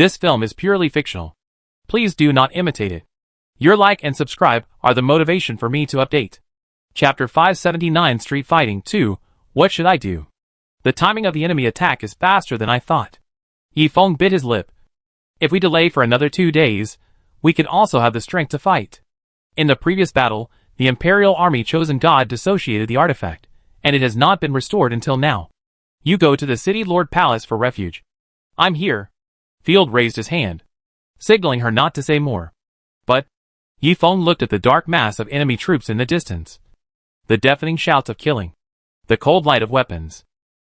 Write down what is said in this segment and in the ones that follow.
This film is purely fictional. Please do not imitate it. Your like and subscribe are the motivation for me to update. Chapter 579 Street Fighting 2. What should I do? The timing of the enemy attack is faster than I thought. Yifeng bit his lip. If we delay for another 2 days, we can also have the strength to fight. In the previous battle, the Imperial Army Chosen God dissociated the artifact, and it has not been restored until now. You go to the City Lord Palace for refuge. I'm here. Field raised his hand, signaling her not to say more. But Yifeng looked at the dark mass of enemy troops in the distance. The deafening shouts of killing. The cold light of weapons.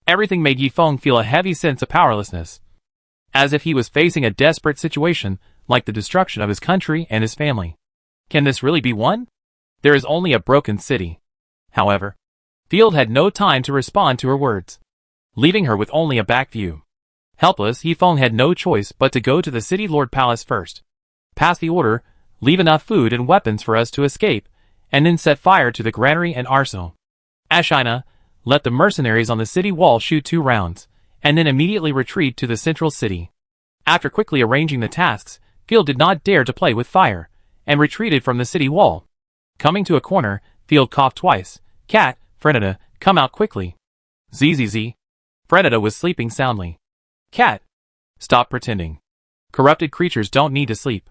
Everything made Yifeng feel a heavy sense of powerlessness. As if he was facing a desperate situation, like the destruction of his country and his family. Can this really be won? There is only a broken city. However, Field had no time to respond to her words, leaving her with only a back view. Helpless, Yifeng had no choice but to go to the City Lord Palace first. Pass the order, leave enough food and weapons for us to escape, and then set fire to the granary and arsenal. Ashina, let the mercenaries on the city wall shoot 2 rounds, and then immediately retreat to the central city. After quickly arranging the tasks, Field did not dare to play with fire, and retreated from the city wall. Coming to a corner, Field coughed twice. Cat, Frenada, come out quickly. Zzz. Frenada was sleeping soundly. Cat, stop pretending. Corrupted creatures don't need to sleep.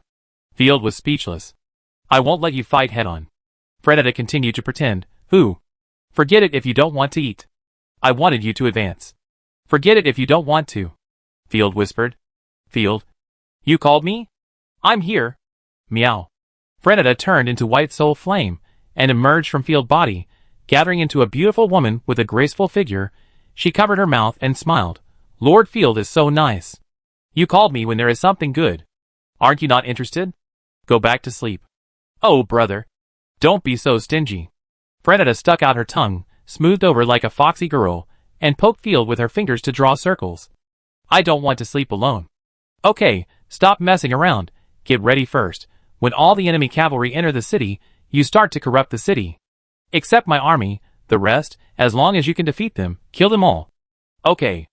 Field was speechless. I won't let you fight head-on. Frenada continued to pretend. Who? Forget it if you don't want to eat. I wanted you to advance. Forget it if you don't want to. Field whispered. Field? You called me? I'm here. Meow. Frenada turned into White Soul Flame, and emerged from Field body, gathering into a beautiful woman with a graceful figure. She covered her mouth and smiled. Lord Field is so nice. You called me when there is something good. Aren't you not interested? Go back to sleep. Oh, brother. Don't be so stingy. Frenada stuck out her tongue, smoothed over like a foxy girl, and poked Field with her fingers to draw circles. I don't want to sleep alone. Okay, stop messing around. Get ready first. When all the enemy cavalry enter the city, you start to corrupt the city. Except my army, the rest, as long as you can defeat them, kill them all. Okay.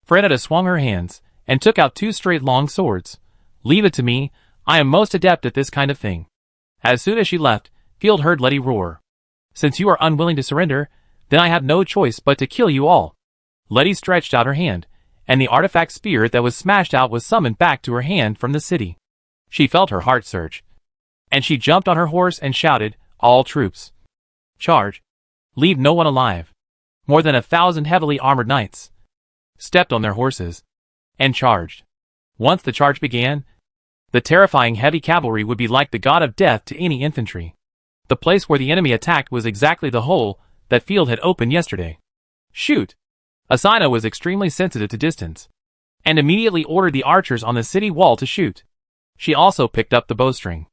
Frenada swung her hands, and took out 2 straight long swords. Leave it to me, I am most adept at this kind of thing. As soon as she left, Field heard Letty roar. Since you are unwilling to surrender, then I have no choice but to kill you all. Letty stretched out her hand, and the artifact spear that was smashed out was summoned back to her hand from the city. She felt her heart surge. And she jumped on her horse and shouted, all troops. Charge. Leave no one alive. More than 1,000 heavily armored knights stepped on their horses and charged. Once the charge began, the terrifying heavy cavalry would be like the god of death to any infantry. The place where the enemy attacked was exactly the hole that Field had opened yesterday. Shoot! Asina was extremely sensitive to distance, and immediately ordered the archers on the city wall to shoot. She also picked up the bowstring.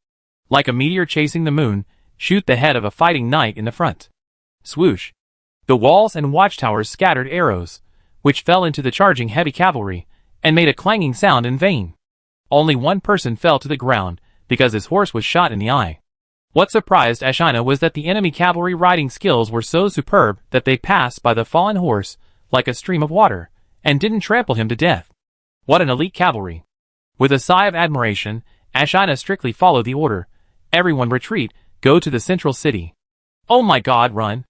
Like a meteor chasing the moon, shoot the head of a fighting knight in the front. Swoosh! The walls and watchtowers scattered arrows, which fell into the charging heavy cavalry, and made a clanging sound in vain. Only one person fell to the ground, because his horse was shot in the eye. What surprised Ashina was that the enemy cavalry riding skills were so superb that they passed by the fallen horse like a stream of water, and didn't trample him to death. What an elite cavalry! With a sigh of admiration, Ashina strictly followed the order. Everyone retreat, go to the central city. Oh my god, run!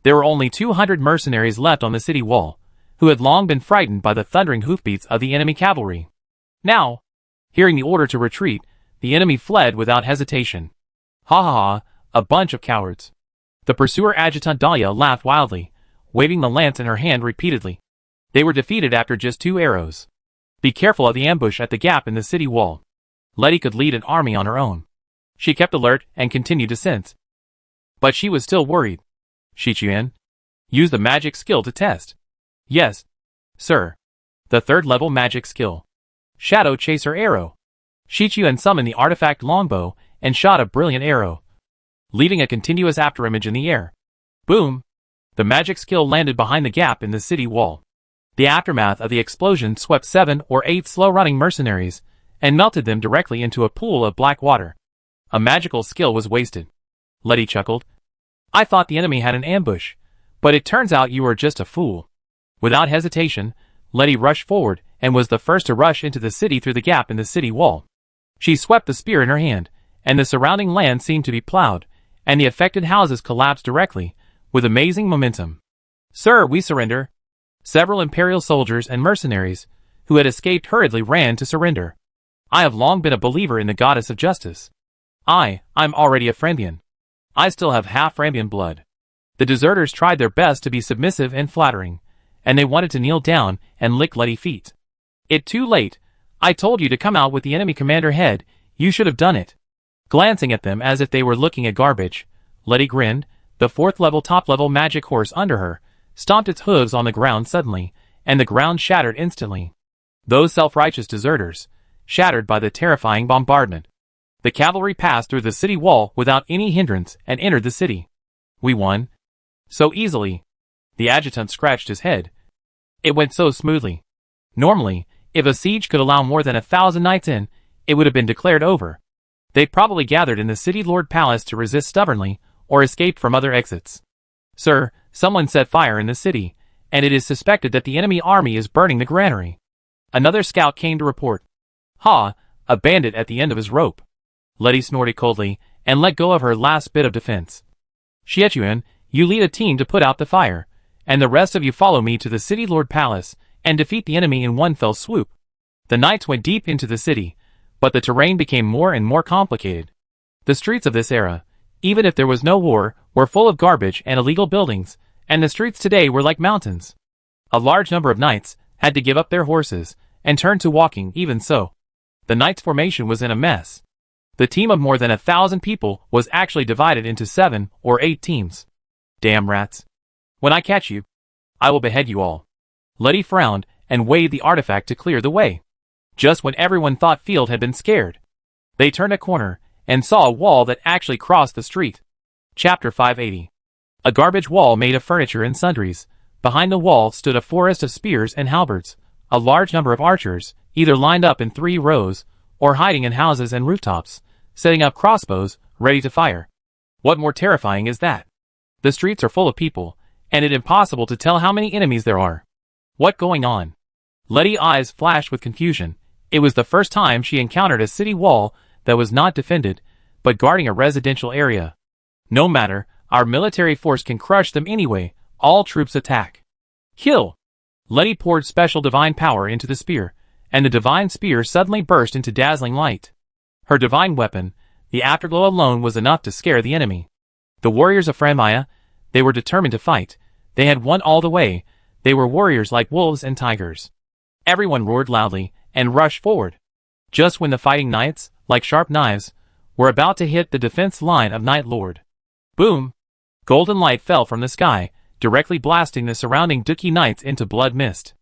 There were only 200 mercenaries left on the city wall, who had long been frightened by the thundering hoofbeats of the enemy cavalry. Now, hearing the order to retreat, the enemy fled without hesitation. Ha ha ha, a bunch of cowards. The pursuer adjutant Dahlia laughed wildly, waving the lance in her hand repeatedly. They were defeated after just 2 arrows. Be careful of the ambush at the gap in the city wall. Letty could lead an army on her own. She kept alert and continued to sense. But she was still worried. Shichuan, use the magic skill to test. Yes, sir. The 3rd level magic skill. Shadow Chaser Arrow. Shichuan summoned the artifact longbow and shot a brilliant arrow, leaving a continuous afterimage in the air. Boom! The magic skill landed behind the gap in the city wall. The aftermath of the explosion swept 7 or 8 slow-running mercenaries and melted them directly into a pool of black water. A magical skill was wasted. Letty chuckled. I thought the enemy had an ambush, but it turns out you were just a fool. Without hesitation, Letty rushed forward and was the first to rush into the city through the gap in the city wall. She swept the spear in her hand, and the surrounding land seemed to be plowed, and the affected houses collapsed directly, with amazing momentum. "Sir, we surrender." Several imperial soldiers and mercenaries, who had escaped hurriedly ran to surrender. I have long been a believer in the goddess of justice. I'm already a Frambian. I still have half Frambian blood. The deserters tried their best to be submissive and flattering, and they wanted to kneel down and lick Letty's feet. "It too late. I told you to come out with the enemy commander head, you should have done it." Glancing at them as if they were looking at garbage, Letty grinned. The top-level magic horse under her stomped its hooves on the ground suddenly, and the ground shattered instantly. Those self-righteous deserters, shattered by the terrifying bombardment. The cavalry passed through the city wall without any hindrance and entered the city. "We won. So easily." The adjutant scratched his head. "It went so smoothly. Normally, if a siege could allow more than 1,000 knights in, it would have been declared over. They'd probably gathered in the city lord palace to resist stubbornly, or escaped from other exits. Sir, someone set fire in the city, and it is suspected that the enemy army is burning the granary." Another scout came to report. "Ha, a bandit at the end of his rope." Letty snorted coldly, and let go of her last bit of defense. "Xiechuan, you lead a team to put out the fire, and the rest of you follow me to the city lord palace, and defeat the enemy in one fell swoop." The knights went deep into the city, but the terrain became more and more complicated. The streets of this era, even if there was no war, were full of garbage and illegal buildings, and the streets today were like mountains. A large number of knights had to give up their horses, and turn to walking. Even so, the knights' formation was in a mess. The team of more than 1,000 people was actually divided into 7 or 8 teams. "Damn rats. When I catch you, I will behead you all." Letty frowned and waved the artifact to clear the way. Just when everyone thought Field had been scared, they turned a corner and saw a wall that actually crossed the street. Chapter 580. A garbage wall made of furniture and sundries. Behind the wall stood a forest of spears and halberds. A large number of archers, either lined up in 3 rows, or hiding in houses and rooftops, setting up crossbows, ready to fire. What more terrifying is that? The streets are full of people, and it is impossible to tell how many enemies there are. What going on? Letty's eyes flashed with confusion. It was the first time she encountered a city wall that was not defended, but guarding a residential area. "No matter, our military force can crush them anyway. All troops attack. Kill!" Letty poured special divine power into the spear, and the divine spear suddenly burst into dazzling light. Her divine weapon, the afterglow alone, was enough to scare the enemy. The warriors of Framaya, they were determined to fight. They had won all the way. They were warriors like wolves and tigers. Everyone roared loudly and rushed forward. Just when the fighting knights, like sharp knives, were about to hit the defense line of Night Lord. Boom! Golden light fell from the sky, directly blasting the surrounding Dookie knights into blood mist.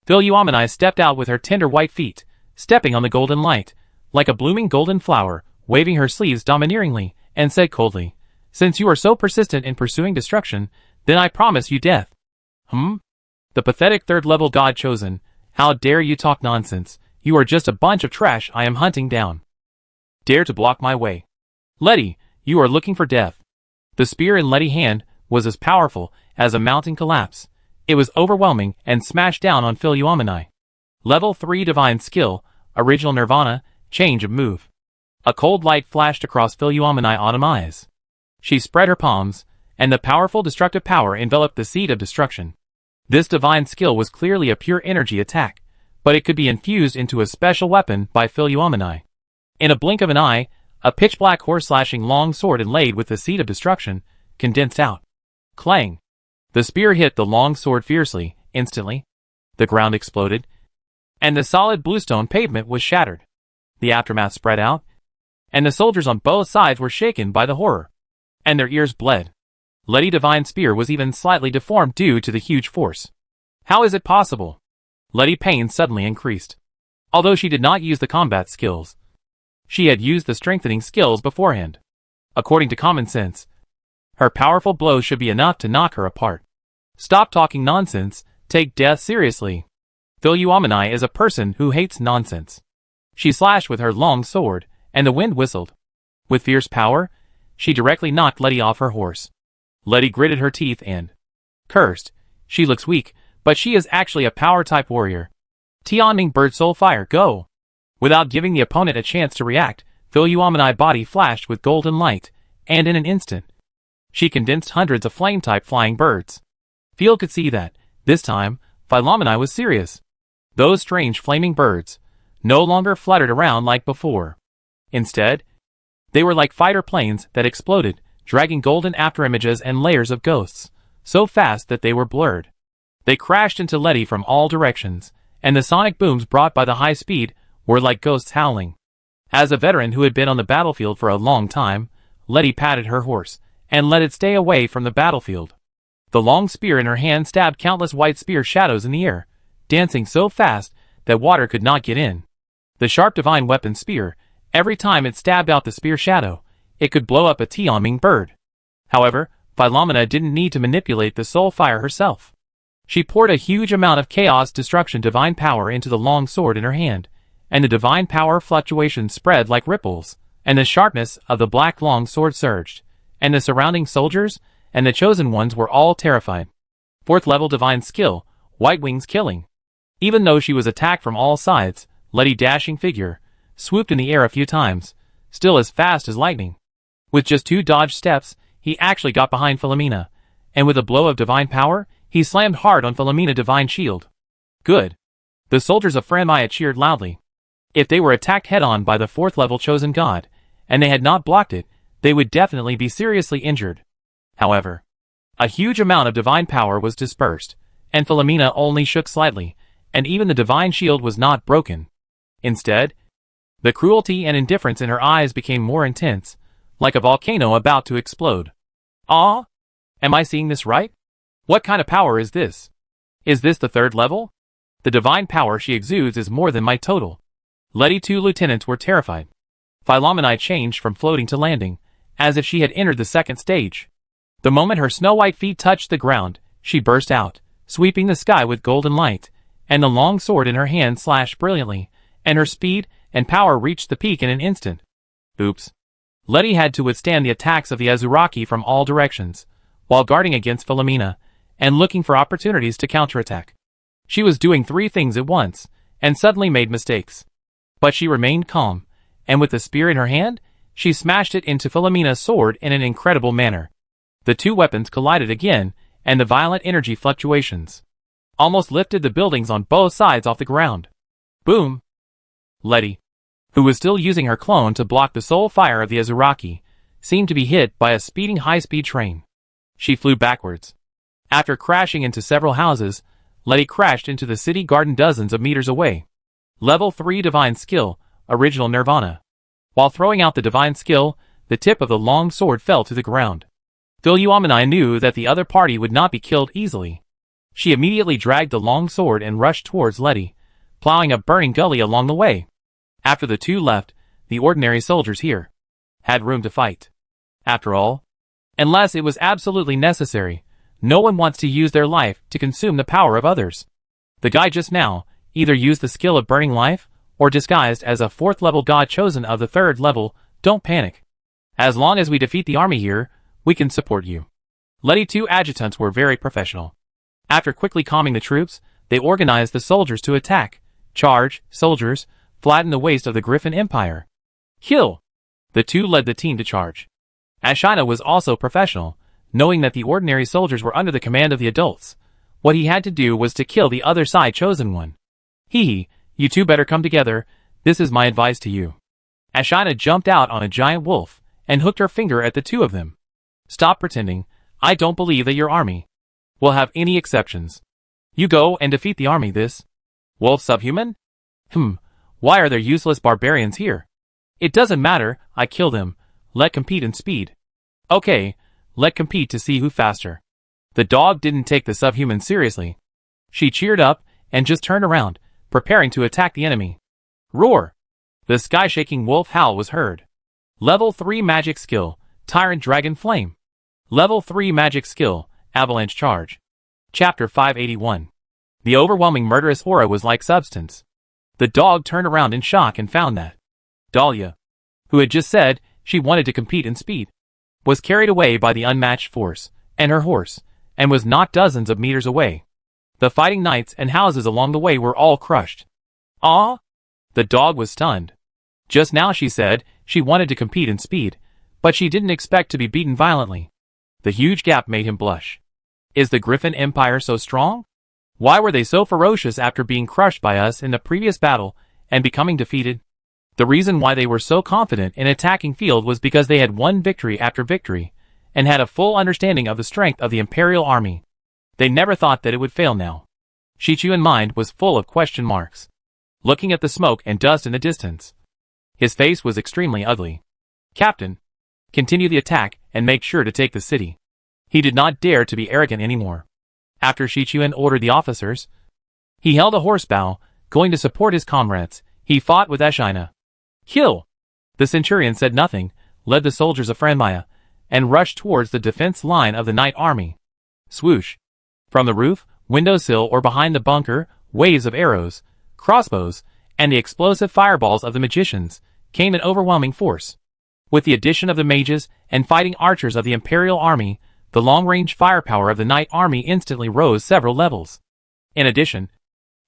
Philoumeni stepped out with her tender white feet, stepping on the golden light, like a blooming golden flower, waving her sleeves domineeringly, and said coldly, "Since you are so persistent in pursuing destruction, then I promise you death." The pathetic third-level god chosen. "How dare you talk nonsense? You are just a bunch of trash I am hunting down. Dare to block my way. Letty, you are looking for death." The spear in Letty's hand was as powerful as a mountain collapse. It was overwhelming and smashed down on Philoumeni. Level 3 divine skill, original nirvana, change of move. A cold light flashed across Philoumeni's autumn eyes. She spread her palms, and the powerful destructive power enveloped the seed of destruction. This divine skill was clearly a pure energy attack, but it could be infused into a special weapon by Philoumeni. In a blink of an eye, a pitch-black horse-slashing long sword inlaid with the seed of destruction condensed out. Clang! The spear hit the long sword fiercely. Instantly, the ground exploded, and the solid bluestone pavement was shattered. The aftermath spread out, and the soldiers on both sides were shaken by the horror, and their ears bled. Letty's divine spear was even slightly deformed due to the huge force. How is it possible? Letty's pain suddenly increased. Although she did not use the combat skills, she had used the strengthening skills beforehand. According to common sense, her powerful blow should be enough to knock her apart. Stop talking nonsense, take death seriously. Philoumeni is a person who hates nonsense. She slashed with her long sword, and the wind whistled. With fierce power, she directly knocked Letty off her horse. Letty gritted her teeth and cursed. She looks weak, but she is actually a power-type warrior. Tianming Bird Soul Fire, go! Without giving the opponent a chance to react, Philomena body flashed with golden light, and in an instant, she condensed hundreds of flame-type flying birds. Phil could see that, this time, Philomena was serious. Those strange flaming birds no longer fluttered around like before. Instead, they were like fighter planes that exploded, dragging golden afterimages and layers of ghosts, so fast that they were blurred. They crashed into Letty from all directions, and the sonic booms brought by the high speed were like ghosts howling. As a veteran who had been on the battlefield for a long time, Letty patted her horse, and let it stay away from the battlefield. The long spear in her hand stabbed countless white spear shadows in the air, dancing so fast that water could not get in. The sharp divine weapon spear, every time it stabbed out the spear shadow, it could blow up a Tianming bird. However, Philomena didn't need to manipulate the soul fire herself. She poured a huge amount of chaos destruction divine power into the long sword in her hand, and the divine power fluctuations spread like ripples, and the sharpness of the black long sword surged, and the surrounding soldiers and the chosen ones were all terrified. 4th level divine skill, White Wings Killing. Even though she was attacked from all sides, Letty dashing figure swooped in the air a few times, still as fast as lightning. With just 2 dodge steps, he actually got behind Philomena, and with a blow of divine power, he slammed hard on Philomena divine shield. Good. The soldiers of Franmaya cheered loudly. If they were attacked head-on by the 4th level chosen god, and they had not blocked it, they would definitely be seriously injured. However, a huge amount of divine power was dispersed, and Philomena only shook slightly, and even the divine shield was not broken. Instead, the cruelty and indifference in her eyes became more intense, like a volcano about to explode. Ah? Am I seeing this right? What kind of power is this? Is this the 3rd level? The divine power she exudes is more than my total. Letty's 2 lieutenants were terrified. Philomena changed from floating to landing, as if she had entered the 2nd stage. The moment her snow-white feet touched the ground, she burst out, sweeping the sky with golden light, and the long sword in her hand slashed brilliantly, and her speed and power reached the peak in an instant. Oops. Letty had to withstand the attacks of the Azuraki from all directions, while guarding against Philomena, and looking for opportunities to counterattack. She was doing 3 things at once, and suddenly made mistakes. But she remained calm, and with the spear in her hand, she smashed it into Philomena's sword in an incredible manner. The 2 weapons collided again, and the violent energy fluctuations almost lifted the buildings on both sides off the ground. Boom! Letty, who was still using her clone to block the soul fire of the Azuraki, seemed to be hit by a speeding high-speed train. She flew backwards. After crashing into several houses, Letty crashed into the city garden dozens of meters away. Level 3 Divine Skill, Original Nirvana. While throwing out the divine skill, the tip of the long sword fell to the ground. Philomena knew that the other party would not be killed easily. She immediately dragged the long sword and rushed towards Letty, plowing a burning gully along the way. After the 2 left, the ordinary soldiers here had room to fight. After all, unless it was absolutely necessary, no one wants to use their life to consume the power of others. The guy just now either used the skill of burning life, or disguised as a 4th level god chosen of the 3rd level. Don't panic. As long as we defeat the army here, we can support you. Letty's 2 adjutants were very professional. After quickly calming the troops, they organized the soldiers to attack. Charge, soldiers, flatten the waste of the Griffin Empire. Kill! The 2 led the team to charge. Ashina was also professional, knowing that the ordinary soldiers were under the command of the adults. What he had to do was to kill the other side chosen one. Hee, you 2 better come together, this is my advice to you. Ashina jumped out on a giant wolf, and hooked her finger at the 2 of them. Stop pretending, I don't believe that your army will have any exceptions. You go and defeat the army. This wolf subhuman? Why are there useless barbarians here? It doesn't matter, I kill them, let compete in speed. Okay, let compete to see who faster. The dog didn't take the subhuman seriously. She cheered up, and just turned around, preparing to attack the enemy. Roar! The sky-shaking wolf howl was heard. Level 3 Magic Skill, Tyrant Dragon Flame. Level 3 Magic Skill, Avalanche Charge. Chapter 581. The overwhelming murderous aura was like substance. The dog turned around in shock and found that Dahlia, who had just said she wanted to compete in speed, was carried away by the unmatched force, and her horse, and was knocked dozens of meters away. The fighting knights and houses along the way were all crushed. Ah! The dog was stunned. Just now she said she wanted to compete in speed, but she didn't expect to be beaten violently. The huge gap made him blush. Is the Griffin Empire so strong? Why were they so ferocious after being crushed by us in the previous battle and becoming defeated? The reason why they were so confident in attacking field was because they had won victory after victory and had a full understanding of the strength of the Imperial Army. They never thought that it would fail now. Shichuan's mind was full of question marks. Looking at the smoke and dust in the distance, his face was extremely ugly. Captain, continue the attack and make sure to take the city. He did not dare to be arrogant anymore. After Shichuan ordered the officers, he held a horsebow, going to support his comrades. He fought with Eshina. Kill! The centurion said nothing, led the soldiers of Franmaya, and rushed towards the defense line of the Night Army. Swoosh! From the roof, windowsill or behind the bunker, waves of arrows, crossbows, and the explosive fireballs of the magicians came in overwhelming force. With the addition of the mages and fighting archers of the Imperial Army, the long-range firepower of the Night Army instantly rose several levels. In addition,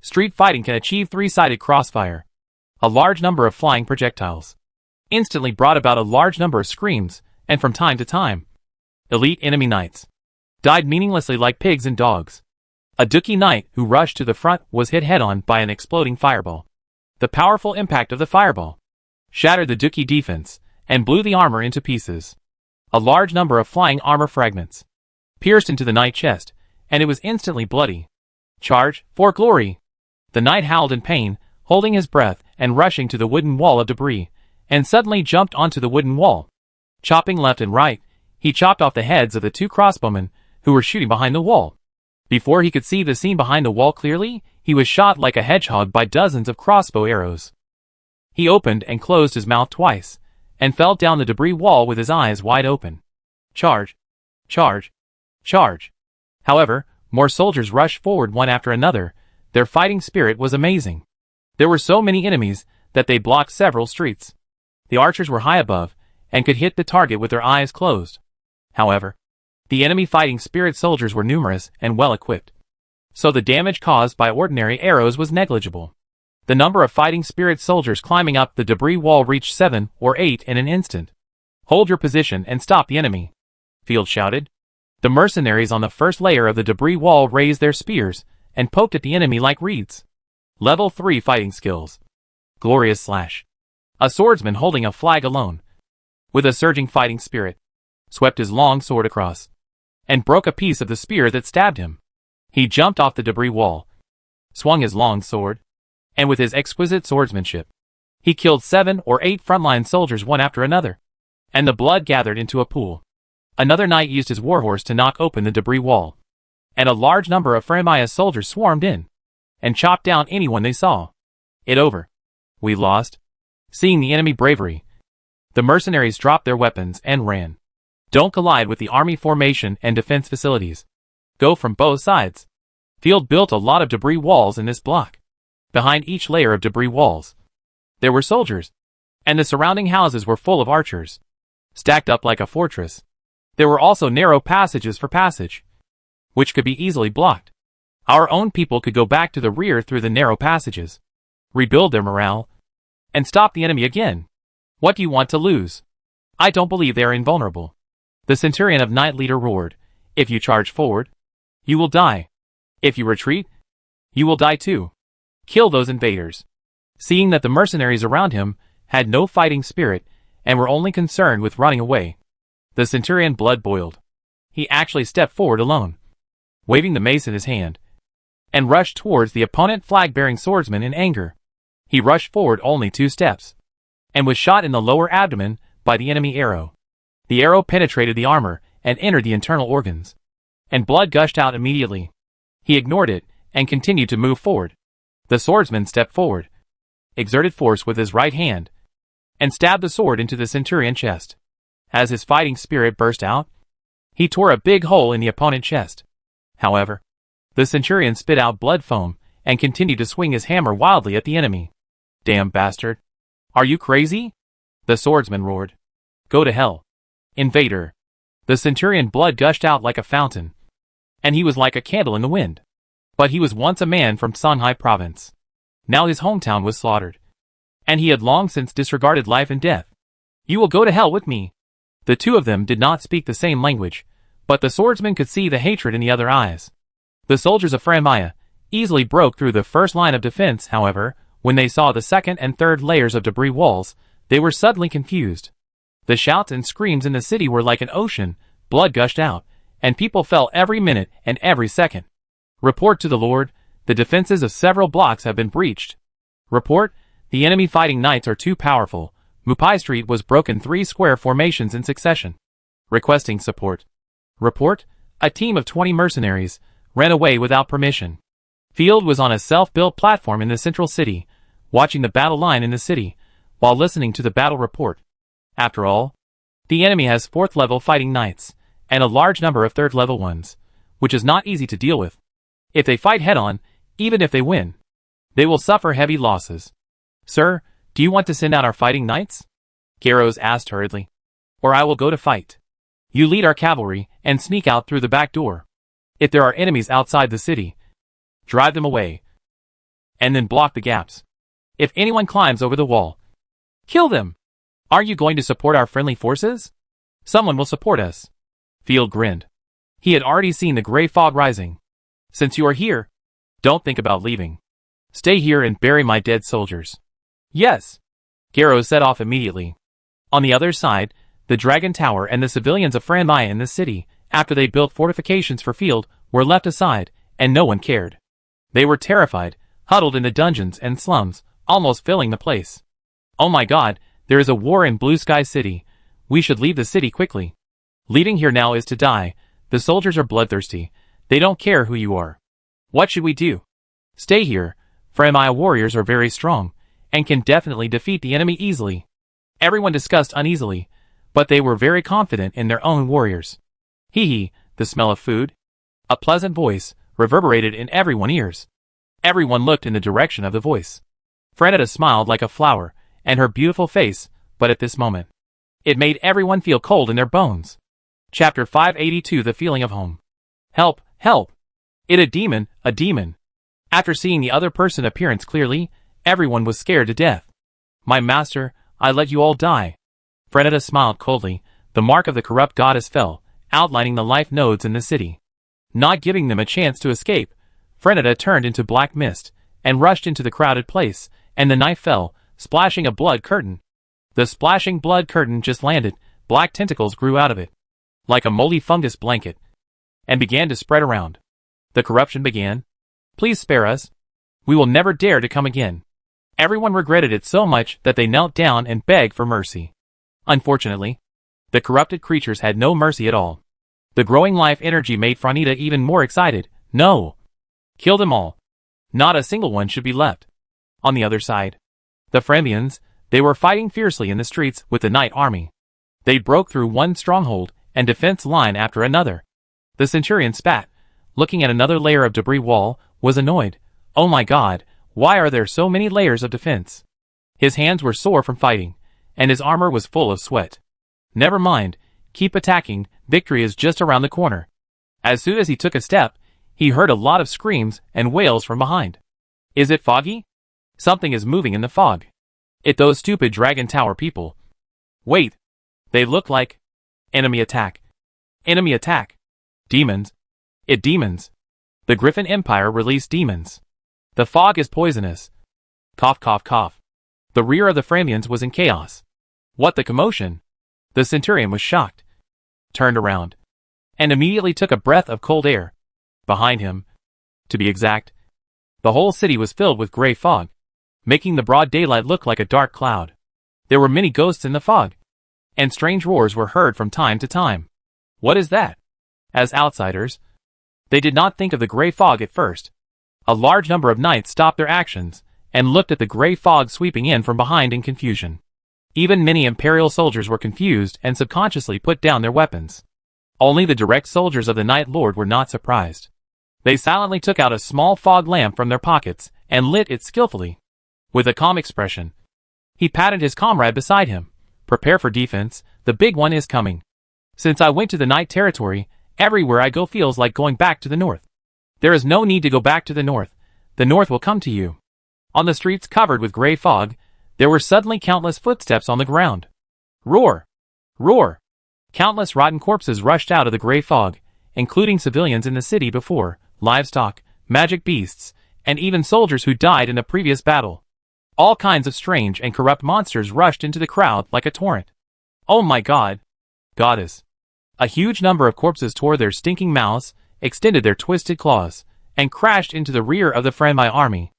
street fighting can achieve three-sided crossfire. A large number of flying projectiles instantly brought about a large number of screams, and from time to time, elite enemy knights died meaninglessly like pigs and dogs. A Dookie knight who rushed to the front was hit head-on by an exploding fireball. The powerful impact of the fireball shattered the Dookie defense and blew the armor into pieces. A large number of flying armor fragments pierced into the knight chest, and it was instantly bloody. Charge, for glory! The knight howled in pain, holding his breath and rushing to the wooden wall of debris, and suddenly jumped onto the wooden wall. Chopping left and right, he chopped off the heads of the two crossbowmen who were shooting behind the wall. Before he could see the scene behind the wall clearly, he was shot like a hedgehog by dozens of crossbow arrows. He opened and closed his mouth twice, and fell down the debris wall with his eyes wide open. Charge! Charge! Charge! However, more soldiers rushed forward one after another. Their fighting spirit was amazing. There were so many enemies that they blocked several streets. The archers were high above, and could hit the target with their eyes closed. However, the enemy fighting spirit soldiers were numerous and well equipped, so the damage caused by ordinary arrows was negligible. The number of fighting spirit soldiers climbing up the debris wall reached 7 or 8 in an instant. Hold your position and stop the enemy, Field shouted. The mercenaries on the first layer of the debris wall raised their spears and poked at the enemy like reeds. Level 3 fighting skills. Glorious slash. A swordsman holding a flag alone, with a surging fighting spirit, swept his long sword across, and broke a piece of the spear that stabbed him. He jumped off the debris wall, swung his long sword, and with his exquisite swordsmanship, he killed 7 or 8 frontline soldiers one after another, and the blood gathered into a pool. Another knight used his warhorse to knock open the debris wall, and a large number of Franmaya's soldiers swarmed in, and chopped down anyone they saw. It over. We lost. Seeing the enemy bravery, the mercenaries dropped their weapons and ran. Don't collide with the army formation and defense facilities. Go from both sides. Field built a lot of debris walls in this block. Behind each layer of debris walls, there were soldiers, and the surrounding houses were full of archers, stacked up like a fortress. There were also narrow passages for passage, which could be easily blocked. Our own people could go back to the rear through the narrow passages, rebuild their morale, and stop the enemy again. What do you want to lose? I don't believe they are invulnerable. The centurion of Knight Leader roared. If you charge forward, you will die. If you retreat, you will die too. Kill those invaders. Seeing that the mercenaries around him had no fighting spirit and were only concerned with running away, the centurion blood boiled. He actually stepped forward alone, waving the mace in his hand, and rushed towards the opponent flag-bearing swordsman in anger. He rushed forward only 2 steps, and was shot in the lower abdomen by the enemy arrow. The arrow penetrated the armor and entered the internal organs, and blood gushed out immediately. He ignored it and continued to move forward. The swordsman stepped forward, exerted force with his right hand, and stabbed the sword into the centurion's chest. As his fighting spirit burst out, he tore a big hole in the opponent's chest. However, the centurion spit out blood foam and continued to swing his hammer wildly at the enemy. Damn bastard. Are you crazy? The swordsman roared. Go to hell, invader. The centurion blood gushed out like a fountain, and he was like a candle in the wind. But he was once a man from Songhai province. Now his hometown was slaughtered, and he had long since disregarded life and death. You will go to hell with me. The two of them did not speak the same language, but the swordsman could see the hatred in the other eyes. The soldiers of Franmaya easily broke through the first line of defense. However, when they saw the second and third layers of debris walls, they were suddenly confused. The shouts and screams in the city were like an ocean, blood gushed out, and people fell every minute and every second. Report to the Lord, the defenses of several blocks have been breached. Report, the enemy fighting knights are too powerful. Mupai Street was broken 3 square formations in succession. Requesting support. Report, a team of 20 mercenaries ran away without permission. Field was on a self-built platform in the central city, watching the battle line in the city, while listening to the battle report. After all, the enemy has 4th level fighting knights, and a large number of 3rd level ones, which is not easy to deal with. If they fight head-on, even if they win, they will suffer heavy losses. Sir, do you want to send out our fighting knights? Garros asked hurriedly. Or I will go to fight. You lead our cavalry and sneak out through the back door. If there are enemies outside the city, drive them away, and then block the gaps. If anyone climbs over the wall, kill them. Are you going to support our friendly forces? Someone will support us. Field grinned. He had already seen the gray fog rising. Since you are here, don't think about leaving. Stay here and bury my dead soldiers. Yes. Garros set off immediately. On the other side, the Dragon Tower and the civilians of Franmaya in the city, after they built fortifications for Field, were left aside, and no one cared. They were terrified, huddled in the dungeons and slums, almost filling the place. Oh my God, there is a war in Blue Sky City. We should leave the city quickly. Leaving here now is to die. The soldiers are bloodthirsty. They don't care who you are. What should we do? Stay here. Franmaya warriors are very strong, and can definitely defeat the enemy easily. Everyone discussed uneasily, but they were very confident in their own warriors. Hee, the smell of food. A pleasant voice reverberated in everyone's ears. Everyone looked in the direction of the voice. Frenetta smiled like a flower, and her beautiful face, but at this moment, it made everyone feel cold in their bones. Chapter 582 The Feeling of Home. Help, help! A demon, a demon! After seeing the other person appearance clearly, everyone was scared to death. My master, I let you all die. Frenetta smiled coldly. The mark of the corrupt goddess fell, outlining the life nodes in the city. Not giving them a chance to escape, Frenetta turned into black mist, and rushed into the crowded place, and the knife fell, splashing a blood curtain. The splashing blood curtain just landed, black tentacles grew out of it, like a moldy fungus blanket, and began to spread around. The corruption began. Please spare us. We will never dare to come again. Everyone regretted it so much that they knelt down and begged for mercy. Unfortunately, the corrupted creatures had no mercy at all. The growing life energy made Franita even more excited. No! Kill them all. Not a single one should be left. On the other side, the Frembians, they were fighting fiercely in the streets with the Knight Army. They broke through one stronghold and defense line after another. The Centurion spat, looking at another layer of debris wall, was annoyed. Oh my God, why are there so many layers of defense? His hands were sore from fighting, and his armor was full of sweat. Never mind, keep attacking, victory is just around the corner. As soon as he took a step, he heard a lot of screams and wails from behind. Is it foggy? Something is moving in the fog. It those stupid Dragon Tower people. Wait. They look like... Enemy attack. Enemy attack. Demons. Demons. The Griffin Empire released demons. The fog is poisonous. Cough cough cough. The rear of the Framians was in chaos. What the commotion? The Centurion was shocked. Turned around. And immediately took a breath of cold air. Behind him, to be exact, the whole city was filled with gray fog, making the broad daylight look like a dark cloud. There were many ghosts in the fog, and strange roars were heard from time to time. What is that? As outsiders, they did not think of the gray fog at first. A large number of knights stopped their actions, and looked at the gray fog sweeping in from behind in confusion. Even many Imperial soldiers were confused and subconsciously put down their weapons. Only the direct soldiers of the Night Lord were not surprised. They silently took out a small fog lamp from their pockets, and lit it skillfully. With a calm expression, he patted his comrade beside him. Prepare for defense, the big one is coming. Since I went to the Night Territory, everywhere I go feels like going back to the north. There is no need to go back to the north will come to you. On the streets covered with gray fog, there were suddenly countless footsteps on the ground. Roar! Roar! Countless rotten corpses rushed out of the gray fog, including civilians in the city before, livestock, magic beasts, and even soldiers who died in the previous battle. All kinds of strange and corrupt monsters rushed into the crowd like a torrent. Oh my god! Goddess! A huge number of corpses tore their stinking mouths, extended their twisted claws, and crashed into the rear of the Franmai army.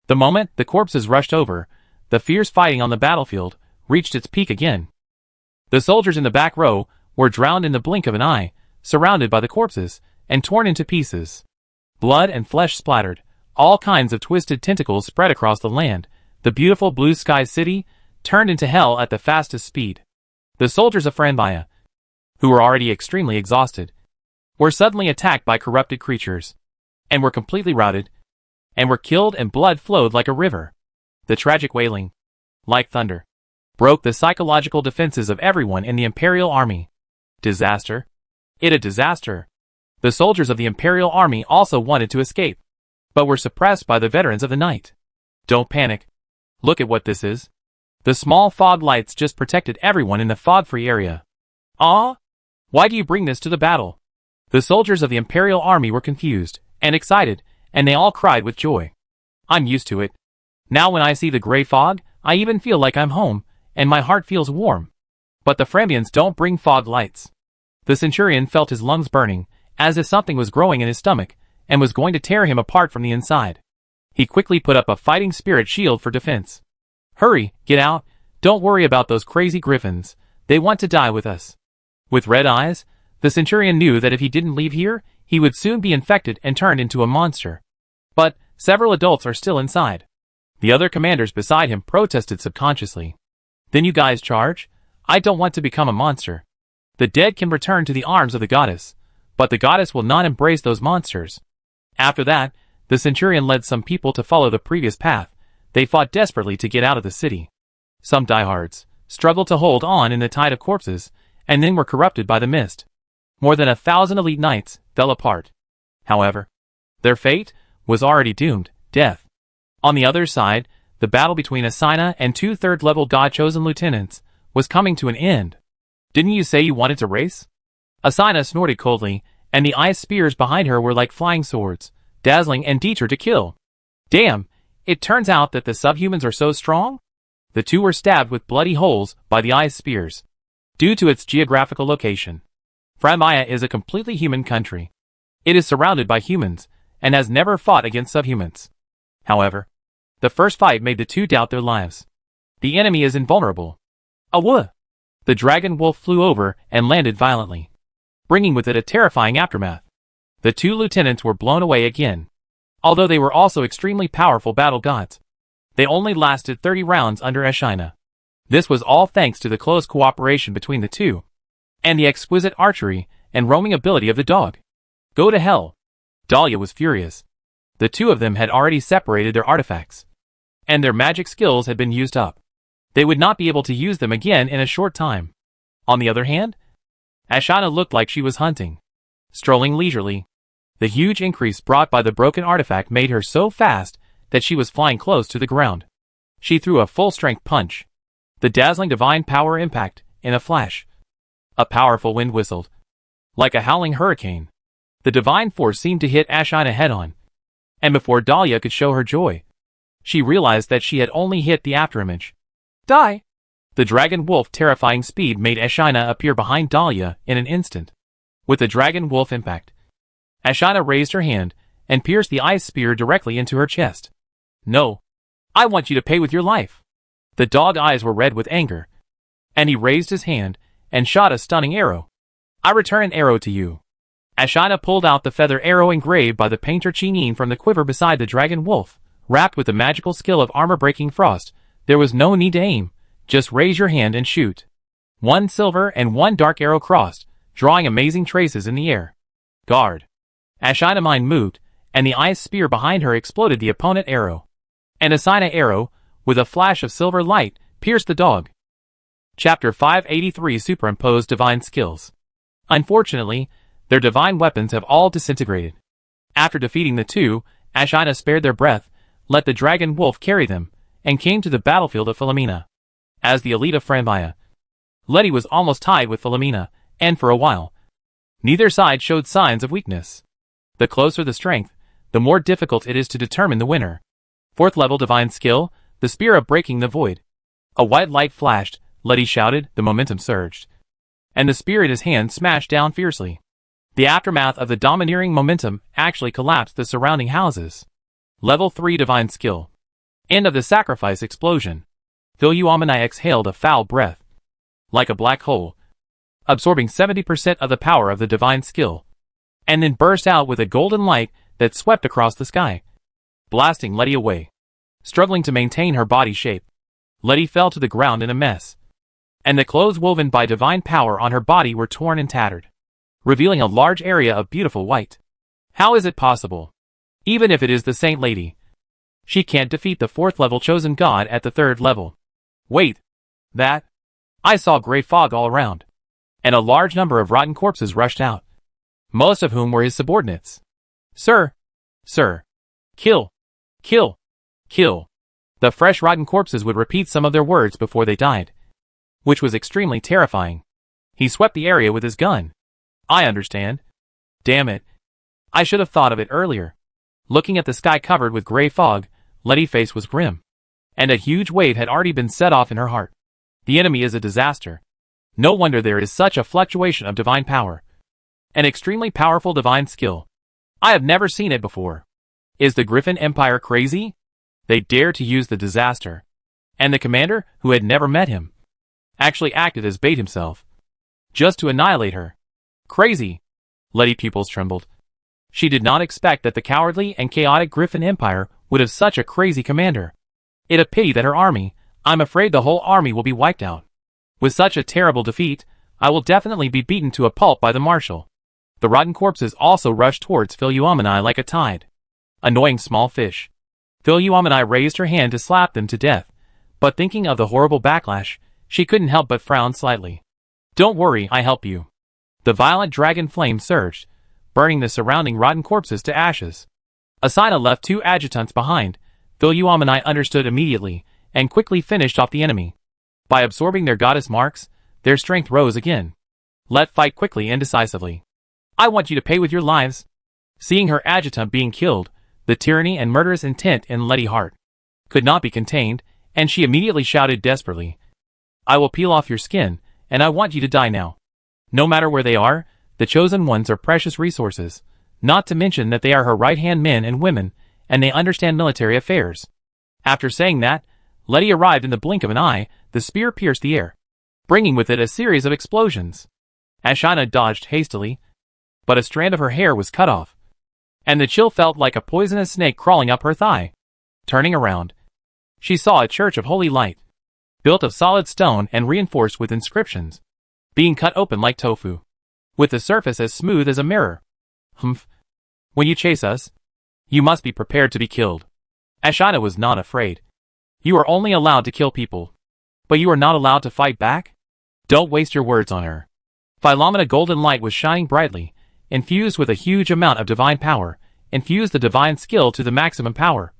The moment the corpses rushed over, the fierce fighting on the battlefield reached its peak again. The soldiers in the back row were drowned in the blink of an eye, surrounded by the corpses, and torn into pieces. Blood and flesh splattered, all kinds of twisted tentacles spread across the land. The beautiful blue sky city turned into hell at the fastest speed. The soldiers of Franmai, who were already extremely exhausted, were suddenly attacked by corrupted creatures, and were completely routed, and were killed, and blood flowed like a river. The tragic wailing, like thunder, broke the psychological defenses of everyone in the Imperial Army. Disaster? It a disaster. The soldiers of the Imperial Army also wanted to escape, but were suppressed by the veterans of the night. Don't panic. Look at what this is. The small fog lights just protected everyone in the fog-free area. Ah? Why do you bring this to the battle? The soldiers of the Imperial Army were confused and excited, and they all cried with joy. I'm used to it. Now when I see the gray fog, I even feel like I'm home, and my heart feels warm. But the Frambians don't bring fog lights. The centurion felt his lungs burning, as if something was growing in his stomach, and was going to tear him apart from the inside. He quickly put up a fighting spirit shield for defense. Hurry, get out, don't worry about those crazy griffins, they want to die with us. With red eyes, the centurion knew that if he didn't leave here, he would soon be infected and turned into a monster. But several adults are still inside. The other commanders beside him protested subconsciously. Then you guys charge? I don't want to become a monster. The dead can return to the arms of the goddess, but the goddess will not embrace those monsters. After that, the centurion led some people to follow the previous path. They fought desperately to get out of the city. Some diehards struggled to hold on in the tide of corpses, and then were corrupted by the mist. More than 1,000 elite knights fell apart. However, their fate was already doomed, death. On the other side, the battle between Asina and 2 third-level god-chosen lieutenants was coming to an end. Didn't you say you wanted to race? Asina snorted coldly, and the ice spears behind her were like flying swords, dazzling and eager to kill. Damn, it turns out that the subhumans are so strong? The two were stabbed with bloody holes by the ice spears. Due to its geographical location, Franmai is a completely human country. It is surrounded by humans, and has never fought against subhumans. However, the first fight made the two doubt their lives. The enemy is invulnerable. Awooh! The dragon wolf flew over and landed violently, bringing with it a terrifying aftermath. The 2 lieutenants were blown away again. Although they were also extremely powerful battle gods, they only lasted 30 rounds under Ashina. This was all thanks to the close cooperation between the two, and the exquisite archery and roaming ability of the dog. Go to hell! Dahlia was furious. The two of them had already separated their artifacts, and their magic skills had been used up. They would not be able to use them again in a short time. On the other hand, Ashina looked like she was hunting, strolling leisurely. The huge increase brought by the broken artifact made her so fast that she was flying close to the ground. She threw a full-strength punch. The dazzling divine power impact, in a flash. A powerful wind whistled, like a howling hurricane. The divine force seemed to hit Ashina head-on, and before Dahlia could show her joy, she realized that she had only hit the afterimage. Die! The dragon wolf terrifying speed made Ashina appear behind Dahlia in an instant. With the dragon wolf impact, Ashina raised her hand and pierced the ice spear directly into her chest. No! I want you to pay with your life! The dog eyes were red with anger, and he raised his hand and shot a stunning arrow. I return an arrow to you. Ashina pulled out the feather arrow engraved by the painter Chinin from the quiver beside the dragon wolf. Wrapped with the magical skill of armor-breaking frost, there was no need to aim, just raise your hand and shoot. 1 silver and 1 dark arrow crossed, drawing amazing traces in the air. Guard! Ashina mind moved, and the ice spear behind her exploded the opponent arrow. And Asina arrow, with a flash of silver light, pierced the dog. Chapter 583 Superimposed Divine Skills. Unfortunately, their divine weapons have all disintegrated. After defeating the two, Ashina spared their breath, let the dragon wolf carry them, and came to the battlefield of Philomena. As the elite of Franvia, Letty was almost tied with Philomena, and for a while, neither side showed signs of weakness. The closer the strength, the more difficult it is to determine the winner. 4th level divine skill, the spear of breaking the void. A white light flashed, Letty shouted, the momentum surged, and the spear in his hand smashed down fiercely. The aftermath of the domineering momentum actually collapsed the surrounding houses. Level 3 divine skill. End of the sacrifice explosion. Philomena exhaled a foul breath, like a black hole, absorbing 70% of the power of the divine skill, and then burst out with a golden light that swept across the sky, blasting Letty away. Struggling to maintain her body shape, Letty fell to the ground in a mess, and the clothes woven by divine power on her body were torn and tattered, revealing a large area of beautiful white. How is it possible? Even if it is the Saint Lady, she can't defeat the 4th level chosen god at the 3rd level. Wait, that? I saw gray fog all around, and a large number of rotten corpses rushed out, most of whom were his subordinates. Sir, kill, kill, kill. The fresh rotten corpses would repeat some of their words before they died, which was extremely terrifying. He swept the area with his gun. I understand. Damn it. I should have thought of it earlier. Looking at the sky covered with gray fog, Letty's face was grim, and a huge wave had already been set off in her heart. The enemy is a disaster. No wonder there is such a fluctuation of divine power. An extremely powerful divine skill. I have never seen it before. Is the Griffin Empire crazy? They dare to use the disaster. And the commander, who had never met him, actually acted as bait himself, just to annihilate her. Crazy. Letty's pupils trembled. She did not expect that the cowardly and chaotic Griffin Empire would have such a crazy commander. It a pity that her army, I'm afraid the whole army will be wiped out. With such a terrible defeat, I will definitely be beaten to a pulp by the marshal. The rotten corpses also rushed towards Philomena like a tide. Annoying small fish. Philomena raised her hand to slap them to death, but thinking of the horrible backlash, she couldn't help but frown slightly. Don't worry, I help you. The violent dragon flame surged, burning the surrounding rotten corpses to ashes. Asina left 2 adjutants behind. Philomena understood immediately, and quickly finished off the enemy. By absorbing their goddess marks, their strength rose again. Let fight quickly and decisively. I want you to pay with your lives. Seeing her adjutant being killed, the tyranny and murderous intent in Letty's heart could not be contained, and she immediately shouted desperately, I will peel off your skin, and I want you to die now. No matter where they are, the chosen ones are precious resources, not to mention that they are her right-hand men and women, and they understand military affairs. After saying that, Letty arrived in the blink of an eye. The spear pierced the air, bringing with it a series of explosions. Asina dodged hastily, but a strand of her hair was cut off, and the chill felt like a poisonous snake crawling up her thigh. Turning around, she saw a church of holy light, built of solid stone and reinforced with inscriptions, being cut open like tofu, with the surface as smooth as a mirror. Humph. When you chase us, you must be prepared to be killed. Asina was not afraid. You are only allowed to kill people, but you are not allowed to fight back? Don't waste your words on her. Philomena golden light was shining brightly, infused with a huge amount of divine power, infused the divine skill to the maximum power.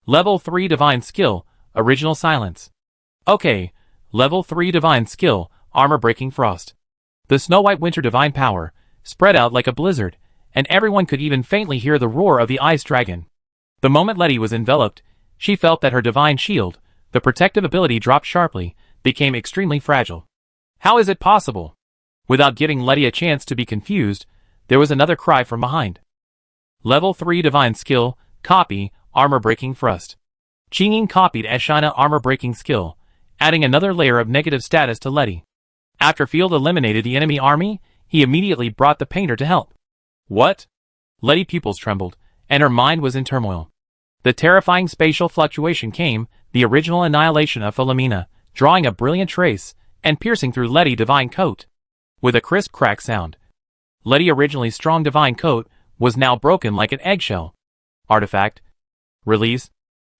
Level 3 divine skill, original silence. Okay, level 3 divine skill, armor breaking frost. The snow white winter divine power spread out like a blizzard, and everyone could even faintly hear the roar of the ice dragon. The moment Letty was enveloped, she felt that her divine shield, the protective ability dropped sharply, became extremely fragile. How is it possible? Without giving Letty a chance to be confused, there was another cry from behind. Level 3 divine skill, copy, armor breaking frost. Qingyin copied Asina armor breaking skill, adding another layer of negative status to Letty. After Field eliminated the enemy army, he immediately brought the painter to help. What? Letty's pupils trembled, and her mind was in turmoil. The terrifying spatial fluctuation came, the original annihilation of Philomena, drawing a brilliant trace, and piercing through Letty's divine coat. With a crisp crack sound, Letty's originally strong divine coat was now broken like an eggshell. Artifact. Release.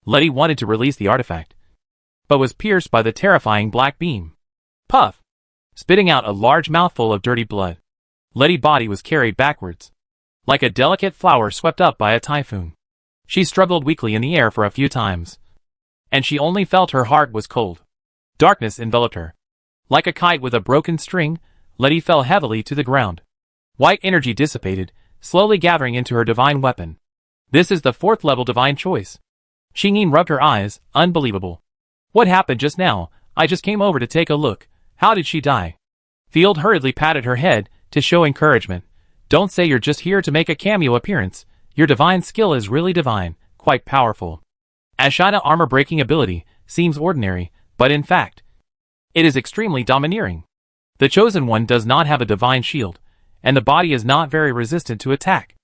Letty wanted to release the artifact, but was pierced by the terrifying black beam. Puff. Spitting out a large mouthful of dirty blood, Letty's body was carried backwards, like a delicate flower swept up by a typhoon. She struggled weakly in the air for a few times, and she only felt her heart was cold. Darkness enveloped her. Like a kite with a broken string, Letty fell heavily to the ground. White energy dissipated, slowly gathering into her divine weapon. This is the 4th level divine choice. Xingyin rubbed her eyes, unbelievable. What happened just now? I just came over to take a look. How did she die? Field hurriedly patted her head to show encouragement. Don't say you're just here to make a cameo appearance. Your divine skill is really divine, quite powerful. Ashina armor-breaking ability seems ordinary, but in fact, it is extremely domineering. The Chosen One does not have a divine shield, and the body is not very resistant to attack.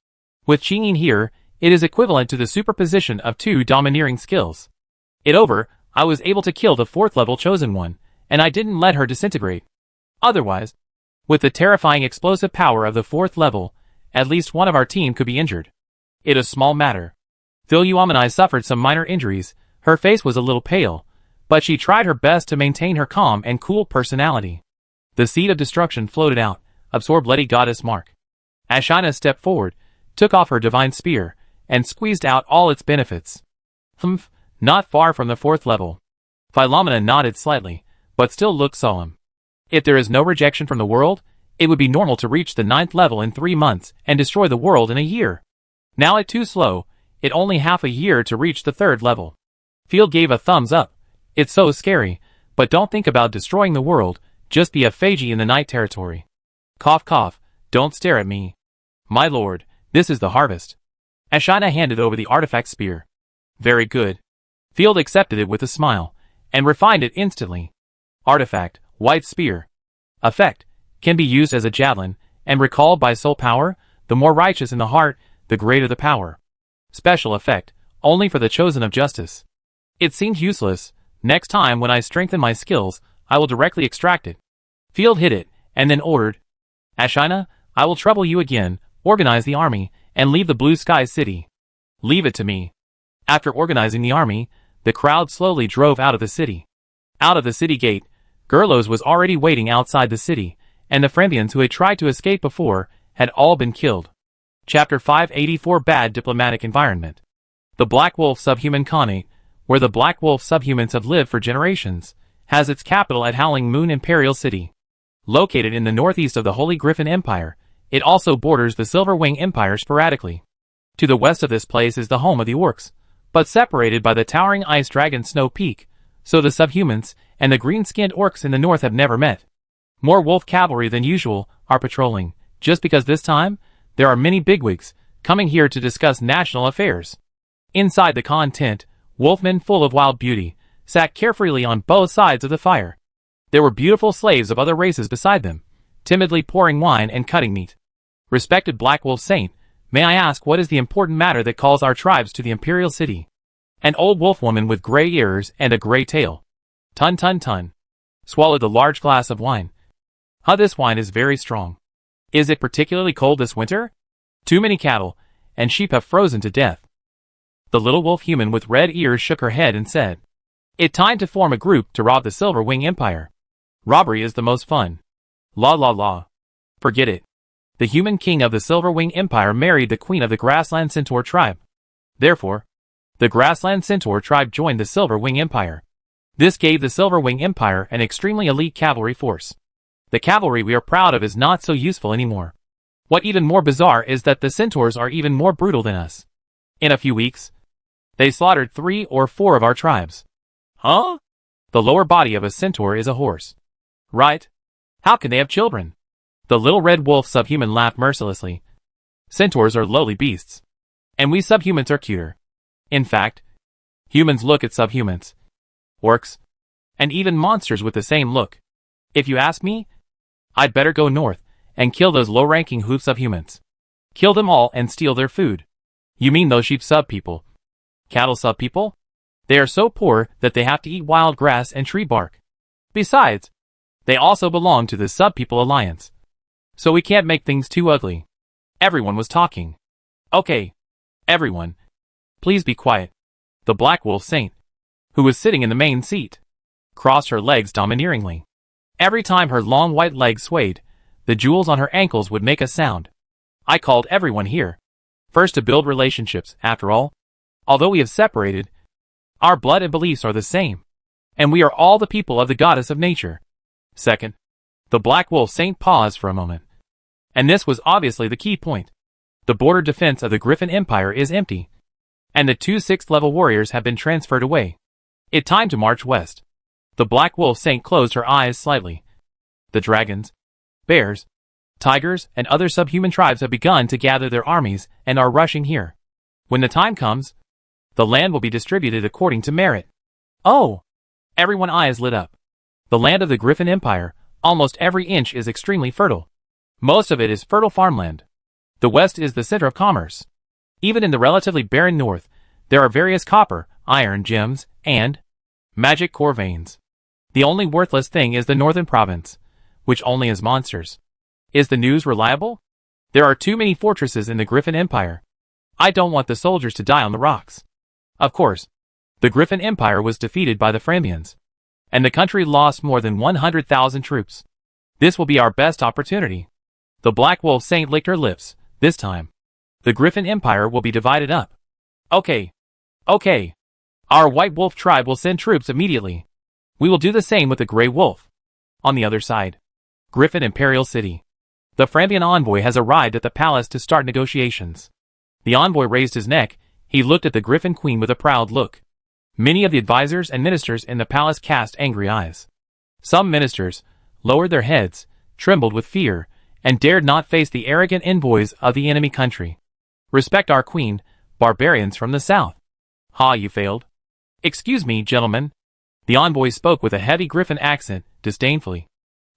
With Xingyin here, it is equivalent to the superposition of 2 domineering skills. I was able to kill the 4th level Chosen One, and I didn't let her disintegrate. Otherwise, with the terrifying explosive power of the 4th level, at least one of our team could be injured. It is small matter. Though Yuamanai suffered some minor injuries, her face was a little pale, but she tried her best to maintain her calm and cool personality. The seed of destruction floated out, absorbed Letty Goddess Mark. Ashina stepped forward, took off her divine spear, and squeezed out all its benefits. Humph, not far from the 4th level. Philomena nodded slightly, but still looked solemn. If there is no rejection from the world, it would be normal to reach the 9th level in 3 months and destroy the world in a year. Now it's too slow, it only half a year to reach the 3rd level. Field gave a thumbs up. It's so scary, but don't think about destroying the world, just be a Feiji in the night territory. Cough cough, don't stare at me. My lord, this is the harvest. Ashina handed over the artifact spear. Very good. Field accepted it with a smile, and refined it instantly. Artifact, white spear. Effect, can be used as a javelin, and recalled by soul power. The more righteous in the heart, the greater the power. Special effect, only for the chosen of justice. It seemed useless. Next time when I strengthen my skills, I will directly extract it. Field hit it, and then ordered. Ashina, I will trouble you again, organize the army, and leave the Blue Sky City. Leave it to me. After organizing the army, the crowd slowly drove out of the city. Out of the city gate, Gerlos was already waiting outside the city, and the Frenthians who had tried to escape before had all been killed. Chapter 584 Bad Diplomatic Environment. The Black Wolf Subhuman Khanate, where the Black Wolf subhumans have lived for generations, has its capital at Howling Moon Imperial City. Located in the northeast of the Holy Griffin Empire, it also borders the Silver Wing Empire sporadically. To the west of this place is the home of the orcs, but separated by the towering ice dragon Snow Peak, so the subhumans and the green-skinned orcs in the north have never met. More wolf cavalry than usual are patrolling, just because this time, there are many bigwigs coming here to discuss national affairs. Inside the Khan tent, wolfmen full of wild beauty sat carefreely on both sides of the fire. There were beautiful slaves of other races beside them, timidly pouring wine and cutting meat. Respected Black Wolf Saint, may I ask what is the important matter that calls our tribes to the Imperial City? An old wolf woman with gray ears and a gray tail. Tun tun tun. Swallowed the large glass of wine. This wine is very strong. Is it particularly cold this winter? Too many cattle and sheep have frozen to death. The little wolf human with red ears shook her head and said, "It's time to form a group to rob the Silver Wing Empire. Robbery is the most fun." La la la. Forget it. The human king of the Silver Wing Empire married the queen of the Grassland Centaur tribe. Therefore, the Grassland Centaur tribe joined the Silver Wing Empire. This gave the Silver Wing Empire an extremely elite cavalry force. The cavalry we are proud of is not so useful anymore. What even more bizarre is that the centaurs are even more brutal than us. In a few weeks, they slaughtered 3 or 4 of our tribes. Huh? The lower body of a centaur is a horse. Right? How can they have children? The little red wolf subhuman laughed mercilessly. Centaurs are lowly beasts. And we subhumans are cuter. In fact, humans look at subhumans, orcs, and even monsters with the same look. If you ask me, I'd better go north and kill those low-ranking hoof subhumans. Kill them all and steal their food. You mean those sheep sub-people? Cattle sub-people? They are so poor that they have to eat wild grass and tree bark. Besides, they also belong to the Sub-People Alliance. So we can't make things too ugly. Everyone was talking. Okay. Everyone. Please be quiet. The Black Wolf Saint, who was sitting in the main seat, crossed her legs domineeringly. Every time her long white legs swayed, the jewels on her ankles would make a sound. I called everyone here. First to build relationships, after all. Although we have separated, our blood and beliefs are the same, and we are all the people of the goddess of nature. Second, the Black Wolf Saint paused for a moment. And this was obviously the key point. The border defense of the Griffin Empire is empty, and the 2 6th-level warriors have been transferred away. It's time to march west. The Black Wolf Saint closed her eyes slightly. The dragons, bears, tigers, and other subhuman tribes have begun to gather their armies and are rushing here. When the time comes, the land will be distributed according to merit. Oh! Everyone's eyes lit up. The land of the Griffin Empire, almost every inch is extremely fertile. Most of it is fertile farmland. The west is the center of commerce. Even in the relatively barren north, there are various copper, iron, gems, and magic core veins. The only worthless thing is the northern province, which only has monsters. Is the news reliable? There are too many fortresses in the Griffin Empire. I don't want the soldiers to die on the rocks. Of course, the Griffin Empire was defeated by the Framians, and the country lost more than 100,000 troops. This will be our best opportunity. The Black Wolf Saint licked her lips. This time, the Griffin Empire will be divided up. Okay. Our White Wolf tribe will send troops immediately. We will do the same with the Grey Wolf. On the other side, Griffin Imperial City. The Framian envoy has arrived at the palace to start negotiations. The envoy raised his neck. He looked at the Griffin Queen with a proud look. Many of the advisors and ministers in the palace cast angry eyes. Some ministers lowered their heads, trembled with fear, and dared not face the arrogant envoys of the enemy country. Respect our queen, barbarians from the south. Ha, you failed. Excuse me, gentlemen. The envoy spoke with a heavy Griffin accent, disdainfully.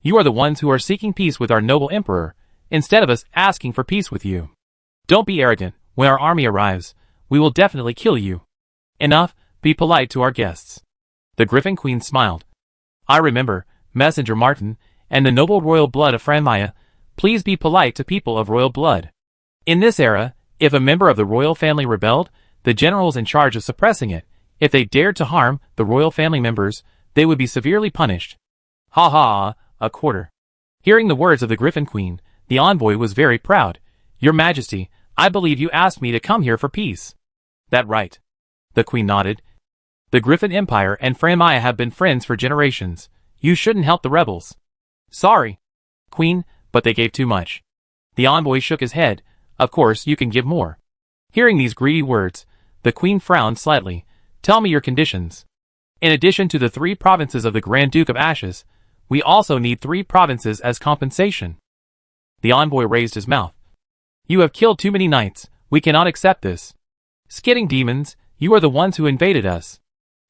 You are the ones who are seeking peace with our noble emperor, instead of us asking for peace with you. Don't be arrogant. When our army arrives, we will definitely kill you. Enough, be polite to our guests. The Griffin Queen smiled. I remember, Messenger Martin, and the noble royal blood of Franmaya. Please be polite to people of royal blood. In this era, if a member of the royal family rebelled, the general was in charge of suppressing it. If they dared to harm the royal family members, they would be severely punished. Ha ha, a quarter. Hearing the words of the Griffin Queen, the envoy was very proud. Your Majesty, I believe you asked me to come here for peace. That right. The Queen nodded. The Griffin Empire and Franmaya have been friends for generations. You shouldn't help the rebels. Sorry, Queen, but they gave too much. The envoy shook his head. Of course, you can give more. Hearing these greedy words, the Queen frowned slightly. Tell me your conditions. In addition to the 3 provinces of the Grand Duke of Ashes, we also need 3 provinces as compensation. The envoy raised his mouth. You have killed too many knights. We cannot accept this. Skidding demons, you are the ones who invaded us.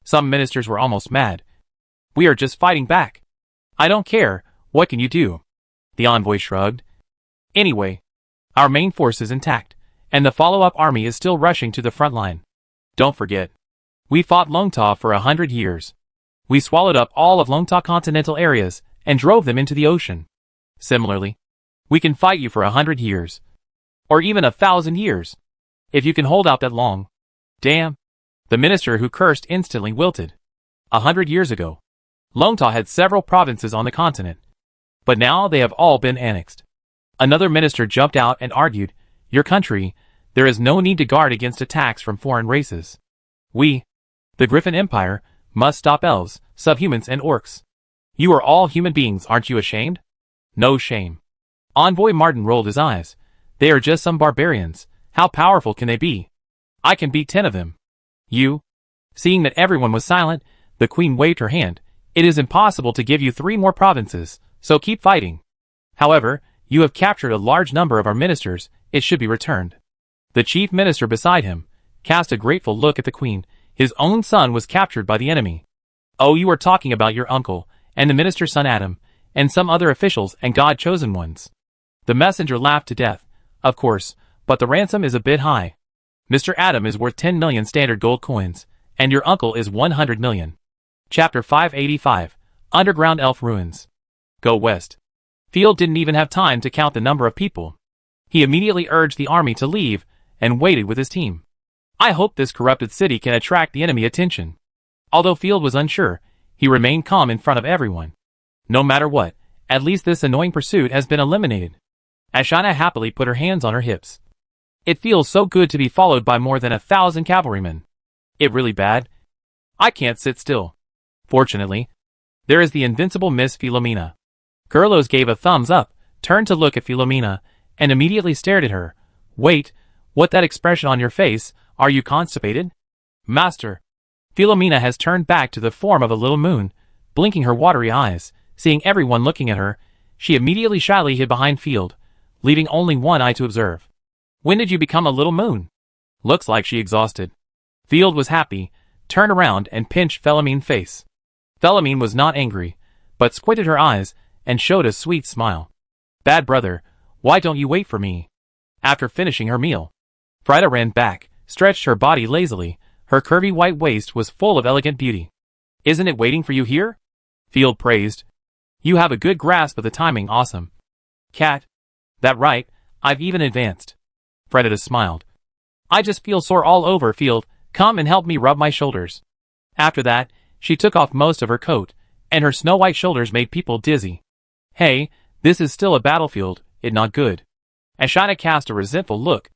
Some ministers were almost mad. We are just fighting back. I don't care. What can you do? The envoy shrugged. Anyway, our main force is intact, and the follow-up army is still rushing to the front line. Don't forget, we fought Longta for 100 years. We swallowed up all of Longta continental areas and drove them into the ocean. Similarly, we can fight you for 100 years. Or even 1,000 years. If you can hold out that long. Damn. The minister who cursed instantly wilted. 100 years ago, Longta had several provinces on the continent. But now they have all been annexed. Another minister jumped out and argued, Your country, there is no need to guard against attacks from foreign races. We, the Griffin Empire, must stop elves, subhumans, and orcs. You are all human beings, aren't you ashamed? No shame. Envoy Martin rolled his eyes. They are just some barbarians. How powerful can they be? I can beat 10 of them. You? Seeing that everyone was silent, the Queen waved her hand. It is impossible to give you 3 more provinces, so keep fighting. However, you have captured a large number of our ministers. It should be returned. The chief minister beside him cast a grateful look at the Queen. His own son was captured by the enemy. Oh, you are talking about your uncle, and the minister's son Adam, and some other officials and God-chosen ones. The messenger laughed to death. Of course, but the ransom is a bit high. Mr. Adam is worth 10 million standard gold coins, and your uncle is 100 million. Chapter 585, Underground Elf Ruins. Go west. Field didn't even have time to count the number of people. He immediately urged the army to leave, and waited with his team. I hope this corrupted city can attract the enemy attention. Although Field was unsure, he remained calm in front of everyone. No matter what, at least this annoying pursuit has been eliminated. Ashana happily put her hands on her hips. It feels so good to be followed by more than 1,000 cavalrymen. It really bad? I can't sit still. Fortunately, there is the invincible Miss Philomena. Gerlos gave a thumbs up, turned to look at Philomena, and immediately stared at her. Wait, what that expression on your face, are you constipated? Master. Philomena has turned back to the form of a little moon, blinking her watery eyes. Seeing everyone looking at her, she immediately shyly hid behind Field, leaving only one eye to observe. When did you become a little moon? Looks like she exhausted. Field was happy, turned around and pinched Philomene's face. Philomene was not angry, but squinted her eyes and showed a sweet smile. Bad brother, why don't you wait for me? After finishing her meal, Freda ran back, stretched her body lazily. Her curvy white waist was full of elegant beauty. Isn't it waiting for you here? Field praised. You have a good grasp of the timing, awesome. Cat. That right, I've even advanced. Freda smiled. I just feel sore all over, Field. Come and help me rub my shoulders. After that, she took off most of her coat, and her snow-white shoulders made people dizzy. Hey, this is still a battlefield, it not good. Ashana cast a resentful look.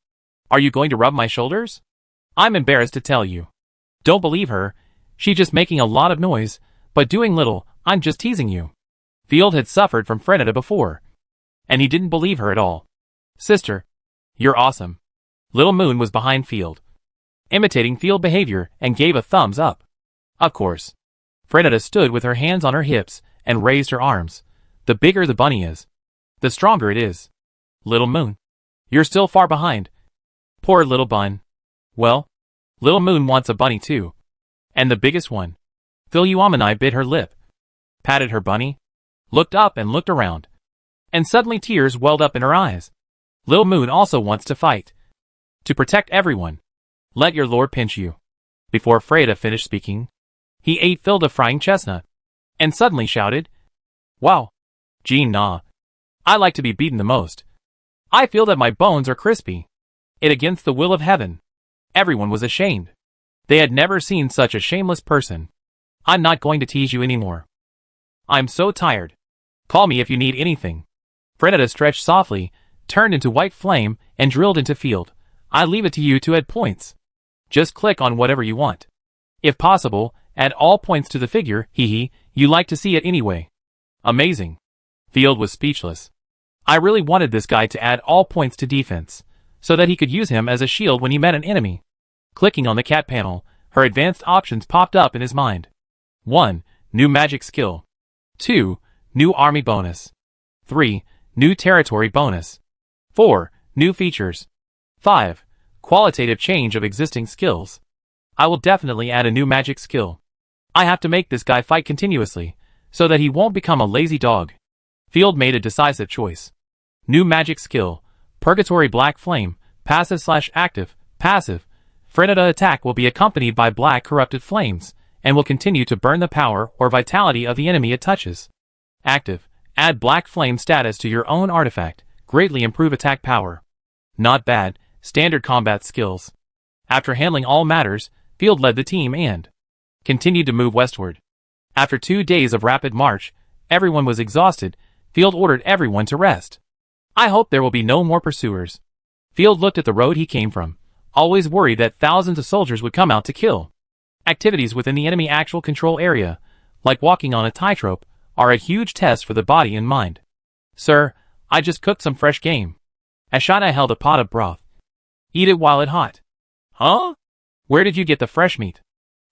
Are you going to rub my shoulders? I'm embarrassed to tell you. Don't believe her, she's just making a lot of noise, but doing little. I'm just teasing you. Field had suffered from Freda before, and he didn't believe her at all. Sister, you're awesome. Little Moon was behind Field, imitating Field behavior, and gave a thumbs up. Of course. Freda stood with her hands on her hips and raised her arms. The bigger the bunny is, the stronger it is. Little Moon, you're still far behind. Poor little bun. Well, Little Moon wants a bunny too. And the biggest one. Philomena bit her lip, patted her bunny, looked up and looked around. And suddenly tears welled up in her eyes. Little Moon also wants to fight. To protect everyone. Let your lord pinch you. Before Freda finished speaking, he ate filled a frying chestnut, and suddenly shouted, Wow! Gene nah. I like to be beaten the most. I feel that my bones are crispy. It against the will of heaven. Everyone was ashamed. They had never seen such a shameless person. I'm not going to tease you anymore. I'm so tired. Call me if you need anything. Freda stretched softly, turned into white flame, and drilled into Field. I leave it to you to add points. Just click on whatever you want. If possible, add all points to the figure, hee, you like to see it anyway. Amazing. Field was speechless. I really wanted this guy to add all points to defense, so that he could use him as a shield when he met an enemy. Clicking on the cat panel, her advanced options popped up in his mind. 1. New magic skill. 2. New army bonus. 3. New territory bonus. 4. New features. 5. Qualitative change of existing skills. I will definitely add a new magic skill. I have to make this guy fight continuously, so that he won't become a lazy dog. Field made a decisive choice. New magic skill. Purgatory Black Flame. Passive/active. Passive. Freda attack will be accompanied by black corrupted flames, and will continue to burn the power or vitality of the enemy it touches. Active. Add black flame status to your own artifact. Greatly improve attack power. Not bad. Standard combat skills. After handling all matters, Field led the team and continued to move westward. After 2 days of rapid march, everyone was exhausted. Field ordered everyone to rest. I hope there will be no more pursuers. Field looked at the road he came from, always worried that thousands of soldiers would come out to kill. Activities within the enemy actual control area, like walking on a tightrope, are a huge test for the body and mind. Sir, I just cooked some fresh game. Ashana held a pot of broth. Eat it while it's hot. Huh? Where did you get the fresh meat?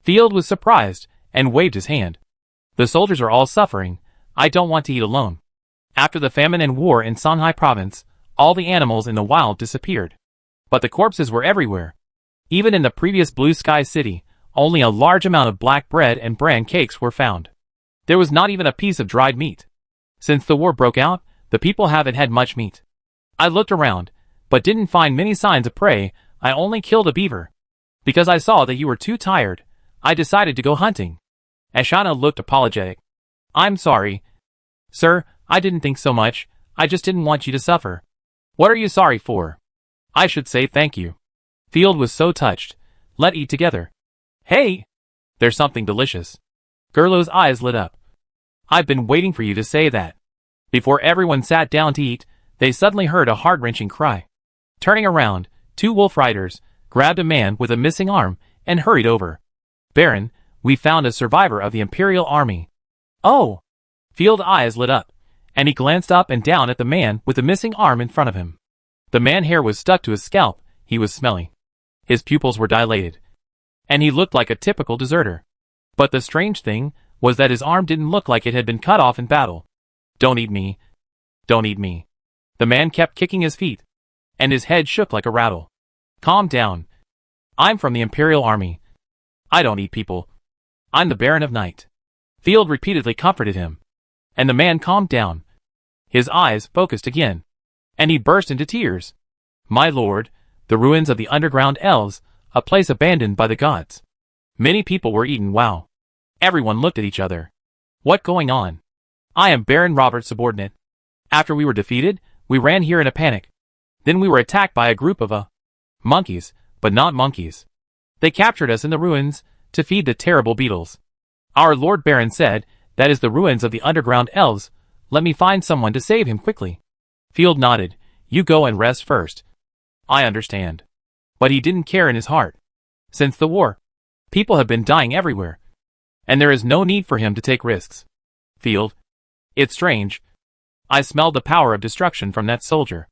Field was surprised, and waved his hand. The soldiers are all suffering. I don't want to eat alone. After the famine and war in Songhai province, all the animals in the wild disappeared. But the corpses were everywhere. Even in the previous Blue Sky City, only a large amount of black bread and bran cakes were found. There was not even a piece of dried meat. Since the war broke out, the people haven't had much meat. I looked around, but didn't find many signs of prey. I only killed a beaver. Because I saw that you were too tired, I decided to go hunting. Ashana looked apologetic. I'm sorry. Sir, I didn't think so much. I just didn't want you to suffer. What are you sorry for? I should say thank you. Field was so touched. Let's eat together. Hey! There's something delicious. Gerlo's eyes lit up. I've been waiting for you to say that. Before everyone sat down to eat, they suddenly heard a heart-wrenching cry. Turning around, 2 wolf riders grabbed a man with a missing arm and hurried over. Baron, we found a survivor of the Imperial Army. Oh! Field's eyes lit up, and he glanced up and down at the man with the missing arm in front of him. The man's hair was stuck to his scalp, he was smelly. His pupils were dilated, and he looked like a typical deserter. But the strange thing was that his arm didn't look like it had been cut off in battle. Don't eat me. Don't eat me. The man kept kicking his feet, and his head shook like a rattle. Calm down. I'm from the Imperial Army. I don't eat people. I'm the Baron of Night. Field repeatedly comforted him, and the man calmed down. His eyes focused again, and he burst into tears. My lord, the ruins of the underground elves, a place abandoned by the gods. Many people were eaten. Wow. Everyone looked at each other. What going on? I am Baron Robert's subordinate. After we were defeated, we ran here in a panic. Then we were attacked by a group of monkeys, but not monkeys. They captured us in the ruins to feed the terrible beetles. Our Lord Baron said, that is the ruins of the underground elves. Let me find someone to save him quickly. Field nodded. You go and rest first. I understand. But he didn't care in his heart. Since the war, people have been dying everywhere, and there is no need for him to take risks. Field. It's strange. I smelled the power of destruction from that soldier.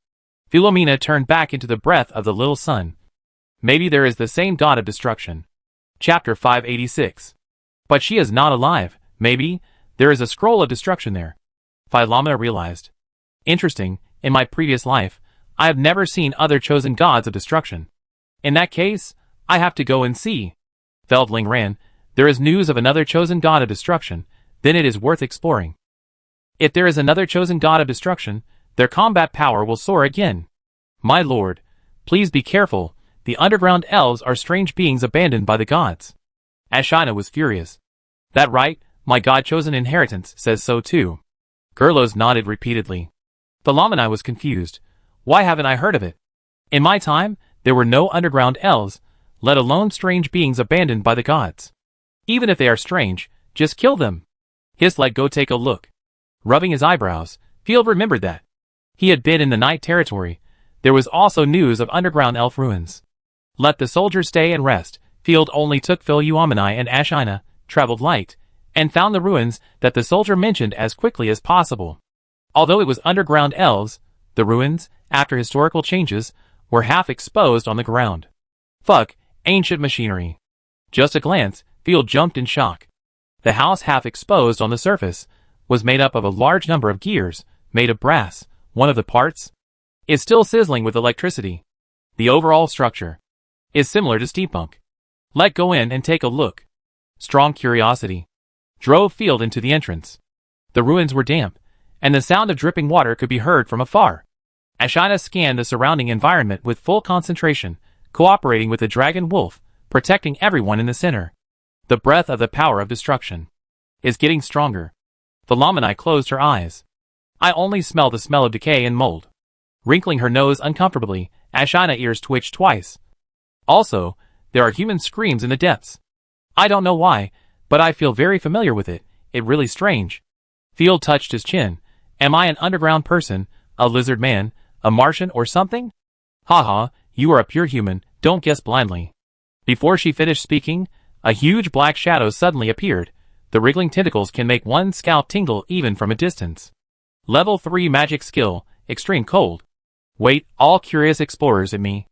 Philomena turned back into the breath of the little sun. Maybe there is the same dot of destruction. Chapter 586. But she is not alive. Maybe there is a scroll of destruction there. Philomena realized. Interesting, in my previous life, I have never seen other chosen gods of destruction. In that case, I have to go and see. Feldling ran. There is news of another chosen god of destruction, then it is worth exploring. If there is another chosen god of destruction, their combat power will soar again. My lord, please be careful. The underground elves are strange beings abandoned by the gods. Ashina was furious. That right, my god-chosen inheritance says so too. Gerlos nodded repeatedly. Philomena was confused. Why haven't I heard of it? In my time, there were no underground elves, let alone strange beings abandoned by the gods. Even if they are strange, just kill them. Hiss, go take a look. Rubbing his eyebrows, Field remembered that he had been in the night territory. There was also news of underground elf ruins. Let the soldiers stay and rest. Field only took Philomena and Ashina, traveled light, and found the ruins that the soldier mentioned as quickly as possible. Although it was underground elves, the ruins, after historical changes, were half exposed on the ground. Fuck, ancient machinery. Just a glance, Field jumped in shock. The house, half exposed on the surface, was made up of a large number of gears, made of brass. One of the parts is still sizzling with electricity. The overall structure is similar to steampunk. Let go in and take a look. Strong curiosity drove Field into the entrance. The ruins were damp, and the sound of dripping water could be heard from afar. Ashina scanned the surrounding environment with full concentration, cooperating with the dragon wolf, protecting everyone in the center. The breath of the power of destruction is getting stronger. Philomena closed her eyes. I only smell the smell of decay and mold. Wrinkling her nose uncomfortably, Ashina's ears twitched twice. Also, there are human screams in the depths. I don't know why, but I feel very familiar with it. It's really strange. Field touched his chin. Am I an underground person, a lizard man, a Martian or something? Haha, you are a pure human, don't guess blindly. Before she finished speaking, a huge black shadow suddenly appeared. The wriggling tentacles can make one's scalp tingle even from a distance. Level 3 magic skill, extreme cold. Wait, all curious explorers at me.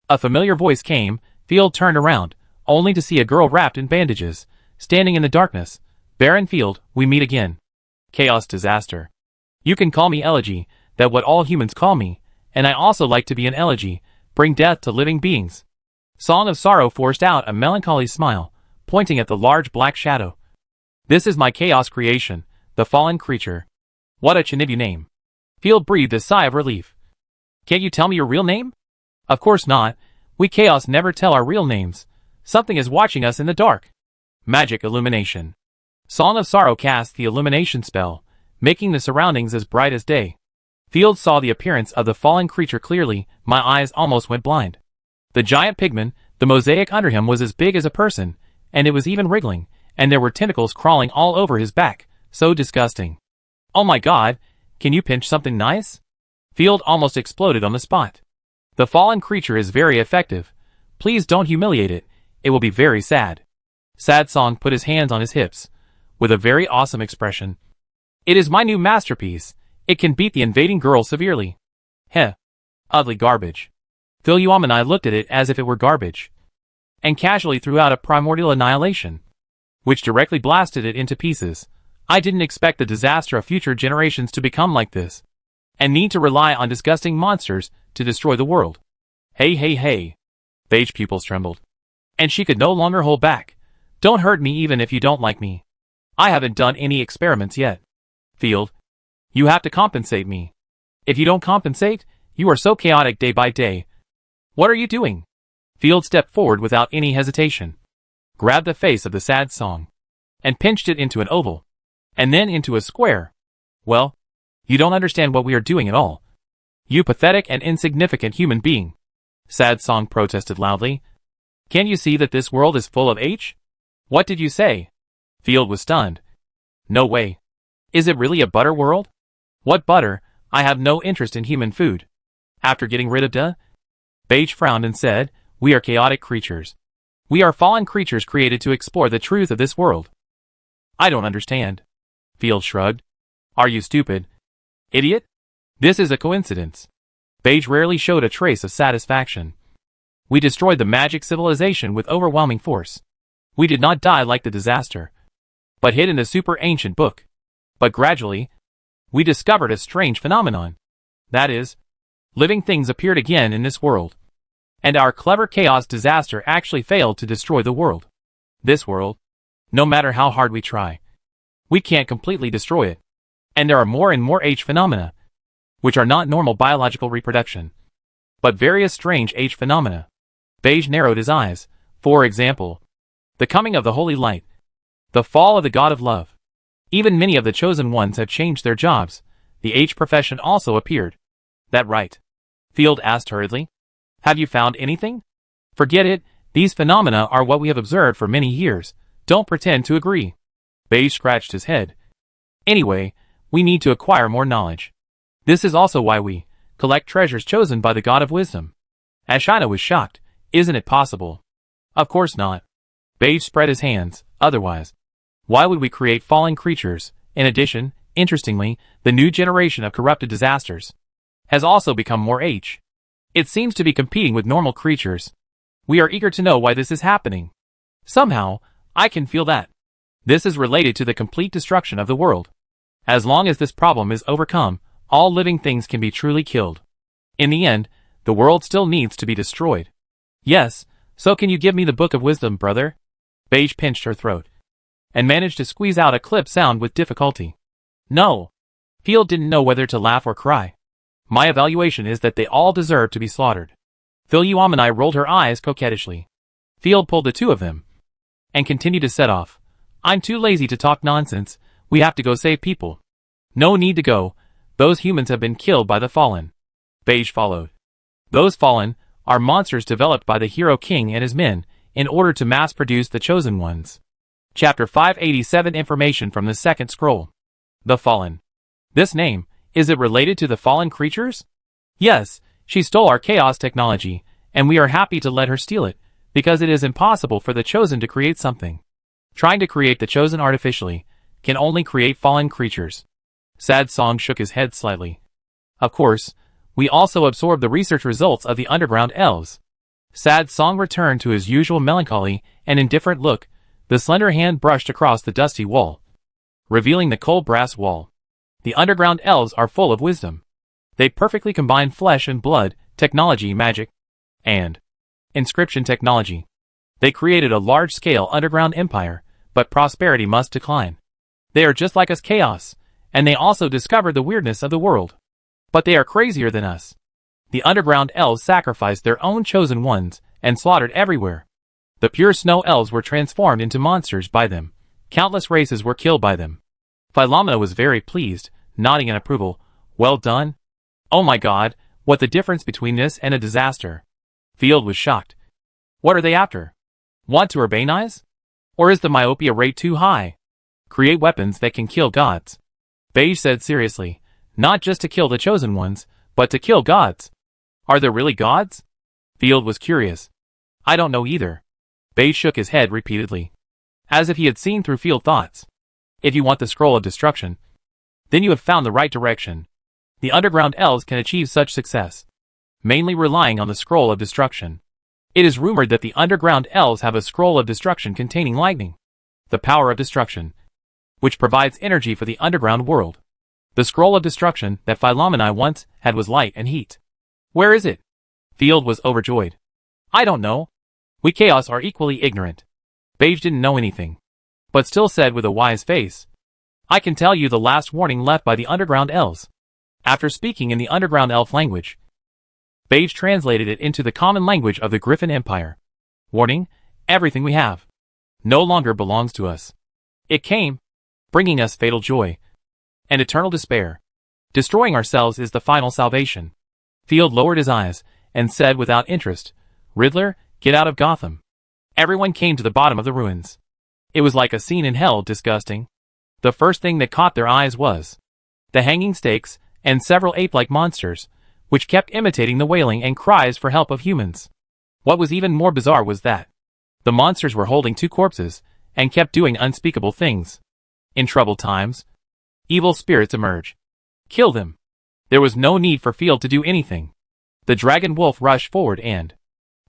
A familiar voice came. Field turned around, only to see a girl wrapped in bandages, standing in the darkness. Baron Field, we meet again. Chaos disaster. You can call me Elegy, that's what all humans call me, and I also like to be an elegy, bring death to living beings. Song of Sorrow forced out a melancholy smile, pointing at the large black shadow. This is my chaos creation, the fallen creature. What a Chinibu name. Field breathed a sigh of relief. Can't you tell me your real name? Of course not. We chaos never tell our real names. Something is watching us in the dark. Magic illumination. Song of Sorrow cast the illumination spell, making the surroundings as bright as day. Field saw the appearance of the fallen creature clearly. My eyes almost went blind. The giant pigman, the mosaic under him, was as big as a person, and it was even wriggling, and there were tentacles crawling all over his back. So disgusting. Oh my god, can you pinch something nice? Field almost exploded on the spot. The fallen creature is very effective. Please don't humiliate it. It will be very sad. Sad Song put his hands on his hips, with a very awesome expression. It is my new masterpiece. It can beat the invading girl severely. Heh. Ugly garbage. Phil Yuam and I looked at it as if it were garbage, and casually threw out a primordial annihilation, which directly blasted it into pieces. I didn't expect the disaster of future generations to become like this, and need to rely on disgusting monsters to destroy the world. Hey hey hey. Beige pupils trembled, and she could no longer hold back. Don't hurt me even if you don't like me. I haven't done any experiments yet. Field, you have to compensate me. If you don't compensate, you are so chaotic day by day. What are you doing? Field stepped forward without any hesitation, grabbed the face of the Sad Song, and pinched it into an oval, and then into a square. Well, you don't understand what we are doing at all. You pathetic and insignificant human being. Sad Song protested loudly. Can't you see that this world is full of H? What did you say? Field was stunned. No way. Is it really a butter world? What butter? I have no interest in human food. After getting rid of duh? Beige frowned and said, we are chaotic creatures. We are fallen creatures created to explore the truth of this world. I don't understand. Field shrugged. Are you stupid? Idiot? This is a coincidence. Beige rarely showed a trace of satisfaction. We destroyed the magic civilization with overwhelming force. We did not die like the disaster, but hid in the super ancient book. But gradually, we discovered a strange phenomenon. That is, living things appeared again in this world. And our clever chaos disaster actually failed to destroy the world. This world, no matter how hard we try, we can't completely destroy it. And there are more and more H phenomena, which are not normal biological reproduction, but various strange H phenomena. Beige narrowed his eyes. For example, the coming of the holy light, the fall of the god of love. Even many of the chosen ones have changed their jobs. The H profession also appeared. That right? Field asked hurriedly. Have you found anything? Forget it. These phenomena are what we have observed for many years. Don't pretend to agree. Beige scratched his head. Anyway, we need to acquire more knowledge. This is also why we collect treasures chosen by the god of wisdom. Ashina was shocked. Isn't it possible? Of course not. Beige spread his hands. Otherwise, why would we create fallen creatures? In addition, interestingly, the new generation of corrupted disasters has also become more H. It seems to be competing with normal creatures. We are eager to know why this is happening. Somehow, I can feel that this is related to the complete destruction of the world. As long as this problem is overcome, all living things can be truly killed. In the end, the world still needs to be destroyed. Yes, so can you give me the Book of Wisdom, brother? Beige pinched her throat, and managed to squeeze out a clip sound with difficulty. No. Field didn't know whether to laugh or cry. My evaluation is that they all deserve to be slaughtered. Phil Yuam and I rolled her eyes coquettishly. Field pulled the two of them, and continued to set off. I'm too lazy to talk nonsense. We have to go save people. No need to go. Those humans have been killed by the Fallen. Beige followed. Those Fallen are monsters developed by the Hero King and his men in order to mass-produce the Chosen Ones. Chapter 587 Information from the Second Scroll. The Fallen. This name, is it related to the fallen creatures? Yes, she stole our chaos technology, and we are happy to let her steal it, because it is impossible for the Chosen to create something. Trying to create the Chosen artificially can only create fallen creatures. Sad Song shook his head slightly. Of course, we also absorb the research results of the underground elves. Sad Song returned to his usual melancholy and indifferent look. The slender hand brushed across the dusty wall, revealing the cold brass wall. The underground elves are full of wisdom. They perfectly combine flesh and blood, technology, magic, and inscription technology. They created a large-scale underground empire, but prosperity must decline. They are just like us, chaos, and they also discovered the weirdness of the world. But they are crazier than us. The underground elves sacrificed their own chosen ones and slaughtered everywhere. The pure snow elves were transformed into monsters by them. Countless races were killed by them. Philomena was very pleased, nodding in approval. Well done. Oh my god, what the difference between this and a disaster. Field was shocked. What are they after? Want to urbanize? Or is the myopia rate too high? Create weapons that can kill gods. Beige said seriously. Not just to kill the chosen ones, but to kill gods. Are there really gods? Field was curious. I don't know either. Beige shook his head repeatedly, as if he had seen through Field thoughts. If you want the scroll of destruction, then you have found the right direction. The underground elves can achieve such success, mainly relying on the scroll of destruction. It is rumored that the underground elves have a scroll of destruction containing lightning, the power of destruction, which provides energy for the underground world. The scroll of destruction that Philomeni once had was light and heat. Where is it? Field was overjoyed. I don't know. We Chaos are equally ignorant. Beige didn't know anything, but still said with a wise face, I can tell you the last warning left by the underground elves. After speaking in the underground elf language, Beige translated it into the common language of the Griffin Empire. Warning, everything we have no longer belongs to us. It came, bringing us fatal joy and eternal despair. Destroying ourselves is the final salvation. Field lowered his eyes and said without interest, Riddler, get out of Gotham. Everyone came to the bottom of the ruins. It was like a scene in hell, disgusting. The first thing that caught their eyes was the hanging stakes and several ape-like monsters, which kept imitating the wailing and cries for help of humans. What was even more bizarre was that the monsters were holding two corpses and kept doing unspeakable things. In troubled times, evil spirits emerge. Kill them. There was no need for Field to do anything. The dragon wolf rushed forward and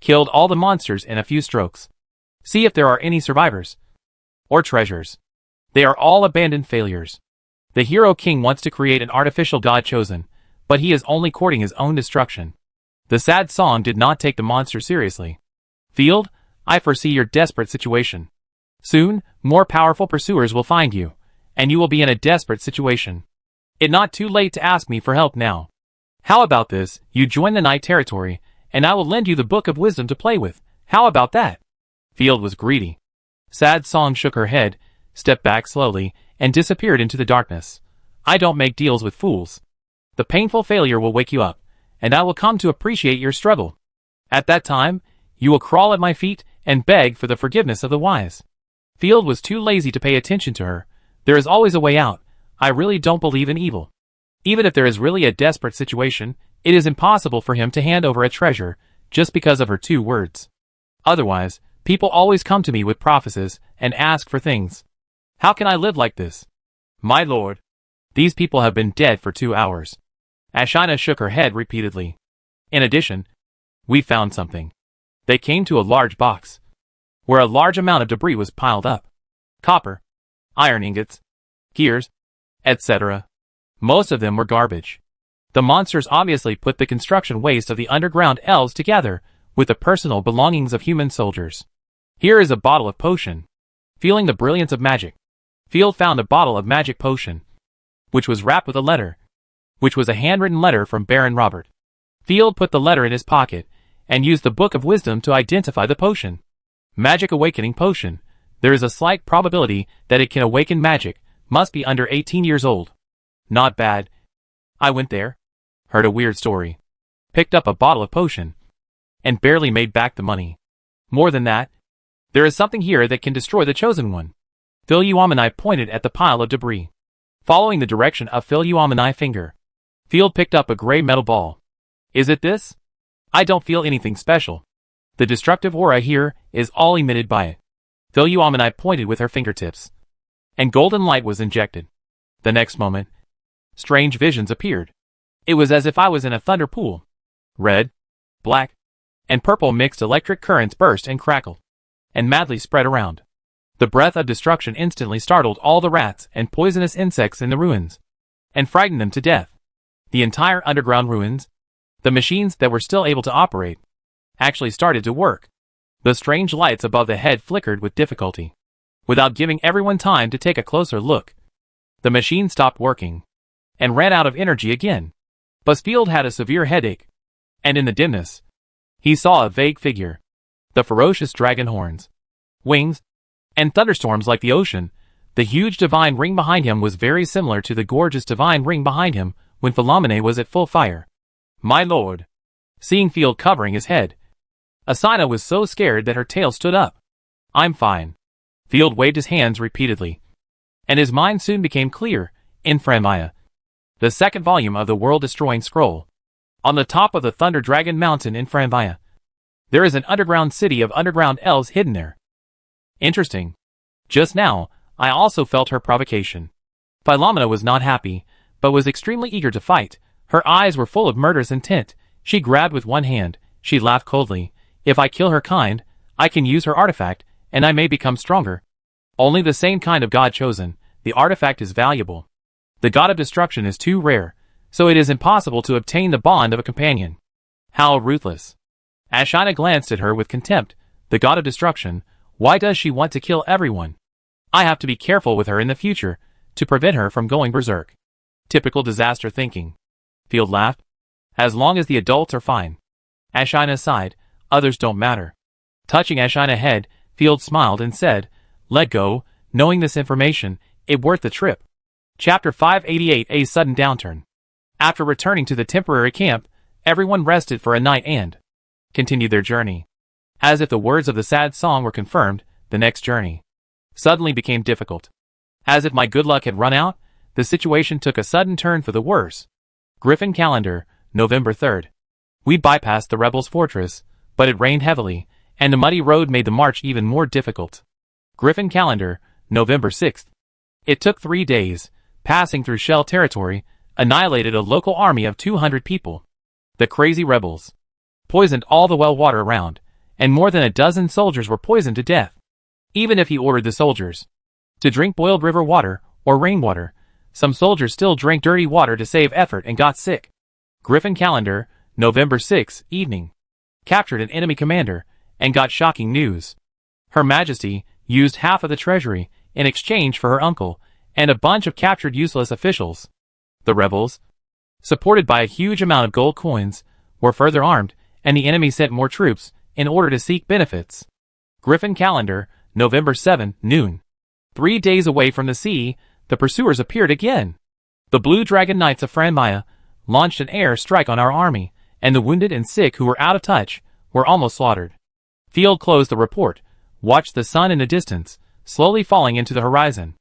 killed all the monsters in a few strokes. See if there are any survivors or treasures. They are all abandoned failures. The hero king wants to create an artificial god chosen, but he is only courting his own destruction. The sad song did not take the monster seriously. Field, I foresee your desperate situation. Soon, more powerful pursuers will find you, and you will be in a desperate situation. It's not too late to ask me for help now. How about this, you join the Night Territory, and I will lend you the Book of Wisdom to play with. How about that? Field was greedy. Sad Song shook her head, stepped back slowly, and disappeared into the darkness. I don't make deals with fools. The painful failure will wake you up, and I will come to appreciate your struggle. At that time, you will crawl at my feet and beg for the forgiveness of the wise. Field was too lazy to pay attention to her. There is always a way out. I really don't believe in evil. Even if there is really a desperate situation, it is impossible for him to hand over a treasure just because of her 2 words. Otherwise, people always come to me with prophecies and ask for things. How can I live like this? My lord, these people have been dead for 2 hours. Ashina shook her head repeatedly. In addition, we found something. They came to a large box, where a large amount of debris was piled up. Copper, iron ingots, gears, etc. Most of them were garbage. The monsters obviously put the construction waste of the underground elves together with the personal belongings of human soldiers. Here is a bottle of potion. Feeling the brilliance of magic, Field found a bottle of magic potion, which was wrapped with a letter, which was a handwritten letter from Baron Robert. Field put the letter in his pocket and used the Book of Wisdom to identify the potion. Magic Awakening Potion. There is a slight probability that it can awaken magic. Must be under 18 years old. Not bad. I went there, heard a weird story, picked up a bottle of potion, and barely made back the money. More than that, there is something here that can destroy the Chosen One. Philomeni pointed at the pile of debris. Following the direction of Philomeni's finger, Field picked up a gray metal ball. Is it this? I don't feel anything special. The destructive aura here is all emitted by it. Philomeni pointed with her fingertips, and golden light was injected. The next moment, strange visions appeared. It was as if I was in a thunder pool. Red, black, and purple mixed electric currents burst and crackled, and madly spread around. The breath of destruction instantly startled all the rats and poisonous insects in the ruins, and frightened them to death. The entire underground ruins, the machines that were still able to operate, actually started to work. The strange lights above the head flickered with difficulty. Without giving everyone time to take a closer look, the machine stopped working, and ran out of energy again. Field had a severe headache, and in the dimness, he saw a vague figure. The ferocious dragon horns, wings, and thunderstorms like the ocean. The huge divine ring behind him was very similar to the gorgeous divine ring behind him when Philomeni was at full fire. My lord. Seeing Field covering his head, Asina was so scared that her tail stood up. I'm fine. Field waved his hands repeatedly, and his mind soon became clear. Inframaya, the second volume of the world-destroying scroll. On the top of the Thunder Dragon Mountain in Inframaya, There is an underground city of underground elves hidden there. Interesting. Just now, I also felt her provocation. Philomena was not happy, but was extremely eager to fight. Her eyes were full of murderous intent. She grabbed with one hand. She laughed coldly. If I kill her kind, I can use her artifact, and I may become stronger. Only the same kind of god chosen. The artifact is valuable. The god of destruction is too rare, so it is impossible to obtain the bond of a companion. How ruthless. Ashina glanced at her with contempt. The god of destruction, why does she want to kill everyone? I have to be careful with her in the future, to prevent her from going berserk. Typical disaster thinking. Field laughed. As long as the adults are fine. Ashina sighed. Others don't matter. Touching Ashina's head, Field smiled and said, let go, knowing this information, it worth the trip. Chapter 588. A sudden downturn. After returning to the temporary camp, everyone rested for a night and continued their journey. As if the words of the sad song were confirmed, the next journey suddenly became difficult. As if my good luck had run out, the situation took a sudden turn for the worse. Griffin Calendar, November 3rd. We bypassed the rebels' fortress, but it rained heavily, and the muddy road made the march even more difficult. Griffin Calendar, November 6th. It took 3 days, passing through Shell territory, annihilated a local army of 200 people. The crazy rebels poisoned all the well water around, and more than a dozen soldiers were poisoned to death. Even if he ordered the soldiers to drink boiled river water or rainwater, some soldiers still drank dirty water to save effort and got sick. Griffin Calendar, November 6, evening. Captured an enemy commander, and got shocking news. Her Majesty used half of the treasury in exchange for her uncle, and a bunch of captured useless officials. The rebels, supported by a huge amount of gold coins, were further armed, and the enemy sent more troops in order to seek benefits. Griffin Calendar, November 7, noon. 3 days away from the sea, the pursuers appeared again. The Blue Dragon Knights of Franmaya launched an air strike on our army, and the wounded and sick who were out of touch were almost slaughtered. Field closed the report, watched the sun in the distance, slowly falling into the horizon.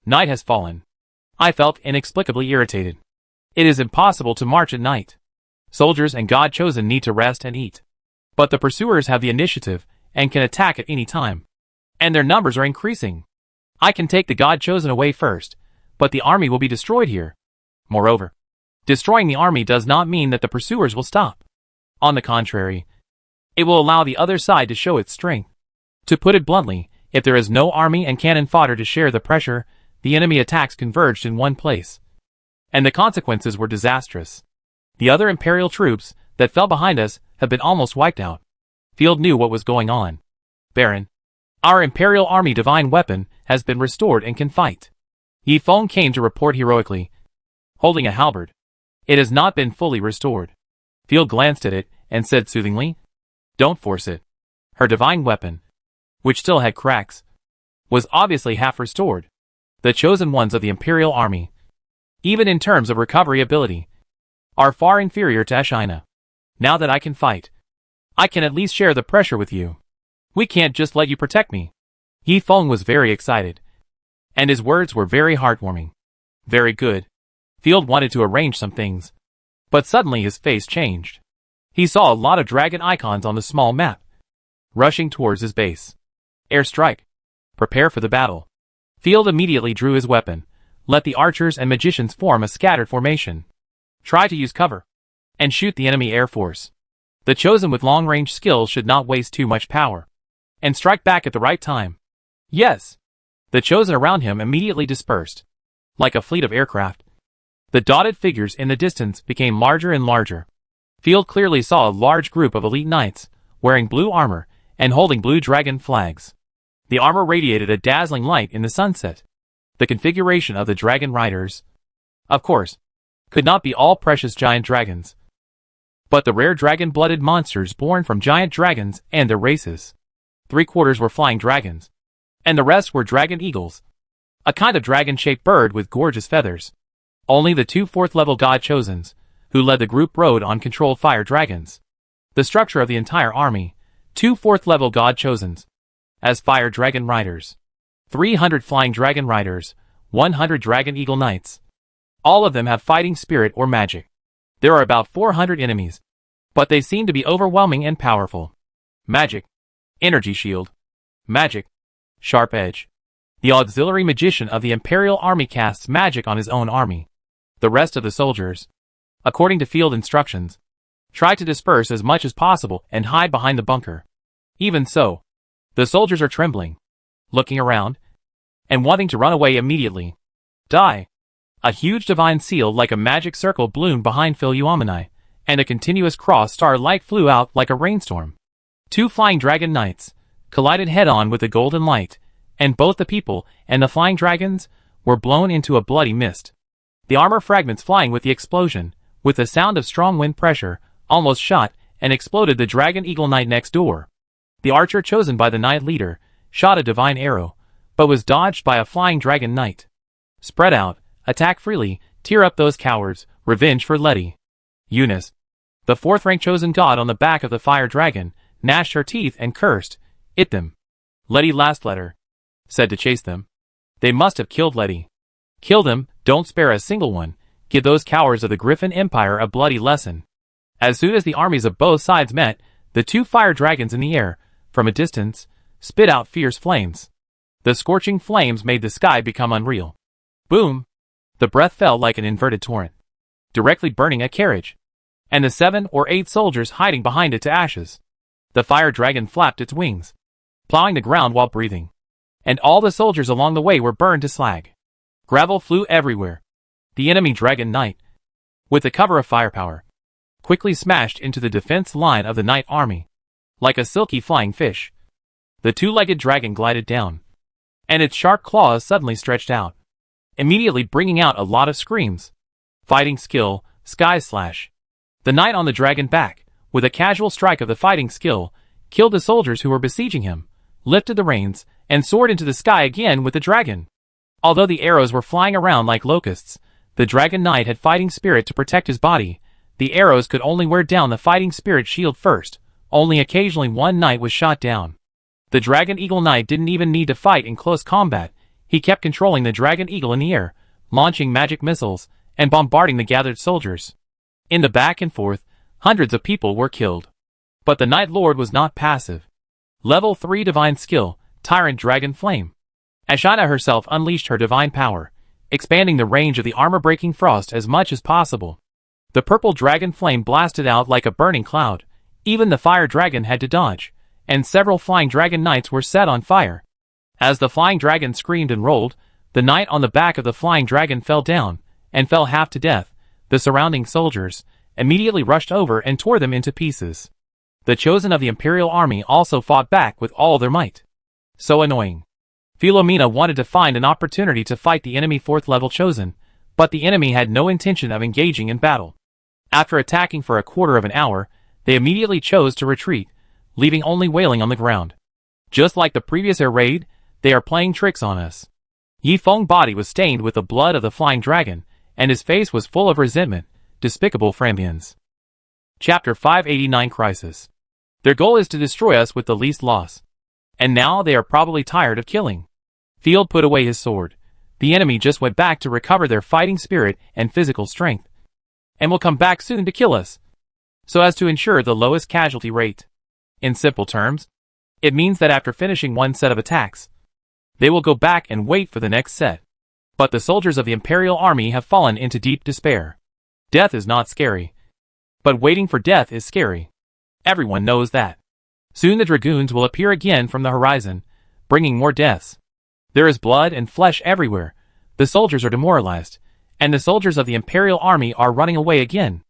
Night has fallen. I felt inexplicably irritated. It is impossible to march at night. Soldiers and God Chosen need to rest and eat. But the pursuers have the initiative and can attack at any time. And their numbers are increasing. I can take the God Chosen away first, but the army will be destroyed here. Moreover, destroying the army does not mean that the pursuers will stop. On the contrary, it will allow the other side to show its strength. To put it bluntly, if there is no army and cannon fodder to share the pressure, the enemy attacks converged in one place. And the consequences were disastrous. The other Imperial troops that fell behind us have been almost wiped out. Field knew what was going on. Baron, our Imperial Army divine weapon has been restored and can fight. Yi Feng came to report heroically, holding a halberd. It has not been fully restored. Field glanced at it and said soothingly, don't force it. Her divine weapon, which still had cracks, was obviously half restored. The chosen ones of the Imperial Army, even in terms of recovery ability, are far inferior to Ashina. Now that I can fight, I can at least share the pressure with you. We can't just let you protect me. Yi Feng was very excited, and his words were very heartwarming. Very good. Field wanted to arrange some things, but suddenly his face changed. He saw a lot of dragon icons on the small map, rushing towards his base. Airstrike. Prepare for the battle. Field immediately drew his weapon. Let the archers and magicians form a scattered formation. Try to use cover and shoot the enemy air force. The chosen with long-range skills should not waste too much power, and strike back at the right time. Yes. The chosen around him immediately dispersed, like a fleet of aircraft. The dotted figures in the distance became larger and larger. Field clearly saw a large group of elite knights, wearing blue armor and holding blue dragon flags. The armor radiated a dazzling light in the sunset. The configuration of the dragon riders, of course, could not be all precious giant dragons, but the rare dragon-blooded monsters born from giant dragons and their races. 3/4 were flying dragons, and the rest were dragon eagles, a kind of dragon-shaped bird with gorgeous feathers. Only the 2 4th-level God Chosens, who led the group, rode on controlled fire dragons. The structure of the entire army, 2 4th-level God Chosens, as fire dragon riders, 300 flying dragon riders, 100 dragon eagle knights. All of them have fighting spirit or magic. There are about 400 enemies, but they seem to be overwhelming and powerful. Magic. Energy shield. Magic. Sharp edge. The auxiliary magician of the Imperial Army casts magic on his own army. The rest of the soldiers, according to field instructions, try to disperse as much as possible and hide behind the bunker. Even so, the soldiers are trembling, looking around, and wanting to run away immediately. Die! A huge divine seal like a magic circle bloomed behind Philoumeni, and a continuous cross-star light flew out like a rainstorm. 2 flying dragon knights collided head-on with the golden light, and both the people and the flying dragons were blown into a bloody mist. The armor fragments flying with the explosion, with the sound of strong wind pressure, almost shot and exploded the dragon eagle knight next door. The archer chosen by the knight leader shot a divine arrow, but was dodged by a flying dragon knight. Spread out, attack freely, tear up those cowards, revenge for Letty. Eunice, the 4th-rank chosen god on the back of the fire dragon, gnashed her teeth and cursed, "It them." Letty last letter, said to chase them. They must have killed Letty. Kill them, don't spare a single one, give those cowards of the Griffin Empire a bloody lesson. As soon as the armies of both sides met, the 2 fire dragons in the air, from a distance, spit out fierce flames. The scorching flames made the sky become unreal. Boom! The breath fell like an inverted torrent, directly burning a carriage, and the 7 or 8 soldiers hiding behind it to ashes. The fire dragon flapped its wings, plowing the ground while breathing, and all the soldiers along the way were burned to slag. Gravel flew everywhere. The enemy dragon knight, with the cover of firepower, quickly smashed into the defense line of the knight army. Like a silky flying fish, the 2-legged dragon glided down, and its sharp claws suddenly stretched out, immediately bringing out a lot of screams. Fighting skill, Sky Slash. The knight on the dragon back, with a casual strike of the fighting skill, killed the soldiers who were besieging him, lifted the reins, and soared into the sky again with the dragon. Although the arrows were flying around like locusts, the dragon knight had fighting spirit to protect his body. The arrows could only wear down the fighting spirit shield first. Only occasionally one knight was shot down. The dragon eagle knight didn't even need to fight in close combat. He kept controlling the dragon eagle in the air, launching magic missiles, and bombarding the gathered soldiers. In the back and forth, hundreds of people were killed. But the Night Lord was not passive. Level 3 Divine Skill, Tyrant Dragon Flame. Ashina herself unleashed her divine power, expanding the range of the armor-breaking frost as much as possible. The purple dragon flame blasted out like a burning cloud. Even the fire dragon had to dodge, and several flying dragon knights were set on fire. As the flying dragon screamed and rolled, the knight on the back of the flying dragon fell down, and fell half to death. The surrounding soldiers immediately rushed over and tore them into pieces. The chosen of the Imperial Army also fought back with all their might. So annoying. Philomena wanted to find an opportunity to fight the enemy 4th level chosen, but the enemy had no intention of engaging in battle. After attacking for a quarter of an hour, they immediately chose to retreat, leaving only wailing on the ground. Just like the previous air raid, they are playing tricks on us. Yi Feng's body was stained with the blood of the flying dragon, and his face was full of resentment. Despicable Frambians. Chapter 589 Crisis. Their goal is to destroy us with the least loss. And now they are probably tired of killing. Field put away his sword. The enemy just went back to recover their fighting spirit and physical strength, and will come back soon to kill us, so as to ensure the lowest casualty rate. In simple terms, it means that after finishing one set of attacks, they will go back and wait for the next set. But the soldiers of the Imperial Army have fallen into deep despair. Death is not scary, but waiting for death is scary. Everyone knows that. Soon the dragoons will appear again from the horizon, bringing more deaths. There is blood and flesh everywhere. The soldiers are demoralized, and the soldiers of the Imperial Army are running away again.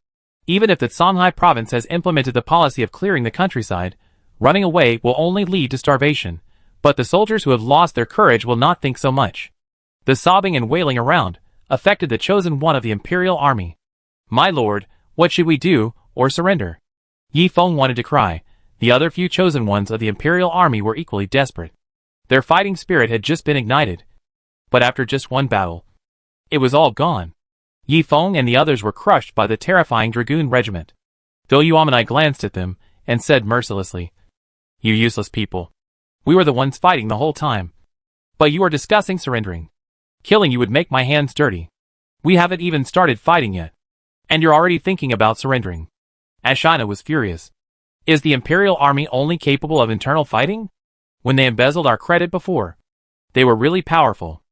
Even if the Songhai province has implemented the policy of clearing the countryside, running away will only lead to starvation. But the soldiers who have lost their courage will not think so much. The sobbing and wailing around affected the chosen one of the Imperial Army. My lord, what should we do, or surrender? Yi Feng wanted to cry. The other few chosen ones of the Imperial Army were equally desperate. Their fighting spirit had just been ignited. But after just one battle, it was all gone. Yi Feng and the others were crushed by the terrifying dragoon regiment. Philoumeni glanced at them, and said mercilessly, "You useless people. We were the ones fighting the whole time. But you are discussing surrendering. Killing you would make my hands dirty. We haven't even started fighting yet. And you're already thinking about surrendering." Ashina was furious. Is the Imperial Army only capable of internal fighting? When they embezzled our credit before, they were really powerful.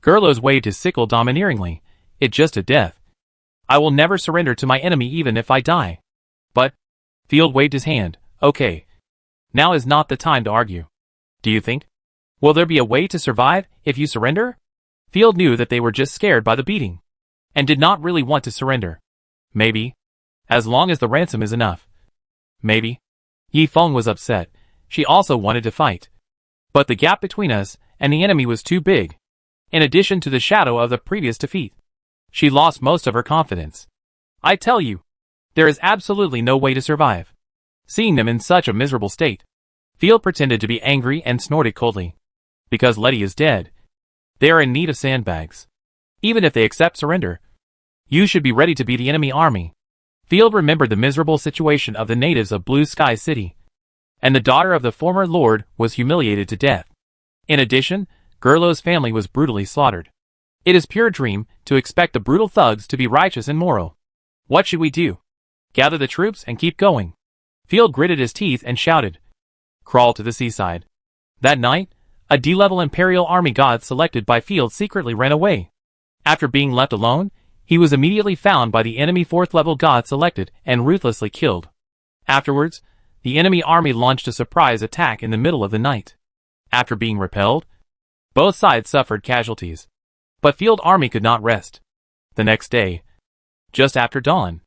Gerlos waved his sickle domineeringly. It's just a death. I will never surrender to my enemy even if I die. But, Field waved his hand, okay. Now is not the time to argue. Do you think? Will there be a way to survive if you surrender? Field knew that they were just scared by the beating, and did not really want to surrender. Maybe. As long as the ransom is enough. Maybe. Yi Feng was upset. She also wanted to fight. But the gap between us and the enemy was too big. In addition to the shadow of the previous defeat, she lost most of her confidence. I tell you, there is absolutely no way to survive. Seeing them in such a miserable state, Field pretended to be angry and snorted coldly. Because Letty is dead, they are in need of sandbags. Even if they accept surrender, you should be ready to be the enemy army. Field remembered the miserable situation of the natives of Blue Sky City, and the daughter of the former lord was humiliated to death. In addition, Gerlos' family was brutally slaughtered. It is pure dream to expect the brutal thugs to be righteous and moral. What should we do? Gather the troops and keep going. Field gritted his teeth and shouted. Crawl to the seaside. That night, a D-level Imperial Army god selected by Field secretly ran away. After being left alone, he was immediately found by the enemy 4th level god selected and ruthlessly killed. Afterwards, the enemy army launched a surprise attack in the middle of the night. After being repelled, both sides suffered casualties. But Field Army could not rest. The next day, just after dawn,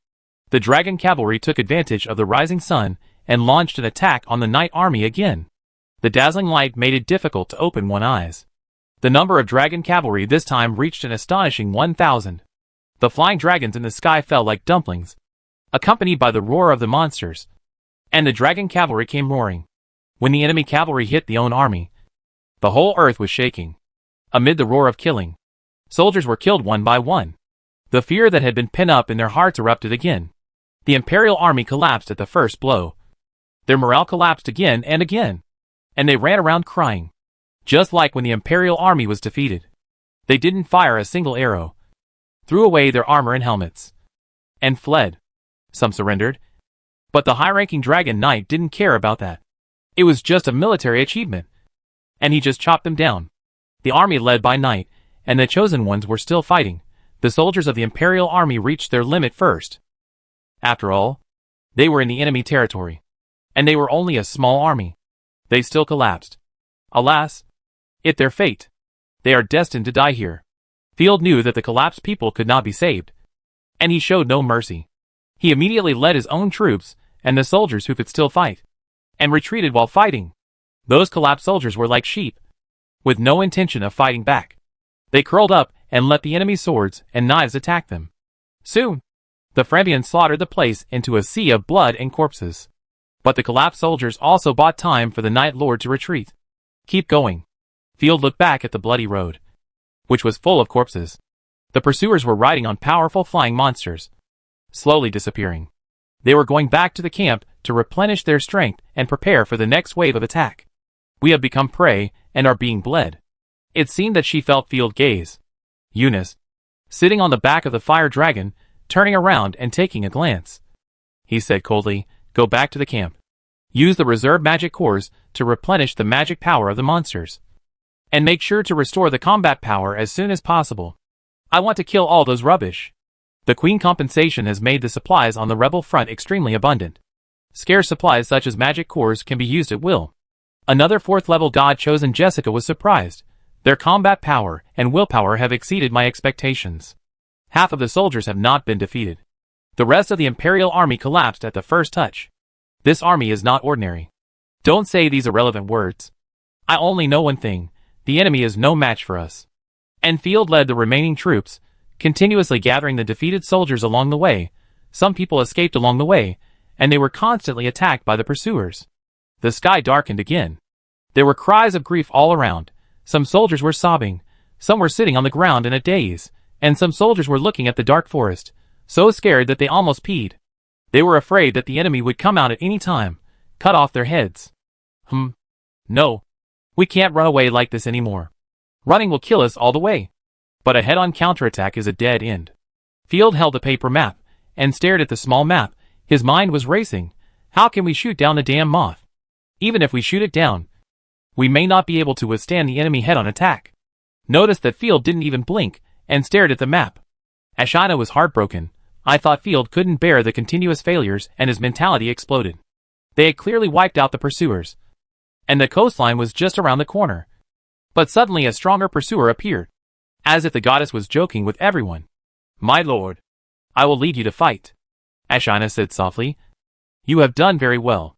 the Dragon Cavalry took advantage of the rising sun and launched an attack on the Night Army again. The dazzling light made it difficult to open one's eyes. The number of Dragon Cavalry this time reached an astonishing 1,000. The flying dragons in the sky fell like dumplings, accompanied by the roar of the monsters, and the Dragon Cavalry came roaring. When the enemy cavalry hit the own army, the whole earth was shaking. Amid the roar of killing, soldiers were killed one by one. The fear that had been pent up in their hearts erupted again. The Imperial Army collapsed at the first blow. Their morale collapsed again, and they ran around crying. Just like when the Imperial Army was defeated. They didn't fire a single arrow, threw away their armor and helmets, and fled. Some surrendered, but the high-ranking Dragon Knight didn't care about that. It was just a military achievement, and he just chopped them down. The army led by Knight, and the chosen ones were still fighting. The soldiers of the Imperial Army reached their limit first. After all, they were in the enemy territory, and they were only a small army. They still collapsed. Alas, it's their fate. They are destined to die here. Field knew that the collapsed people could not be saved, and he showed no mercy. He immediately led his own troops, and the soldiers who could still fight, and retreated while fighting. Those collapsed soldiers were like sheep, with no intention of fighting back. They curled up and let the enemy's swords and knives attack them. Soon, the Frembians slaughtered the place into a sea of blood and corpses. But the collapsed soldiers also bought time for the Night Lord to retreat. Keep going. Field looked back at the bloody road, which was full of corpses. The pursuers were riding on powerful flying monsters, slowly disappearing. They were going back to the camp to replenish their strength and prepare for the next wave of attack. We have become prey and are being bled. It seemed that she felt Field gaze. Eunice, sitting on the back of the fire dragon, turning around and taking a glance. He said coldly, go back to the camp. Use the reserve magic cores to replenish the magic power of the monsters. And make sure to restore the combat power as soon as possible. I want to kill all those rubbish. The Queen compensation has made the supplies on the rebel front extremely abundant. Scarce supplies such as magic cores can be used at will. Another 4th level god chosen Jessica was surprised. Their combat power and willpower have exceeded my expectations. Half of the soldiers have not been defeated. The rest of the Imperial Army collapsed at the first touch. This army is not ordinary. Don't say these irrelevant words. I only know one thing. The enemy is no match for us. And Field led the remaining troops, continuously gathering the defeated soldiers along the way. Some people escaped along the way, and they were constantly attacked by the pursuers. The sky darkened again. There were cries of grief all around. Some soldiers were sobbing, some were sitting on the ground in a daze, and some soldiers were looking at the dark forest, so scared that they almost peed. They were afraid that the enemy would come out at any time, cut off their heads. No. We can't run away like this anymore. Running will kill us all the way. But a head-on counterattack is a dead end. Field held the paper map, and stared at the small map. His mind was racing. How can we shoot down the damn moth? Even if we shoot it down, we may not be able to withstand the enemy head-on attack. Notice that Field didn't even blink and stared at the map. Ashina was heartbroken. I thought Field couldn't bear the continuous failures and his mentality exploded. They had clearly wiped out the pursuers, and the coastline was just around the corner. But suddenly a stronger pursuer appeared, as if the goddess was joking with everyone. My lord, I will lead you to fight, Ashina said softly. You have done very well.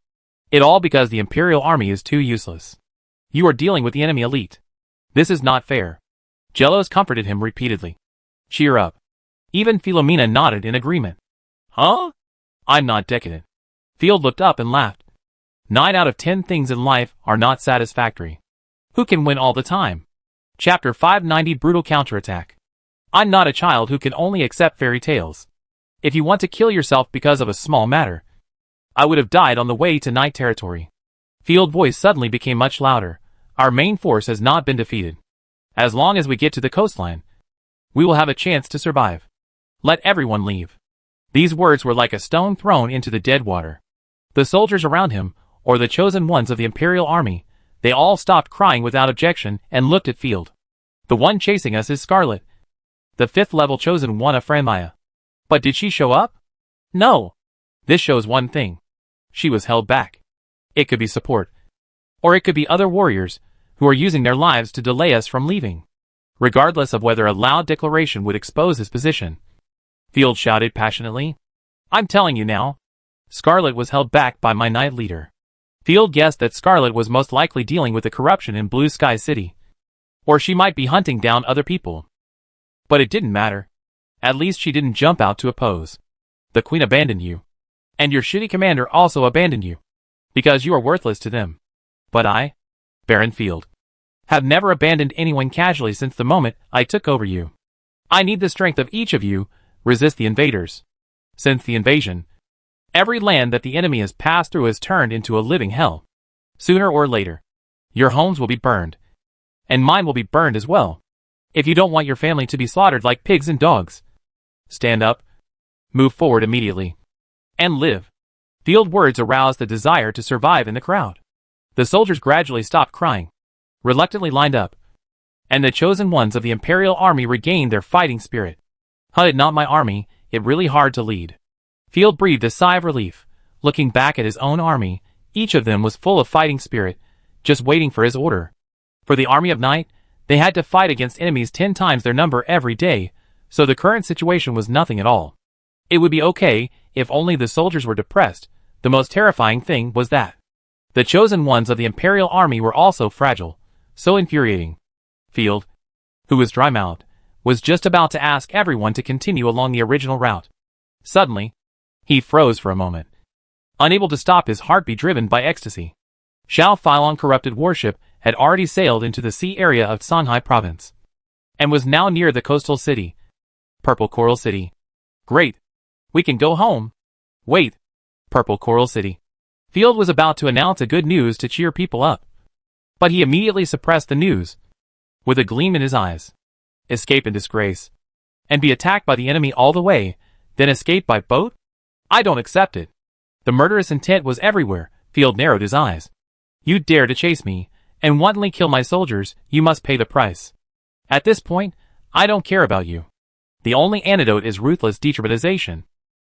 It all because the Imperial army is too useless. You are dealing with the enemy elite. This is not fair. Jelos comforted him repeatedly. Cheer up. Even Philomena nodded in agreement. Huh? I'm not decadent. Field looked up and laughed. 9 out of 10 things in life are not satisfactory. Who can win all the time? Chapter 590 Brutal Counterattack. I'm not a child who can only accept fairy tales. If you want to kill yourself because of a small matter, I would have died on the way to Night Territory. Field's voice suddenly became much louder. Our main force has not been defeated. As long as we get to the coastline, we will have a chance to survive. Let everyone leave. These words were like a stone thrown into the dead water. The soldiers around him, or the chosen ones of the Imperial army, they all stopped crying without objection and looked at Field. The one chasing us is Scarlet, the 5th level chosen one of Franmaya. But did she show up? No. This shows one thing. She was held back. It could be support. Or it could be other warriors, who are using their lives to delay us from leaving. Regardless of whether a loud declaration would expose his position, Field shouted passionately. I'm telling you now. Scarlet was held back by my knight leader. Field guessed that Scarlet was most likely dealing with the corruption in Blue Sky City. Or she might be hunting down other people. But it didn't matter. At least she didn't jump out to oppose. The Queen abandoned you. And your shitty commander also abandoned you. Because you are worthless to them. But I, Baron Field, have never abandoned anyone casually since the moment I took over you. I need the strength of each of you, resist the invaders. Since the invasion, every land that the enemy has passed through has turned into a living hell. Sooner or later, your homes will be burned. And mine will be burned as well. If you don't want your family to be slaughtered like pigs and dogs, stand up, move forward immediately, and live. Field words aroused the desire to survive in the crowd. The soldiers gradually stopped crying, reluctantly lined up, and the chosen ones of the Imperial army regained their fighting spirit. It not my army, it really hard to lead. Field breathed a sigh of relief. Looking back at his own army, each of them was full of fighting spirit, just waiting for his order. For the army of night, they had to fight against enemies 10 times their number every day, so the current situation was nothing at all. It would be okay if only the soldiers were depressed. The most terrifying thing was that the chosen ones of the Imperial army were also fragile, so infuriating. Field, who was dry-mouthed, was just about to ask everyone to continue along the original route. Suddenly, he froze for a moment, unable to stop his heartbeat driven by ecstasy. Xiao Philon corrupted warship had already sailed into the sea area of Songhai province, and was now near the coastal city, Purple Coral City. Great! We can go home! Wait! Purple Coral City. Field was about to announce a good news to cheer people up, but he immediately suppressed the news, with a gleam in his eyes. Escape in disgrace, and be attacked by the enemy all the way, then escape by boat? I don't accept it. The murderous intent was everywhere. Field narrowed his eyes. You dare to chase me, and wantonly kill my soldiers, you must pay the price. At this point, I don't care about you. The only antidote is ruthless detraumatization.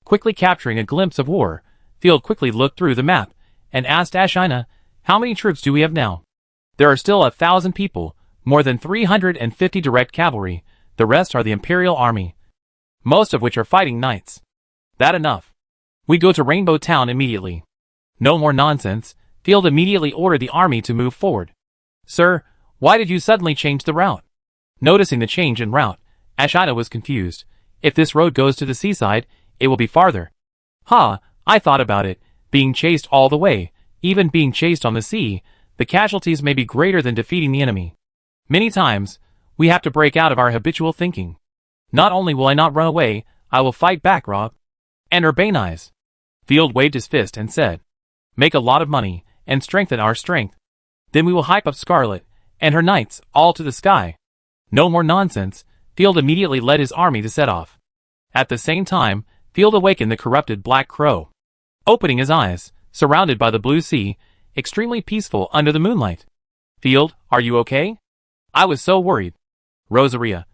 Quickly capturing a glimpse of war, Field quickly looked through the map, and asked Ashina, how many troops do we have now? There are still 1,000 people, more than 350 direct cavalry, the rest are the Imperial army, most of which are fighting knights. That enough. We go to Rainbow Town immediately. No more nonsense. Field immediately ordered the army to move forward. Sir, why did you suddenly change the route? Noticing the change in route, Ashina was confused. If this road goes to the seaside, it will be farther. I thought about it. Being chased all the way, even being chased on the sea, the casualties may be greater than defeating the enemy. Many times, we have to break out of our habitual thinking. Not only will I not run away, I will fight back, Rob. And Urbanize. Field waved his fist and said, make a lot of money, and strengthen our strength. Then we will hype up Scarlet, and her knights, all to the sky. No more nonsense. Field immediately led his army to set off. At the same time, Field awakened the corrupted Black Crow. Opening his eyes, surrounded by the blue sea, extremely peaceful under the moonlight. Field, are you okay? I was so worried. Rosaria,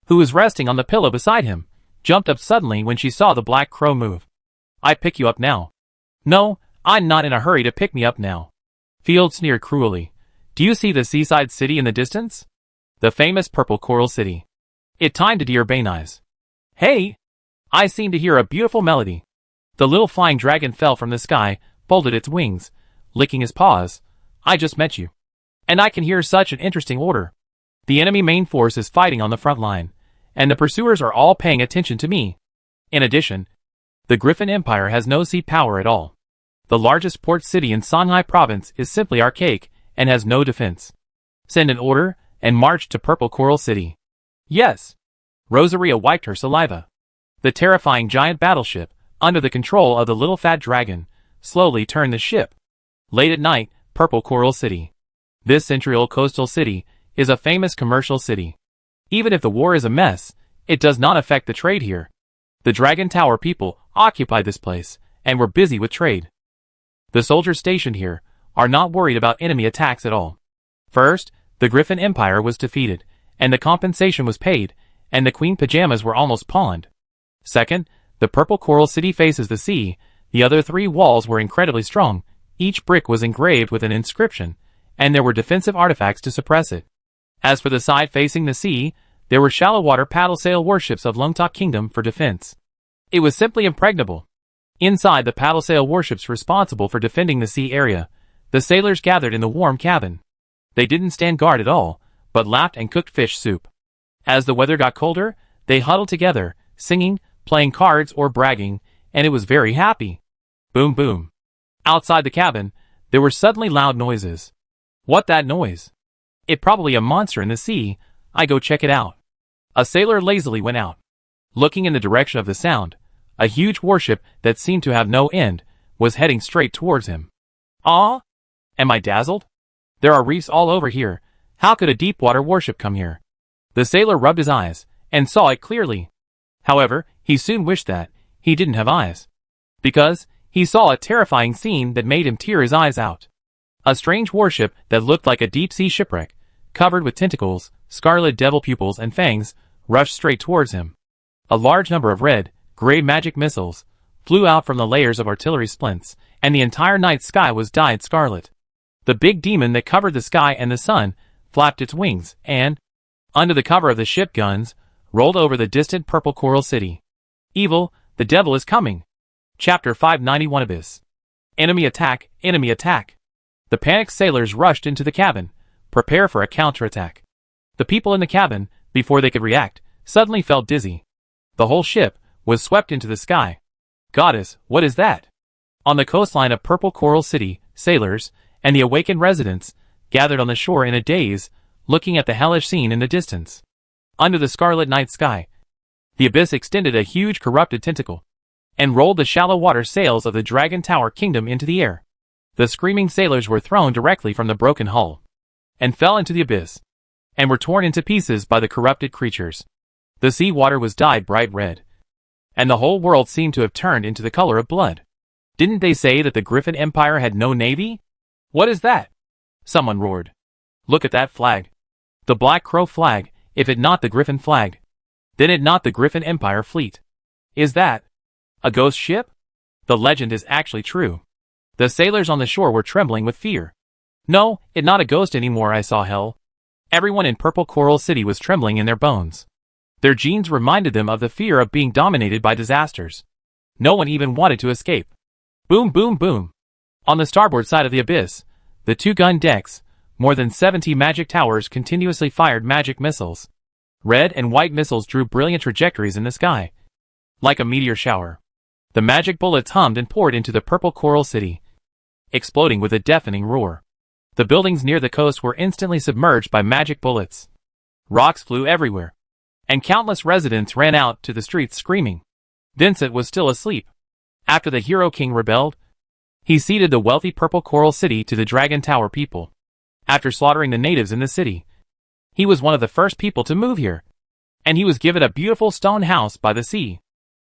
who was resting on the pillow beside him, jumped up suddenly when she saw the black crow move. I pick you up now. No, I'm not in a hurry to pick me up now. Field sneered cruelly. Do you see the seaside city in the distance? The famous purple coral city. It timed to dear Bane eyes. Hey! I seem to hear a beautiful melody. The little flying dragon fell from the sky, folded its wings, licking his paws. I just met you. And I can hear such an interesting order. The enemy main force is fighting on the front line, and the pursuers are all paying attention to me. In addition, the Griffin Empire has no sea power at all. The largest port city in Songhai province is simply archaic and has no defense. Send an order and march to Purple Coral City. Yes. Rosaria wiped her saliva. The terrifying giant battleship, under the control of the little fat dragon, slowly turned the ship. Late at night, Purple Coral City. This century-old coastal city is a famous commercial city. Even if the war is a mess, it does not affect the trade here. The Dragon Tower people occupied this place and were busy with trade. The soldiers stationed here are not worried about enemy attacks at all. First, the Griffin Empire was defeated, and the compensation was paid, and the queen pajamas were almost pawned. Second, the Purple Coral City faces the sea. The other three walls were incredibly strong. Each brick was engraved with an inscription, and there were defensive artifacts to suppress it. As for the side facing the sea, there were shallow water paddle sail warships of Lungtok Kingdom for defense. It was simply impregnable. Inside the paddle sail warships responsible for defending the sea area, the sailors gathered in the warm cabin. They didn't stand guard at all, but laughed and cooked fish soup. As the weather got colder, they huddled together, singing, playing cards or bragging, and it was very happy. Boom boom. Outside the cabin, there were suddenly loud noises. What that noise? It probably a monster in the sea. I go check it out. A sailor lazily went out. Looking in the direction of the sound, a huge warship that seemed to have no end was heading straight towards him. Ah? Am I dazzled? There are reefs all over here. How could a deep water warship come here? The sailor rubbed his eyes and saw it clearly. However, he soon wished that he didn't have eyes, because he saw a terrifying scene that made him tear his eyes out. A strange warship that looked like a deep-sea shipwreck, covered with tentacles, scarlet devil pupils and fangs, rushed straight towards him. A large number of red, gray magic missiles flew out from the layers of artillery splints, and the entire night sky was dyed scarlet. The big demon that covered the sky and the sun flapped its wings and, under the cover of the ship guns, rolled over the distant Purple Coral City. Evil, the devil is coming. Chapter 591 Abyss. Enemy attack, enemy attack. The panicked sailors rushed into the cabin, prepare for a counterattack. The people in the cabin, before they could react, suddenly felt dizzy. The whole ship was swept into the sky. Goddess, what is that? On the coastline of Purple Coral City, sailors and the awakened residents gathered on the shore in a daze, looking at the hellish scene in the distance. Under the scarlet night sky, the abyss extended a huge corrupted tentacle and rolled the shallow water sails of the Dragon Tower Kingdom into the air. The screaming sailors were thrown directly from the broken hull and fell into the abyss and were torn into pieces by the corrupted creatures. The sea water was dyed bright red, and the whole world seemed to have turned into the color of blood. Didn't they say that the Griffin Empire had no navy? What is that? Someone roared. Look at that flag. The Black Crow flag, if it not the Griffin flag. Then it not the Griffin Empire fleet. Is that a ghost ship? The legend is actually true. The sailors on the shore were trembling with fear. No, it not a ghost anymore, I saw hell. Everyone in Purple Coral City was trembling in their bones. Their genes reminded them of the fear of being dominated by disasters. No one even wanted to escape. Boom boom boom. On the starboard side of the abyss, the two-gun decks, more than 70 magic towers continuously fired magic missiles. Red and white missiles drew brilliant trajectories in the sky, like a meteor shower. The magic bullets hummed and poured into the Purple Coral City, exploding with a deafening roar. The buildings near the coast were instantly submerged by magic bullets. Rocks flew everywhere, and countless residents ran out to the streets screaming. Vincent was still asleep. After the Hero King rebelled, he ceded the wealthy Purple Coral City to the Dragon Tower people. After slaughtering the natives in the city, he was one of the first people to move here, and he was given a beautiful stone house by the sea.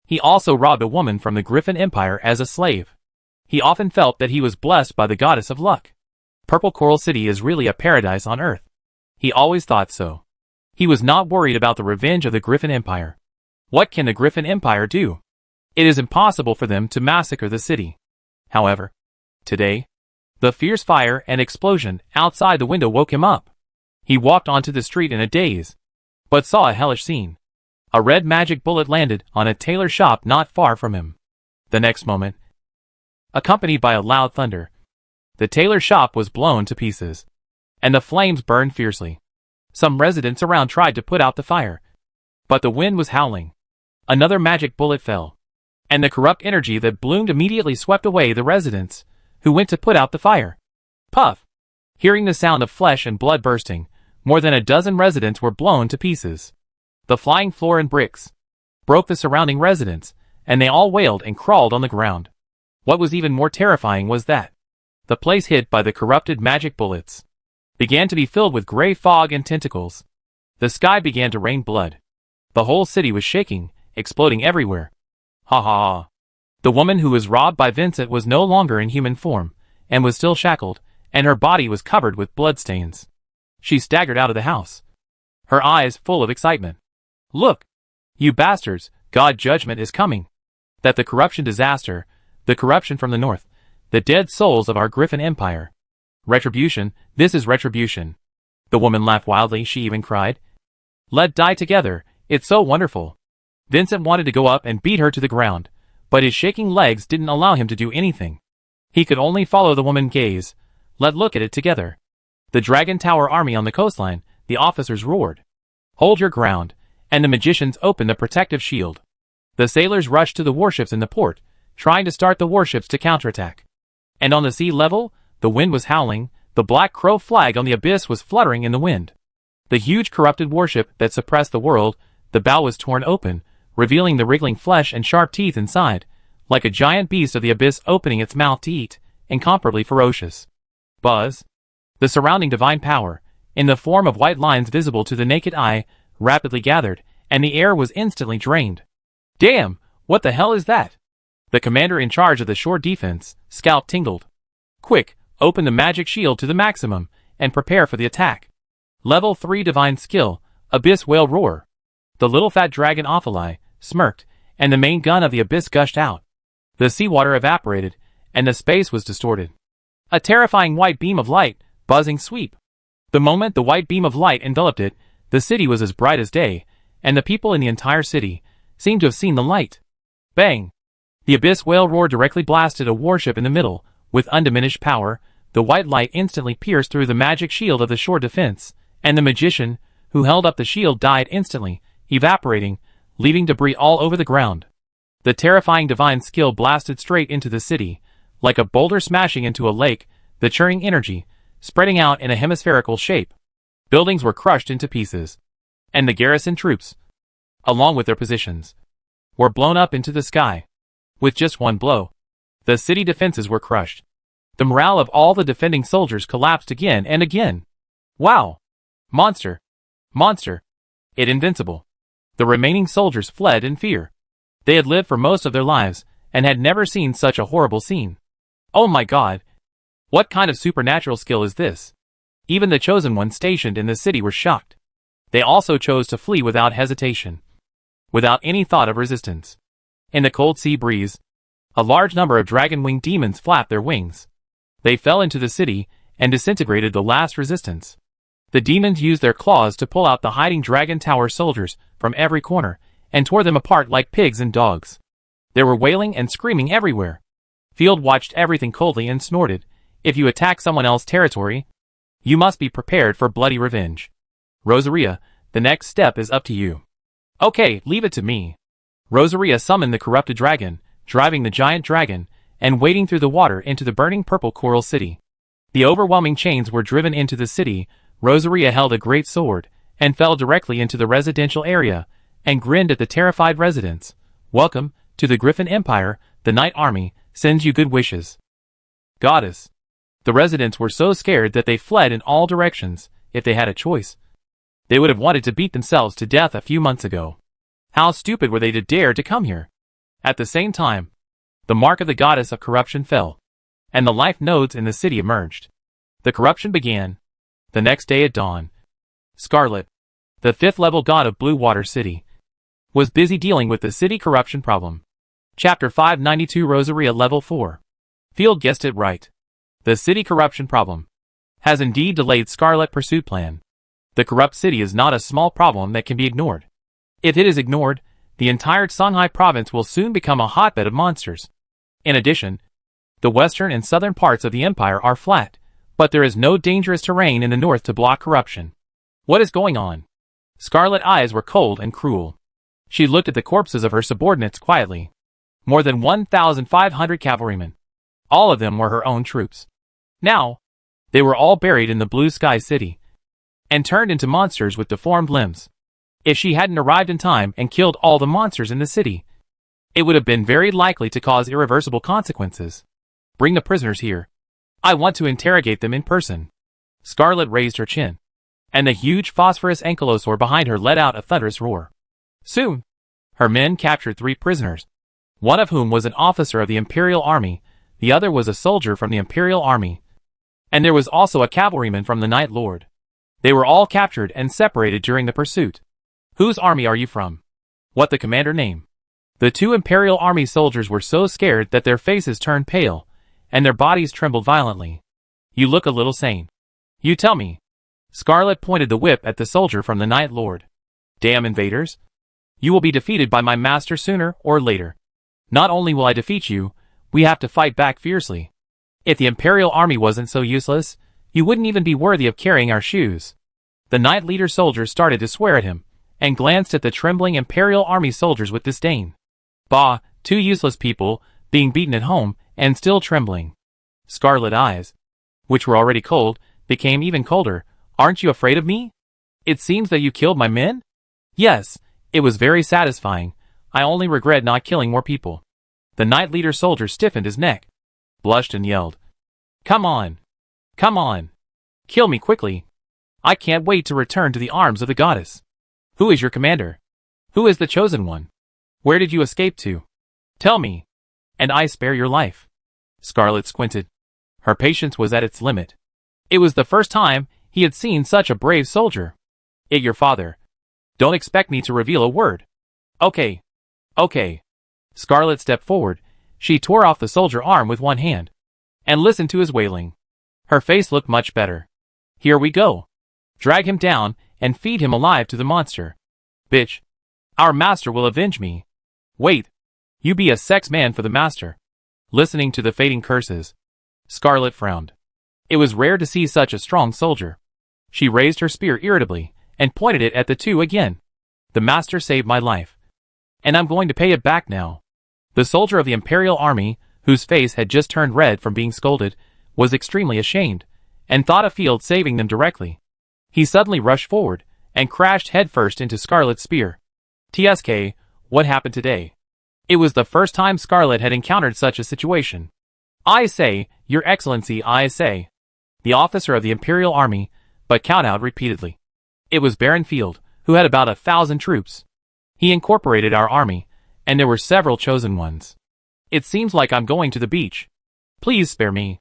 He also robbed a woman from the Griffin Empire as a slave. He often felt that he was blessed by the goddess of luck. Purple Coral City is really a paradise on earth. He always thought so. He was not worried about the revenge of the Griffin Empire. What can the Griffin Empire do? It is impossible for them to massacre the city. However, today, the fierce fire and explosion outside the window woke him up. He walked onto the street in a daze, but saw a hellish scene. A red magic bullet landed on a tailor shop not far from him. The next moment, accompanied by a loud thunder, the tailor shop was blown to pieces, and the flames burned fiercely. Some residents around tried to put out the fire, but the wind was howling. Another magic bullet fell, and the corrupt energy that bloomed immediately swept away the residents, who went to put out the fire. Puff! Hearing the sound of flesh and blood bursting, more than a dozen residents were blown to pieces. The flying floor and bricks broke the surrounding residents, and they all wailed and crawled on the ground. What was even more terrifying was that the place hit by the corrupted magic bullets began to be filled with gray fog and tentacles. The sky began to rain blood. The whole city was shaking, exploding everywhere. Ha ha ha. The woman who was robbed by Vincent was no longer in human form, and was still shackled, and her body was covered with bloodstains. She staggered out of the house, her eyes full of excitement. Look! You bastards, God's judgment is coming. That the corruption disaster, the corruption from the north, the dead souls of our Griffin Empire. Retribution, this is retribution. The woman laughed wildly, she even cried. Let's die together, it's so wonderful. Vincent wanted to go up and beat her to the ground, but his shaking legs didn't allow him to do anything. He could only follow the woman's gaze. Let's look at it together. The Dragon Tower army on the coastline, the officers roared. Hold your ground, and the magicians opened the protective shield. The sailors rushed to the warships in the port, trying to start the warships to counterattack. And on the sea level, the wind was howling, the Black Crow flag on the abyss was fluttering in the wind. The huge corrupted warship that suppressed the world, the bow was torn open, revealing the wriggling flesh and sharp teeth inside, like a giant beast of the abyss opening its mouth to eat, incomparably ferocious. Buzz! The surrounding divine power, in the form of white lines visible to the naked eye, rapidly gathered, and the air was instantly drained. Damn! What the hell is that? The commander in charge of the shore defense, scalp tingled. Quick, open the magic shield to the maximum, and prepare for the attack. Level 3 divine skill, abyss whale roar. The little fat dragon Ophilie smirked, and the main gun of the abyss gushed out. The seawater evaporated, and the space was distorted. A terrifying white beam of light, buzzing sweep. The moment the white beam of light enveloped it, the city was as bright as day, and the people in the entire city seemed to have seen the light. Bang! The abyss whale roar directly blasted a warship in the middle. With undiminished power, the white light instantly pierced through the magic shield of the shore defense, and the magician, who held up the shield, died instantly, evaporating, leaving debris all over the ground. The terrifying divine skill blasted straight into the city, like a boulder smashing into a lake, the churning energy, spreading out in a hemispherical shape. Buildings were crushed into pieces, and the garrison troops, along with their positions, were blown up into the sky. With just one blow, the city defenses were crushed. The morale of all the defending soldiers collapsed again and again. Wow! Monster! Monster! It invincible! The remaining soldiers fled in fear. They had lived for most of their lives, and had never seen such a horrible scene. Oh my God! What kind of supernatural skill is this? Even the chosen ones stationed in the city were shocked. They also chose to flee without hesitation, without any thought of resistance. In the cold sea breeze, a large number of dragon-winged demons flapped their wings. They fell into the city and disintegrated the last resistance. The demons used their claws to pull out the hiding Dragon Tower soldiers from every corner and tore them apart like pigs and dogs. There were wailing and screaming everywhere. Field watched everything coldly and snorted. If you attack someone else's territory, you must be prepared for bloody revenge. Rosaria, the next step is up to you. Okay, leave it to me. Rosaria summoned the corrupted dragon, driving the giant dragon, and wading through the water into the burning purple coral city. The overwhelming chains were driven into the city. Rosaria held a great sword, and fell directly into the residential area, and grinned at the terrified residents. Welcome to the Griffin Empire. The Night Army sends you good wishes. Goddess. The residents were so scared that they fled in all directions. If they had a choice, they would have wanted to beat themselves to death a few months ago. How stupid were they to dare to come here? At the same time, the mark of the goddess of corruption fell. and the life nodes in the city emerged. The corruption began. The next day at dawn, Scarlet, the 5th level god of Blue Water City, was busy dealing with the city corruption problem. Chapter 592 Rosaria Level 4. Field guessed it right. The city corruption problem has indeed delayed Scarlet pursuit plan. The corrupt city is not a small problem that can be ignored. If it is ignored, the entire Songhai province will soon become a hotbed of monsters. In addition, the western and southern parts of the empire are flat, but there is no dangerous terrain in the north to block corruption. What is going on? Scarlet's eyes were cold and cruel. She looked at the corpses of her subordinates quietly. More than 1,500 cavalrymen. All of them were her own troops. Now, they were all buried in the blue sky city and turned into monsters with deformed limbs. If she hadn't arrived in time and killed all the monsters in the city, it would have been very likely to cause irreversible consequences. Bring the prisoners here. I want to interrogate them in person. Scarlet raised her chin, and the huge phosphorus ankylosaur behind her let out a thunderous roar. Soon, her men captured 3 prisoners, one of whom was an officer of the Imperial Army, the other was a soldier from the Imperial Army, and there was also a cavalryman from the Night Lord. They were all captured and separated during the pursuit. Whose army are you from? What the commander name? The 2 Imperial Army soldiers were so scared that their faces turned pale, and their bodies trembled violently. You look a little sane. You tell me. Scarlet pointed the whip at the soldier from the Night Lord. Damn invaders. You will be defeated by my master sooner or later. Not only will I defeat you, we have to fight back fiercely. If the Imperial Army wasn't so useless, you wouldn't even be worthy of carrying our shoes. The Knight Leader soldier started to swear at him, and glanced at the trembling Imperial Army soldiers with disdain. Bah, 2 useless people, being beaten at home, and still trembling. Scarlet eyes, which were already cold, became even colder. Aren't you afraid of me? It seems that you killed my men? Yes, it was very satisfying. I only regret not killing more people. The Knight Leader soldier stiffened his neck, blushed and yelled. Come on. Come on. Kill me quickly. I can't wait to return to the arms of the goddess. Who is your commander? Who is the chosen one? Where did you escape to? Tell me, and I spare your life. Scarlet squinted. Her patience was at its limit. It was the first time he had seen such a brave soldier. It your father. Don't expect me to reveal a word. Okay. Okay. Scarlet stepped forward. She tore off the soldier arm with one hand, and listened to his wailing. Her face looked much better. Here we go. Drag him down, and feed him alive to the monster. Bitch. Our master will avenge me. Wait. You be a sex man for the master. Listening to the fading curses, Scarlet frowned. It was rare to see such a strong soldier. She raised her spear irritably, and pointed it at the 2 again. The master saved my life, and I'm going to pay it back now. The soldier of the Imperial Army, whose face had just turned red from being scolded, was extremely ashamed, and thought of Field saving them directly. He suddenly rushed forward, and crashed headfirst into Scarlet's spear. TSK, what happened today? It was the first time Scarlet had encountered such a situation. I say, Your Excellency, I say. The officer of the Imperial Army, but cowed out repeatedly. It was Baron Field, who had about 1,000 troops. He incorporated our army, and there were several chosen ones. It seems like I'm going to the beach. Please spare me.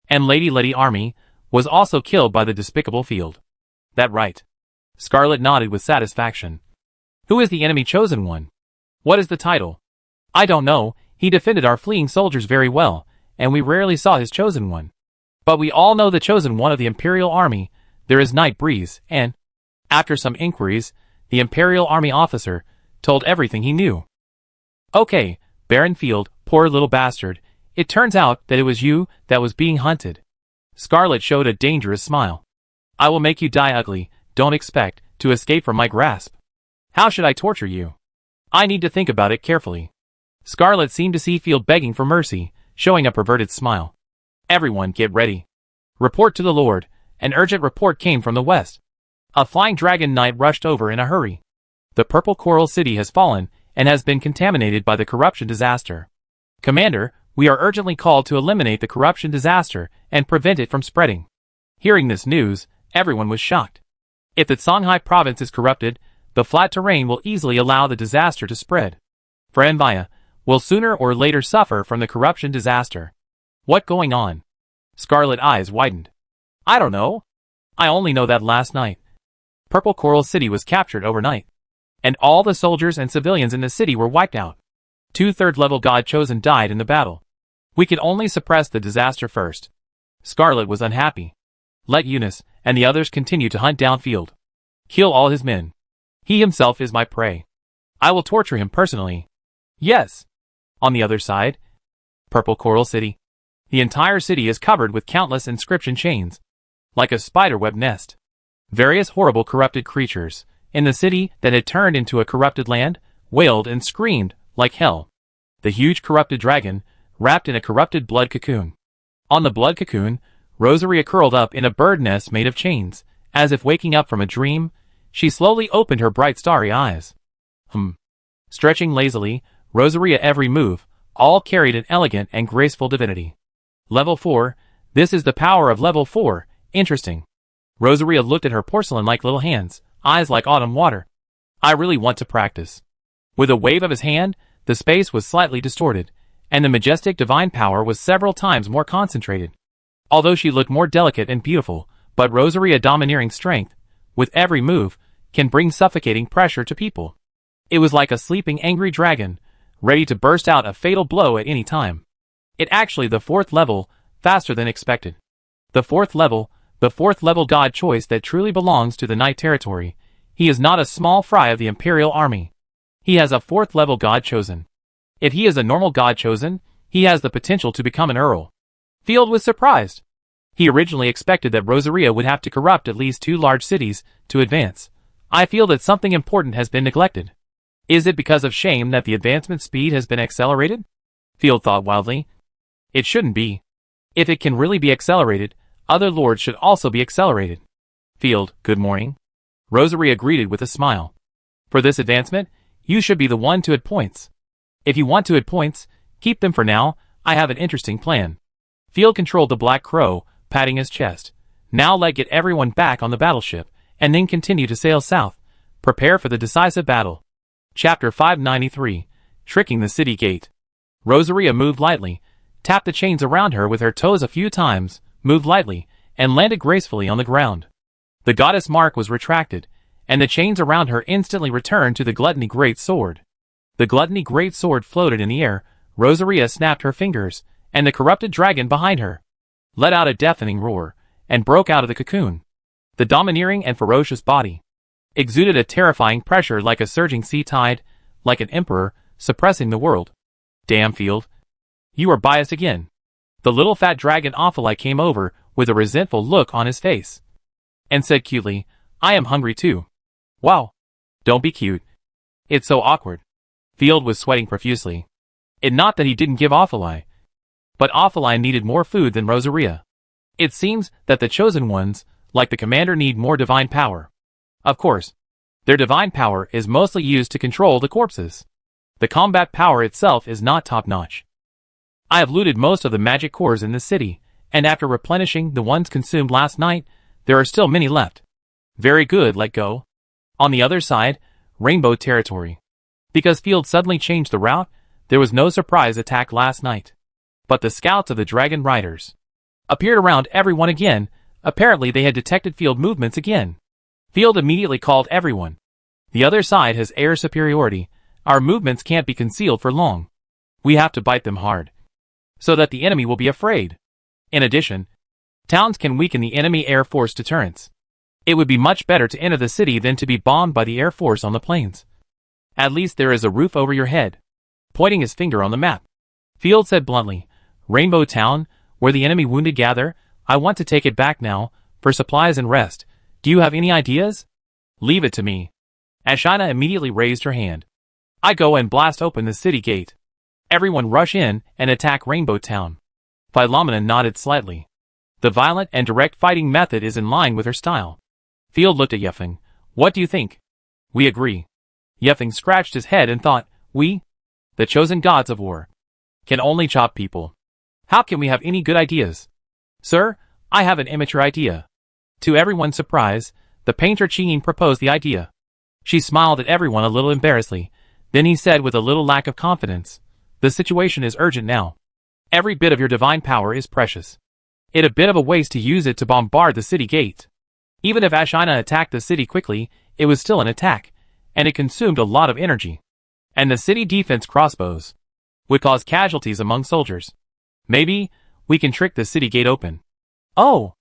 And Lady Letty Army was also killed by the despicable Field. That right. Scarlet nodded with satisfaction. Who is the enemy chosen one? What is the title? I don't know. He defended our fleeing soldiers very well, and we rarely saw his chosen one. But we all know the chosen one of the Imperial Army. There is Night Breeze, and, after some inquiries, the Imperial Army officer told everything he knew. Okay, Baron Field, poor little bastard. It turns out that it was you that was being hunted. Scarlet showed a dangerous smile. I will make you die ugly. Don't expect to escape from my grasp. How should I torture you? I need to think about it carefully. Scarlet seemed to see Field begging for mercy, showing a perverted smile. Everyone get ready. Report to the Lord. An urgent report came from the west. A flying dragon knight rushed over in a hurry. The purple coral city has fallen, and has been contaminated by the corruption disaster. Commander, we are urgently called to eliminate the corruption disaster, and prevent it from spreading. Hearing this news, everyone was shocked. If the Songhai province is corrupted, the flat terrain will easily allow the disaster to spread. Frenvaya will sooner or later suffer from the corruption disaster. What going on? Scarlet eyes widened. I don't know. I only know that last night, Purple Coral City was captured overnight, and all the soldiers and civilians in the city were wiped out. 2 third-level God-chosen died in the battle. We could only suppress the disaster first. Scarlet was unhappy. Let Eunice and the others continue to hunt down Field. Kill all his men. He himself is my prey. I will torture him personally. Yes. On the other side, Purple Coral City. The entire city is covered with countless inscription chains, like a spiderweb nest. Various horrible corrupted creatures, in the city that had turned into a corrupted land, wailed and screamed like hell. The huge corrupted dragon, wrapped in a corrupted blood cocoon. On the blood cocoon, Rosaria curled up in a bird nest made of chains. As if waking up from a dream, she slowly opened her bright starry eyes. Stretching lazily, Rosaria every move, all carried an elegant and graceful divinity. Level 4, this is the power of level 4, interesting. Rosaria looked at her porcelain-like little hands, eyes like autumn water. I really want to practice. With a wave of his hand, the space was slightly distorted, and the majestic divine power was several times more concentrated. Although she looked more delicate and beautiful, but Rosaria domineering strength, with every move, can bring suffocating pressure to people. It was like a sleeping angry dragon, ready to burst out a fatal blow at any time. It actually the 4th level, faster than expected. The 4th level God choice that truly belongs to the Night Territory. He is not a small fry of the Imperial Army. He has a 4th level God chosen. If he is a normal God chosen, he has the potential to become an Earl. Field was surprised. He originally expected that Rosaria would have to corrupt at least 2 large cities to advance. I feel that something important has been neglected. Is it because of shame that the advancement speed has been accelerated? Field thought wildly. It shouldn't be. If it can really be accelerated, other lords should also be accelerated. Field, good morning. Rosaria greeted with a smile. For this advancement, you should be the one to add points. If you want to add points, keep them for now. I have an interesting plan. Field controlled the Black Crow, patting his chest. Now let's get everyone back on the battleship, and then continue to sail south. Prepare for the decisive battle. Chapter 593, Tricking the City Gate. Rosaria moved lightly, tapped the chains around her with her toes a few times, moved lightly, and landed gracefully on the ground. The goddess mark was retracted, and the chains around her instantly returned to the Gluttony Great Sword. The Gluttony Great Sword floated in the air. Rosaria snapped her fingers, and the corrupted dragon behind her let out a deafening roar, and broke out of the cocoon. The domineering and ferocious body exuded a terrifying pressure like a surging sea tide, like an emperor, suppressing the world. Damn, Field. You are biased again. The little fat dragon Ophalai came over, with a resentful look on his face, and said cutely, I am hungry too. Wow. Don't be cute. It's so awkward. Field was sweating profusely. It not that he didn't give Ophalai, but Ophalai needed more food than Rosaria. It seems that the chosen ones, like the commander, need more divine power. Of course, their divine power is mostly used to control the corpses. The combat power itself is not top-notch. I have looted most of the magic cores in the city, and after replenishing the ones consumed last night, there are still many left. Very good, let go. On the other side, Rainbow Territory. Because Field suddenly changed the route, there was no surprise attack last night. But the scouts of the Dragon Riders appeared around everyone again. Apparently they had detected Field movements again. Field immediately called everyone. The other side has air superiority. Our movements can't be concealed for long. We have to bite them hard, so that the enemy will be afraid. In addition, towns can weaken the enemy air force deterrence. It would be much better to enter the city than to be bombed by the air force on the plains. At least there is a roof over your head. Pointing his finger on the map, Field said bluntly, Rainbow Town, where the enemy wounded gather. I want to take it back now, for supplies and rest. Do you have any ideas? Leave it to me. Ashina immediately raised her hand. I go and blast open the city gate. Everyone rush in and attack Rainbow Town. Philomena nodded slightly. The violent and direct fighting method is in line with her style. Field looked at Yefeng. What do you think? We agree. Yefeng scratched his head and thought, we, the chosen gods of war, can only chop people. How can we have any good ideas? Sir, I have an immature idea. To everyone's surprise, the painter Chiying proposed the idea. She smiled at everyone a little embarrassedly. Then he said with a little lack of confidence, the situation is urgent now. Every bit of your divine power is precious. It's a bit of a waste to use it to bombard the city gate. Even if Ashina attacked the city quickly, it was still an attack, and it consumed a lot of energy. And the city defense crossbows would cause casualties among soldiers. Maybe we can trick the city gate open. Oh!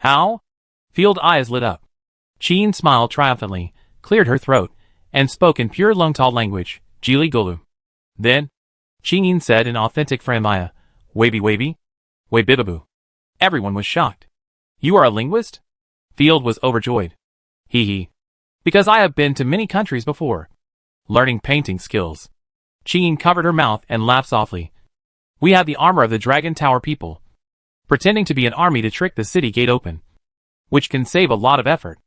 How? Field eyes lit up. Cheen smiled triumphantly, cleared her throat, and spoke in pure Lungtal language, Jili Golu. Then, Cheen said in authentic Franmaya, Waby Waby? Wabibabu. Everyone was shocked. You are a linguist? Field was overjoyed. Hee hee. Because I have been to many countries before. Learning painting skills. Cheen covered her mouth and laughed softly. We have the armor of the Dragon Tower people. Pretending to be an army to trick the city gate open. Which can save a lot of effort.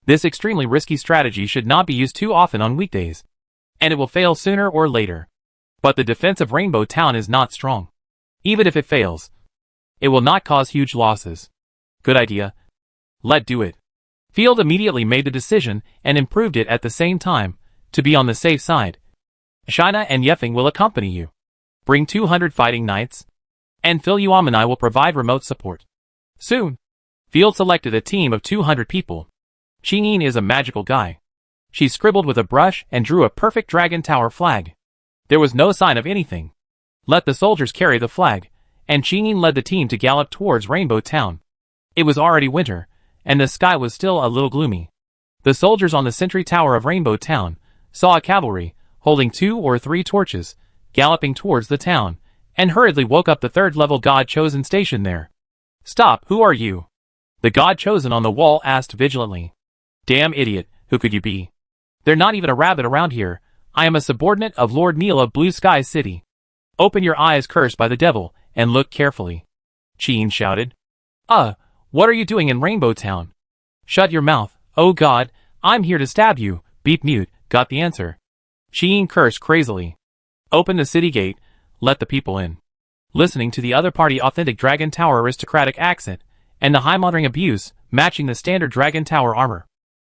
This extremely risky strategy should not be used too often on weekdays. And it will fail sooner or later. But the defense of Rainbow Town is not strong. Even if it fails, it will not cause huge losses. Good idea. Let's do it. Field immediately made the decision and improved it at the same time, to be on the safe side. Shina and Yefeng will accompany you. Bring 200 fighting knights. And Phil Yuam and I will provide remote support. Soon. Field selected a team of 200 people. Chingyin is a magical guy. She scribbled with a brush and drew a perfect Dragon Tower flag. There was no sign of anything. Let the soldiers carry the flag, and Chingyin led the team to gallop towards Rainbow Town. It was already winter, and the sky was still a little gloomy. The soldiers on the sentry tower of Rainbow Town saw a cavalry, holding 2 or 3 torches, galloping towards the town, and hurriedly woke up the third-level God Chosen stationed there. Stop, who are you? The God Chosen on the wall asked vigilantly. Damn idiot, who could you be? They're not even a rabbit around here. I am a subordinate of Lord Neil of Blue Sky City. Open your eyes cursed by the devil, and look carefully. Cheen shouted. What are you doing in Rainbow Town? Shut your mouth, oh God, I'm here to stab you, beep mute, got the answer. Cheen cursed crazily. Open the city gate, let the people in. Listening to the other party authentic Dragon Tower aristocratic accent, and the high-mothering abuse, matching the standard Dragon Tower armor.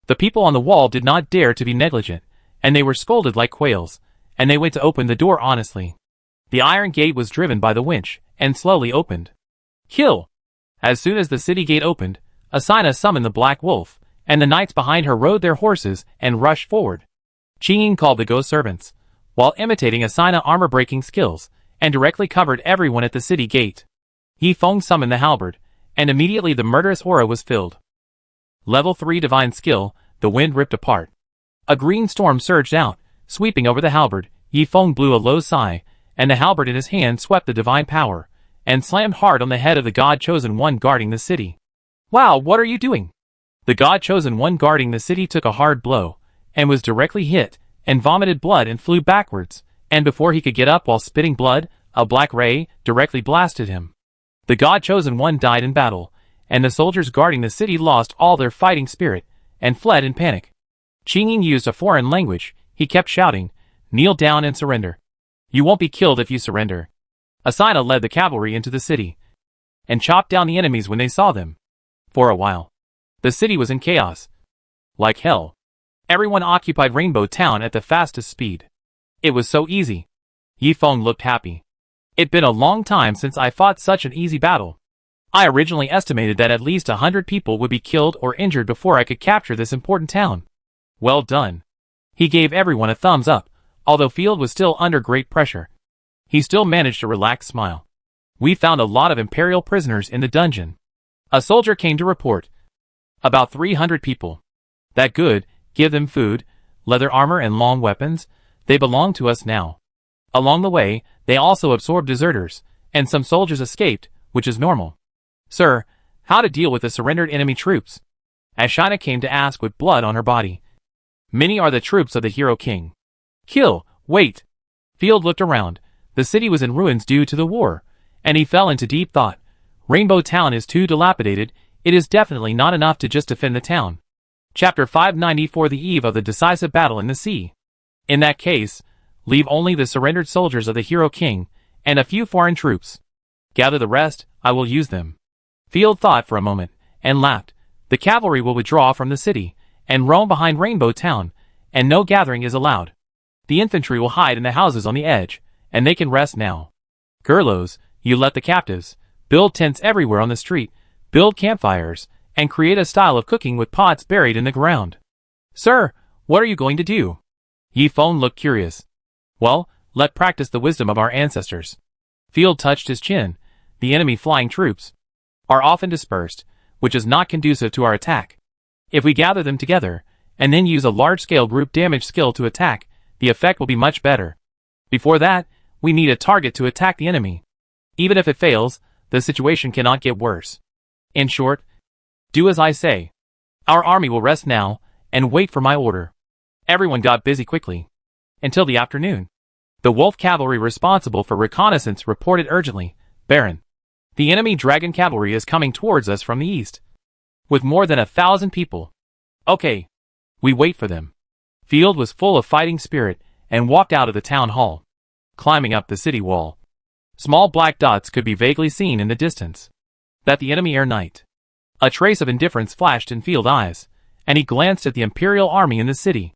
The people on the wall did not dare to be negligent, and they were scolded like quails, and they went to open the door honestly. The iron gate was driven by the winch, and slowly opened. Kill! As soon as the city gate opened, Asina summoned the Black Wolf, and the knights behind her rode their horses and rushed forward. Chingyin called the ghost servants, while imitating Asina armor-breaking skills, and directly covered everyone at the city gate. Yi Feng summoned the halberd, and immediately the murderous aura was filled. Level 3 divine skill, the wind ripped apart. A green storm surged out, sweeping over the halberd. Yi Feng blew a low sigh, and the halberd in his hand swept the divine power, and slammed hard on the head of the God-chosen one guarding the city. Wow, what are you doing? The God-chosen one guarding the city took a hard blow, and was directly hit, and vomited blood and flew backwards, and before he could get up while spitting blood, a black ray directly blasted him. The God-chosen one died in battle, and the soldiers guarding the city lost all their fighting spirit, and fled in panic. Chingyin used a foreign language. He kept shouting, kneel down and surrender. You won't be killed if you surrender. Asina led the cavalry into the city, and chopped down the enemies when they saw them. For a while, the city was in chaos. Like hell. Everyone occupied Rainbow Town at the fastest speed. It was so easy. Yi Feng looked happy. It'd been a long time since I fought such an easy battle. I originally estimated that at least 100 people would be killed or injured before I could capture this important town. Well done. He gave everyone a thumbs up, although Field was still under great pressure. He still managed a relaxed smile. We found a lot of Imperial prisoners in the dungeon. A soldier came to report. About 300 people. That good, give them food, leather armor and long weapons. They belong to us now. Along the way, they also absorbed deserters, and some soldiers escaped, which is normal. Sir, how to deal with the surrendered enemy troops? Ashina came to ask with blood on her body. Many are the troops of the Hero King. Kill, wait. Field looked around. The city was in ruins due to the war, and he fell into deep thought. Rainbow Town is too dilapidated. It is definitely not enough to just defend the town. Chapter 594 The eve of the decisive battle in the sea. In that case, leave only the surrendered soldiers of the Hero King, and a few foreign troops. Gather the rest, I will use them. Field thought for a moment, and laughed. The cavalry will withdraw from the city, and roam behind Rainbow Town, and no gathering is allowed. The infantry will hide in the houses on the edge, and they can rest now. Gerlos, You let the captives build tents everywhere on the street, build campfires, and create a style of cooking with pots buried in the ground. Sir, what are you going to do? Yi Feng looked curious. Well, let practice the wisdom of our ancestors. Field touched his chin. The enemy flying troops are often dispersed, which is not conducive to our attack. If we gather them together, and then use a large-scale group damage skill to attack, the effect will be much better. Before that, we need a target to attack the enemy. Even if it fails, the situation cannot get worse. In short, do as I say. Our army will rest now, and wait for my order. Everyone got busy quickly. Until the afternoon. The wolf cavalry responsible for reconnaissance reported urgently, Baron, the enemy dragon cavalry is coming towards us from the east. With more than 1,000 people. Okay. We wait for them. Field was full of fighting spirit, and walked out of the town hall. Climbing up the city wall. Small black dots could be vaguely seen in the distance. That the enemy air knight. A trace of indifference flashed in Field's eyes, and he glanced at the Imperial army in the city.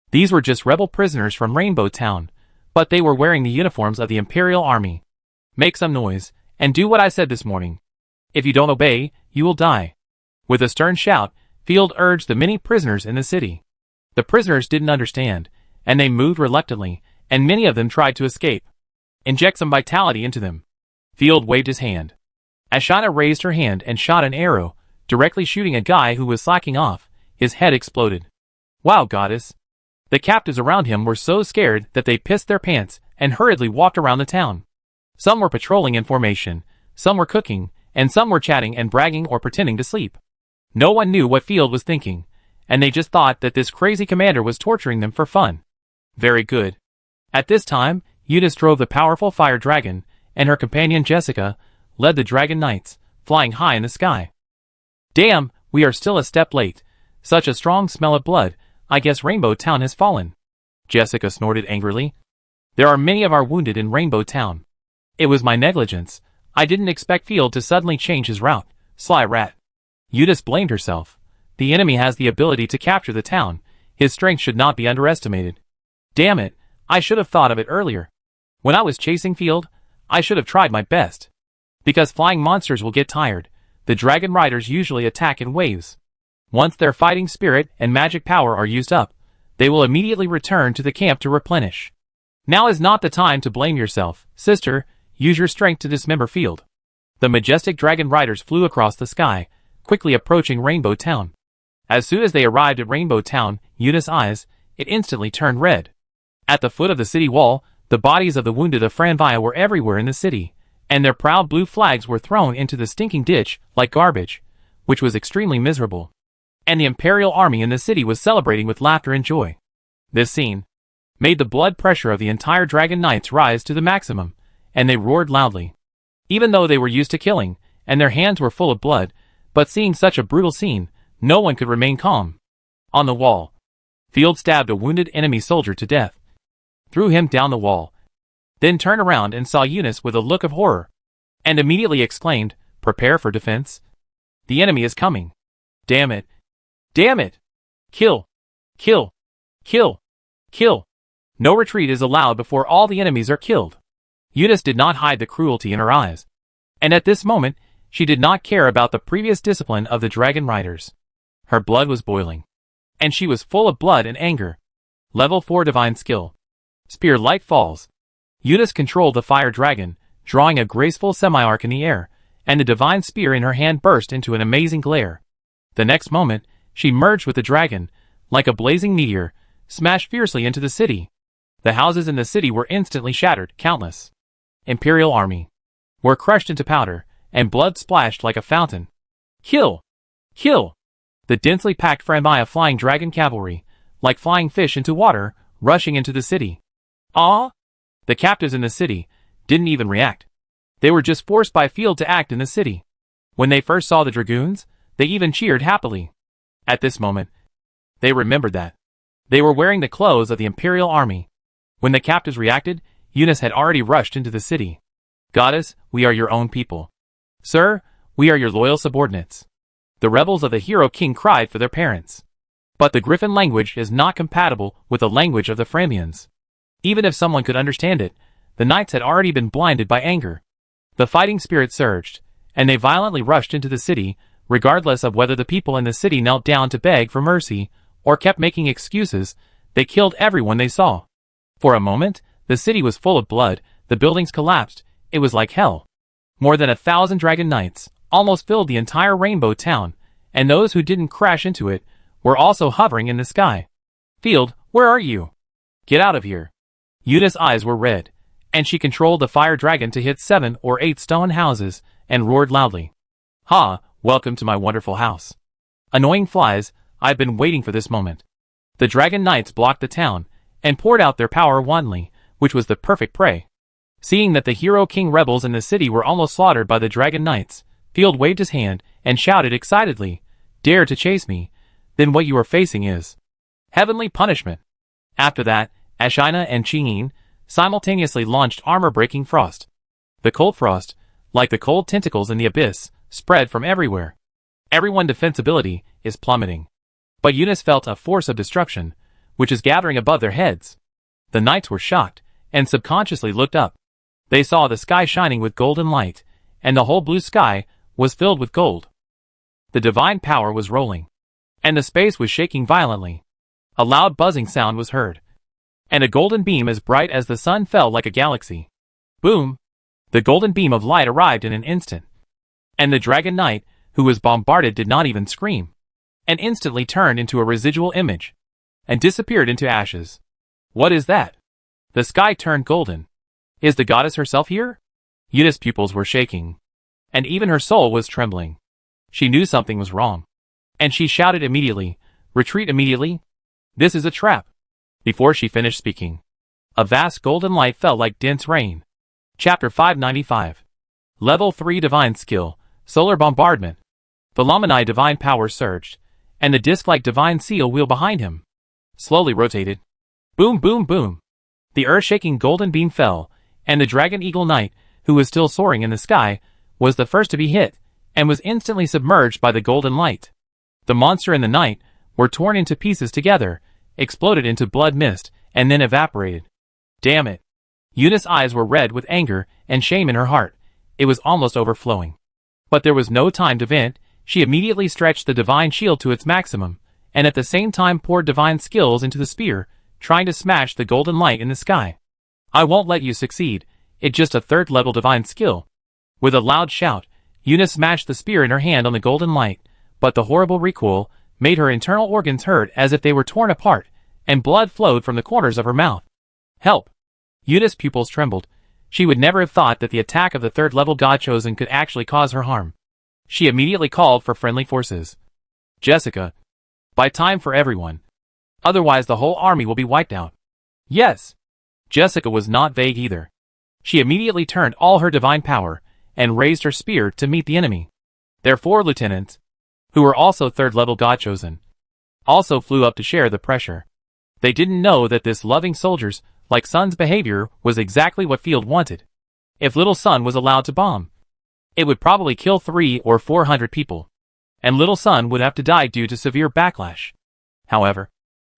These were just rebel prisoners from Rainbow Town, but they were wearing the uniforms of the Imperial army. Make some noise, and do what I said this morning. If you don't obey, you will die. With a stern shout, Field urged the many prisoners in the city. The prisoners didn't understand, and they moved reluctantly, and many of them tried to escape. Inject some vitality into them. Field waved his hand. Ashina raised her hand and shot an arrow, directly shooting a guy who was slacking off. His head exploded. Wow, goddess. The captives around him were so scared that they pissed their pants and hurriedly walked around the town. Some were patrolling in formation, some were cooking, and some were chatting and bragging or pretending to sleep. No one knew what Field was thinking, and they just thought that this crazy commander was torturing them for fun. Very good. At this time, Eunice drove the powerful fire dragon, and her companion Jessica led the dragon knights, flying high in the sky. Damn, we are still a step late. Such a strong smell of blood, I guess Rainbow Town has fallen. Jessica snorted angrily. There are many of our wounded in Rainbow Town. It was my negligence. I didn't expect Field to suddenly change his route. Sly rat. Eunice blamed herself. The enemy has the ability to capture the town. His strength should not be underestimated. Damn it, I should have thought of it earlier. When I was chasing Field, I should have tried my best. Because flying monsters will get tired, the dragon riders usually attack in waves. Once their fighting spirit and magic power are used up, they will immediately return to the camp to replenish. Now is not the time to blame yourself, sister. Use your strength to dismember Field. The majestic dragon riders flew across the sky, quickly approaching Rainbow Town. As soon as they arrived at Rainbow Town, Eunice's eyes, it instantly turned red. At the foot of the city wall, the bodies of the wounded of Franvia were everywhere in the city, and their proud blue flags were thrown into the stinking ditch like garbage, which was extremely miserable. And the Imperial army in the city was celebrating with laughter and joy. This scene made the blood pressure of the entire Dragon Knights rise to the maximum, and they roared loudly. Even though they were used to killing, and their hands were full of blood, but seeing such a brutal scene, no one could remain calm. On the wall, Field stabbed a wounded enemy soldier to death, threw him down the wall, then turned around and saw Eunice with a look of horror, and immediately exclaimed, "Prepare for defense. The enemy is coming. Damn it. Damn it. Kill. Kill. Kill. Kill. No retreat is allowed before all the enemies are killed." Eunice did not hide the cruelty in her eyes, and at this moment, she did not care about the previous discipline of the dragon riders. Her blood was boiling, and she was full of blood and anger. Level 4 Divine Skill. Spear Light Falls. Eunice controlled the fire dragon, drawing a graceful semi-arc in the air, and the divine spear in her hand burst into an amazing glare. The next moment, she merged with the dragon, like a blazing meteor, smashed fiercely into the city. The houses in the city were instantly shattered, countless Imperial army were crushed into powder, and blood splashed like a fountain. Kill! Kill! The densely packed Franvia flying dragon cavalry, like flying fish into water, rushing into the city. Ah! The captives in the city didn't even react. They were just forced by Field to act in the city. When they first saw the dragoons, they even cheered happily. At this moment, they remembered that they were wearing the clothes of the Imperial army. When the captives reacted, Eunice had already rushed into the city. "Goddess, we are your own people. Sir, we are your loyal subordinates." The rebels of the Hero King cried for their parents. But the Griffin language is not compatible with the language of the Framians. Even if someone could understand it, the knights had already been blinded by anger. The fighting spirit surged, and they violently rushed into the city, regardless of whether the people in the city knelt down to beg for mercy or kept making excuses. They killed everyone they saw. For a moment, the city was full of blood, the buildings collapsed, it was like hell. More than 1,000 dragon knights almost filled the entire Rainbow Town, and those who didn't crash into it were also hovering in the sky. Field, where are you? Get out of here. Yuna's eyes were red, and she controlled the fire dragon to hit 7 or 8 stone houses and roared loudly. Ha, welcome to my wonderful house. Annoying flies, I've been waiting for this moment. The dragon knights blocked the town and poured out their power wantonly, which was the perfect prey. Seeing that the Hero King rebels in the city were almost slaughtered by the dragon knights, Field waved his hand and shouted excitedly, "Dare to chase me, then what you are facing is heavenly punishment." After that, Ashina and Qingyin simultaneously launched armor-breaking frost. The cold frost, like the cold tentacles in the abyss, spread from everywhere. Everyone's defensibility is plummeting. But Eunice felt a force of destruction, which is gathering above their heads. The knights were shocked, and subconsciously looked up. They saw the sky shining with golden light, and the whole blue sky was filled with gold. The divine power was rolling, and the space was shaking violently. A loud buzzing sound was heard, and a golden beam as bright as the sun fell like a galaxy. Boom! The golden beam of light arrived in an instant, and the dragon knight, who was bombarded, did not even scream, and instantly turned into a residual image, and disappeared into ashes. What is that? The sky turned golden. Is the goddess herself here? Yuna's pupils were shaking, and even her soul was trembling. She knew something was wrong, and she shouted immediately, "Retreat immediately! This is a trap!" Before she finished speaking, a vast golden light fell like dense rain. Chapter 595. Level 3 Divine Skill, Solar Bombardment. The Lamani divine power surged, and the disc-like divine seal wheel behind him slowly rotated. Boom, boom, boom. The earth-shaking golden beam fell, and the Dragon Eagle Knight, who was still soaring in the sky, was the first to be hit, and was instantly submerged by the golden light. The monster and the knight were torn into pieces together, exploded into blood mist, and then evaporated. Damn it. Yuna's eyes were red with anger and shame in her heart. It was almost overflowing. But there was no time to vent. She immediately stretched the divine shield to its maximum, and at the same time poured divine skills into the spear, trying to smash the golden light in the sky. I won't let you succeed. It's just a third-level divine skill. With a loud shout, Yuna smashed the spear in her hand on the golden light, but the horrible recoil made her internal organs hurt as if they were torn apart, and blood flowed from the corners of her mouth. Help! Yuna's pupils trembled. She would never have thought that the attack of the third-level god chosen could actually cause her harm. She immediately called for friendly forces. Jessica, buy time for everyone. Otherwise the whole army will be wiped out. Yes. Jessica was not vague either. She immediately turned all her divine power and raised her spear to meet the enemy. Their 4 lieutenants, who were also third-level god chosen, also flew up to share the pressure. They didn't know that this loving soldiers like Sun's behavior was exactly what Field wanted. If Little Sun was allowed to bomb, it would probably kill 300 or 400 people, and Little Sun would have to die due to severe backlash. However,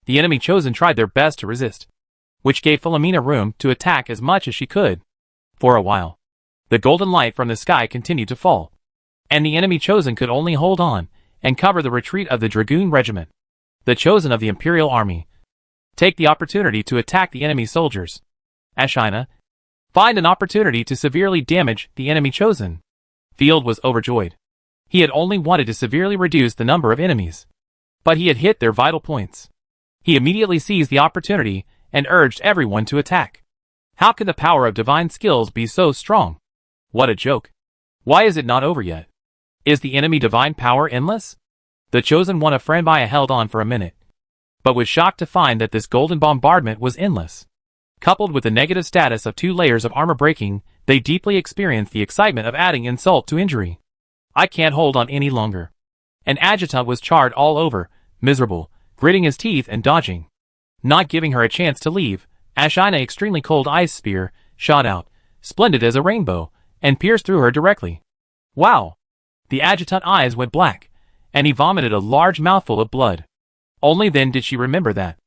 the enemy chosen tried their best to resist, which gave Philomena room to attack as much as she could. For a while, the golden light from the sky continued to fall, and the enemy chosen could only hold on and cover the retreat of the Dragoon Regiment, the chosen of the Imperial Army. Take the opportunity to attack the enemy soldiers. Ashina, find an opportunity to severely damage the enemy chosen. Field was overjoyed. He had only wanted to severely reduce the number of enemies, but he had hit their vital points. He immediately seized the opportunity and urged everyone to attack. How could the power of divine skills be so strong? What a joke. Why is it not over yet? Is the enemy divine power endless? The chosen one of Franbaya held on for a minute, but was shocked to find that this golden bombardment was endless. Coupled with the negative status of 2 layers of armor breaking, they deeply experienced the excitement of adding insult to injury. I can't hold on any longer. An adjutant was charred all over, miserable, gritting his teeth and dodging. Not giving her a chance to leave, Ashina extremely cold ice spear shot out, splendid as a rainbow, and pierced through her directly. Wow! The adjutant's eyes went black, and he vomited a large mouthful of blood. Only then did she remember that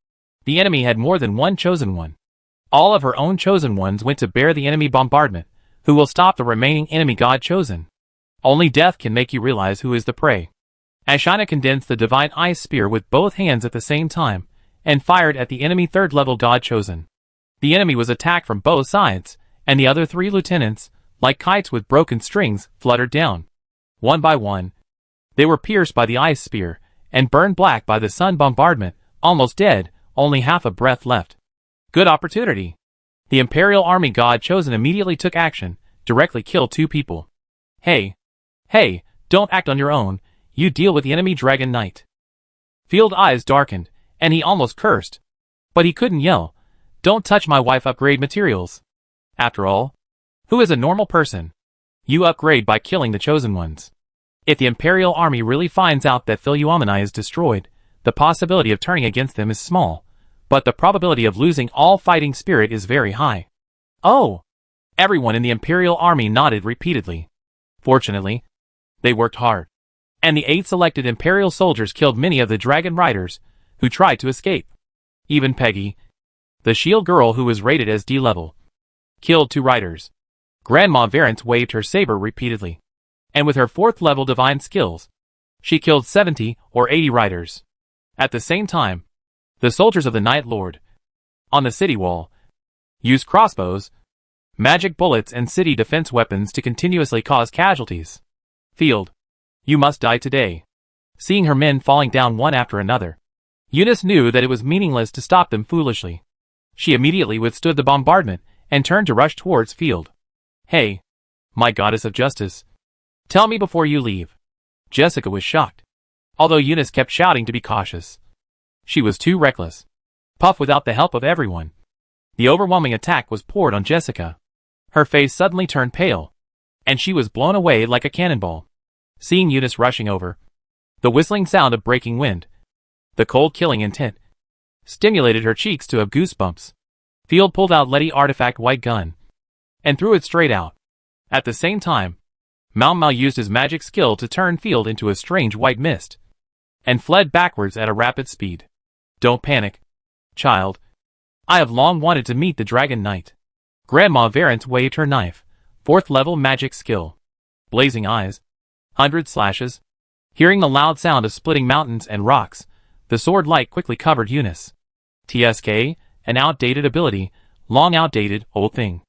the enemy had more than one chosen one. All of her own chosen ones went to bear the enemy bombardment, Who will stop the remaining enemy god chosen? Only death can make you realize who is the prey. Ashina condensed the divine ice spear with both hands at the same time, and fired at the enemy third-level god chosen. The enemy was attacked from both sides, and the other 3 lieutenants, like kites with broken strings, fluttered down. One by one, they were pierced by the ice spear, and burned black by the sun bombardment, almost dead, only half a breath left. Good opportunity. The Imperial Army god chosen immediately took action, directly killed 2 people. Hey, don't act on your own, you deal with the enemy Dragon Knight. Field's eyes darkened, and he almost cursed. But he couldn't yell, "Don't touch my wife upgrade materials." After all, who is a normal person? You upgrade by killing the chosen ones. If the Imperial Army really finds out that Philuomani is destroyed, the possibility of turning against them is small, but the probability of losing all fighting spirit is very high. Oh! Everyone in the Imperial Army nodded repeatedly. Fortunately, they worked hard, and the 8 selected Imperial soldiers killed many of the Dragon Riders who tried to escape. Even Peggy, the shield girl who was rated as D-level, killed 2 riders. Grandma Varence waved her saber repeatedly, and with her 4th-level divine skills, she killed 70 or 80 riders. At the same time, the soldiers of the Night Lord, on the city wall, used crossbows, magic bullets and city defense weapons to continuously cause casualties. Field, you must die today. Seeing her men falling down one after another, Eunice knew that it was meaningless to stop them foolishly. She immediately withstood the bombardment and turned to rush towards Field. Hey, my goddess of justice, tell me before you leave. Jessica was shocked, although Eunice kept shouting to be cautious. She was too reckless. Puff without the help of everyone. The overwhelming attack was poured on Jessica. Her face suddenly turned pale, and she was blown away like a cannonball. Seeing Eunice rushing over, the whistling sound of breaking wind, the cold killing intent, stimulated her cheeks to have goosebumps. Field pulled out Letty artifact white gun, and threw it straight out. At the same time, Mau Mau used his magic skill to turn Field into a strange white mist, and fled backwards at a rapid speed. Don't panic, child. I have long wanted to meet the Dragon Knight. Grandma Varence waved her knife, 4th-level magic skill. Blazing eyes, 100 slashes. Hearing the loud sound of splitting mountains and rocks, the sword light quickly covered Eunice. TSK, an outdated ability, long outdated, old thing.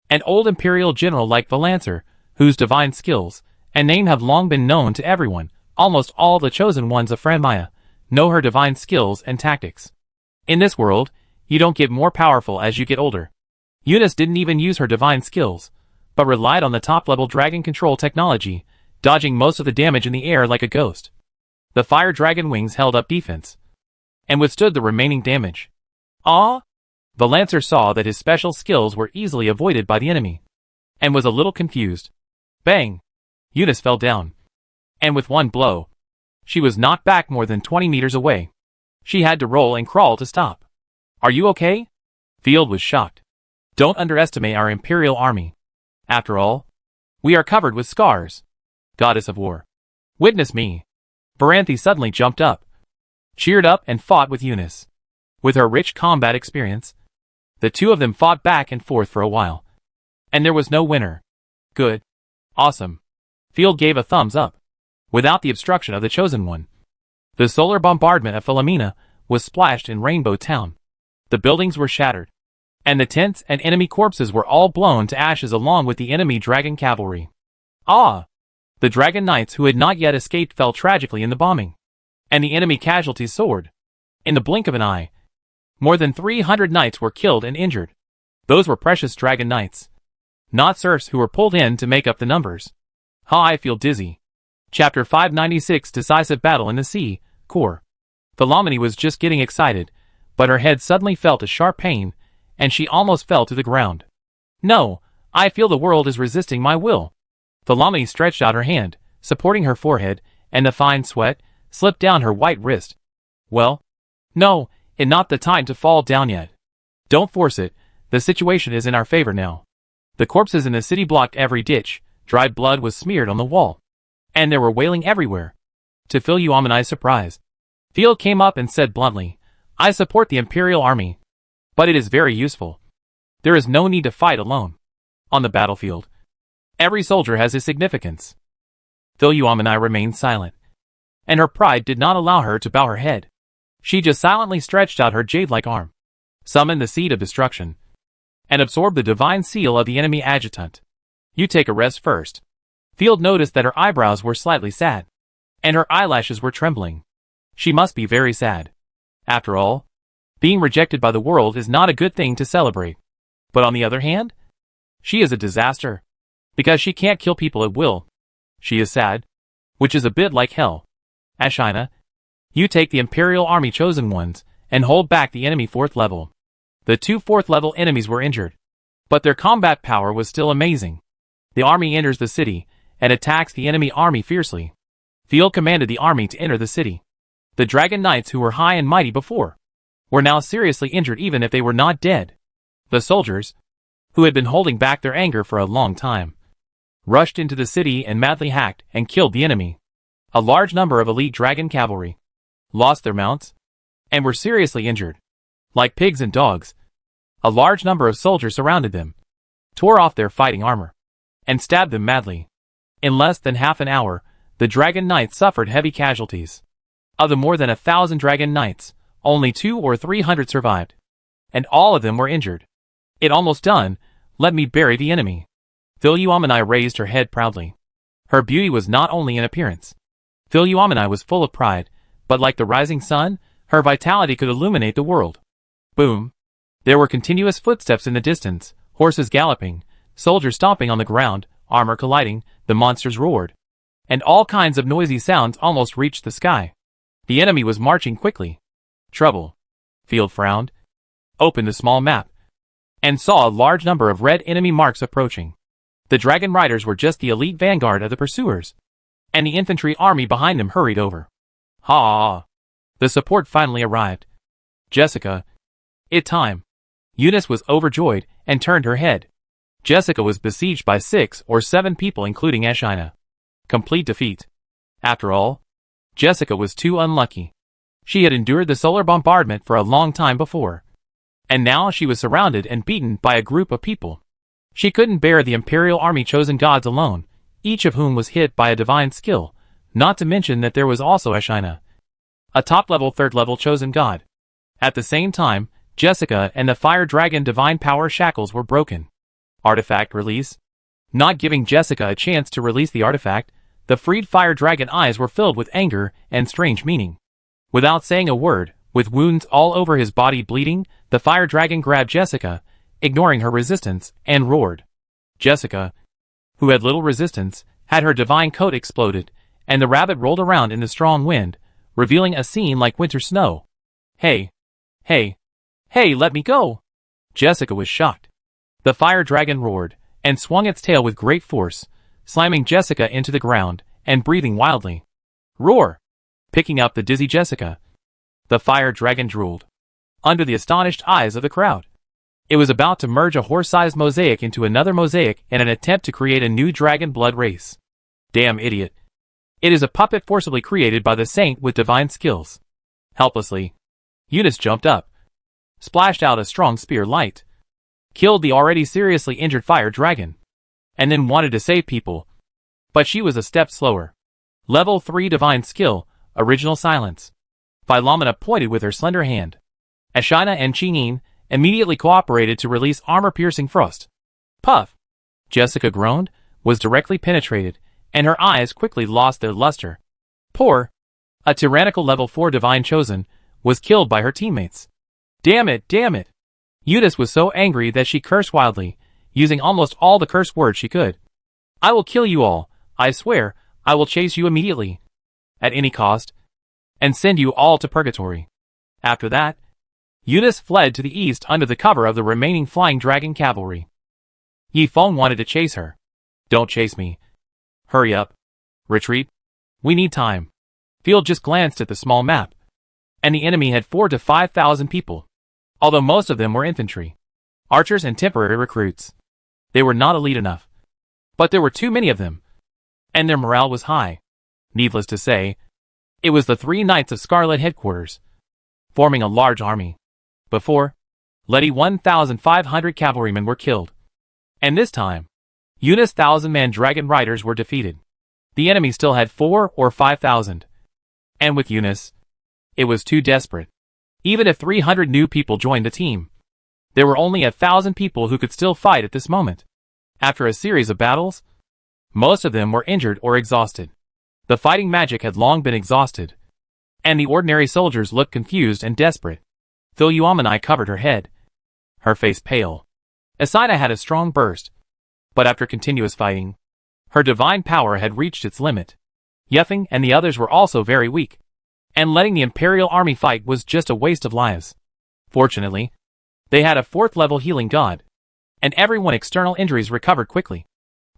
An old Imperial general like Valancer, whose divine skills and name have long been known to everyone, almost all the chosen ones of Franmaya, know her divine skills and tactics. In this world, you don't get more powerful as you get older. Eunice didn't even use her divine skills, but relied on the top-level dragon control technology, dodging most of the damage in the air like a ghost. The fire dragon wings held up defense, and withstood the remaining damage. Ah! The Lancer saw that his special skills were easily avoided by the enemy, and was a little confused. Bang! Eunice fell down, and with one blow, she was knocked back more than 20 meters away. She had to roll and crawl to stop. Are you okay? Field was shocked. Don't underestimate our Imperial Army. After all, we are covered with scars. Goddess of War, witness me. Varanthe suddenly jumped up, cheered up and fought with Eunice. With her rich combat experience, the two of them fought back and forth for a while, and there was no winner. Good. Awesome. Field gave a thumbs up. Without the obstruction of the Chosen One, the solar bombardment of Philomena was splashed in Rainbow Town. The buildings were shattered, and the tents and enemy corpses were all blown to ashes along with the enemy dragon cavalry. Ah! The Dragon Knights who had not yet escaped fell tragically in the bombing, and the enemy casualties soared. In the blink of an eye, more than 300 knights were killed and injured. Those were precious Dragon Knights, not serfs who were pulled in to make up the numbers. I feel dizzy. Chapter 596 Decisive Battle in the Sea, Core. Philomene was just getting excited, but her head suddenly felt a sharp pain, and she almost fell to the ground. No, I feel the world is resisting my will. Philomene stretched out her hand, supporting her forehead, and the fine sweat slipped down her white wrist. Well, no, it's not the time to fall down yet. Don't force it, the situation is in our favor now. The corpses in the city blocked every ditch, dried blood was smeared on the wall, and there were wailing everywhere. To Philuomeni's surprise, Field came up and said bluntly, I support the Imperial Army, but it is very useful. There is no need to fight alone. On the battlefield, Every soldier has his significance. Philomenon remained silent, and her pride did not allow her to bow her head. She just silently stretched out her jade-like arm, summoned the seed of destruction, and absorbed the divine seal of the enemy adjutant. You take a rest first. Field noticed that her eyebrows were slightly sad, and her eyelashes were trembling. She must be very sad. After all, being rejected by the world is not a good thing to celebrate. But on the other hand, she is a disaster, because she can't kill people at will. She is sad, which is a bit like hell. Ashina, you take the Imperial Army chosen ones, and hold back the enemy 4th level. The 2 4th level enemies were injured, but their combat power was still amazing. The army enters the city, and attacks the enemy army fiercely. Field commanded the army to enter the city. The Dragon Knights who were high and mighty before, were now seriously injured even if they were not dead. The soldiers, who had been holding back their anger for a long time, rushed into the city and madly hacked and killed the enemy. A large number of elite dragon cavalry lost their mounts, and were seriously injured. Like pigs and dogs, a large number of soldiers surrounded them, tore off their fighting armor, and stabbed them madly. In less than half an hour, the Dragon Knights suffered heavy casualties. Of the more than 1,000 Dragon Knights, only 200 or 300 survived, and all of them were injured. It almost done, let me bury the enemy. Philomenon raised her head proudly. Her beauty was not only in appearance. Philomenon was full of pride, but like the rising sun, her vitality could illuminate the world. Boom! There were continuous footsteps in the distance, horses galloping, soldiers stomping on the ground, armor colliding, the monsters roared, and all kinds of noisy sounds almost reached the sky. The enemy was marching quickly. Trouble. Field frowned, opened a small map, and saw a large number of red enemy marks approaching. The dragon riders were just the elite vanguard of the pursuers, and the infantry army behind them hurried over. Ha! The support finally arrived. Jessica. It time. Eunice was overjoyed and turned her head. Jessica was besieged by 6 or 7 people including Ashina. Complete defeat. After all, Jessica was too unlucky. She had endured the solar bombardment for a long time before, and now she was surrounded and beaten by a group of people. She couldn't bear the Imperial Army chosen gods alone, each of whom was hit by a divine skill, not to mention that there was also Ashina, a top-level 3rd-level chosen god. At the same time, Jessica and the Fire Dragon divine power shackles were broken. Artifact release. Not giving Jessica a chance to release the artifact, the freed Fire Dragon eyes were filled with anger and strange meaning. Without saying a word, with wounds all over his body bleeding, the Fire Dragon grabbed Jessica, ignoring her resistance, and roared. Jessica, who had little resistance, had her divine coat exploded, and the rabbit rolled around in the strong wind, revealing a scene like winter snow. Hey! Hey! Hey, let me go! Jessica was shocked. The Fire Dragon roared, and swung its tail with great force, slamming Jessica into the ground, and breathing wildly. Roar! Picking up the dizzy Jessica. The Fire Dragon drooled, under the astonished eyes of the crowd. It was about to merge a horse-sized mosaic into another mosaic in an attempt to create a new dragon blood race. Damn idiot. It is a puppet forcibly created by the saint with divine skills. Helplessly, Eunice jumped up, splashed out a strong spear light, killed the already seriously injured Fire Dragon, and then wanted to save people. But she was a step slower. Level 3 divine skill, original silence. Philomenon pointed with her slender hand. Ashina and Chinin immediately cooperated to release armor-piercing frost. Puff! Jessica groaned, was directly penetrated, and her eyes quickly lost their luster. Poor! A tyrannical level 4 divine chosen was killed by her teammates. Damn it, damn it! Eunice was so angry that she cursed wildly, using almost all the curse words she could. I will kill you all, I swear, I will chase you immediately, at any cost, and send you all to purgatory. After that, Eunice fled to the east under the cover of the remaining flying dragon cavalry. Yifeng wanted to chase her. Don't chase me. Hurry up. Retreat. We need time. Field just glanced at the small map, and the enemy had 4,000 to 5,000 people, although most of them were infantry, archers and temporary recruits. They were not elite enough, but there were too many of them, and their morale was high. Needless to say, it was the 3 Knights of Scarlet headquarters, forming a large army. Before, 1,500 cavalrymen were killed, and this time, Eunice's 1,000-man dragon riders were defeated. The enemy still had 4 or 5,000. And with Eunice, it was too desperate. Even if 300 new people joined the team, there were only 1,000 people who could still fight at this moment. After a series of battles, most of them were injured or exhausted. The fighting magic had long been exhausted, and the ordinary soldiers looked confused and desperate. Philoumeni covered her head, her face pale. Asina had a strong burst, but after continuous fighting, her divine power had reached its limit. Yefeng and the others were also very weak, and letting the Imperial army fight was just a waste of lives. Fortunately, they had a 4th-level healing god, and everyone's external injuries recovered quickly.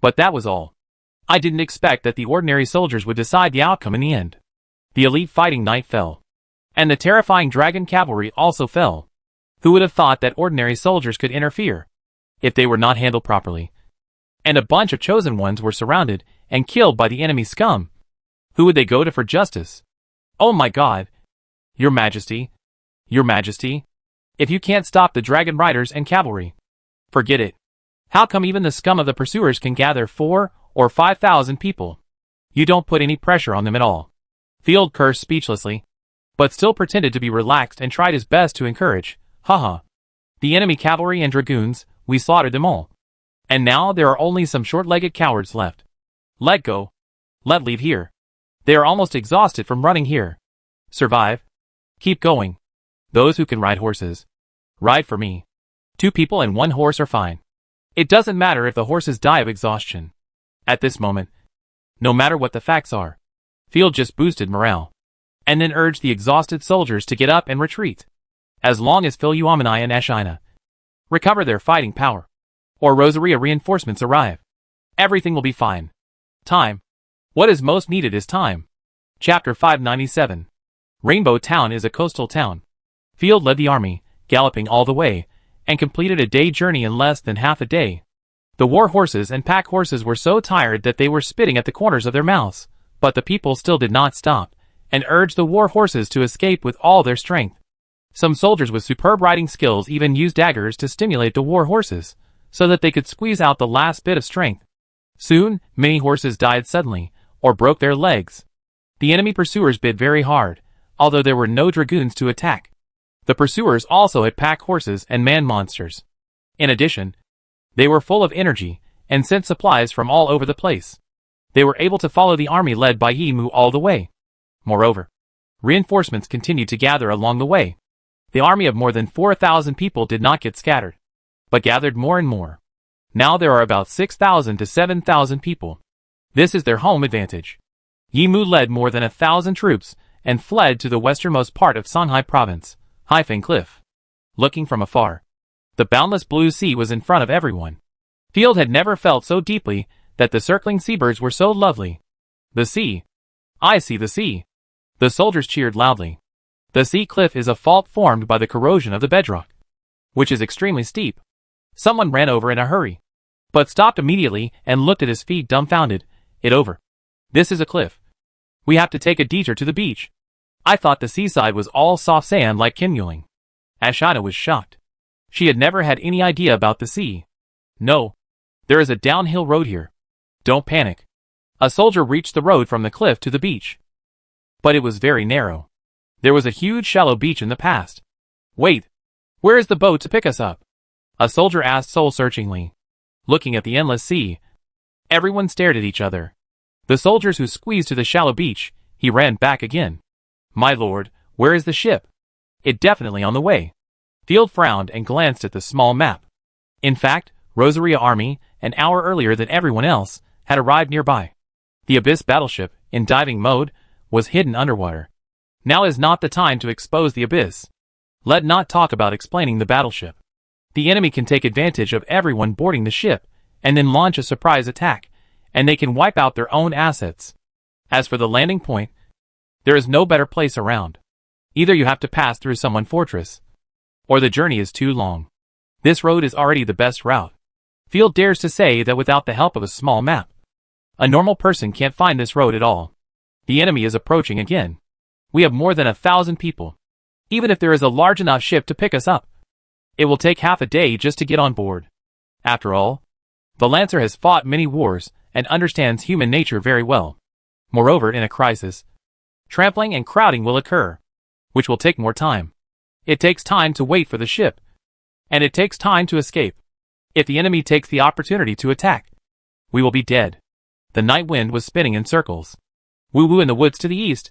But that was all. I didn't expect that the ordinary soldiers would decide the outcome in the end. The elite fighting knight fell, and the terrifying dragon cavalry also fell. Who would have thought that ordinary soldiers could interfere if they were not handled properly? And a bunch of chosen ones were surrounded and killed by the enemy scum. Who would they go to for justice? Oh my God! Your Majesty! Your Majesty! If you can't stop the dragon riders and cavalry, forget it. How come even the scum of the pursuers can gather 4 or 5,000 people? You don't put any pressure on them at all. Field cursed speechlessly, but still pretended to be relaxed and tried his best to encourage. Haha. The enemy cavalry and dragoons, we slaughtered them all. And now there are only some short-legged cowards left. Let go. Let leave here. They are almost exhausted from running here. Survive. Keep going. Those who can ride horses, ride for me. 2 people and 1 horse are fine. It doesn't matter if the horses die of exhaustion. At this moment, no matter what the facts are, Field just boosted morale, and then urged the exhausted soldiers to get up and retreat. As long as Philoumeni and Asina recover their fighting power, or Rosaria reinforcements arrive, everything will be fine. Time. What is most needed is time. Chapter 597. Rainbow Town is a coastal town. Field led the army, galloping all the way, and completed a day journey in less than half a day. The war horses and pack horses were so tired that they were spitting at the corners of their mouths, but the people still did not stop, and urged the war horses to escape with all their strength. Some soldiers with superb riding skills even used daggers to stimulate the war horses, so that they could squeeze out the last bit of strength. Soon, many horses died suddenly, or broke their legs. The enemy pursuers bit very hard, although there were no dragoons to attack. The pursuers also had pack horses and man monsters. In addition, they were full of energy, and sent supplies from all over the place. They were able to follow the army led by Yimu all the way. Moreover, reinforcements continued to gather along the way. The army of more than 4,000 people did not get scattered, but gathered more and more. Now there are about 6,000 to 7,000 people. This is their home advantage. Yimu led more than 1,000 troops, and fled to the westernmost part of Songhai province, Haifeng Cliff. Looking from afar, the boundless blue sea was in front of everyone. Field had never felt so deeply that the circling seabirds were so lovely. The sea. I see the sea. The soldiers cheered loudly. The sea cliff is a fault formed by the corrosion of the bedrock, which is extremely steep. Someone ran over in a hurry, but stopped immediately and looked at his feet dumbfounded. It over. This is a cliff. We have to take a detour to the beach. I thought the seaside was all soft sand like Kimyuling. Asina was shocked. She had never had any idea about the sea. No. There is a downhill road here. Don't panic. A soldier reached the road from the cliff to the beach. But it was very narrow. There was a huge shallow beach in the past. Wait. Where is the boat to pick us up? A soldier asked soul-searchingly. Looking at the endless sea, everyone stared at each other. The soldiers who squeezed to the shallow beach, he ran back again. My lord, where is the ship? It definitely on the way. Field frowned and glanced at the small map. In fact, Rosaria army, an hour earlier than everyone else, had arrived nearby. The Abyss battleship, in diving mode, was hidden underwater. Now is not the time to expose the Abyss. Let not talk about explaining the battleship. The enemy can take advantage of everyone boarding the ship, and then launch a surprise attack, and they can wipe out their own assets. As for the landing point, there is no better place around. Either you have to pass through someone fortress, or the journey is too long. This road is already the best route. Field dares to say that without the help of a small map, a normal person can't find this road at all. The enemy is approaching again. We have more than 1,000 people. Even if there is a large enough ship to pick us up, it will take half a day just to get on board. After all, The Lancer has fought many wars and understands human nature very well. Moreover, in a crisis, trampling and crowding will occur, which will take more time. It takes time to wait for the ship, and it takes time to escape. If the enemy takes the opportunity to attack, we will be dead. The night wind was spinning in circles. Woo-woo in the woods to the east.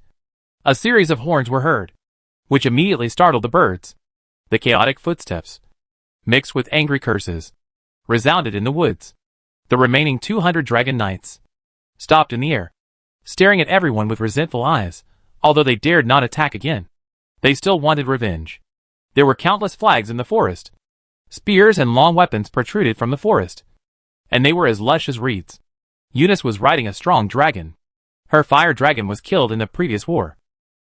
A series of horns were heard, which immediately startled the birds. The chaotic footsteps, mixed with angry curses, resounded in the woods. The remaining 200 dragon knights stopped in the air, staring at everyone with resentful eyes, although they dared not attack again. They still wanted revenge. There were countless flags in the forest. Spears and long weapons protruded from the forest, and they were as lush as reeds. Eunice was riding a strong dragon. Her fire dragon was killed in the previous war,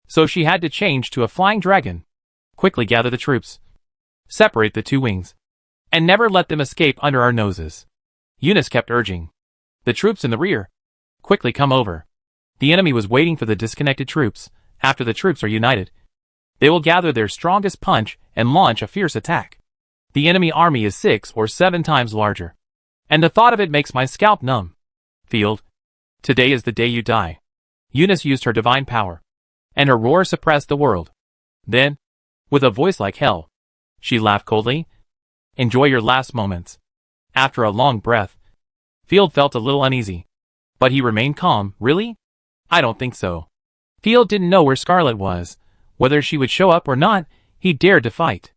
so she had to change to a flying dragon. Quickly gather the troops. Separate the two wings, and never let them escape under our noses. Eunice kept urging. The troops in the rear, quickly come over. The enemy was waiting for the disconnected troops. After the troops are united, they will gather their strongest punch and launch a fierce attack. The enemy army is 6 or 7 times larger, and the thought of it makes my scalp numb. Field, today is the day you die. Eunice used her divine power, and her roar suppressed the world. Then, with a voice like hell, she laughed coldly. Enjoy your last moments. After a long breath, Field felt a little uneasy, but he remained calm. Really? I don't think so. Field didn't know where Scarlet was, whether she would show up or not. He dared to fight.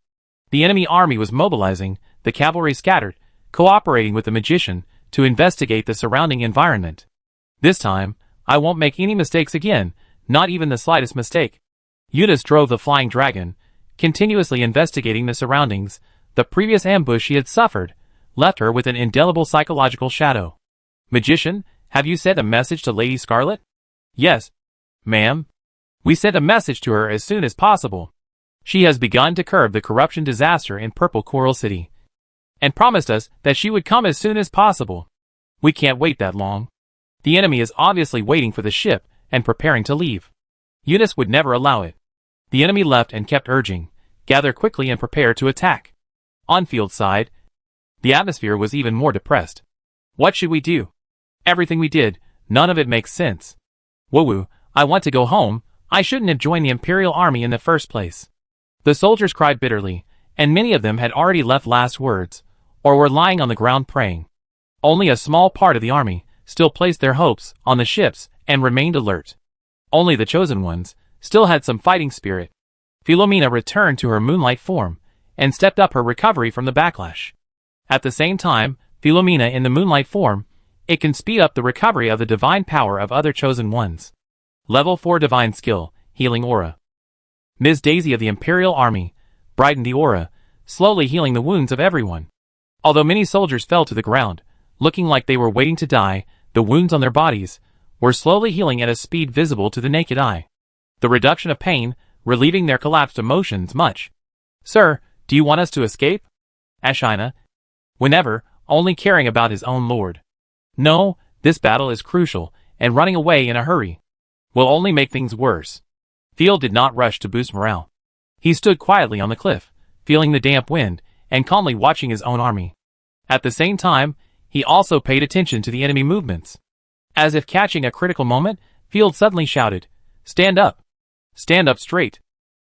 The enemy army was mobilizing, the cavalry scattered, cooperating with the magician to investigate the surrounding environment. This time, I won't make any mistakes again, not even the slightest mistake. Eunice drove the flying dragon, continuously investigating the surroundings. The previous ambush she had suffered left her with an indelible psychological shadow. Magician, have you sent a message to Lady Scarlet? Yes, ma'am. We sent a message to her as soon as possible. She has begun to curb the corruption disaster in Purple Coral City, and promised us that she would come as soon as possible. We can't wait that long. The enemy is obviously waiting for the ship and preparing to leave. Eunice would never allow it. The enemy left and kept urging, gather quickly and prepare to attack. On Field's side, the atmosphere was even more depressed. What should we do? Everything we did, none of it makes sense. Woo-woo, I want to go home. I shouldn't have joined the Imperial Army in the first place. The soldiers cried bitterly, and many of them had already left last words, or were lying on the ground praying. Only a small part of the army still placed their hopes on the ships and remained alert. Only the chosen ones still had some fighting spirit. Philomena returned to her moonlight form and stepped up her recovery from the backlash. At the same time, Philomena in the moonlight form, it can speed up the recovery of the divine power of other chosen ones. Level 4 Divine Skill, Healing Aura. Ms. Daisy of the Imperial Army brightened the aura, slowly healing the wounds of everyone. Although many soldiers fell to the ground, looking like they were waiting to die, the wounds on their bodies were slowly healing at a speed visible to the naked eye. The reduction of pain, relieving their collapsed emotions much. Sir, do you want us to escape? Ashina. Whenever, only caring about his own lord. No, this battle is crucial, and running away in a hurry will only make things worse. Field did not rush to boost morale. He stood quietly on the cliff, feeling the damp wind, and calmly watching his own army. At the same time, he also paid attention to the enemy movements. As if catching a critical moment, Field suddenly shouted, "Stand up! Stand up straight!"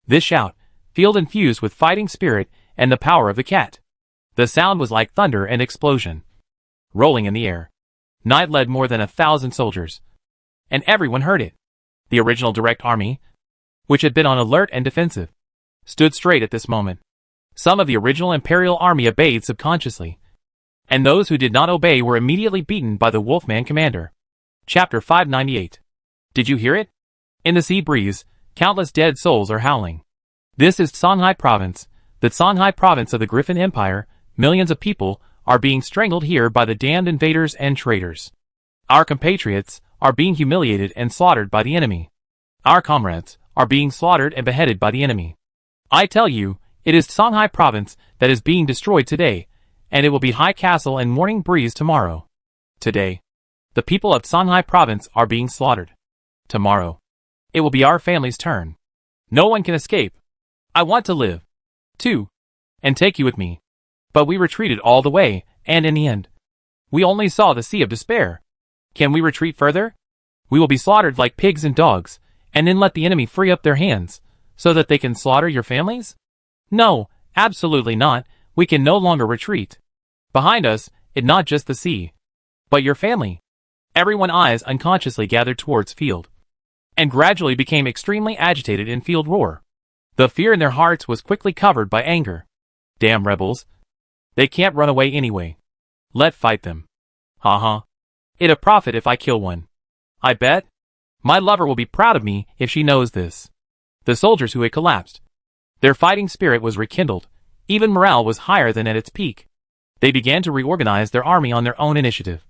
This shout, Field infused with fighting spirit and the power of the cat. The sound was like thunder and explosion, rolling in the air. Night led more than 1,000 soldiers, and everyone heard it. The original direct army, which had been on alert and defensive, stood straight at this moment. Some of the original Imperial Army obeyed subconsciously, and those who did not obey were immediately beaten by the Wolfman commander. Chapter 598. Did you hear it? In the sea breeze, countless dead souls are howling. This is Songhai Province, the Songhai Province of the Griffin Empire. Millions of people are being strangled here by the damned invaders and traitors. Our compatriots are being humiliated and slaughtered by the enemy. Our comrades are being slaughtered and beheaded by the enemy. I tell you, it is Songhai Province that is being destroyed today, and it will be High Castle and Morning Breeze tomorrow. Today, the people of Songhai Province are being slaughtered. Tomorrow, it will be our family's turn. No one can escape. I want to live, too, and take you with me. But we retreated all the way, and in the end, We only saw the sea of despair. Can we retreat further? We will be slaughtered like pigs and dogs, and then let the enemy free up their hands, so that they can slaughter your families? No, absolutely not. We can no longer retreat. Behind us, it not just the sea, but your family. Everyone's eyes unconsciously gathered towards Field, and gradually became extremely agitated in Field roar. The fear in their hearts was quickly covered by anger. Damn rebels. They can't run away anyway. Let fight them. Ha. It a profit if I kill one. I bet. My lover will be proud of me if she knows this. The soldiers who had collapsed. Their fighting spirit was rekindled. Even morale was higher than at its peak. They began to reorganize their army on their own initiative,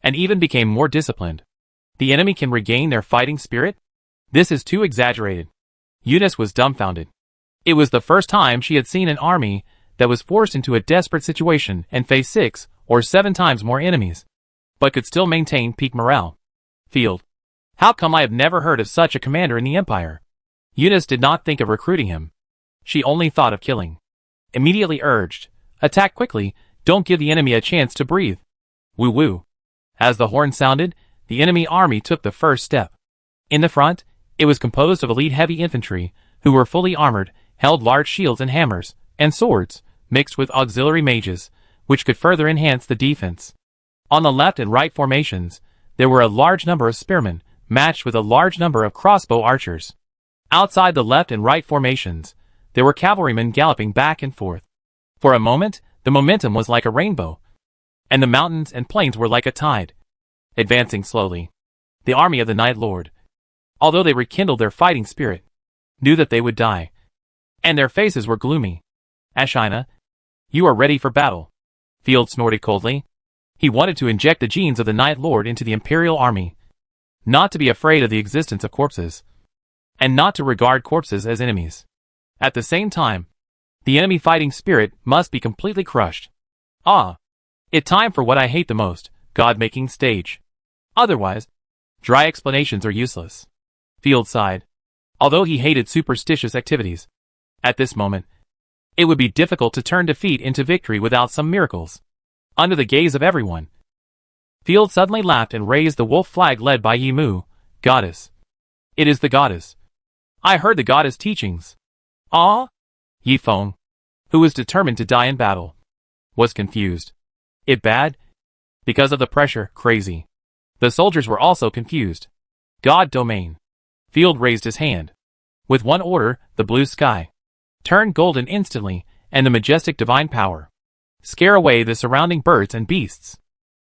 and even became more disciplined. The enemy can regain their fighting spirit? This is too exaggerated. Eunice was dumbfounded. It was the first time she had seen an army that was forced into a desperate situation and faced 6 or 7 times more enemies, but could still maintain peak morale. Field. How come I have never heard of such a commander in the Empire? Eunice did not think of recruiting him. She only thought of killing. Immediately urged, attack quickly, don't give the enemy a chance to breathe. Woo. As the horn sounded, the enemy army took the first step. In the front, it was composed of elite heavy infantry, who were fully armored, held large shields and hammers, and swords, mixed with auxiliary mages, which could further enhance the defense. On the left and right formations, there were a large number of spearmen, matched with a large number of crossbow archers. Outside the left and right formations, there were cavalrymen galloping back and forth. For a moment, the momentum was like a rainbow, and the mountains and plains were like a tide. Advancing slowly, the army of the Night Lord, although they rekindled their fighting spirit, knew that they would die, and their faces were gloomy. Ashina, you are ready for battle. Field snorted coldly. He wanted to inject the genes of the Night Lord into the Imperial army, not to be afraid of the existence of corpses, and not to regard corpses as enemies. At the same time, the enemy fighting spirit must be completely crushed. It's time for what I hate the most, God-making stage. Otherwise, dry explanations are useless. Field sighed. Although he hated superstitious activities, at this moment, it would be difficult to turn defeat into victory without some miracles. Under the gaze of everyone, Field suddenly laughed and raised the wolf flag led by Yimu, goddess. It is the goddess. I heard the goddess teachings. Yifeng, who was determined to die in battle, was confused. It bad? Because of the pressure, crazy. The soldiers were also confused. God domain. Field raised his hand. With one order, the blue sky turned golden instantly, and the majestic divine power scare away the surrounding birds and beasts.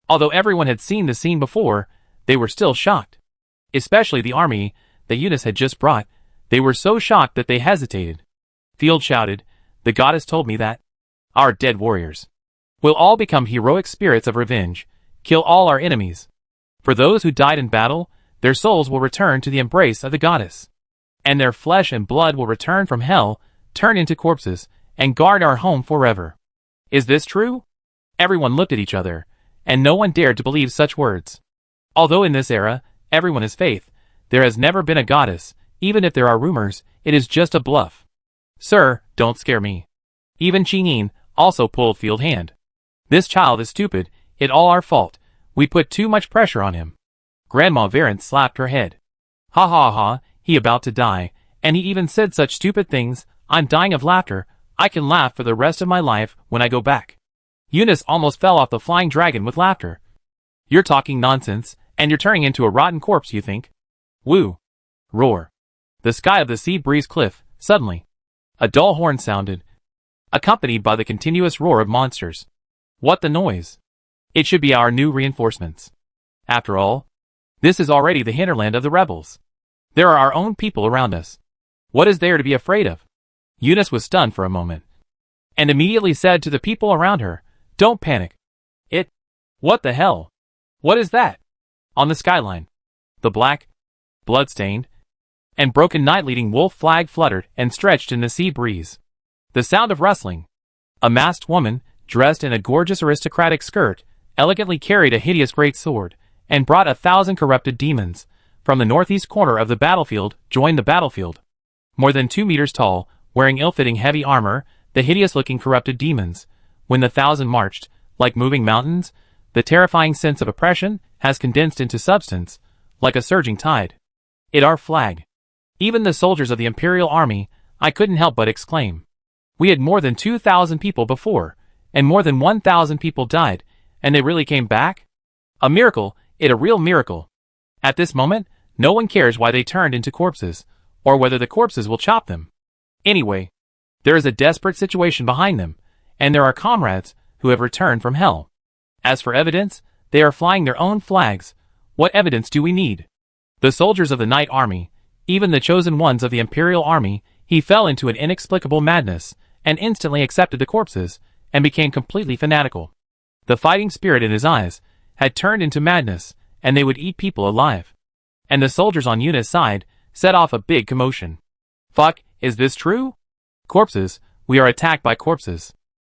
Although everyone had seen the scene before, they were still shocked. Especially the army that Eunice had just brought. They were so shocked that they hesitated. Field shouted, the goddess told me that our dead warriors will all become heroic spirits of revenge, kill all our enemies. For those who died in battle, their souls will return to the embrace of the goddess, and their flesh and blood will return from hell, turn into corpses, and guard our home forever. Is this true? Everyone looked at each other, and no one dared to believe such words. Although in this era, everyone has faith, there has never been a goddess. Even if there are rumors, it is just a bluff. Sir, don't scare me. Even Chinin also pulled Field hand. This child is stupid, it all our fault. We put too much pressure on him. Grandma Varent slapped her head. Ha, he about to die, and he even said such stupid things. I'm dying of laughter. I can laugh for the rest of my life when I go back. Eunice almost fell off the flying dragon with laughter. You're talking nonsense, and you're turning into a rotten corpse, you think? Woo. Roar. The sky of the sea breeze cliff, suddenly. A dull horn sounded, accompanied by the continuous roar of monsters. What the noise? It should be our new reinforcements. After all, this is already the hinterland of the rebels. There are our own people around us. What is there to be afraid of? Eunice was stunned for a moment, and immediately said to the people around her, don't panic. What the hell? What is that? On the skyline, the black, blood-stained, and broken night-leading wolf flag fluttered and stretched in the sea breeze. The sound of rustling. A masked woman, dressed in a gorgeous aristocratic skirt, elegantly carried a hideous great sword, and brought 1,000 corrupted demons. From the northeast corner of the battlefield, joined the battlefield. More than 2 meters tall, wearing ill-fitting heavy armor, the hideous-looking corrupted demons, when the 1,000 marched, like moving mountains, the terrifying sense of oppression has condensed into substance, like a surging tide. It our flag. Even the soldiers of the Imperial Army, I couldn't help but exclaim. We had more than 2,000 people before, and more than 1,000 people died, and they really came back? A miracle, it a real miracle. At this moment, no one cares why they turned into corpses, or whether the corpses will chop them. Anyway, there is a desperate situation behind them, and there are comrades who have returned from hell. As for evidence, they are flying their own flags. What evidence do we need? The soldiers of the Night Army, even the chosen ones of the Imperial Army, he fell into an inexplicable madness, and instantly accepted the corpses, and became completely fanatical. The fighting spirit in his eyes had turned into madness, and they would eat people alive. And the soldiers on Eunice's side set off a big commotion. Fuck, is this true? Corpses, we are attacked by corpses.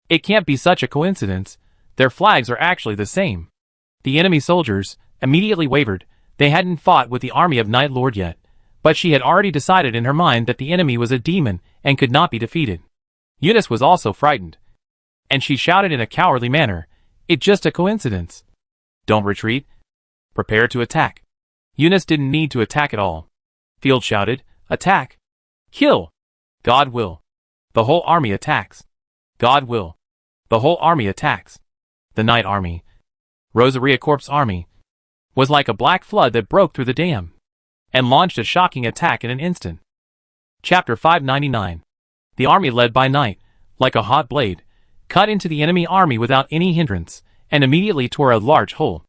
It can't be such a coincidence, their flags are actually the same. The enemy soldiers immediately wavered. They hadn't fought with the army of Night Lord yet, but she had already decided in her mind that the enemy was a demon and could not be defeated. Eunice was also frightened, and she shouted in a cowardly manner, "It's just a coincidence. Don't retreat. Prepare to attack." Eunice didn't need to attack at all. Field shouted, "Attack! Kill! God will. The whole army attacks. God will. The whole army attacks." The Night Army, Rosaria Corp's army, was like a black flood that broke through the dam and launched a shocking attack in an instant. Chapter 599. The army led by Night, like a hot blade, cut into the enemy army without any hindrance, and immediately tore a large hole.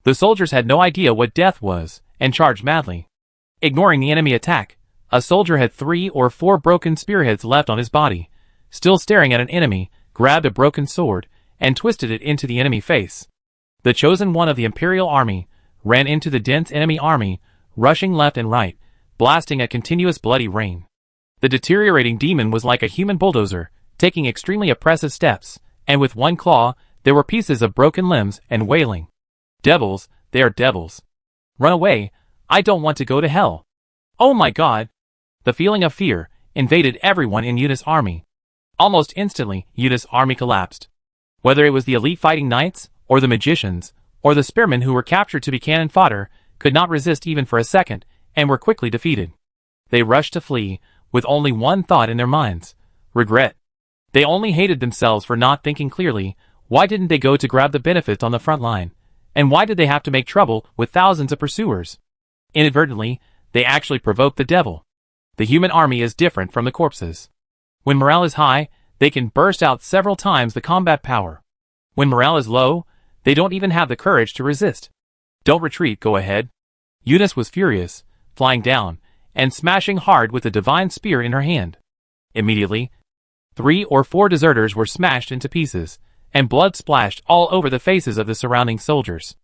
The soldiers had no idea what death was, and charged madly. Ignoring the enemy attack, a soldier had 3 or 4 broken spearheads left on his body, still staring at an enemy, grabbed a broken sword, and twisted it into the enemy face. The chosen one of the Imperial Army ran into the dense enemy army, rushing left and right, blasting a continuous bloody rain. The deteriorating demon was like a human bulldozer, taking extremely oppressive steps, and with one claw, there were pieces of broken limbs and wailing. "Devils, they are devils. Run away, I don't want to go to hell. Oh my God!" The feeling of fear invaded everyone in Eunice's army. Almost instantly, Eunice's army collapsed. Whether it was the elite fighting knights, or the magicians, or the spearmen who were captured to be cannon fodder, could not resist even for a second, and were quickly defeated. They rushed to flee, with only one thought in their minds: regret. They only hated themselves for not thinking clearly. Why didn't they go to grab the benefits on the front line? And why did they have to make trouble with thousands of pursuers? Inadvertently, they actually provoked the devil. The human army is different from the corpses. When morale is high, they can burst out several times the combat power. When morale is low, they don't even have the courage to resist. "Don't retreat, go ahead." Eunice was furious, flying down, and smashing hard with the divine spear in her hand. Immediately, 3 or 4 deserters were smashed into pieces, and blood splashed all over the faces of the surrounding soldiers.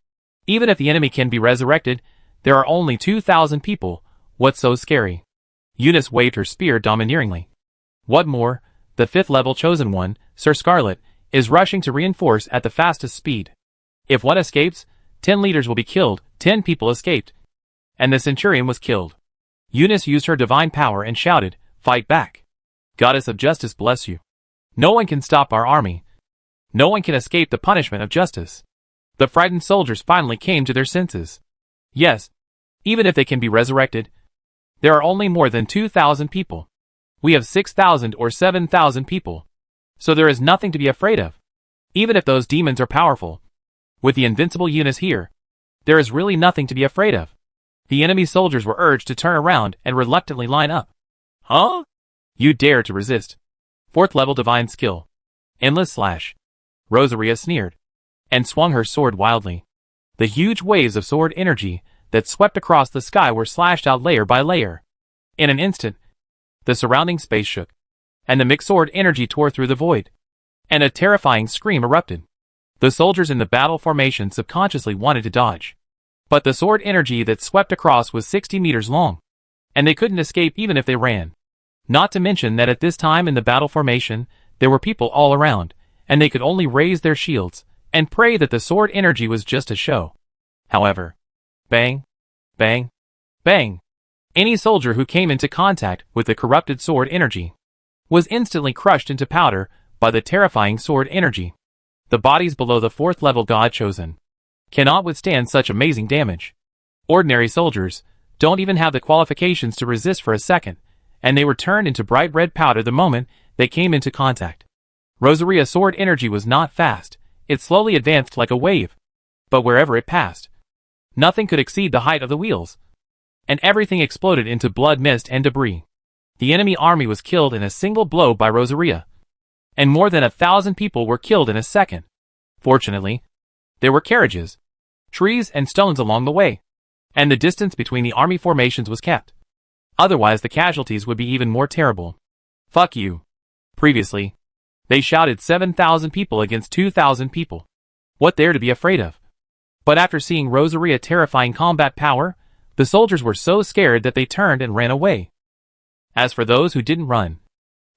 Even if the enemy can be resurrected, there are only 2,000 people. What's so scary? Eunice waved her spear domineeringly. What more, the 5th level chosen one, Sir Scarlet, is rushing to reinforce at the fastest speed. If one escapes, 10 leaders will be killed. 10 people escaped, and the centurion was killed. Eunice used her divine power and shouted, "Fight back. Goddess of justice bless you. No one can stop our army. No one can escape the punishment of justice." The frightened soldiers finally came to their senses. Yes, even if they can be resurrected, there are only more than 2,000 people. We have 6,000 or 7,000 people. So there is nothing to be afraid of. Even if those demons are powerful. With the invincible Eunice here, there is really nothing to be afraid of. The enemy soldiers were urged to turn around and reluctantly line up. "Huh? You dare to resist? 4th level divine skill. Endless slash." Rosaria sneered, and swung her sword wildly. The huge waves of sword energy that swept across the sky were slashed out layer by layer. In an instant, the surrounding space shook, and the mixed sword energy tore through the void, and a terrifying scream erupted. The soldiers in the battle formation subconsciously wanted to dodge. But the sword energy that swept across was 60 meters long, and they couldn't escape even if they ran. Not to mention that at this time in the battle formation, there were people all around, and they could only raise their shields and pray that the sword energy was just a show. However, bang, bang, bang. Any soldier who came into contact with the corrupted sword energy was instantly crushed into powder by the terrifying sword energy. The bodies below the 4th level god chosen cannot withstand such amazing damage. Ordinary soldiers don't even have the qualifications to resist for a second, and they were turned into bright red powder the moment they came into contact. Rosaria's sword energy was not fast, it slowly advanced like a wave. But wherever it passed, nothing could exceed the height of the wheels. And everything exploded into blood, mist, and debris. The enemy army was killed in a single blow by Rosaria. And more than 1,000 people were killed in a second. Fortunately, there were carriages, trees, and stones along the way, and the distance between the army formations was kept. Otherwise the casualties would be even more terrible. Fuck you. Previously, they shouted 7,000 people against 2,000 people. What there to be afraid of? But after seeing Rosaria's terrifying combat power, the soldiers were so scared that they turned and ran away. As for those who didn't run,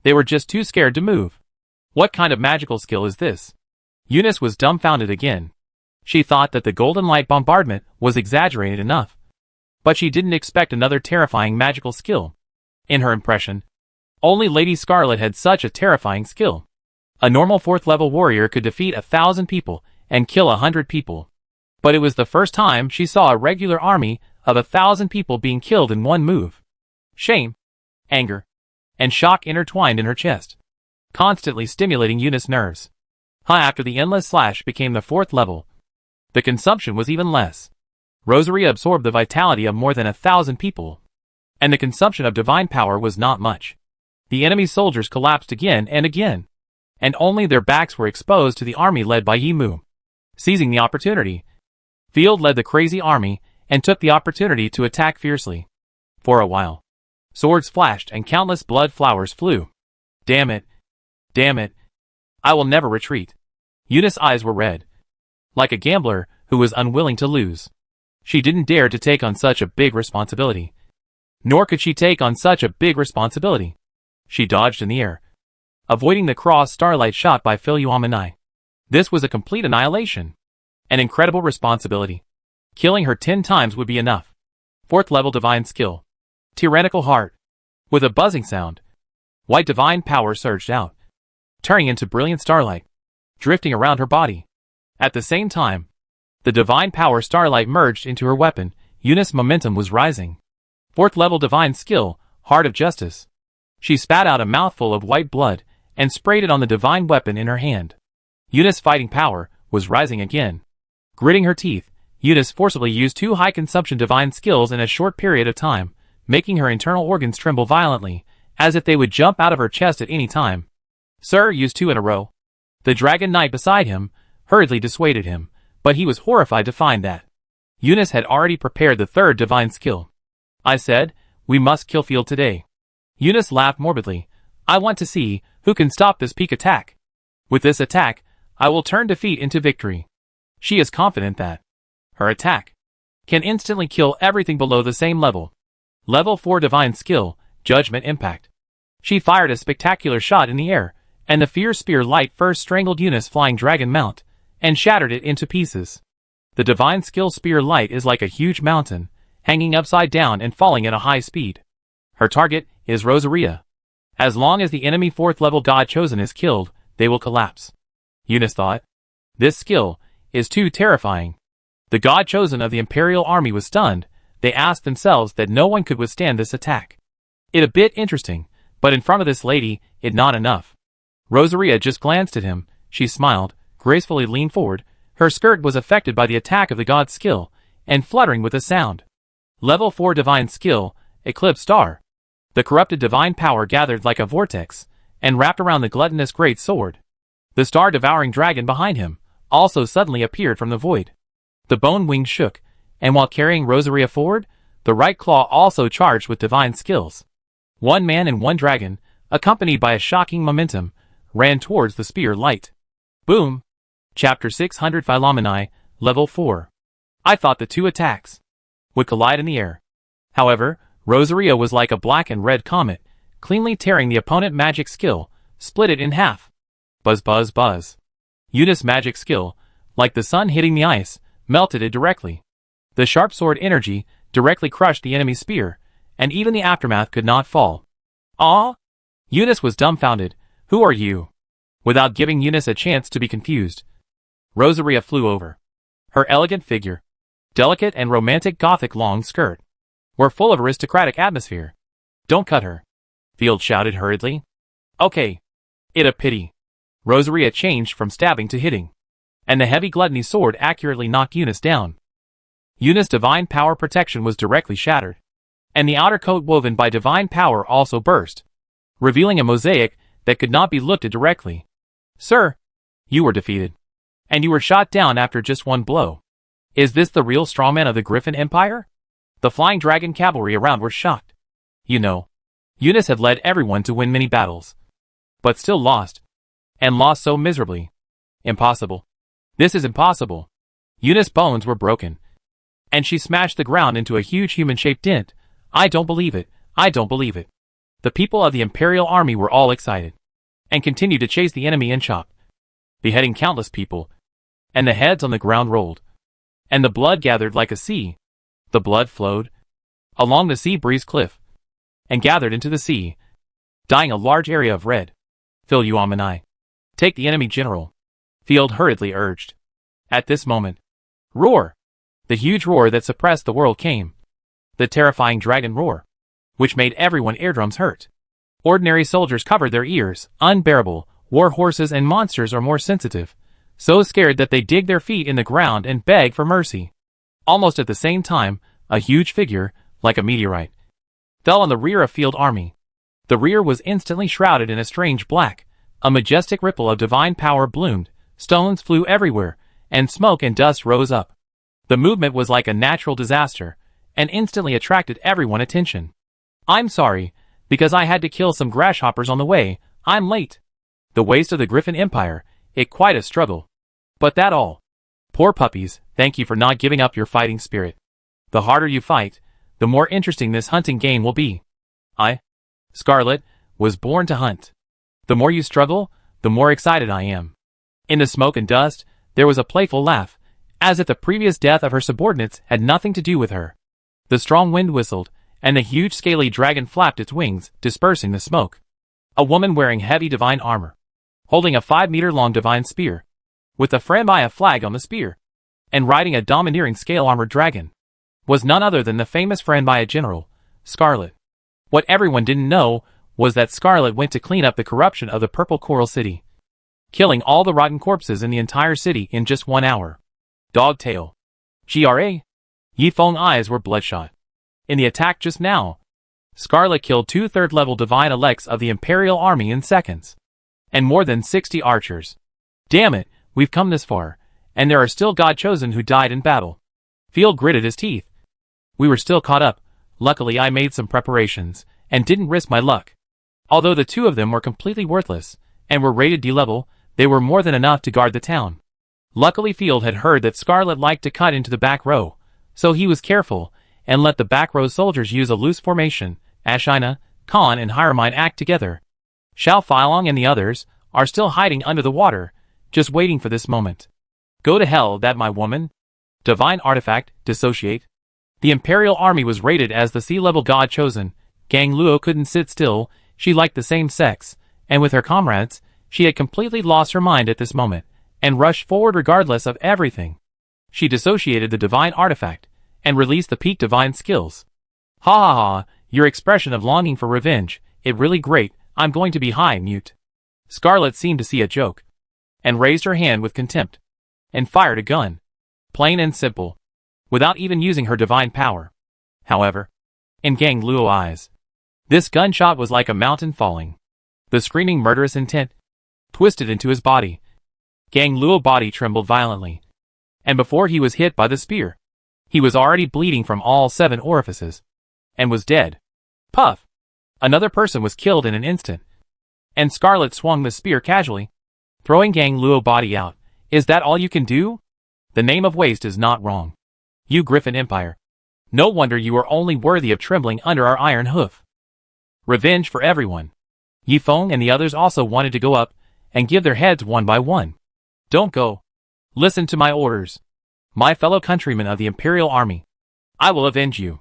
they were just too scared to move. What kind of magical skill is this? Eunice was dumbfounded again. She thought that the golden light bombardment was exaggerated enough, but she didn't expect another terrifying magical skill. In her impression, only Lady Scarlet had such a terrifying skill. A normal 4th level warrior could defeat 1,000 people and kill 100 people. But it was the first time she saw a regular army of 1,000 people being killed in one move. Shame, anger, and shock intertwined in her chest, constantly stimulating Eunice's nerves. After the endless slash became the 4th level, the consumption was even less. Rosaria absorbed the vitality of more than 1,000 people, and the consumption of divine power was not much. The enemy soldiers collapsed again and again, and only their backs were exposed to the army led by Yimu. Seizing the opportunity, Field led the crazy army and took the opportunity to attack fiercely. For a while, swords flashed and countless blood flowers flew. Damn it. Damn it. I will never retreat. Eunice's eyes were red, like a gambler who was unwilling to lose. She didn't dare to take on such a big responsibility. Nor could she take on such a big responsibility. She dodged in the air, avoiding the cross starlight shot by Philuamani. This was a complete annihilation. An incredible responsibility. Killing her 10 times would be enough. 4th level divine skill. Tyrannical heart. With a buzzing sound, white divine power surged out, turning into brilliant starlight, drifting around her body. At the same time, the divine power starlight merged into her weapon. Eunice's momentum was rising. 4th level divine skill, heart of justice. She spat out a mouthful of white blood and sprayed it on the divine weapon in her hand. Eunice's fighting power was rising again. Gritting her teeth, Eunice forcibly used 2 high-consumption divine skills in a short period of time, making her internal organs tremble violently, as if they would jump out of her chest at any time. Sir used 2 in a row. The dragon knight beside him hurriedly dissuaded him, but he was horrified to find that Eunice had already prepared the 3rd divine skill. I said, we must kill Field today. Eunice laughed morbidly. I want to see who can stop this peak attack. With this attack, I will turn defeat into victory. She is confident that her attack can instantly kill everything below the same level. Level 4 divine skill, judgment impact. She fired a spectacular shot in the air, and the fierce spear light first strangled Eunice's flying dragon mount, and shattered it into pieces. The divine skill spear light is like a huge mountain, hanging upside down and falling at a high speed. Her target is Rosaria. As long as the enemy 4th level god chosen is killed, they will collapse. Eunice thought. This skill is too terrifying. The god chosen of the Imperial army was stunned. They asked themselves that no one could withstand this attack. It a bit interesting, but in front of this lady, it not enough. Rosaria just glanced at him. She smiled, gracefully leaned forward. Her skirt was affected by the attack of the god's skill, and fluttering with a sound. Level 4 divine skill, Eclipse Star. The corrupted divine power gathered like a vortex, and wrapped around the gluttonous great sword. The star-devouring dragon behind him also suddenly appeared from the void. The bone wings shook, and while carrying Rosaria forward, the right claw also charged with divine skills. 1 man and 1 dragon, accompanied by a shocking momentum, ran towards the spear light. Boom! Chapter 600 Philomenae, Level 4. I thought the 2 attacks would collide in the air. However, Rosaria was like a black and red comet, cleanly tearing the opponent magic skill, split it in half. Buzz buzz buzz. Eunice's magic skill, like the sun hitting the ice, melted it directly. The sharp sword energy directly crushed the enemy's spear, and even the aftermath could not fall. Ah! Eunice was dumbfounded. Who are you? Without giving Eunice a chance to be confused, Rosaria flew over. Her elegant figure, delicate and romantic Gothic long skirt, were full of aristocratic atmosphere. "Don't cut her," Field shouted hurriedly. "Okay. It a pity." Rosaria changed from stabbing to hitting, and the heavy gluttony sword accurately knocked Eunice down. Eunice's divine power protection was directly shattered, and the outer coat woven by divine power also burst, revealing a mosaic that could not be looked at directly. "Sir, you were defeated, and you were shot down after just one blow. Is this the real strongman of the Griffin Empire?" The Flying Dragon cavalry around were shocked. You know, Eunice had led everyone to win many battles, but still lost, and lost so miserably. Impossible. This is impossible. Eunice's bones were broken, and she smashed the ground into a huge human-shaped dent. "I don't believe it. I don't believe it." The people of the Imperial Army were all excited, and continued to chase the enemy in chop, beheading countless people, and the heads on the ground rolled, and the blood gathered like a sea. The blood flowed along the sea breeze cliff, and gathered into the sea, dyeing a large area of red. "Fill you on Manai. Take the enemy general," Field hurriedly urged. At this moment, roar! The huge roar that suppressed the world came. The terrifying dragon roar, which made everyone's eardrums hurt. Ordinary soldiers covered their ears. Unbearable. War horses and monsters are more sensitive, so scared that they dig their feet in the ground and beg for mercy. Almost at the same time, a huge figure, like a meteorite, fell on the rear of Field Army. The rear was instantly shrouded in a strange black. A majestic ripple of divine power bloomed, stones flew everywhere, and smoke and dust rose up. The movement was like a natural disaster, and instantly attracted everyone's attention. "I'm sorry, because I had to kill some grasshoppers on the way. I'm late." The waste of the Griffin Empire, it quite a struggle. But that all. Poor puppies, thank you for not giving up your fighting spirit. The harder you fight, the more interesting this hunting game will be. I, Scarlet, was born to hunt. The more you struggle, the more excited I am. In the smoke and dust, there was a playful laugh, as if the previous death of her subordinates had nothing to do with her. The strong wind whistled, and the huge scaly dragon flapped its wings, dispersing the smoke. A woman wearing heavy divine armor, holding a 5-meter-long divine spear, with a Franmaya flag on the spear, and riding a domineering scale-armored dragon, was none other than the famous Franmaya general, Scarlet. What everyone didn't know was that Scarlet went to clean up the corruption of the Purple Coral City, killing all the rotten corpses in the entire city in just 1 hour. Dogtail. Gra. Yifeng's eyes were bloodshot. In the attack just now, Scarlet killed 2 third-level divine elects of the Imperial Army in seconds, and more than 60 archers. Damn it, we've come this far, and there are still God-chosen who died in battle. Field gritted his teeth. We were still caught up. Luckily I made some preparations, and didn't risk my luck. Although the 2 of them were completely worthless, and were rated D-level, they were more than enough to guard the town. Luckily Field had heard that Scarlet liked to cut into the back row, so he was careful, and let the back row soldiers use a loose formation. Ashina, Khan and Hiramine act together. Xiao Feilong and the others are still hiding under the water, just waiting for this moment. Go to hell, that my woman. Divine artifact, dissociate. The Imperial Army was rated as the sea-level god chosen. Gang Luo couldn't sit still, she liked the same sex, and with her comrades, she had completely lost her mind at this moment, and rushed forward regardless of everything. She dissociated the divine artifact, and released the peak divine skills. Ha ha ha, your expression of longing for revenge, it really great, I'm going to be high mute. Scarlet seemed to see a joke, and raised her hand with contempt, and fired a gun. Plain and simple, without even using her divine power. However, in Gang Luo's eyes, this gunshot was like a mountain falling. The screaming murderous intent twisted into his body. Gang Luo's body trembled violently, and before he was hit by the spear, he was already bleeding from all 7 orifices, and was dead. Puff! Another person was killed in an instant, and Scarlet swung the spear casually, throwing Gang Luo's body out. Is that all you can do? The name of waste is not wrong. You Griffin Empire. No wonder you are only worthy of trembling under our iron hoof. Revenge for everyone. Yifeng and the others also wanted to go up, and give their heads one by one. Don't go. Listen to my orders. My fellow countrymen of the Imperial Army. I will avenge you.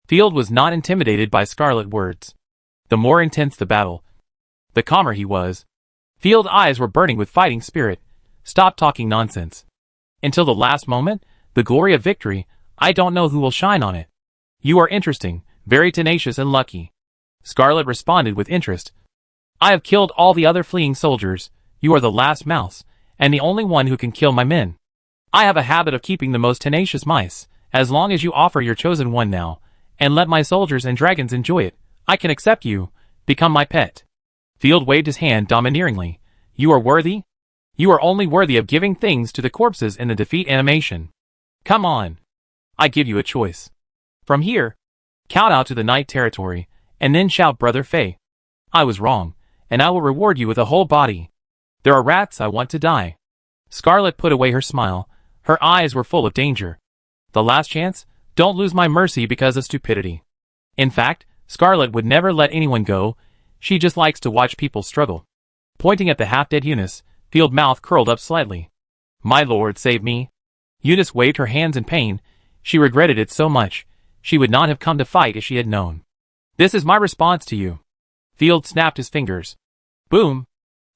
Field was not intimidated by Scarlet words. The more intense the battle, the calmer he was. Field's eyes were burning with fighting spirit. Stop talking nonsense. Until the last moment, The glory of victory, I don't know who will shine on it. You are interesting, very tenacious and lucky. Scarlet responded with interest. I have killed all the other fleeing soldiers. You are the last mouse, and the only one who can kill my men. I have a habit of keeping the most tenacious mice. As long as you offer your chosen one now, and let my soldiers and dragons enjoy it, I can accept you. Become my pet. Field waved his hand domineeringly. You are worthy? You are only worthy of giving things to the corpses in the defeat animation. Come on. I give you a choice. From here, count out to the night territory, and then shout Brother Fei. I was wrong, and I will reward you with a whole body. There are rats I want to die. Scarlet put away her smile. Her eyes were full of danger. The last chance? Don't lose my mercy because of stupidity. In fact, Scarlet would never let anyone go. She just likes to watch people struggle. Pointing at the half-dead Eunice, Field mouth curled up slightly. My lord, save me. Eunice waved her hands in pain. She regretted it so much. She would not have come to fight if she had known. This is my response to you. Field snapped his fingers. Boom.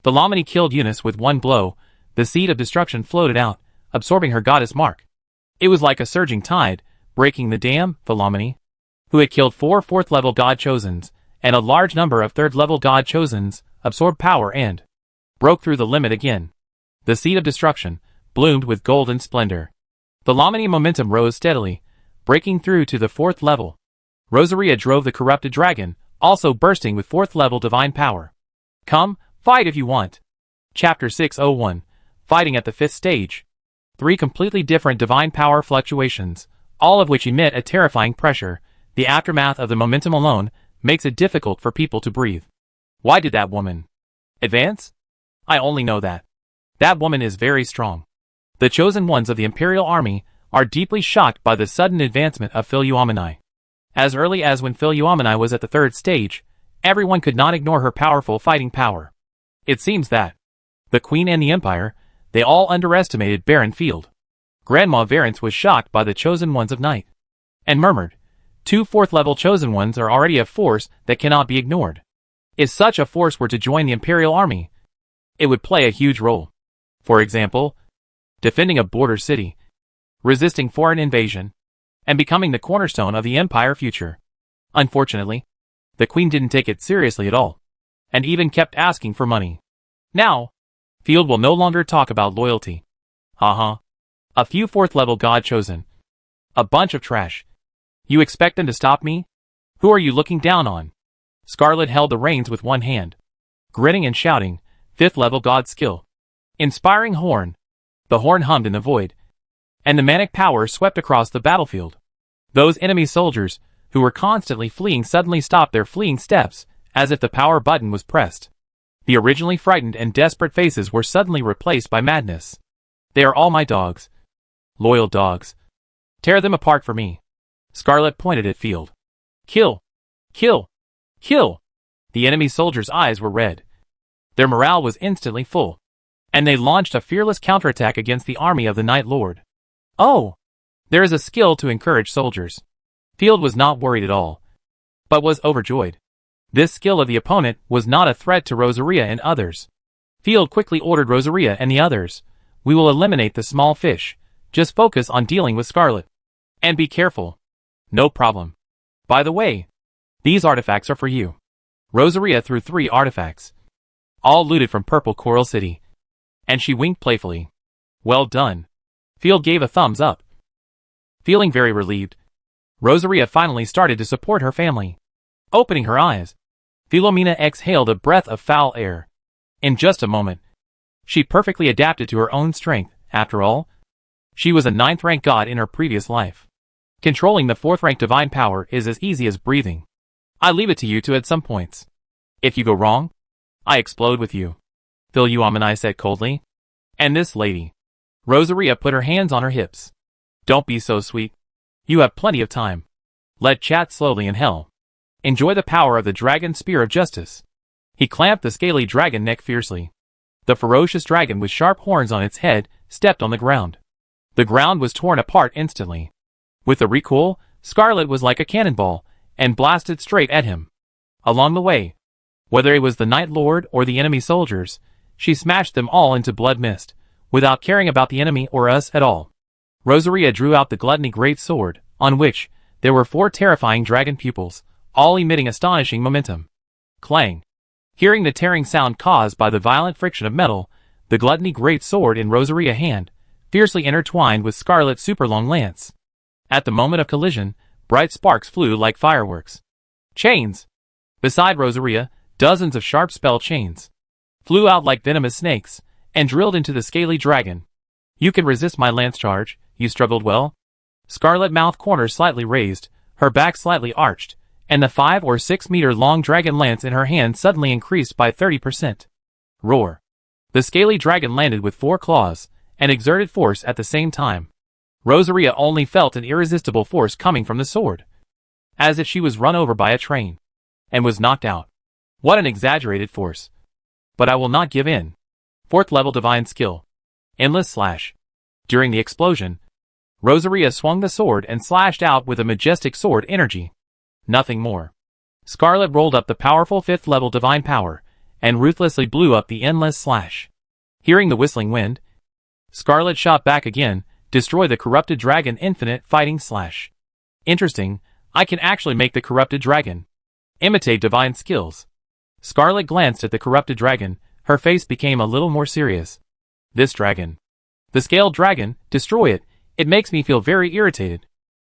Philomene killed Eunice with one blow. The seed of destruction floated out, absorbing her goddess mark. It was like a surging tide, breaking the dam. Philomene, who had killed 4 4th-level god chosens, and a large number of 3rd-level god chosens, absorbed power and broke through the limit again. The seed of destruction bloomed with golden splendor. Philomene momentum rose steadily, breaking through to the 4th level. Rosaria drove the corrupted dragon, also bursting with 4th-level divine power. Come, fight if you want. Chapter 601, Fighting at the 5th Stage. 3 completely different divine power fluctuations, all of which emit a terrifying pressure. The aftermath of the momentum alone makes it difficult for people to breathe. Why did that woman advance? I only know that. That woman is very strong. The chosen ones of the Imperial Army are deeply shocked by the sudden advancement of Philomene. As early as when Philomene was at the 3rd stage, everyone could not ignore her powerful fighting power. It seems that the Queen and the Empire, they all underestimated Baron Field. Grandma Varence was shocked by the chosen ones of night, and murmured, 2 4th-level chosen ones are already a force that cannot be ignored. If such a force were to join the Imperial Army, it would play a huge role. For example, defending a border city, resisting foreign invasion, and becoming the cornerstone of the Empire future. Unfortunately, the Queen didn't take it seriously at all, and even kept asking for money. Now, Field will no longer talk about loyalty. A few 4th-level god chosen. A bunch of trash. You expect them to stop me? Who are you looking down on? Scarlet held the reins with one hand, grinning and shouting, 5th-level god skill. Inspiring horn. The horn hummed in the void, and the manic power swept across the battlefield. Those enemy soldiers, who were constantly fleeing, suddenly stopped their fleeing steps, as if the power button was pressed. The originally frightened and desperate faces were suddenly replaced by madness. They are all my dogs. Loyal dogs. Tear them apart for me. Scarlet pointed at Field. Kill! Kill! Kill! The enemy soldiers' eyes were red. Their morale was instantly full, and they launched a fearless counterattack against the army of the Night Lord. Oh! There is a skill to encourage soldiers. Field was not worried at all, but was overjoyed. This skill of the opponent was not a threat to Rosaria and others. Field quickly ordered Rosaria and the others, we will eliminate the small fish. Just focus on dealing with Scarlet. And be careful. No problem. By the way, these artifacts are for you. Rosaria threw 3 artifacts, all looted from Purple Coral City, and she winked playfully. Well done. Field gave a thumbs up. Feeling very relieved, Rosaria finally started to support her family. Opening her eyes, Philomene exhaled a breath of foul air. In just a moment, she perfectly adapted to her own strength. After all, she was a 9th-rank god in her previous life. Controlling the 4th-rank divine power is as easy as breathing. I leave it to you to add some points. If you go wrong, I explode with you. Philomene said coldly. And this lady. Rosaria put her hands on her hips. Don't be so sweet. You have plenty of time. Let chat slowly in hell. Enjoy the power of the dragon spear of justice. He clamped the scaly dragon neck fiercely. The ferocious dragon with sharp horns on its head stepped on the ground. The ground was torn apart instantly. With the recoil, Scarlet was like a cannonball, and blasted straight at him. Along the way, whether it was the Night Lord or the enemy soldiers, she smashed them all into blood mist, without caring about the enemy or us at all. Rosaria drew out the Gluttony Great Sword, on which there were 4 terrifying dragon pupils, all emitting astonishing momentum. Clang! Hearing the tearing sound caused by the violent friction of metal, the Gluttony Great Sword in Rosaria's hand fiercely intertwined with Scarlet's super-long lance. At the moment of collision, bright sparks flew like fireworks. Chains! Beside Rosaria, dozens of sharp spell chains flew out like venomous snakes and drilled into the scaly dragon. You can resist my lance charge, you struggled well? Scarlet mouth corners slightly raised, her back slightly arched, and the 5 or 6 meter long dragon lance in her hand suddenly increased by 30%. Roar! The scaly dragon landed with 4 claws and exerted force at the same time. Rosaria only felt an irresistible force coming from the sword, as if she was run over by a train and was knocked out. What an exaggerated force! But I will not give in. 4th level divine skill. Endless slash. During the explosion, Rosaria swung the sword and slashed out with a majestic sword energy. Nothing more. Scarlet rolled up the powerful 5th level divine power and ruthlessly blew up the endless slash. Hearing the whistling wind, Scarlet shot back again, destroy the corrupted dragon infinite fighting slash. Interesting, I can actually make the corrupted dragon imitate divine skills. Scarlet glanced at the corrupted dragon, her face became a little more serious. This dragon. The scaled dragon, destroy it, it makes me feel very irritated.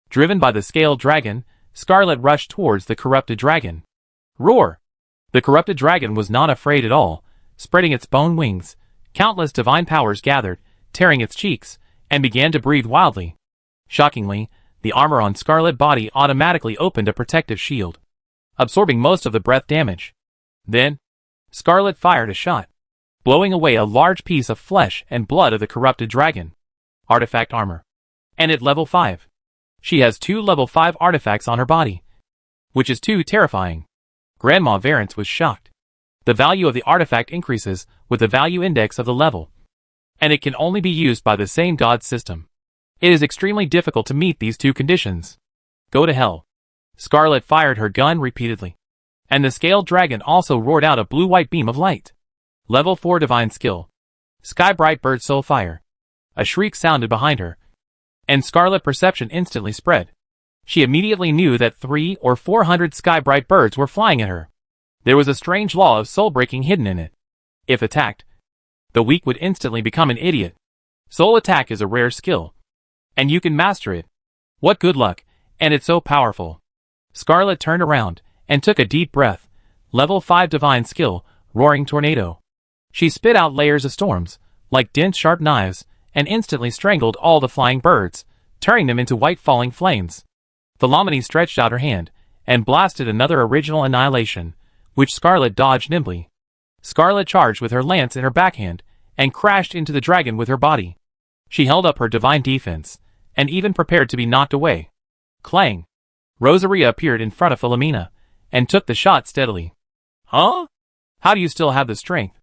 Driven by the scaled dragon, Scarlet rushed towards the corrupted dragon. Roar! The corrupted dragon was not afraid at all, spreading its bone wings, countless divine powers gathered, tearing its cheeks, and began to breathe wildly. Shockingly, the armor on Scarlet's body automatically opened a protective shield, absorbing most of the breath damage. Then, Scarlet fired a shot, blowing away a large piece of flesh and blood of the corrupted dragon. Artifact armor. And at level 5. She has 2 level 5 artifacts on her body, which is too terrifying. Grandma Varence was shocked. The value of the artifact increases with the value index of the level, and it can only be used by the same god system. It is extremely difficult to meet these 2 conditions. Go to hell. Scarlet fired her gun repeatedly, and the scaled dragon also roared out a blue-white beam of light. Level 4 divine skill. Sky Bright Bird Soul Fire. A shriek sounded behind her, and Scarlet perception instantly spread. She immediately knew that 300 or 400 sky bright birds were flying at her. There was a strange law of soul-breaking hidden in it. If attacked, the weak would instantly become an idiot. Soul attack is a rare skill, and you can master it. What good luck, and it's so powerful. Scarlet turned around and took a deep breath. Level 5 divine skill, Roaring Tornado. She spit out layers of storms, like dense sharp knives, and instantly strangled all the flying birds, turning them into white falling flames. Philomene stretched out her hand and blasted another original annihilation, which Scarlet dodged nimbly. Scarlet charged with her lance in her backhand and crashed into the dragon with her body. She held up her divine defense and even prepared to be knocked away. Clang! Rosaria appeared in front of Philomena and took the shot steadily. Huh? How do you still have the strength?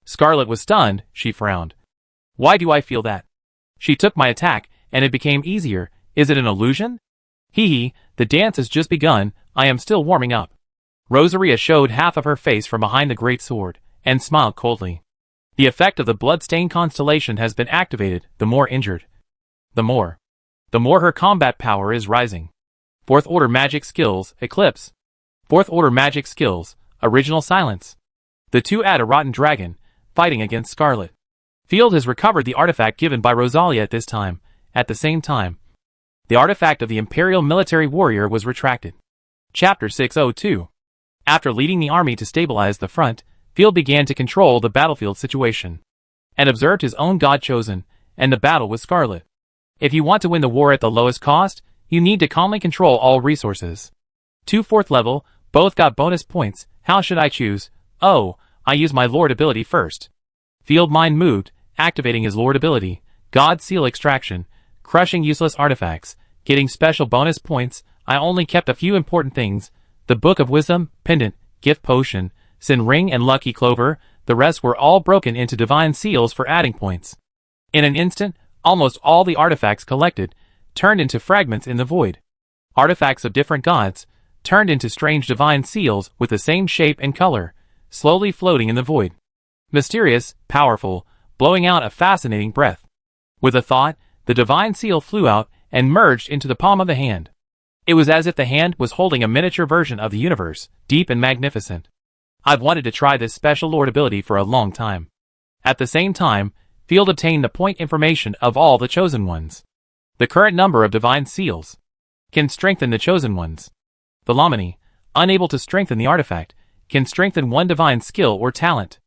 Scarlet was stunned. She frowned. Why do I feel that? She took my attack and it became easier. Is it an illusion? Hee hee, the dance has just begun, I am still warming up. Rosaria showed half of her face from behind the great sword and smiled coldly. The effect of the blood-stained constellation has been activated. The more injured, the more her combat power is rising. 4th order magic skills, Eclipse. 4th order magic skills, Original Silence. The 2 add a rotten dragon, fighting against Scarlet. Field has recovered the artifact given by Rosalia at this time. At the same time, the artifact of the Imperial Military Warrior was retracted. Chapter 602. After leading the army to stabilize the front, Field began to control the battlefield situation, and observed his own god chosen, and the battle with Scarlet. If you want to win the war at the lowest cost, you need to calmly control all resources. 2 4th level, both got bonus points. How should I choose? Oh, I use my Lord ability first. Field mind moved, activating his Lord ability, God Seal Extraction, crushing useless artifacts, getting special bonus points. I only kept a few important things: the Book of Wisdom, Pendant, Gift Potion, Sin Ring and Lucky Clover. The rest were all broken into divine seals for adding points. In an instant, almost all the artifacts collected turned into fragments in the void. Artifacts of different gods turned into strange divine seals with the same shape and color, slowly floating in the void. Mysterious, powerful, blowing out a fascinating breath. With a thought, The divine seal flew out and merged into the palm of the hand. It was as if the hand was holding a miniature version of the universe, deep and magnificent. I've wanted to try this special Lord ability for a long time. At the same time, Field obtained the point information of all the chosen ones. The current number of divine seals can strengthen the chosen ones. Philomene, unable to strengthen the artifact, can strengthen one divine skill or talent.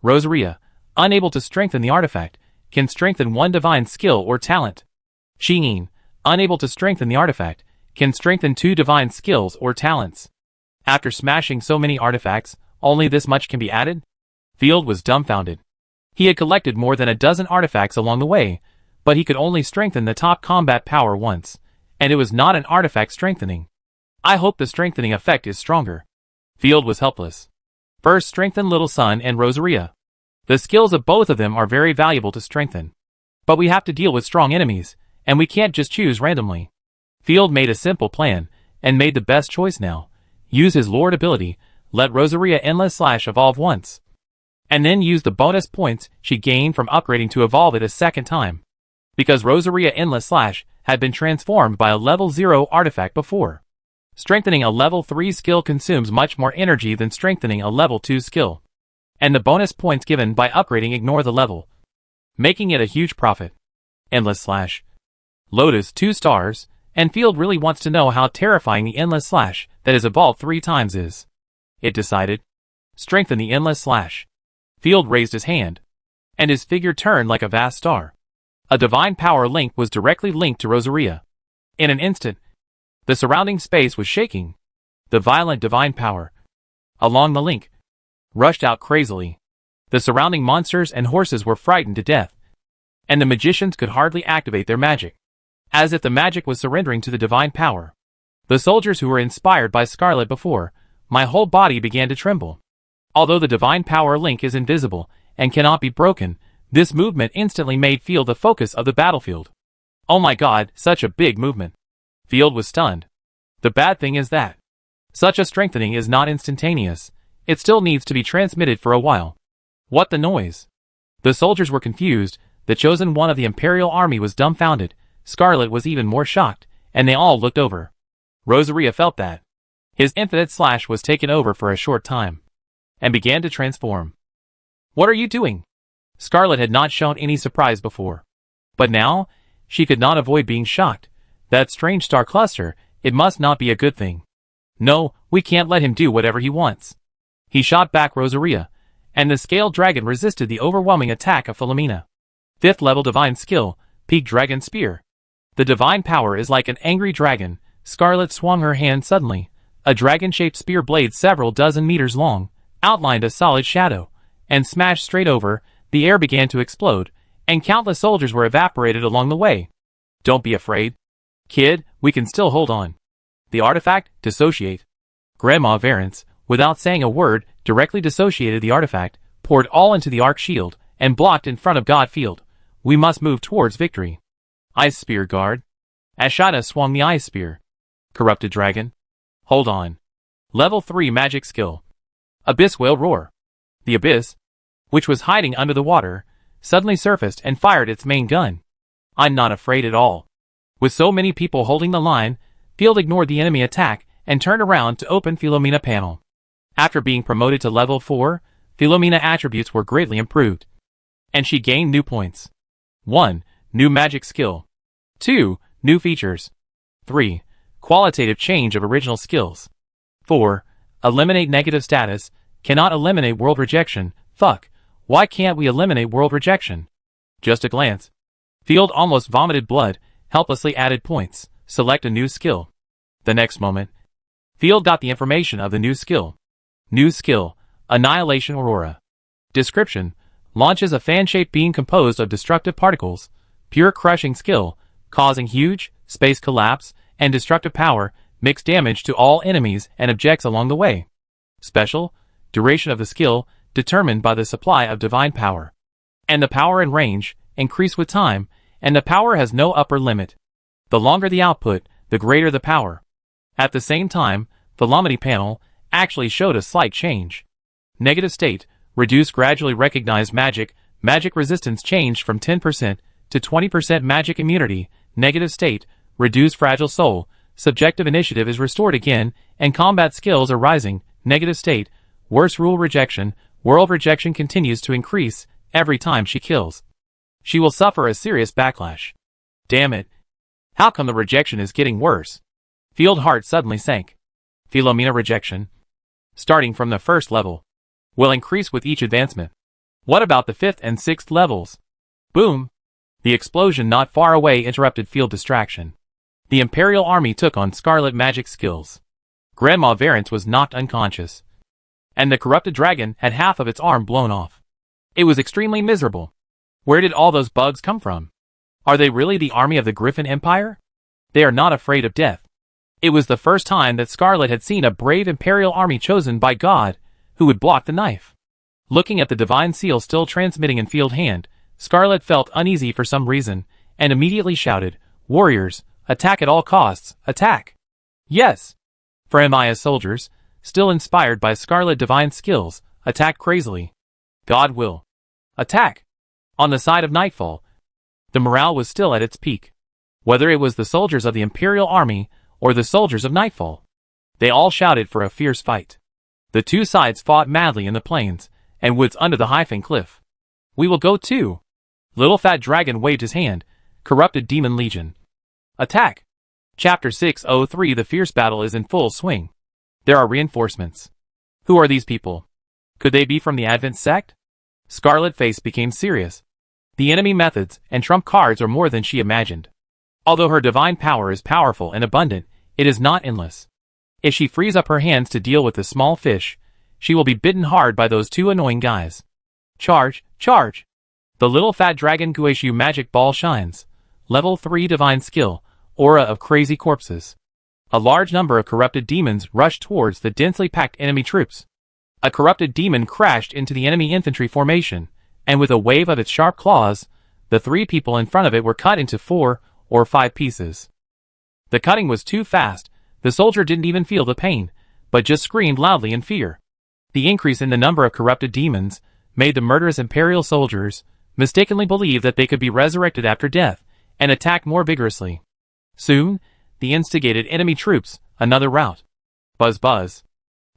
Rosaria, unable to strengthen the artifact, can strengthen one divine skill or talent. Sheen, unable to strengthen the artifact, can strengthen two divine skills or talents. After smashing so many artifacts, only this much can be added? Field was dumbfounded. He had collected more than a dozen artifacts along the way, but he could only strengthen the top combat power once, and it was not an artifact strengthening. I hope the strengthening effect is stronger. Field was helpless. First strengthen Little Sun and Rosaria. The skills of both of them are very valuable to strengthen. But we have to deal with strong enemies, and we can't just choose randomly. Field made a simple plan, and made the best choice now. Use his Lord ability, let Rosaria Endless Slash evolve once. And then use the bonus points she gained from upgrading to evolve it a second time. Because Rosaria Endless Slash had been transformed by a level 0 artifact before. Strengthening a level 3 skill consumes much more energy than strengthening a level 2 skill. And the bonus points given by upgrading ignore the level, making it a huge profit. Endless Slash. Lotus 2 stars, and Field really wants to know how terrifying the Endless Slash that is evolved 3 times is. It decided. Strengthen the Endless Slash. Field raised his hand, and his figure turned like a vast star. A divine power link was directly linked to Rosaria. In an instant, the surrounding space was shaking. The violent divine power, along the link, rushed out crazily. The surrounding monsters and horses were frightened to death, and the magicians could hardly activate their magic, as if the magic was surrendering to the divine power. The soldiers who were inspired by Scarlet before, my whole body began to tremble. Although the divine power link is invisible and cannot be broken, this movement instantly made Field the focus of the battlefield. Oh my god, such a big movement. Field was stunned. The bad thing is that such a strengthening is not instantaneous. It still needs to be transmitted for a while. What the noise? The soldiers were confused. The chosen one of the Imperial Army was dumbfounded. Scarlet was even more shocked, and they all looked over. Rosaria felt that his infinite slash was taken over for a short time, and began to transform. What are you doing? Scarlet had not shown any surprise before. But now, she could not avoid being shocked. That strange star cluster, it must not be a good thing. No, we can't let him do whatever he wants. He shot back Rosaria, and the scaled dragon resisted the overwhelming attack of Philomena. 5th level divine skill, Peak Dragon Spear. The divine power is like an angry dragon. Scarlet swung her hand suddenly. A dragon-shaped spear blade several dozen meters long, outlined a solid shadow, and smashed straight over. The air began to explode, and countless soldiers were evaporated along the way. Don't be afraid, kid, we can still hold on. The artifact, dissociate. Grandma Varence, without saying a word, directly dissociated the artifact, poured all into the arc shield, and blocked in front of God Field. We must move towards victory. Ice Spear Guard. Ashada swung the Ice Spear. Corrupted Dragon. Hold on. Level 3 magic skill. Abyss Whale Roar. The Abyss, which was hiding under the water, suddenly surfaced and fired its main gun. I'm not afraid at all. With so many people holding the line, Field ignored the enemy attack and turned around to open Philomena panel. After being promoted to level 4, Philomena attributes were greatly improved, and she gained new points. 1. New magic skill. 2. New features. 3. Qualitative change of original skills. 4. Eliminate negative status. Cannot eliminate world rejection. Fuck. Why can't we eliminate world rejection? Just a glance. Field almost vomited blood, helplessly added points. Select a new skill. The next moment, Field got the information of the new skill. New skill, Annihilation Aurora. Description, launches a fan-shaped beam composed of destructive particles. Pure crushing skill, causing huge, space collapse, and destructive power, mixed damage to all enemies and objects along the way. Special, duration of the skill, determined by the supply of divine power. And the power and range, increase with time, and the power has no upper limit. The longer the output, the greater the power. At the same time, the Philomene panel actually showed a slight change. Negative state, reduce gradually recognized magic resistance changed from 10% to 20% magic immunity, negative state, reduced fragile soul, subjective initiative is restored again, and combat skills are rising, negative state, worse rule rejection, world rejection continues to increase every time she kills. She will suffer a serious backlash. Damn it. How come the rejection is getting worse? Field heart suddenly sank. Philomena rejection, starting from the first level, will increase with each advancement. What about the 5th and 6th levels? Boom! The explosion not far away interrupted field distraction. The Imperial Army took on Scarlet magic skills. Grandma Varence was knocked unconscious, and the corrupted dragon had half of its arm blown off. It was extremely miserable. Where did all those bugs come from? Are they really the army of the Griffin Empire? They are not afraid of death. It was the first time that Scarlet had seen a brave Imperial army chosen by God, who would block the knife. Looking at the divine seal still transmitting in field hand, Scarlet felt uneasy for some reason, and immediately shouted, "Warriors, attack at all costs, attack!" Yes! For Amaya's soldiers, still inspired by Scarlet divine skills, attacked crazily. God will attack! On the side of Nightfall, the morale was still at its peak. Whether it was the soldiers of the Imperial Army, or the soldiers of Nightfall, they all shouted for a fierce fight. The two sides fought madly in the plains, and woods under the Hyphen Cliff. We will go too! Little Fat Dragon waved his hand. Corrupted Demon Legion. Attack! Chapter 603. The fierce battle is in full swing. There are reinforcements. Who are these people? Could they be from the Advent sect? Scarlet face became serious. The enemy methods and trump cards are more than she imagined. Although her divine power is powerful and abundant, it is not endless. If she frees up her hands to deal with the small fish, she will be bitten hard by those two annoying guys. Charge, charge! The little fat dragon Guishu magic ball shines. Level 3 divine skill, aura of crazy corpses. A large number of corrupted demons rushed towards the densely packed enemy troops. A corrupted demon crashed into the enemy infantry formation, and with a wave of its sharp claws, the 3 people in front of it were cut into 4 or 5 pieces. The cutting was too fast. The soldier didn't even feel the pain, but just screamed loudly in fear. The increase in the number of corrupted demons made the murderous Imperial soldiers mistakenly believe that they could be resurrected after death, and attack more vigorously. Soon, the instigated enemy troops, another rout. Buzz buzz.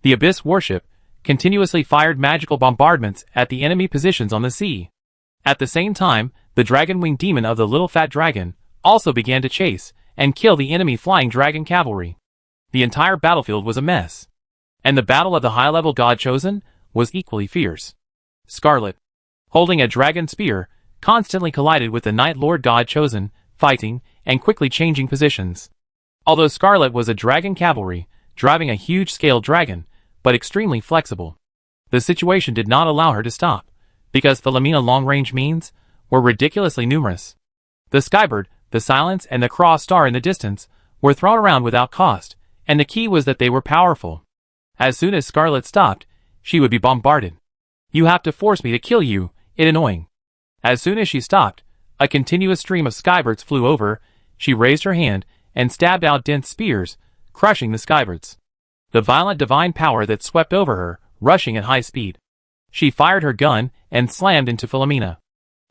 The Abyss warship continuously fired magical bombardments at the enemy positions on the sea. At the same time, the dragon-winged demon of the little fat dragon also began to chase and kill the enemy flying dragon cavalry. The entire battlefield was a mess. And the battle of the high-level god chosen was equally fierce. Scarlet, holding a dragon spear, constantly collided with the Night Lord god chosen, fighting and quickly changing positions. Although Scarlet was a dragon cavalry, driving a huge-scale dragon, but extremely flexible, the situation did not allow her to stop, because Philomena long-range means were ridiculously numerous. The Skybird, the Silence, and the Cross Star in the distance were thrown around without cost, and the key was that they were powerful. As soon as Scarlet stopped, she would be bombarded. "You have to force me to kill you," it annoying. As soon as she stopped, a continuous stream of Skybirds flew over. She raised her hand and stabbed out dense spears, crushing the Skybirds. The violent divine power that swept over her, rushing at high speed. She fired her gun and slammed into Philomena.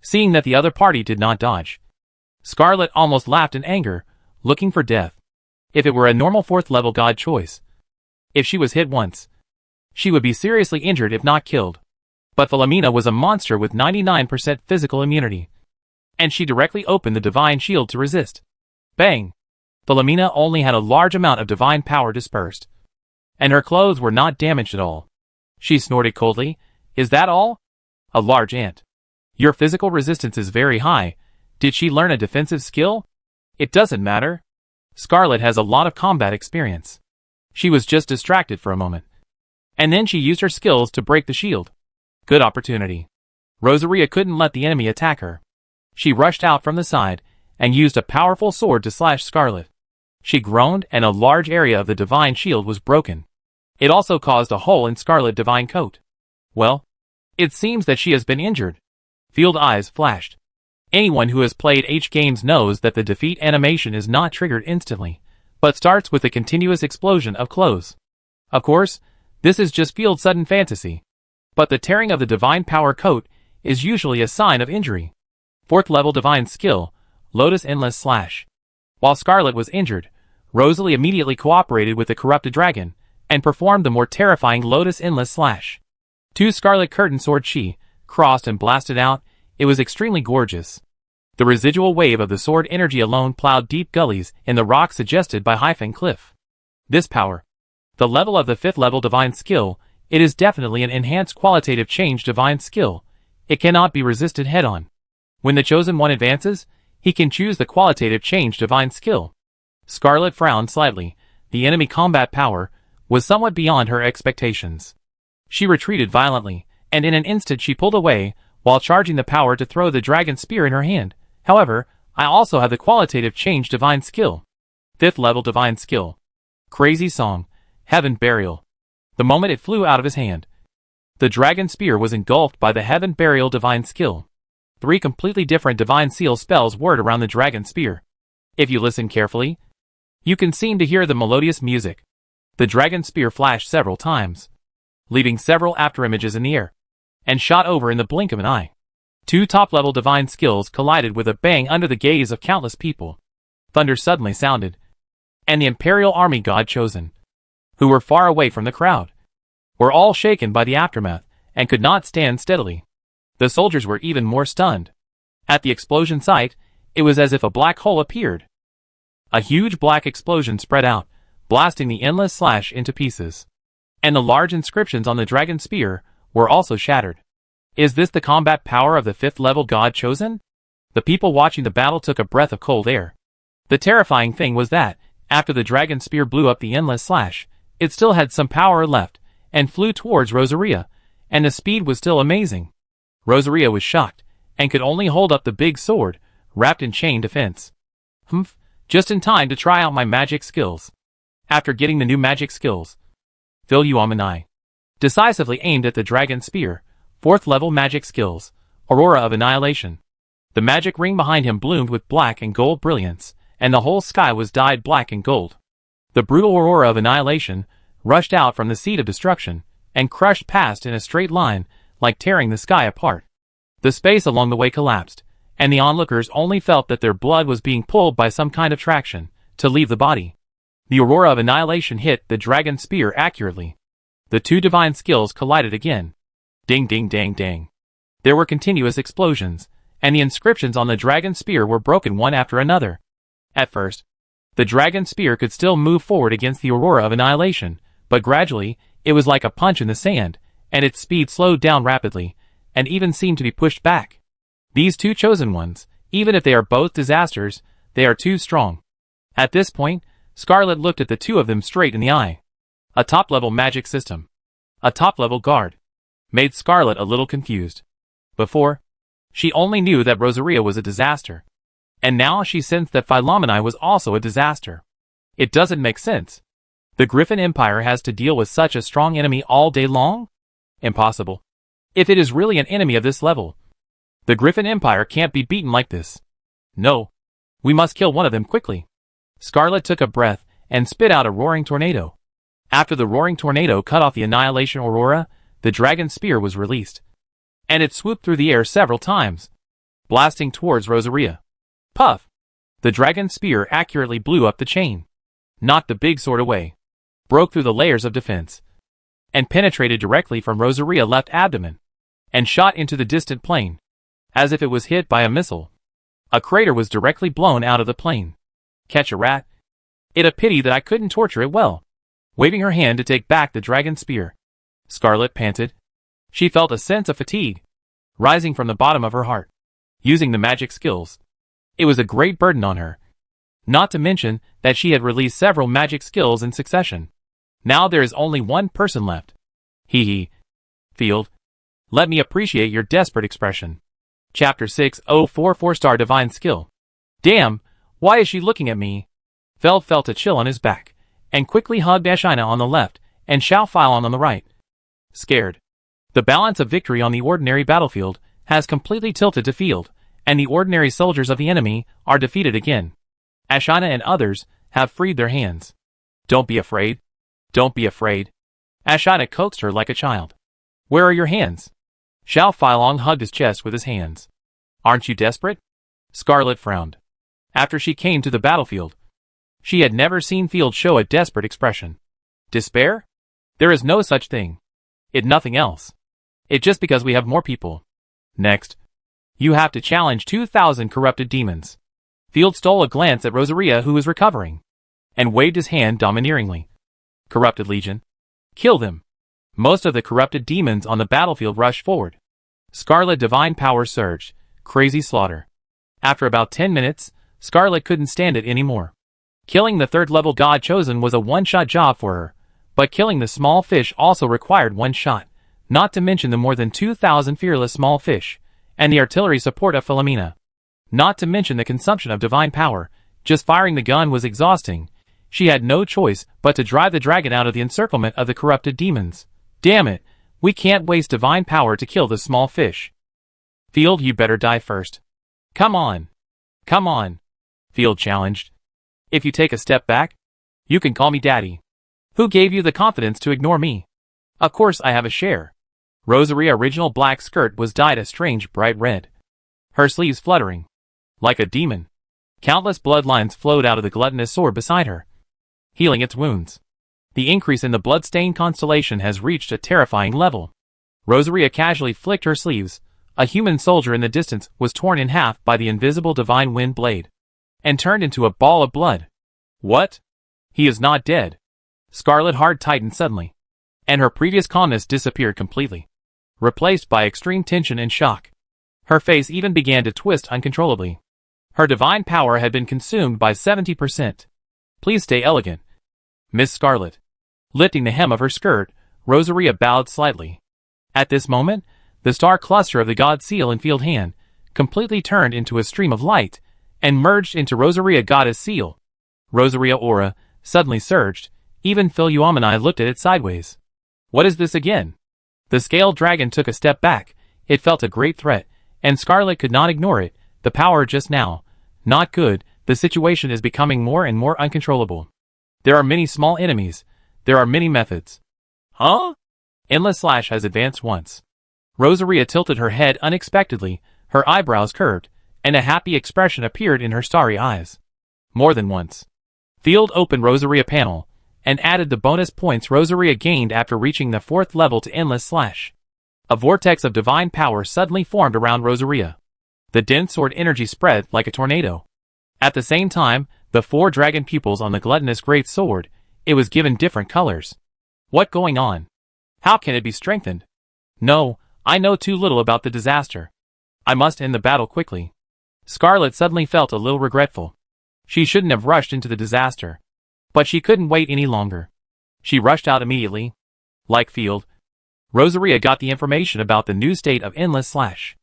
Seeing that the other party did not dodge, Scarlet almost laughed in anger, looking for death. If it were a normal 4th level god choice, if she was hit once, she would be seriously injured if not killed. But Philomena was a monster with 99% physical immunity, and she directly opened the divine shield to resist. Bang! Philomena only had a large amount of divine power dispersed, and her clothes were not damaged at all. She snorted coldly. "Is that all? A large ant. Your physical resistance is very high. Did she learn a defensive skill?" "It doesn't matter. Scarlet has a lot of combat experience. She was just distracted for a moment, and then she used her skills to break the shield. Good opportunity. Rosaria couldn't let the enemy attack her. She rushed out from the side and used a powerful sword to slash Scarlet. She groaned and a large area of the divine shield was broken. It also caused a hole in Scarlet divine coat. Well, it seems that she has been injured. Field eyes flashed. Anyone who has played H games knows that the defeat animation is not triggered instantly, but starts with a continuous explosion of clothes. Of course, this is just Field's sudden fantasy. But the tearing of the divine power coat is usually a sign of injury. 4th level divine skill, Lotus Endless Slash. While Scarlet was injured, Rosalie immediately cooperated with the corrupted dragon, and performed the more terrifying Lotus Endless Slash. 2 Scarlet Curtain Sword she crossed and blasted out. It was extremely gorgeous. The residual wave of the sword energy alone plowed deep gullies in the rock suggested by Hyphen Cliff. This power. The level of the 5th level divine skill, it is definitely an enhanced qualitative change divine skill. It cannot be resisted head-on. When the Chosen One advances, he can choose the qualitative change divine skill. Scarlet frowned slightly. The enemy combat power was somewhat beyond her expectations. She retreated violently, and in an instant she pulled away, while charging the power to throw the dragon spear in her hand. However, I also have the qualitative change divine skill. 5th level divine skill. Crazy Song, Heaven Burial. The moment it flew out of his hand, the dragon spear was engulfed by the Heaven Burial divine skill. 3 completely different divine seal spells whirred around the dragon spear. If you listen carefully, you can seem to hear the melodious music. The dragon spear flashed several times, leaving several afterimages in the air, and shot over in the blink of an eye. 2 top-level divine skills collided with a bang under the gaze of countless people. Thunder suddenly sounded, and the Imperial Army God Chosen, who were far away from the crowd, were all shaken by the aftermath, and could not stand steadily. The soldiers were even more stunned. At the explosion site, it was as if a black hole appeared. A huge black explosion spread out, blasting the Endless Slash into pieces. And the large inscriptions on the dragon spear were also shattered. Is this the combat power of the 5th level God Chosen? The people watching the battle took a breath of cold air. The terrifying thing was that, after the dragon spear blew up the Endless Slash, it still had some power left, and flew towards Rosaria, and the speed was still amazing. Rosaria was shocked, and could only hold up the big sword, wrapped in chain defense. Humph, just in time to try out my magic skills. After getting the new magic skills, Phil Yuamanai decisively aimed at the dragon spear. 4th level magic skills, Aurora of Annihilation. The magic ring behind him bloomed with black and gold brilliance, and the whole sky was dyed black and gold. The brutal Aurora of Annihilation rushed out from the seat of destruction, and crushed past in a straight line, like tearing the sky apart. The space along the way collapsed, and the onlookers only felt that their blood was being pulled by some kind of traction to leave the body. The Aurora of Annihilation hit the dragon spear accurately. The 2 divine skills collided again. Ding ding dang dang. There were continuous explosions, and the inscriptions on the dragon spear were broken one after another. At first, the dragon spear could still move forward against the Aurora of Annihilation, but gradually, it was like a punch in the sand, and its speed slowed down rapidly, and even seemed to be pushed back. These 2 chosen ones, even if they are both disasters, they are too strong. At this point, Scarlet looked at the 2 of them straight in the eye. A top-level magic system, a top-level guard, made Scarlet a little confused. Before, she only knew that Rosaria was a disaster, and now she sensed that Philomeni was also a disaster. It doesn't make sense. The Griffin Empire has to deal with such a strong enemy all day long? Impossible. If it is really an enemy of this level, the Griffin Empire can't be beaten like this. No. We must kill one of them quickly. Scarlet took a breath and spit out a roaring tornado. After the roaring tornado cut off the Annihilation Aurora, the dragon spear was released, and it swooped through the air several times, blasting towards Rosaria. Puff! The dragon spear accurately blew up the chain, knocked the big sword away, broke through the layers of defense, and penetrated directly from Rosaria's left abdomen, and shot into the distant plain, as if it was hit by a missile. A crater was directly blown out of the plain. Catch a rat? It a pity that I couldn't torture it well. Waving her hand to take back the dragon spear, Scarlet panted. She felt a sense of fatigue rising from the bottom of her heart. Using the magic skills, it was a great burden on her. Not to mention that she had released several magic skills in succession. Now there is only one person left. Hee hee. Field, let me appreciate your desperate expression. Chapter 6044 Star Divine Skill. Damn, why is she looking at me? Feld felt a chill on his back, and quickly hugged Ashina on the left, and Xiao Filon on the right. Scared. The balance of victory on the ordinary battlefield has completely tilted to Field, and the ordinary soldiers of the enemy are defeated again. Ashina and others have freed their hands. Don't be afraid. Don't be afraid. Ashina coaxed her like a child. Where are your hands? Xiao Filong hugged his chest with his hands. Aren't you desperate? Scarlet frowned. After she came to the battlefield, she had never seen Field show a desperate expression. Despair? There is no such thing. It nothing else. It just because we have more people. Next, you have to challenge 2,000 corrupted demons. Field stole a glance at Rosaria, who was recovering, and waved his hand domineeringly. Corrupted Legion. Kill them. Most of the corrupted demons on the battlefield rushed forward. Scarlet divine power surged. Crazy slaughter. After about 10 minutes, Scarlet couldn't stand it anymore. Killing the third-level god chosen was a one-shot job for her, but killing the small fish also required one shot, not to mention the more than 2,000 fearless small fish, and the artillery support of Philomena. Not to mention the consumption of divine power. Just firing the gun was exhausting. She had no choice but to drive the dragon out of the encirclement of the corrupted demons. Damn it, we can't waste divine power to kill the small fish. Field, you better die first. Come on. Come on. Field challenged. If you take a step back, you can call me Daddy. Who gave you the confidence to ignore me? Of course I have a share. Rosaria's original black skirt was dyed a strange bright red, her sleeves fluttering like a demon. Countless bloodlines flowed out of the gluttonous sword beside her, healing its wounds. The increase in the blood-stained constellation has reached a terrifying level. Rosaria casually flicked her sleeves. A human soldier in the distance was torn in half by the invisible divine wind blade, and turned into a ball of blood. What? He is not dead. Scarlet heart tightened suddenly, and her previous calmness disappeared completely, replaced by extreme tension and shock. Her face even began to twist uncontrollably. Her divine power had been consumed by 70%. Please stay elegant, Miss Scarlet. Lifting the hem of her skirt, Rosaria bowed slightly. At this moment, the star cluster of the god seal in Field hand completely turned into a stream of light and merged into Rosaria goddess seal. Rosaria aura suddenly surged. Even Philomena looked at it sideways. What is this again? The scaled dragon took a step back. It felt a great threat, and Scarlet could not ignore it. The power just now. Not good. The situation is becoming more and more uncontrollable. There are many small enemies. There are many methods. Huh? Endless Slash has advanced once. Rosaria tilted her head unexpectedly, her eyebrows curved, and a happy expression appeared in her starry eyes. More than once. Field opened Rosaria panel, and added the bonus points Rosaria gained after reaching the 4th level to Endless Slash. A vortex of divine power suddenly formed around Rosaria. The dense sword energy spread like a tornado. At the same time, the 4 dragon pupils on the gluttonous great sword, it was given different colors. What going on? How can it be strengthened? No, I know too little about the disaster. I must end the battle quickly. Scarlet suddenly felt a little regretful. She shouldn't have rushed into the disaster. But she couldn't wait any longer. She rushed out immediately. Like Field, Rosaria got the information about the new state of Endless Slash.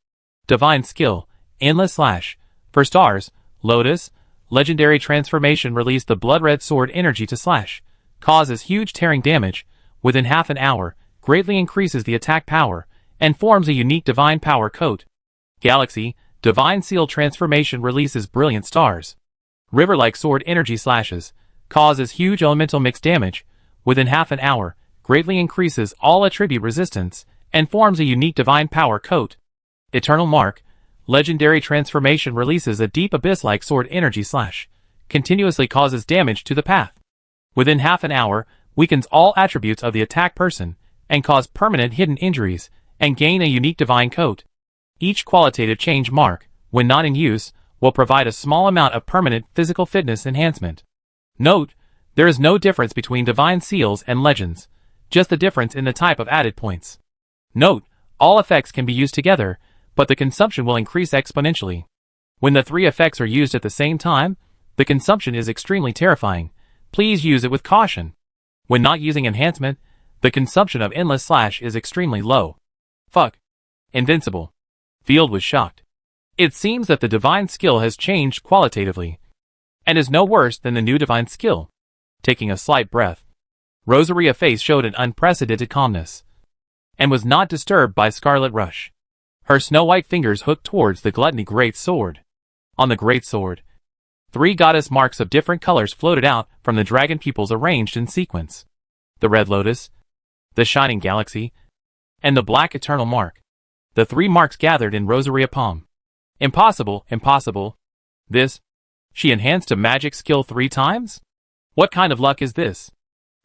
Divine skill, Endless Slash. For stars, Lotus, legendary transformation released the blood red sword energy to slash. Causes huge tearing damage. Within half an hour, greatly increases the attack power, and forms a unique divine power coat. Galaxy, divine seal transformation releases brilliant stars. River-like sword energy slashes. Causes huge elemental mix damage. Within half an hour, greatly increases all attribute resistance, and forms a unique divine power coat. Eternal Mark, legendary transformation releases a deep abyss-like sword energy slash. Continuously causes damage to the path. Within half an hour, weakens all attributes of the attack person, and cause permanent hidden injuries, and gain a unique divine coat. Each qualitative change mark, when not in use, will provide a small amount of permanent physical fitness enhancement. Note, there is no difference between divine seals and legends, just the difference in the type of added points. Note, all effects can be used together, but the consumption will increase exponentially. When the 3 effects are used at the same time, the consumption is extremely terrifying. Please use it with caution. When not using enhancement, the consumption of Endless Slash is extremely low. Fuck. Invincible. Field was shocked. It seems that the divine skill has changed qualitatively, and is no worse than the new divine skill. Taking a slight breath, Rosaria's face showed an unprecedented calmness, and was not disturbed by Scarlet Rush. Her snow-white fingers hooked towards the gluttony great sword. On the great sword, 3 goddess marks of different colors floated out from the dragon pupils arranged in sequence. The red lotus, the shining galaxy, and the black eternal mark. The 3 marks gathered in Rosaria's palm. Impossible, impossible. This? She enhanced a magic skill 3 times? What kind of luck is this?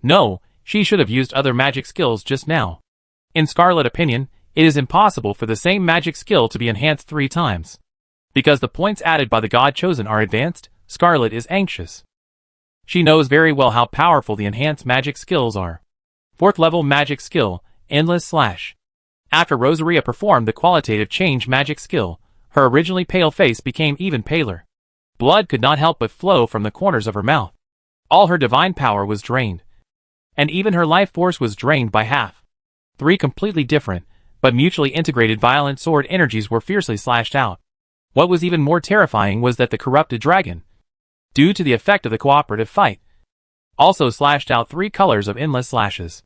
No, she should have used other magic skills just now. In Scarlet's opinion, it is impossible for the same magic skill to be enhanced 3 times. Because the points added by the God Chosen are advanced, Scarlet is anxious. She knows very well how powerful the enhanced magic skills are. 4th level magic skill, Endless Slash. After Rosaria performed the qualitative change magic skill, her originally pale face became even paler. Blood could not help but flow from the corners of her mouth. All her divine power was drained. And even her life force was drained by half. 3 completely different, but mutually integrated violent sword energies were fiercely slashed out. What was even more terrifying was that the corrupted dragon, due to the effect of the cooperative fight, also slashed out 3 colors of endless slashes.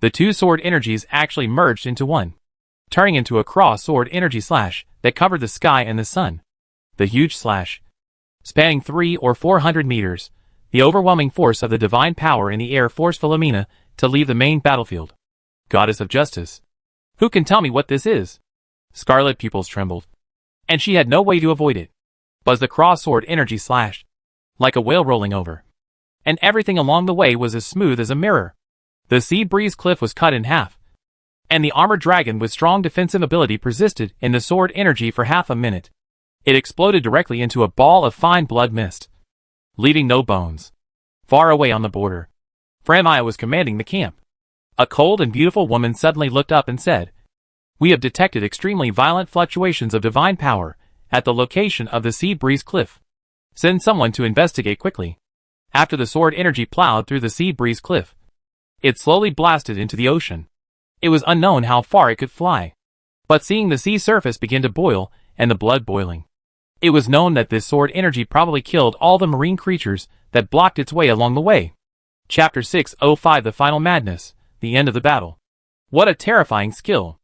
The 2 sword energies actually merged into one, turning into a cross-sword energy slash that covered the sky and the sun. The huge slash, spanning 300 or 400 meters, the overwhelming force of the divine power in the air forced Philomena to leave the main battlefield. Goddess of Justice. Who can tell me what this is? Scarlet pupils trembled, and she had no way to avoid it. But the cross-sword energy slashed, like a whale rolling over. And everything along the way was as smooth as a mirror. The sea breeze cliff was cut in half, and the armored dragon with strong defensive ability persisted in the sword energy for half a minute. It exploded directly into a ball of fine blood mist, leaving no bones. Far away on the border, Framaya was commanding the camp. A cold and beautiful woman suddenly looked up and said, "We have detected extremely violent fluctuations of divine power at the location of the sea breeze cliff. Send someone to investigate quickly." After the sword energy plowed through the sea breeze cliff, it slowly blasted into the ocean. It was unknown how far it could fly. But seeing the sea surface begin to boil, and the blood boiling, it was known that this sword energy probably killed all the marine creatures that blocked its way along the way. Chapter 605 The Final Madness, the End of the Battle. What a terrifying skill.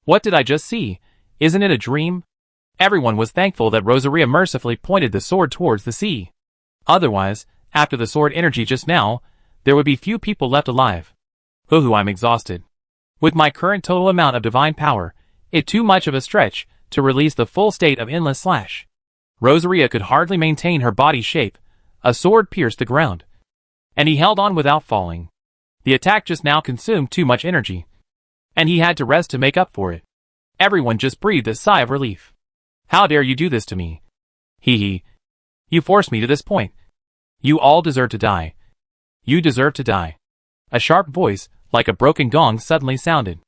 What did I just see? Isn't it a dream? Everyone was thankful that Rosaria mercifully pointed the sword towards the sea. Otherwise, after the sword energy just now, there would be few people left alive. I'm exhausted. With my current total amount of divine power, it's too much of a stretch to release the full state of Endless Slash. Rosaria could hardly maintain her body shape. A sword pierced the ground, and he held on without falling. The attack just now consumed too much energy, and he had to rest to make up for it. Everyone just breathed a sigh of relief. How dare you do this to me? Hee. You forced me to this point. You all deserve to die. You deserve to die. A sharp voice, like a broken gong, suddenly sounded.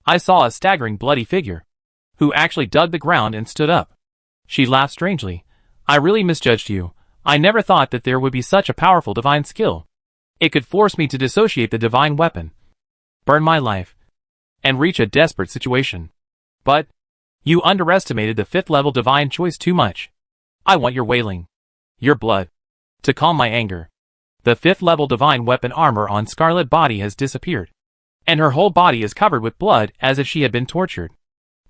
I saw a staggering bloody figure, who actually dug the ground and stood up. She laughed strangely. I really misjudged you. I never thought that there would be such a powerful divine skill. It could force me to dissociate the divine weapon, burn my life, and reach a desperate situation. But you underestimated the 5th level divine choice too much. I want your wailing, your blood, to calm my anger. The 5th level divine weapon armor on Scarlet body has disappeared, and her whole body is covered with blood as if she had been tortured.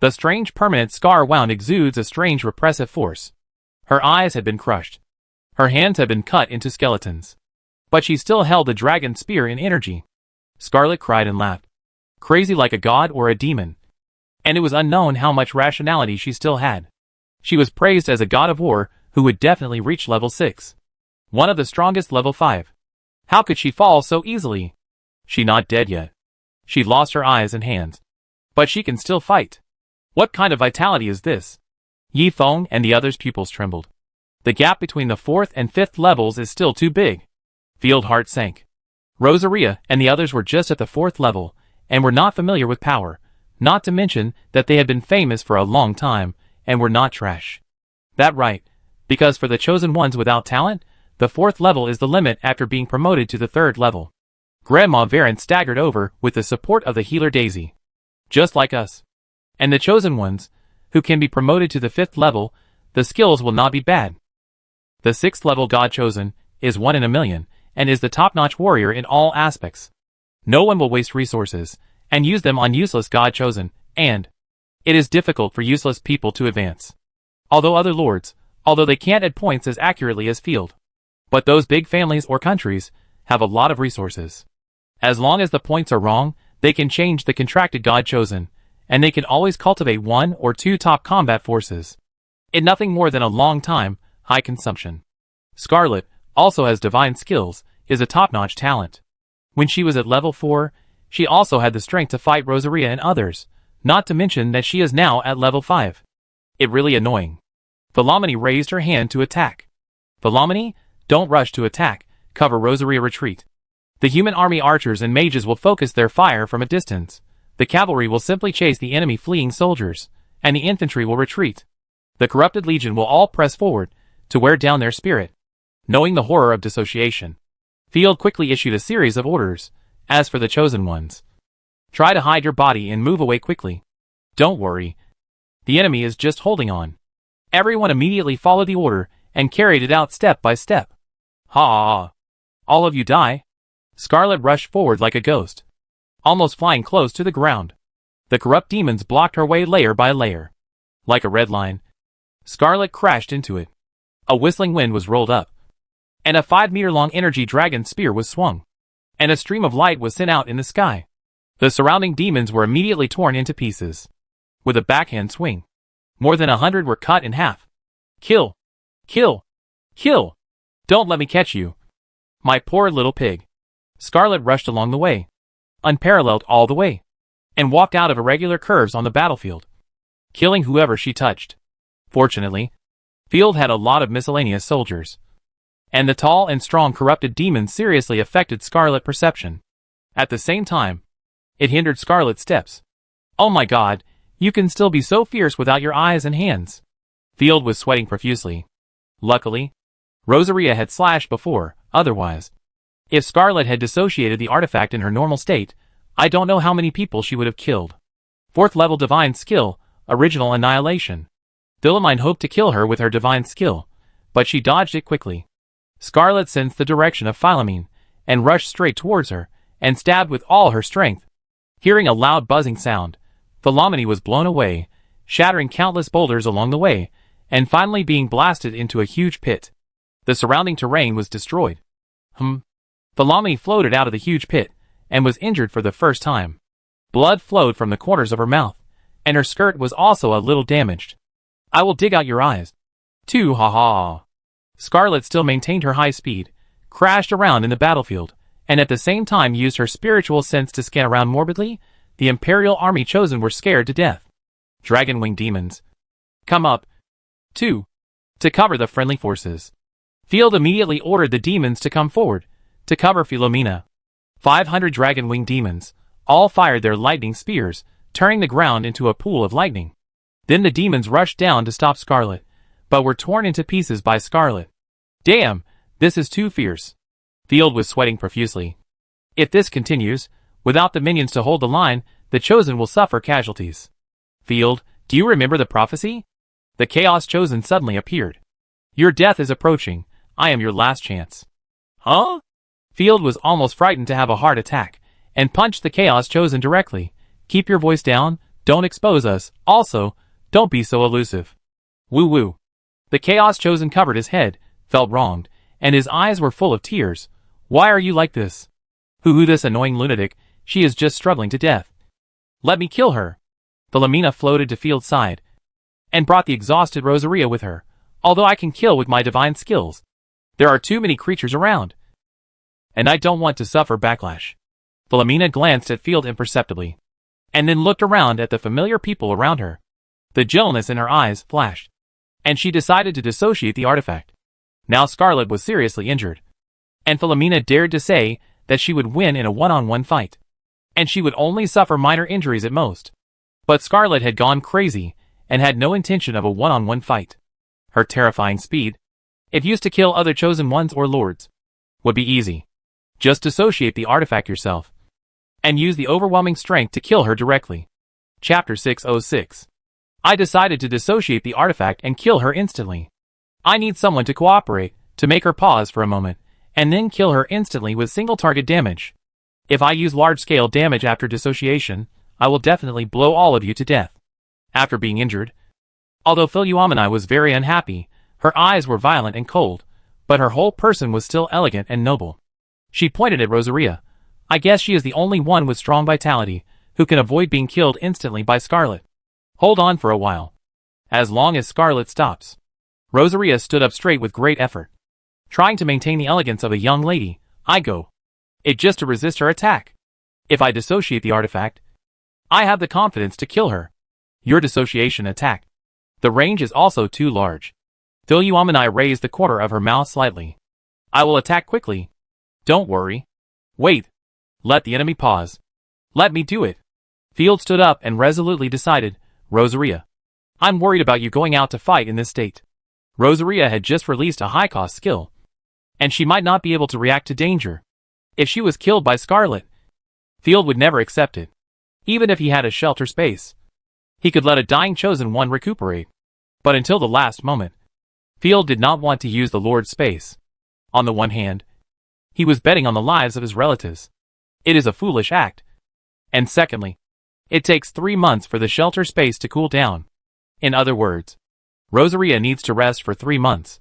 The strange permanent scar wound exudes a strange repressive force. Her eyes had been crushed. Her hands had been cut into skeletons. But she still held the dragon spear in energy. Scarlet cried and laughed, crazy like a god or a demon. And it was unknown how much rationality she still had. She was praised as a god of war who would definitely reach level 6. One of the strongest level 5. How could she fall so easily? She not dead yet. She lost her eyes and hands. But she can still fight. What kind of vitality is this? Yi Feng and the others' pupils trembled. The gap between the 4th and 5th levels is still too big. Field heart sank. Rosaria and the others were just at the 4th level, and were not familiar with power, not to mention that they had been famous for a long time, and were not trash. That right, because for the chosen ones without talent, the 4th level is the limit after being promoted to the 3rd level. Grandma Varen staggered over with the support of the healer Daisy. Just like us. And the chosen ones, who can be promoted to the 5th level, the skills will not be bad. The 6th level God Chosen is 1 in a million, and is the top-notch warrior in all aspects. No one will waste resources, and use them on useless God Chosen, and it is difficult for useless people to advance. Although other lords, they can't add points as accurately as Field. But those big families or countries have a lot of resources. As long as the points are wrong, they can change the contracted God Chosen, and they can always cultivate 1 or 2 top combat forces. In nothing more than a long time, high consumption. Scarlet also has divine skills, is a top-notch talent. When she was at level 4, she also had the strength to fight Rosaria and others, not to mention that she is now at level 5. It really annoying. Philomene raised her hand to attack. Philomene, don't rush to attack, cover Rosaria retreat. The human army archers and mages will focus their fire from a distance. The cavalry will simply chase the enemy fleeing soldiers, and the infantry will retreat. The corrupted legion will all press forward, to wear down their spirit. Knowing the horror of dissociation, Field quickly issued a series of orders. As for the chosen ones, try to hide your body and move away quickly. Don't worry. The enemy is just holding on. Everyone immediately followed the order and carried it out step by step. Ha! All of you die? Scarlet rushed forward like a ghost, almost flying close to the ground. The corrupt demons blocked her way layer by layer. Like a red line, Scarlet crashed into it. A whistling wind was rolled up, and a 5-meter-long energy dragon spear was swung, and a stream of light was sent out in the sky. The surrounding demons were immediately torn into pieces. With a backhand swing, more than 100 were cut in half. Kill! Kill! Kill! Don't let me catch you! My poor little pig. Scarlet rushed along the way, unparalleled all the way, and walked out of irregular curves on the battlefield, killing whoever she touched. Fortunately, Field had a lot of miscellaneous soldiers, and the tall and strong corrupted demons seriously affected Scarlet perception. At the same time, it hindered Scarlet's steps. Oh my god, you can still be so fierce without your eyes and hands. Field was sweating profusely. Luckily, Rosaria had slashed before, otherwise, if Scarlet had dissociated the artifact in her normal state, I don't know how many people she would have killed. 4th level divine skill, original annihilation. Philomene hoped to kill her with her divine skill, but she dodged it quickly. Scarlet sensed the direction of Philomene, and rushed straight towards her, and stabbed with all her strength. Hearing a loud buzzing sound, Philomene was blown away, shattering countless boulders along the way, and finally being blasted into a huge pit. The surrounding terrain was destroyed. Philomene floated out of the huge pit, and was injured for the first time. Blood flowed from the corners of her mouth, and her skirt was also a little damaged. I will dig out your eyes, too, ha. Scarlet still maintained her high speed, crashed around in the battlefield, and at the same time used her spiritual sense to scan around morbidly. The Imperial Army chosen were scared to death. Dragon-winged demons. Come up, too, to cover the friendly forces. Field immediately ordered the demons to come forward, to cover Philomena. 500 dragon-winged demons, all fired their lightning spears, turning the ground into a pool of lightning. Then the demons rushed down to stop Scarlet, but were torn into pieces by Scarlet. Damn, this is too fierce. Field was sweating profusely. If this continues, without the minions to hold the line, the Chosen will suffer casualties. Field, do you remember the prophecy? The Chaos Chosen suddenly appeared. Your death is approaching. I am your last chance. Huh? Field was almost frightened to have a heart attack, and punched the Chaos Chosen directly. Keep your voice down, don't expose us, also, don't be so elusive. Woo-woo. The Chaos Chosen covered his head, felt wronged, and his eyes were full of tears. Why are you like this? Who this annoying lunatic, she is just struggling to death. Let me kill her. Philomena floated to Field's side, and brought the exhausted Rosaria with her. Although I can kill with my divine skills, there are too many creatures around, and I don't want to suffer backlash. Philomena glanced at Field imperceptibly, and then looked around at the familiar people around her. The gentleness in her eyes flashed, and she decided to dissociate the artifact. Now Scarlet was seriously injured, and Philomena dared to say that she would win in a one-on-one fight, and she would only suffer minor injuries at most. But Scarlet had gone crazy, and had no intention of a one-on-one fight. Her terrifying speed, if used to kill other chosen ones or lords, would be easy. Just dissociate the artifact yourself, and use the overwhelming strength to kill her directly. Chapter 606. I decided to dissociate the artifact and kill her instantly. I need someone to cooperate, to make her pause for a moment, and then kill her instantly with single target damage. If I use large-scale damage after dissociation, I will definitely blow all of you to death. After being injured, although Philomena was very unhappy, her eyes were violent and cold, but her whole person was still elegant and noble. She pointed at Rosaria. I guess she is the only one with strong vitality, who can avoid being killed instantly by Scarlet. Hold on for a while. as long as Scarlet stops. Rosaria stood up straight with great effort. Trying to maintain the elegance of a young lady, I go. It just to resist her attack. If I dissociate the artifact, I have the confidence to kill her. Your dissociation attack. The range is also too large. Philoumeni raised the corner of her mouth slightly. I will attack quickly. Don't worry. Wait. Let the enemy pause. Let me do it. Field stood up and resolutely decided, Rosaria, I'm worried about you going out to fight in this state. Rosaria had just released a high-cost skill, and she might not be able to react to danger. If she was killed by Scarlet, Field would never accept it. Even if he had a shelter space, he could let a dying chosen one recuperate. But until the last moment, Field did not want to use the Lord's space. On the one hand, he was betting on the lives of his relatives. It is a foolish act. And secondly, it takes 3 months for the shelter space to cool down. In other words, Rosaria needs to rest for 3 months,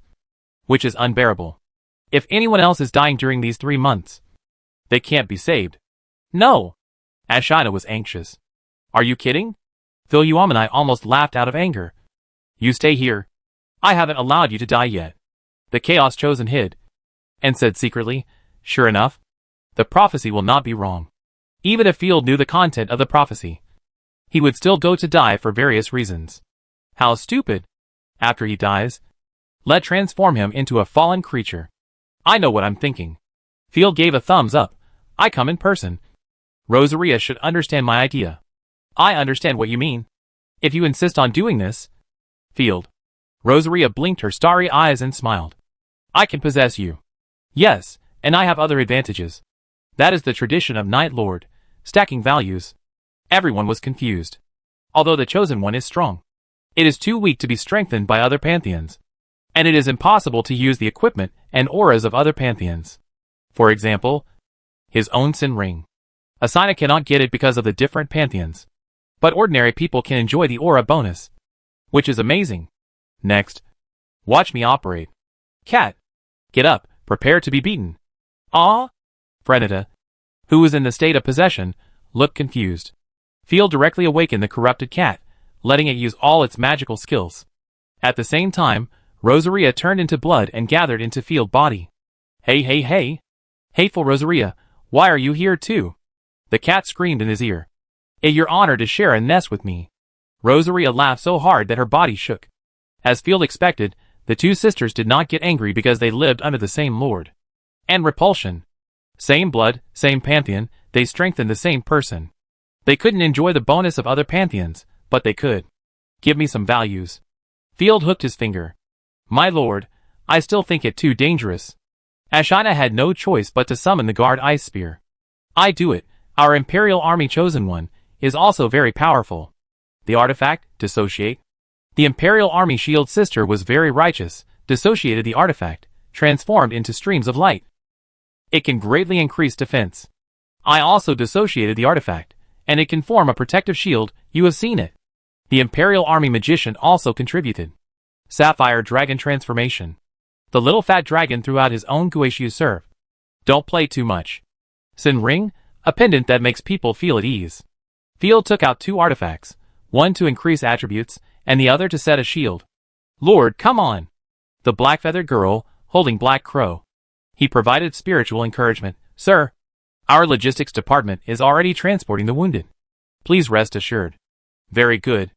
which is unbearable. If anyone else is dying during these 3 months, they can't be saved. No! Ashina was anxious. Are you kidding? Philoumeni almost laughed out of anger. You stay here. I haven't allowed you to die yet. The Chaos Chosen hid, and said secretly, sure enough, the prophecy will not be wrong. Even if Field knew the content of the prophecy, he would still go to die for various reasons. How stupid! After he dies, let transform him into a fallen creature. I know what I'm thinking. Field gave a thumbs up. I come in person. Rosaria should understand my idea. I understand what you mean. If you insist on doing this, Field. Rosaria blinked her starry eyes and smiled. I can possess you. Yes, and I have other advantages. That is the tradition of Night Lord, stacking values. Everyone was confused. Although the Chosen One is strong, it is too weak to be strengthened by other pantheons. And it is impossible to use the equipment and auras of other pantheons. For example, his own Sin Ring. Asina cannot get it because of the different pantheons. But ordinary people can enjoy the aura bonus, which is amazing. Next, watch me operate. Cat, get up, prepare to be beaten. Ah? Frenita, who was in the state of possession, looked confused. Field directly awakened the corrupted cat, letting it use all its magical skills. At the same time, Rosaria turned into blood and gathered into Field body. Hey! Hateful Rosaria, why are you here too? The cat screamed in his ear. It's your honor to share a nest with me. Rosaria laughed so hard that her body shook. As Field expected, the two sisters did not get angry because they lived under the same lord. And repulsion. Same blood, same pantheon, they strengthened the same person. They couldn't enjoy the bonus of other pantheons, but they could. Give me some values. Field hooked his finger. My lord, I still think it too dangerous. Ashina had no choice but to summon the guard ice spear. I do it. Our Imperial Army Chosen One is also very powerful. The artifact, dissociate. The Imperial Army Shield sister was very righteous, dissociated the artifact, transformed into streams of light. It can greatly increase defense. I also dissociated the artifact, and it can form a protective shield, you have seen it. The Imperial Army Magician also contributed. Sapphire Dragon Transformation. The little fat dragon threw out his own Guishu serve. Don't play too much. Sin Ring, a pendant that makes people feel at ease. Field took out 2 artifacts, one to increase attributes, and the other to set a shield. Lord, come on! The black-feathered girl, holding Black Crow. He provided spiritual encouragement. Sir, our logistics department is already transporting the wounded. Please rest assured. Very good.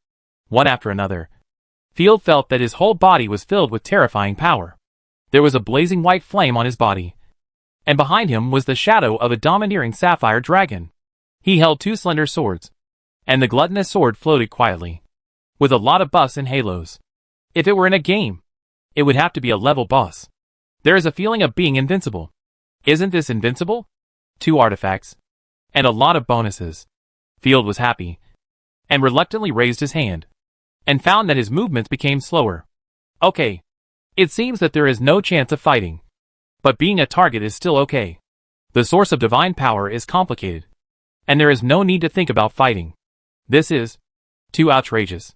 One after another. Field felt that his whole body was filled with terrifying power. There was a blazing white flame on his body, and behind him was the shadow of a domineering sapphire dragon. He held 2 slender swords, and the gluttonous sword floated quietly, with a lot of buffs and halos. If it were in a game, it would have to be a level boss. There is a feeling of being invincible. Isn't this invincible? 2 artifacts, and a lot of bonuses. Field was happy, and reluctantly raised his hand, and found that his movements became slower. Okay. It seems that there is no chance of fighting. But being a target is still okay. The source of divine power is complicated, and there is no need to think about fighting. This is too outrageous.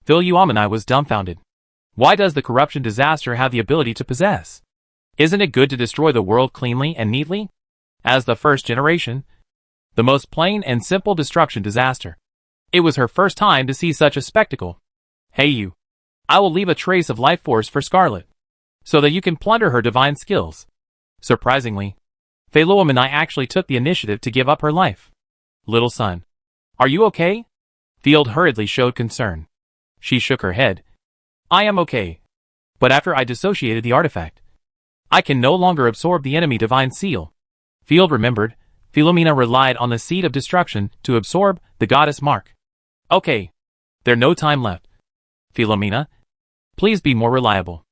Philoumeni was dumbfounded. Why does the corruption disaster have the ability to possess? Isn't it good to destroy the world cleanly and neatly? As the first generation, the most plain and simple destruction disaster. It was her first time to see such a spectacle. Hey you. I will leave a trace of life force for Scarlet, so that you can plunder her divine skills. Surprisingly, Philomena actually took the initiative to give up her life. Little son, are you okay? Field hurriedly showed concern. She shook her head. I am okay. But after I dissociated the artifact, I can no longer absorb the enemy divine seal. Field remembered, Philomena relied on the seed of destruction to absorb the goddess mark. Okay. There's no time left. Philomena, please be more reliable.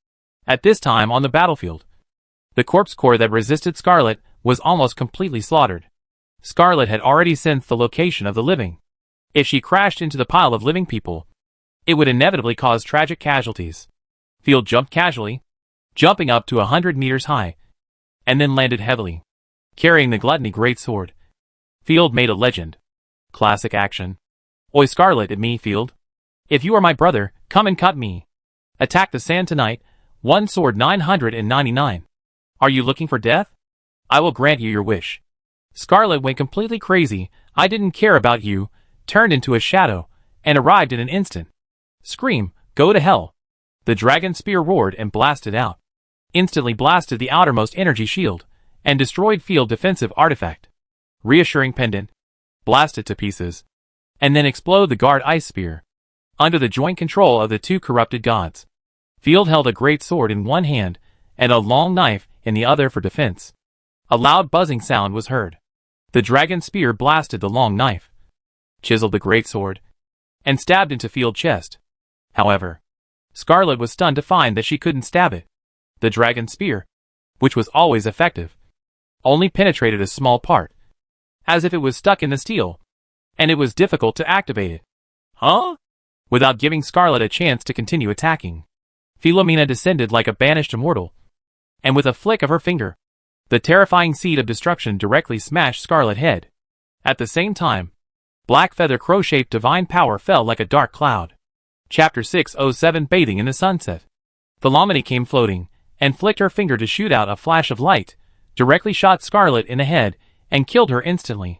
At this time on the battlefield, the corpse core that resisted Scarlet was almost completely slaughtered. Scarlet had already sensed the location of the living. If she crashed into the pile of living people, it would inevitably cause tragic casualties. Field jumped casually, jumping up to 100 meters high, and then landed heavily, carrying the Gluttony Greatsword. Field made a legend. Classic action. Oi Scarlet at me, Field. If you are my brother, come and cut me. Attack the sand tonight, one sword 999. Are you looking for death? I will grant you your wish. Scarlet went completely crazy. I didn't care about you, turned into a shadow, and arrived in an instant. Scream, go to hell. The dragon spear roared and blasted out. Instantly blasted the outermost energy shield, and destroyed field defensive artifact. Reassuring pendant. Blasted to pieces. And then explode the guard ice spear. Under the joint control of the two corrupted gods. Field held a great sword in one hand, and a long knife in the other for defense. A loud buzzing sound was heard. The dragon spear blasted the long knife, chiseled the great sword, and stabbed into Field's chest. However, Scarlet was stunned to find that she couldn't stab it. The dragon spear, which was always effective, only penetrated a small part, as if it was stuck in the steel, and it was difficult to activate it. Huh? Without giving Scarlet a chance to continue attacking, Philomena descended like a banished immortal, and with a flick of her finger, the terrifying seed of destruction directly smashed Scarlet's head. At the same time, black feather crow-shaped divine power fell like a dark cloud. Chapter 607 Bathing in the Sunset. Philomena came floating, and flicked her finger to shoot out a flash of light, directly shot Scarlet in the head, and killed her instantly.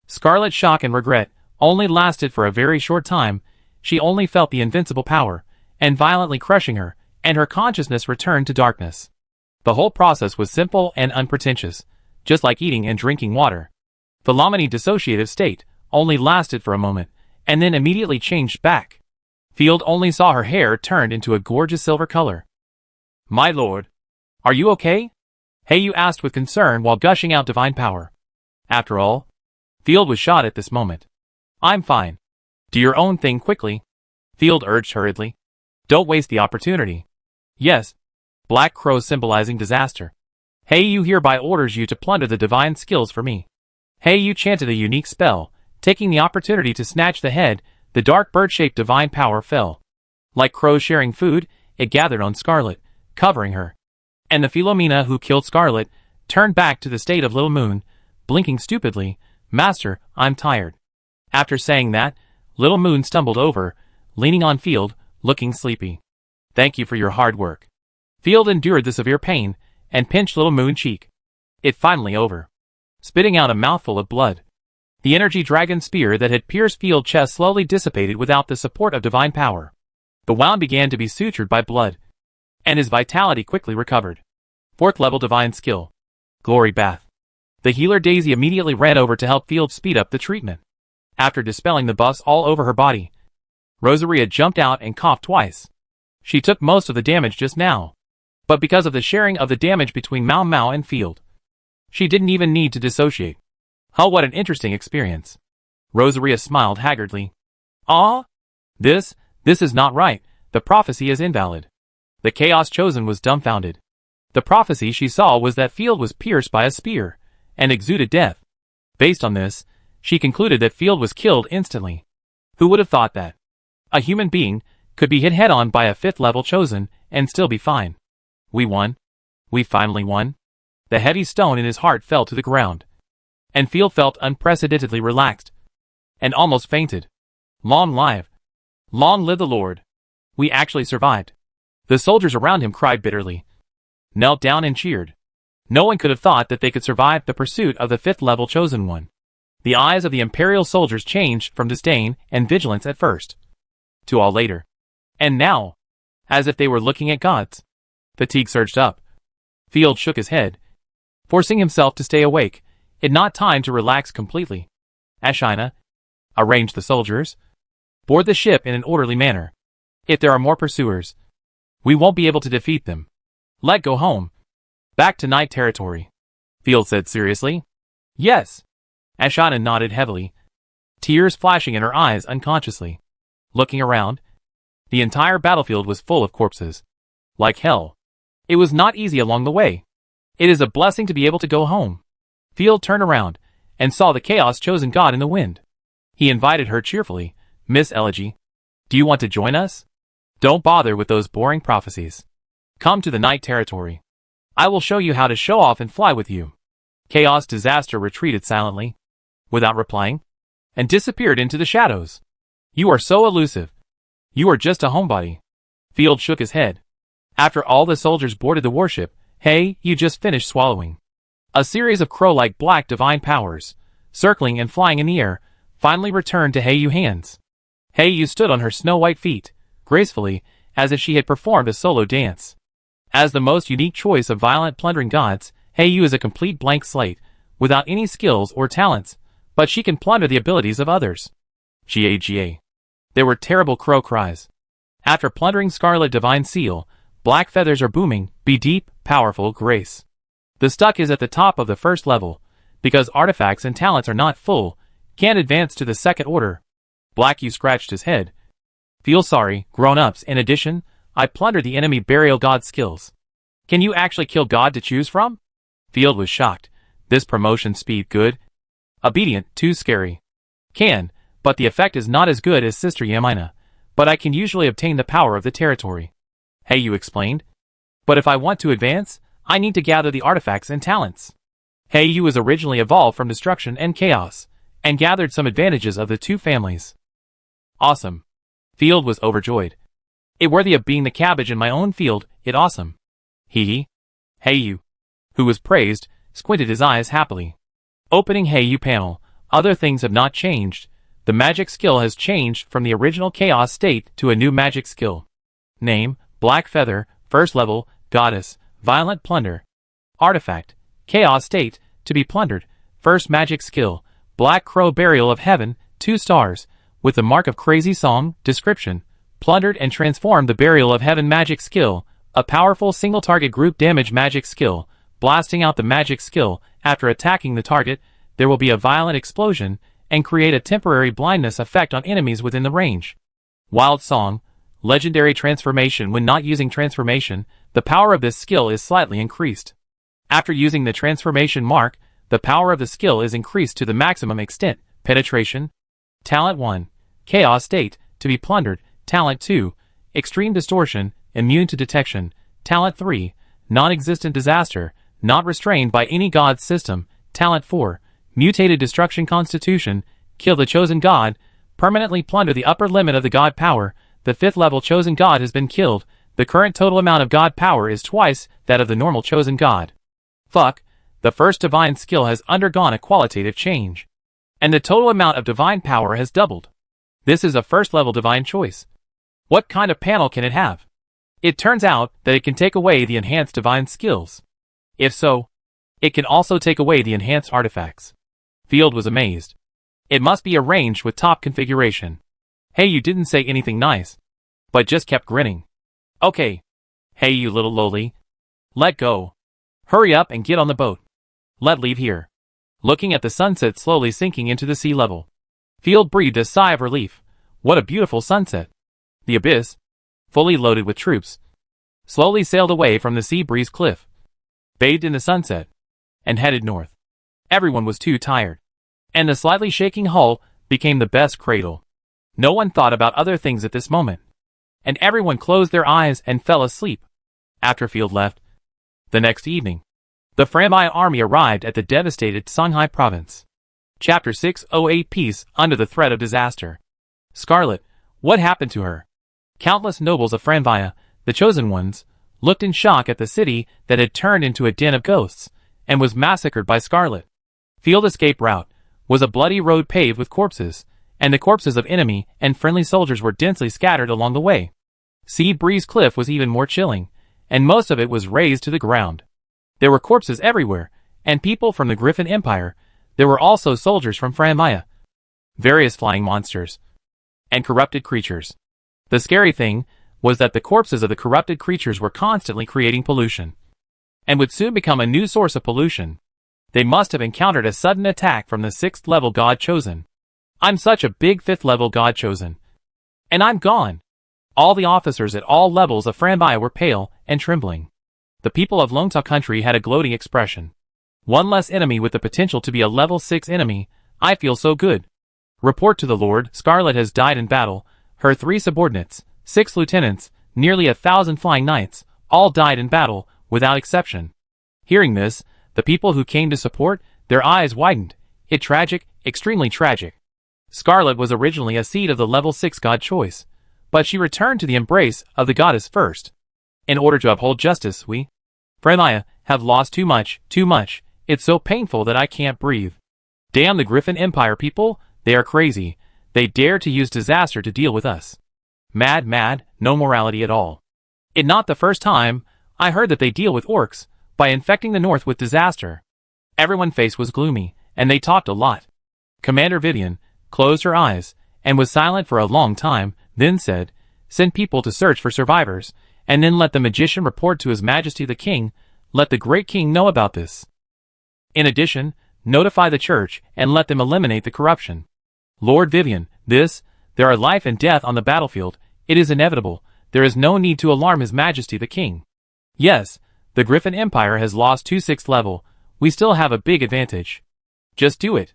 Scarlet's shock and regret only lasted for a very short time. She only felt the invincible power, and violently crushing her, and her consciousness returned to darkness. The whole process was simple and unpretentious, just like eating and drinking water. Philomena's dissociative state only lasted for a moment, and then immediately changed back. Field only saw her hair turned into a gorgeous silver color. My lord, are you okay? Heiyu asked with concern while gushing out divine power. After all, Field was shot at this moment. I'm fine. Do your own thing quickly, Field urged hurriedly. Don't waste the opportunity. Yes. Black crow symbolizing disaster. Heiyu hereby orders you to plunder the divine skills for me. Heiyu chanted a unique spell, taking the opportunity to snatch the head. The dark bird-shaped divine power fell. Like crows sharing food, it gathered on Scarlet, covering her. And the Philomena who killed Scarlet turned back to the state of Little Moon, blinking stupidly. Master, I'm tired. After saying that, Little Moon stumbled over, leaning on Field, looking sleepy. Thank you for your hard work. Field endured the severe pain, and pinched Little Moon's cheek. It finally over. Spitting out a mouthful of blood. The energy dragon spear that had pierced Field's chest slowly dissipated without the support of divine power. The wound began to be sutured by blood, and his vitality quickly recovered. 4th level divine skill. Glory Bath. The healer Daisy immediately ran over to help Field speed up the treatment. After dispelling the buffs all over her body, Rosaria jumped out and coughed twice. She took most of the damage just now, but because of the sharing of the damage between Mao Mao and Field, she didn't even need to dissociate. Oh, what an interesting experience. Rosaria smiled haggardly. Ah? This is not right. The prophecy is invalid. The Chaos Chosen was dumbfounded. The prophecy she saw was that Field was pierced by a spear, and exuded death. Based on this, she concluded that Field was killed instantly. Who would have thought that a human being could be hit head-on by a 5th level Chosen, and still be fine? We won. We finally won. The heavy stone in his heart fell to the ground, and Field felt unprecedentedly relaxed, and almost fainted. Long live the Lord. We actually survived. The soldiers around him cried bitterly, knelt down and cheered. No one could have thought that they could survive the pursuit of the 5th level Chosen One. The eyes of the Imperial soldiers changed from disdain and vigilance at first, to awe later. And now, as if they were looking at gods. Fatigue surged up. Field shook his head, forcing himself to stay awake. It not time to relax completely. Ashina, arrange the soldiers. Board the ship in an orderly manner. If there are more pursuers, we won't be able to defeat them. Let go home. Back to night territory. Field said seriously. Yes. Ashina nodded heavily, tears flashing in her eyes unconsciously. Looking around, the entire battlefield was full of corpses. Like hell. It was not easy along the way. It is a blessing to be able to go home. Field turned around and saw the chaos chosen god in the wind. He invited her cheerfully. Miss Elegy, do you want to join us? Don't bother with those boring prophecies. Come to the night territory. I will show you how to show off and fly with you. Chaos Disaster retreated silently, without replying, and disappeared into the shadows. You are so elusive. You are just a homebody. Field shook his head. After all the soldiers boarded the warship, hey, you just finished swallowing. A series of crow-like black divine powers, circling and flying in the air, finally returned to Heiyu hands. Heiyu stood on her snow-white feet, gracefully, as if she had performed a solo dance. As the most unique choice of violent plundering gods, Heiyu is a complete blank slate, without any skills or talents, but she can plunder the abilities of others. Ga. There were terrible crow cries. After plundering Scarlet Divine Seal, black feathers are booming, be deep, powerful grace. The stuck is at the top of the first level, because artifacts and talents are not full, can't advance to the second order. Blackie scratched his head. Feel sorry, grown-ups. In addition, I plundered the enemy burial god skills. Can you actually kill god to choose from? Field was shocked. This promotion speed good? Obedient, too scary. Can, but the effect is not as good as Sister Yamina. But I can usually obtain the power of the territory. Heiyu explained. But if I want to advance, I need to gather the artifacts and talents. Heiyu was originally evolved from destruction and chaos, and gathered some advantages of the two families. Awesome. Field was overjoyed. It worthy of being the cabbage in my own field, it awesome. Hee. Heiyu, who was praised, squinted his eyes happily. Opening Heiyu panel, other things have not changed. The magic skill has changed from the original chaos state to a new magic skill. Name, Black Feather, first level, Goddess, Violent Plunder. Artifact, Chaos state, to be plundered, first magic skill, Black Crow Burial of Heaven, 2 stars, with the mark of Crazy Song. Description, plundered and transformed the Burial of Heaven magic skill, a powerful single target group damage magic skill. Blasting out the magic skill, after attacking the target, there will be a violent explosion, and create a temporary blindness effect on enemies within the range. Wild Song, legendary transformation. When not using transformation, the power of this skill is slightly increased. After using the transformation mark, the power of the skill is increased to the maximum extent. Penetration. Talent 1, Chaos state, to be plundered. Talent 2, Extreme Distortion, immune to detection. Talent 3, non-existent disaster, not restrained by any god's system. Talent 4, Mutated Destruction Constitution, kill the chosen god, permanently plunder the upper limit of the god power. The 5th level chosen god has been killed. The current total amount of god power is twice that of the normal chosen god. Fuck, the first divine skill has undergone a qualitative change. And the total amount of divine power has doubled. This is a first level divine choice. What kind of panel can it have? It turns out that it can take away the enhanced divine skills. If so, it can also take away the enhanced artifacts. Field was amazed. It must be arranged with top configuration. Hey, you didn't say anything nice, but just kept grinning. Okay. Hey, you little lowly. Let go. Hurry up and get on the boat. Let leave here. Looking at the sunset slowly sinking into the sea level, Field breathed a sigh of relief. What a beautiful sunset. The abyss, fully loaded with troops, slowly sailed away from the sea breeze cliff, bathed in the sunset, and headed north. Everyone was too tired, and the slightly shaking hull became the best cradle. No one thought about other things at this moment, and everyone closed their eyes and fell asleep. After Field left, the next evening, the Frambai army arrived at the devastated Songhai province. Chapter 608 Peace under the threat of disaster. Scarlet, what happened to her? Countless nobles of Frambai, the chosen ones, looked in shock at the city that had turned into a den of ghosts, and was massacred by Scarlet. Field escape route was a bloody road paved with corpses, and the corpses of enemy and friendly soldiers were densely scattered along the way. Sea Breeze Cliff was even more chilling, and most of it was razed to the ground. There were corpses everywhere, and people from the Griffin Empire. There were also soldiers from Franmaya, various flying monsters, and corrupted creatures. The scary thing was that the corpses of the corrupted creatures were constantly creating pollution, and would soon become a new source of pollution. They must have encountered a sudden attack from the 6th level God Chosen. I'm such a big 5th level God Chosen. And I'm gone. All the officers at all levels of Franmaya were pale and trembling. The people of Longta country had a gloating expression. One less enemy with the potential to be a level 6 enemy. I feel so good. Report to the Lord, Scarlet has died in battle. Her 3 subordinates, 6 lieutenants, nearly 1,000 flying knights, all died in battle, without exception. Hearing this, the people who came to support, their eyes widened. It tragic, extremely tragic. Scarlet was originally a seed of the level 6 god choice, but she returned to the embrace of the goddess first. In order to uphold justice, we, Franmaya, have lost too much. It's so painful that I can't breathe. Damn the Griffin Empire people, they are crazy. They dare to use disaster to deal with us. Mad, no morality at all. It not the first time I heard that they deal with orcs by infecting the north with disaster. Everyone's face was gloomy, and they talked a lot. Commander Vivian closed her eyes and was silent for a long time, then said, "Send people to search for survivors, and then let the magician report to His Majesty the King. Let the great king know about this. In addition, notify the church and let them eliminate the corruption." Lord Vivian, there are life and death on the battlefield. It is inevitable. There is no need to alarm His Majesty the King. Yes, the Griffin Empire has lost to 6th level. We still have a big advantage. Just do it.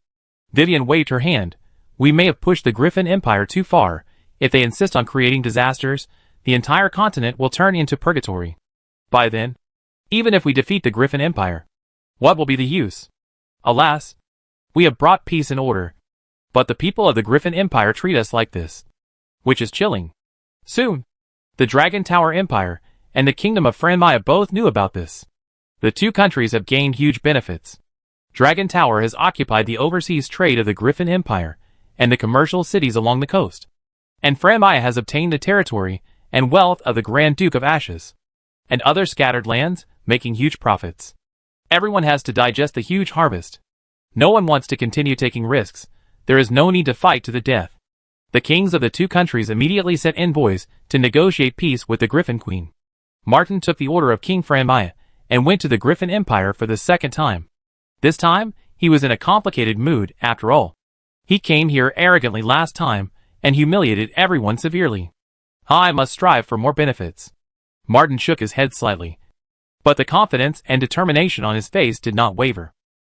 Vivian waved her hand. We may have pushed the Griffin Empire too far. If they insist on creating disasters, the entire continent will turn into purgatory. By then, even if we defeat the Griffin Empire, what will be the use? Alas, we have brought peace and order, but the people of the Griffin Empire treat us like this, which is chilling. Soon, the Dragon Tower Empire and the Kingdom of Franmaya both knew about this. The two countries have gained huge benefits. Dragon Tower has occupied the overseas trade of the Griffin Empire and the commercial cities along the coast, and Franmaya has obtained the territory and wealth of the Grand Duke of Ashes and other scattered lands, making huge profits. Everyone has to digest the huge harvest. No one wants to continue taking risks. There is no need to fight to the death. The kings of the two countries immediately sent envoys to negotiate peace with the Griffin Queen. Martin took the order of King Franmaya and went to the Griffin Empire for the second time. This time, he was in a complicated mood after all. He came here arrogantly last time and humiliated everyone severely. I must strive for more benefits. Martin shook his head slightly, but the confidence and determination on his face did not waver.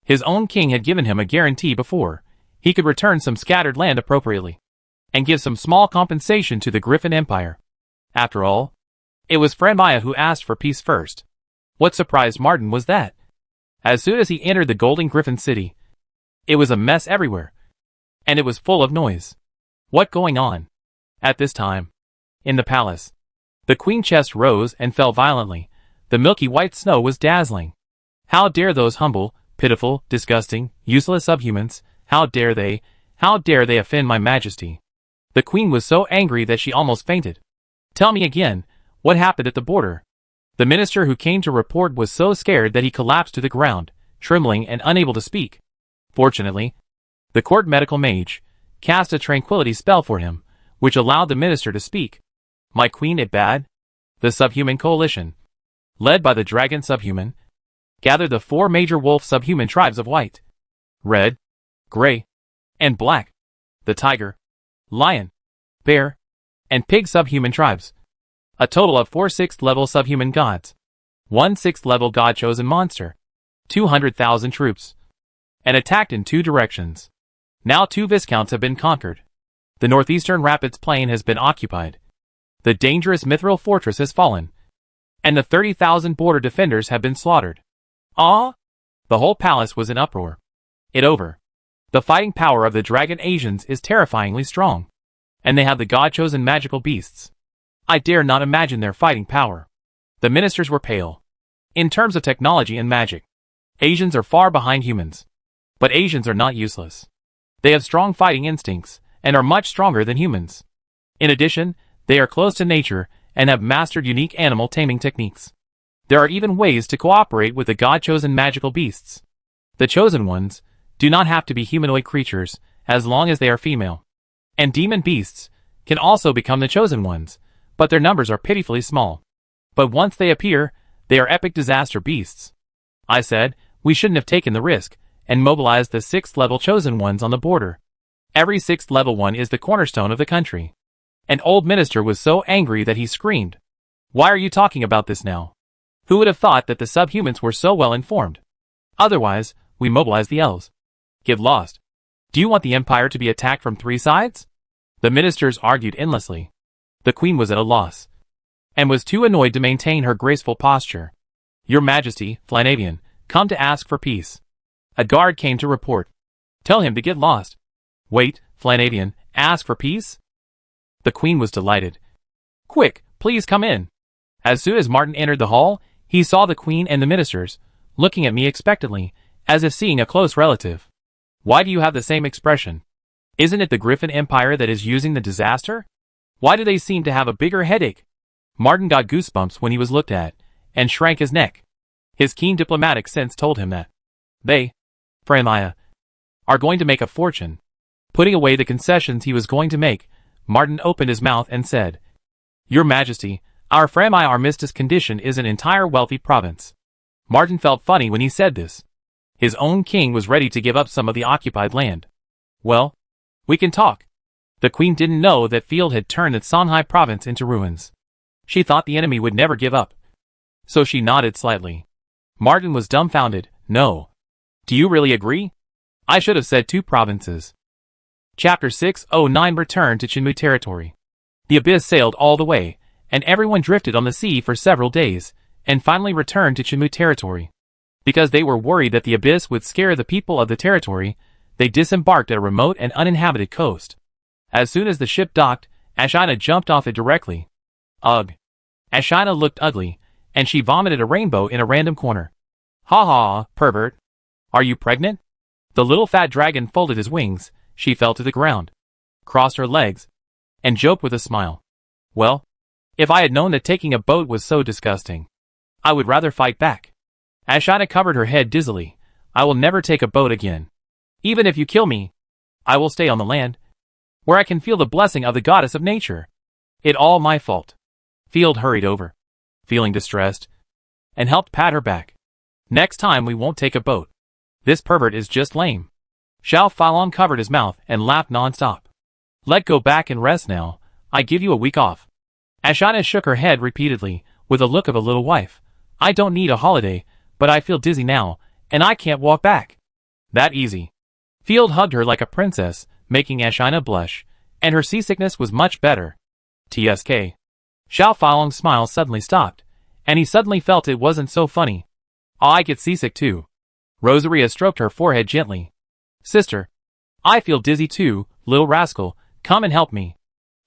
His own king had given him a guarantee before. He could return some scattered land appropriately and give some small compensation to the Griffin Empire. After all, it was Franmaya who asked for peace first. What surprised Martin was that, as soon as he entered the Golden Griffin City, it was a mess everywhere, and it was full of noise. What going on? At this time, in the palace, the queen chest rose and fell violently. The milky white snow was dazzling. How dare those humble, pitiful, disgusting, useless subhumans, how dare they offend my majesty? The queen was so angry that she almost fainted. Tell me again, what happened at the border? The minister who came to report was so scared that he collapsed to the ground, trembling and unable to speak. Fortunately, the court medical mage cast a tranquility spell for him, which allowed the minister to speak. My queen it bad? The subhuman coalition, led by the dragon subhuman, gathered the 4 major wolf subhuman tribes of white, red, gray, and black, the tiger, lion, bear, and pig subhuman tribes. A total of 4 6th level subhuman gods, 1 6th level god chosen monster, 200,000 troops, and attacked in 2 directions. Now 2 viscounts have been conquered. The northeastern rapids plain has been occupied. The dangerous mithril fortress has fallen, and the 30,000 border defenders have been slaughtered. Ah! The whole palace was in uproar. It over. The fighting power of the dragon Asians is terrifyingly strong, and they have the god-chosen magical beasts. I dare not imagine their fighting power. The ministers were pale. In terms of technology and magic, Asians are far behind humans. But Asians are not useless. They have strong fighting instincts, and are much stronger than humans. In addition, they are close to nature, and have mastered unique animal taming techniques. There are even ways to cooperate with the God-chosen magical beasts. The chosen ones do not have to be humanoid creatures as long as they are female. And demon beasts can also become the chosen ones, but their numbers are pitifully small. But once they appear, they are epic disaster beasts. I said, we shouldn't have taken the risk and mobilized the 6th level chosen ones on the border. Every 6th level one is the cornerstone of the country. An old minister was so angry that he screamed, "Why are you talking about this now? Who would have thought that the subhumans were so well informed? Otherwise, we mobilize the elves. Get lost. Do you want the Empire to be attacked from 3 sides?" The ministers argued endlessly. The queen was at a loss, and was too annoyed to maintain her graceful posture. "Your Majesty, Flanavian, come to ask for peace." A guard came to report. "Tell him to get lost." "Wait, Flanavian, ask for peace?" The queen was delighted. "Quick, please come in." As soon as Martin entered the hall, he saw the queen and the ministers, looking at me expectantly, as if seeing a close relative. "Why do you have the same expression? Isn't it the Griffin Empire that is using the disaster? Why do they seem to have a bigger headache?" Martin got goosebumps when he was looked at, and shrank his neck. His keen diplomatic sense told him that they, Franmaya, are going to make a fortune. Putting away the concessions he was going to make, Martin opened his mouth and said, "Your Majesty, our Franmaya Armistice condition is an entire wealthy province." Martin felt funny when he said this. His own king was ready to give up some of the occupied land. "Well, we can talk." The queen didn't know that Field had turned the Songhai province into ruins. She thought the enemy would never give up. So she nodded slightly. Martin was dumbfounded. "No. Do you really agree? I should have said 2 provinces." Chapter 609 Return to Chinmu territory. The Abyss sailed all the way, and everyone drifted on the sea for several days, and finally returned to Chinmu territory. Because they were worried that the Abyss would scare the people of the territory, they disembarked at a remote and uninhabited coast. As soon as the ship docked, Ashina jumped off it directly. Ugh. Ashina looked ugly, and she vomited a rainbow in a random corner. "Ha ha, pervert. Are you pregnant?" The little fat dragon folded his wings, she fell to the ground, crossed her legs, and joked with a smile. "Well, if I had known that taking a boat was so disgusting, I would rather fight back." Ashina covered her head dizzily. "I will never take a boat again. Even if you kill me, I will stay on the land, where I can feel the blessing of the goddess of nature. It all my fault." Field hurried over, feeling distressed, and helped pat her back. "Next time we won't take a boat. This pervert is just lame." Xiao Falong covered his mouth and laughed non-stop. "Let go back and rest now. I give you a week off." Ashina shook her head repeatedly, with a look of a little wife. "I don't need a holiday, but I feel dizzy now, and I can't walk back." "That easy." Field hugged her like a princess, making Ashina blush, and her seasickness was much better. TSK. Xiao Falong's smile suddenly stopped, and he suddenly felt it wasn't so funny. "I get seasick too." Rosaria stroked her forehead gently. "Sister, I feel dizzy too, little rascal, come and help me."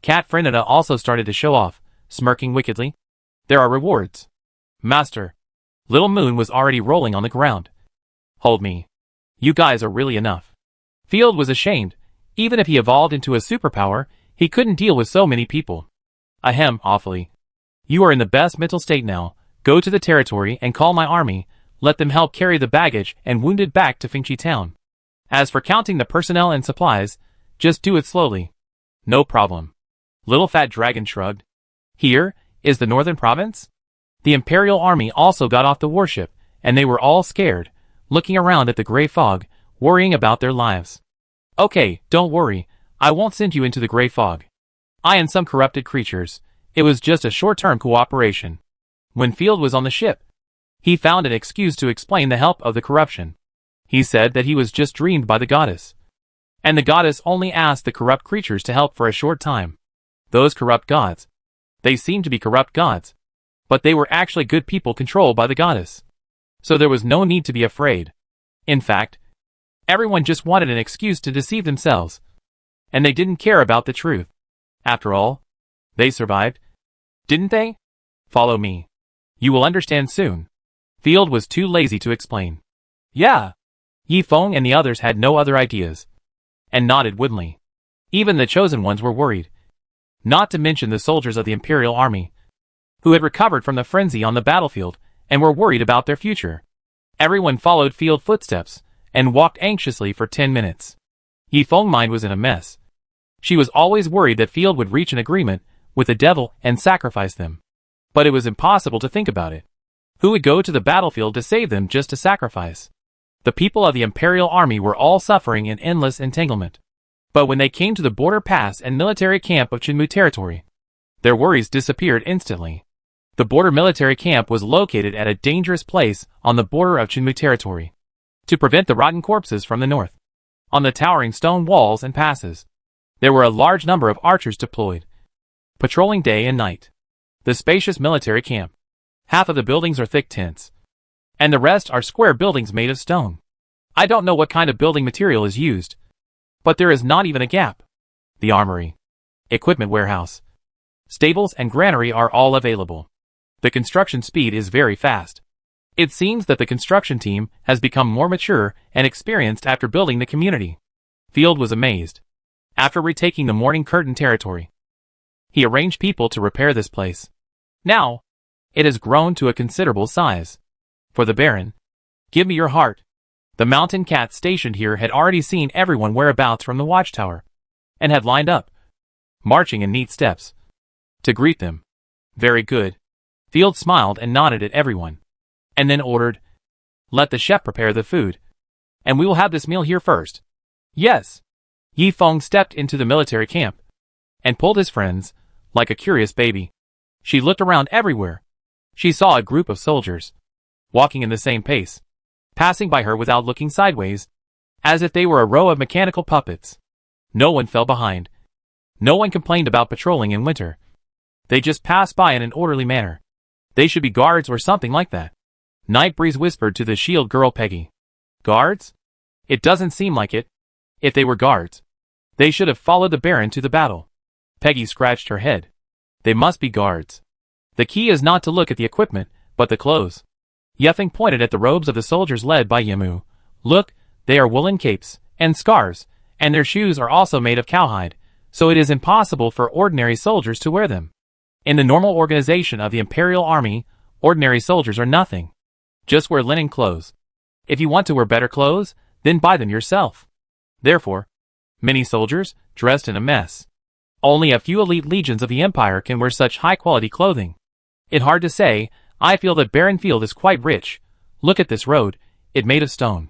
Cat Frenada also started to show off, smirking wickedly. "There are rewards." "Master." Little Moon was already rolling on the ground. "Hold me. You guys are really enough." Field was ashamed. Even if he evolved into a superpower, he couldn't deal with so many people. "Ahem, awfully. You are in the best mental state now. Go to the territory and call my army. Let them help carry the baggage and wounded back to Fingchi town. As for counting the personnel and supplies, just do it slowly." "No problem." Little Fat Dragon shrugged. "Here is the northern province?" The Imperial army also got off the warship, and they were all scared, looking around at the gray fog, worrying about their lives. "Okay, don't worry. I won't send you into the gray fog. I and some corrupted creatures. It was just a short-term cooperation." When Field was on the ship, he found an excuse to explain the help of the corruption. He said that he was just dreamed by the goddess, and the goddess only asked the corrupt creatures to help for a short time. Those corrupt gods. They seemed to be corrupt gods, but they were actually good people controlled by the goddess. So there was no need to be afraid. In fact, everyone just wanted an excuse to deceive themselves, and they didn't care about the truth. After all, they survived, didn't they? Follow me. You will understand soon. Field was too lazy to explain. "Yeah." Yi Feng and the others had no other ideas, and nodded woodenly. Even the chosen ones were worried. Not to mention the soldiers of the Imperial army. who had recovered from the frenzy on the battlefield and were worried about their future. Everyone followed Field's footsteps and walked anxiously for 10 minutes. Yifeng's mind was in a mess. She was always worried that Field would reach an agreement with the devil and sacrifice them. But it was impossible to think about it. Who would go to the battlefield to save them just to sacrifice? The people of the Imperial Army were all suffering in endless entanglement. But when they came to the border pass and military camp of Chinmu territory, their worries disappeared instantly. The border military camp was located at a dangerous place on the border of Chinmu territory, to prevent the rotten corpses from the north. On the towering stone walls and passes, there were a large number of archers deployed, patrolling day and night. The spacious military camp. Half of the buildings are thick tents, and the rest are square buildings made of stone. I don't know what kind of building material is used, but there is not even a gap. The armory, equipment warehouse, stables and granary are all available. The construction speed is very fast. It seems that the construction team has become more mature and experienced after building the community. Field was amazed. After retaking the Morning Curtain territory, he arranged people to repair this place. Now, it has grown to a considerable size. For the Baron, give me your heart. The mountain cats stationed here had already seen everyone whereabouts from the watchtower, and had lined up, marching in neat steps, to greet them. Very good. Field smiled and nodded at everyone, and then ordered, "Let the chef prepare the food, and we will have this meal here first." Yes. Yifeng stepped into the military camp, and pulled his friends, like a curious baby. She looked around everywhere. She saw a group of soldiers, walking in the same pace, passing by her without looking sideways, as if they were a row of mechanical puppets. No one fell behind. No one complained about patrolling in winter. They just passed by in an orderly manner. They should be guards or something like that. Nightbreeze whispered to the shield girl Peggy. Guards? It doesn't seem like it. If they were guards, they should have followed the Baron to the battle. Peggy scratched her head. They must be guards. The key is not to look at the equipment, but the clothes. Yefeng pointed at the robes of the soldiers led by Yimu. Look, they are woolen capes and scarves, and their shoes are also made of cowhide, so it is impossible for ordinary soldiers to wear them. In the normal organization of the Imperial Army, ordinary soldiers are nothing. Just wear linen clothes. If you want to wear better clothes, then buy them yourself. Therefore, many soldiers, dressed in a mess. Only a few elite legions of the Empire can wear such high-quality clothing. It's hard to say. I feel that Baron Field is quite rich. Look at this road, it made of stone.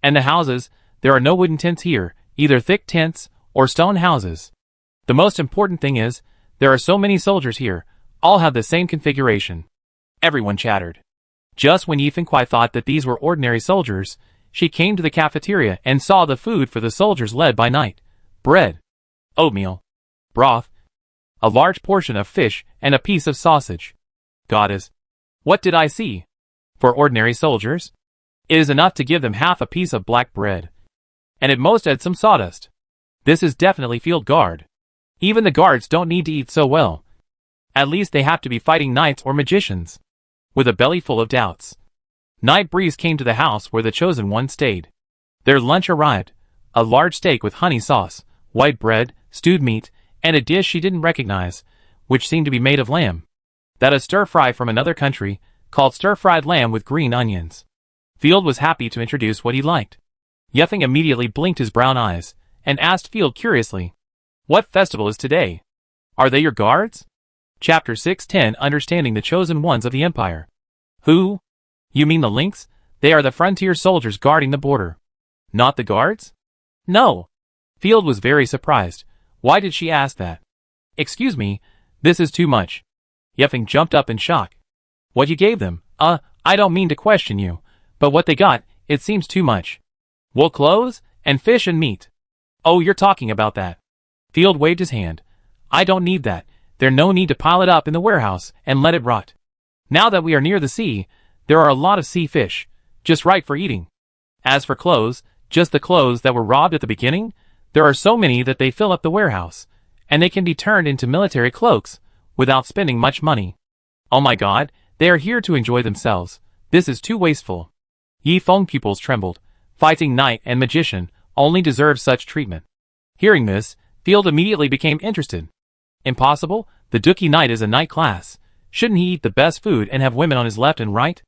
And the houses, there are no wooden tents here, either thick tents or stone houses. The most important thing is, there are so many soldiers here, all have the same configuration. Everyone chattered. Just when Yifeng Kuai thought that these were ordinary soldiers, she came to the cafeteria and saw the food for the soldiers led by night. Bread, oatmeal, broth, a large portion of fish, and a piece of sausage. Goddess, what did I see? For ordinary soldiers, it is enough to give them half a piece of black bread, and at most add some sawdust. This is definitely field guard. Even the guards don't need to eat so well. At least they have to be fighting knights or magicians. With a belly full of doubts, Nightbreeze came to the house where the Chosen One stayed. Their lunch arrived, a large steak with honey sauce, white bread, stewed meat, and a dish she didn't recognize, which seemed to be made of lamb. That a stir-fry from another country, called stir-fried lamb with green onions. Field was happy to introduce what he liked. Yefeng immediately blinked his brown eyes, and asked Field curiously, "What festival is today? Are they your guards?" Chapter 610 Understanding the Chosen Ones of the Empire. Who? You mean the Lynx? They are the frontier soldiers guarding the border. Not the guards? No. Field was very surprised. Why did she ask that? Excuse me, this is too much. Yefeng jumped up in shock. What you gave them? I don't mean to question you, but what they got, it seems too much. Wool clothes, and fish and meat. Oh, you're talking about that. Field waved his hand. I don't need that. There's no need to pile it up in the warehouse and let it rot. Now that we are near the sea, there are a lot of sea fish, just right for eating. As for clothes, just the clothes that were robbed at the beginning, there are so many that they fill up the warehouse, and they can be turned into military cloaks, without spending much money. Oh my god, they are here to enjoy themselves. This is too wasteful. Yifeng's pupils trembled. Fighting knight and magician only deserve such treatment. Hearing this, Field immediately became interested. Impossible, the Dookie Knight is a knight class. Shouldn't he eat the best food and have women on his left and right?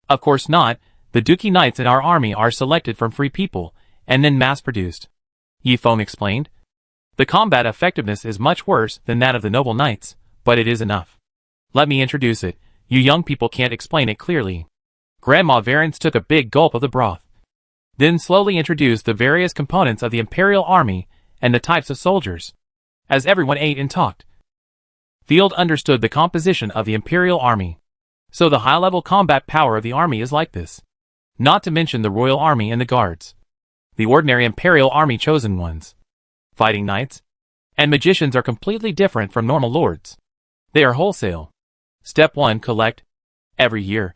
Of course not. The Dookie Knights in our army are selected from free people, and then mass-produced. Yi Feng explained. The combat effectiveness is much worse than that of the noble knights, but it is enough. Let me introduce it. You young people can't explain it clearly. Grandma Varens took a big gulp of the broth. Then slowly introduced the various components of the Imperial Army and the types of soldiers. As everyone ate and talked, Field understood the composition of the Imperial Army. So the high-level combat power of the army is like this. Not to mention the Royal Army and the Guards. The ordinary Imperial Army chosen ones, fighting knights, and magicians are completely different from normal lords. They are wholesale. Step 1. Collect. Every year,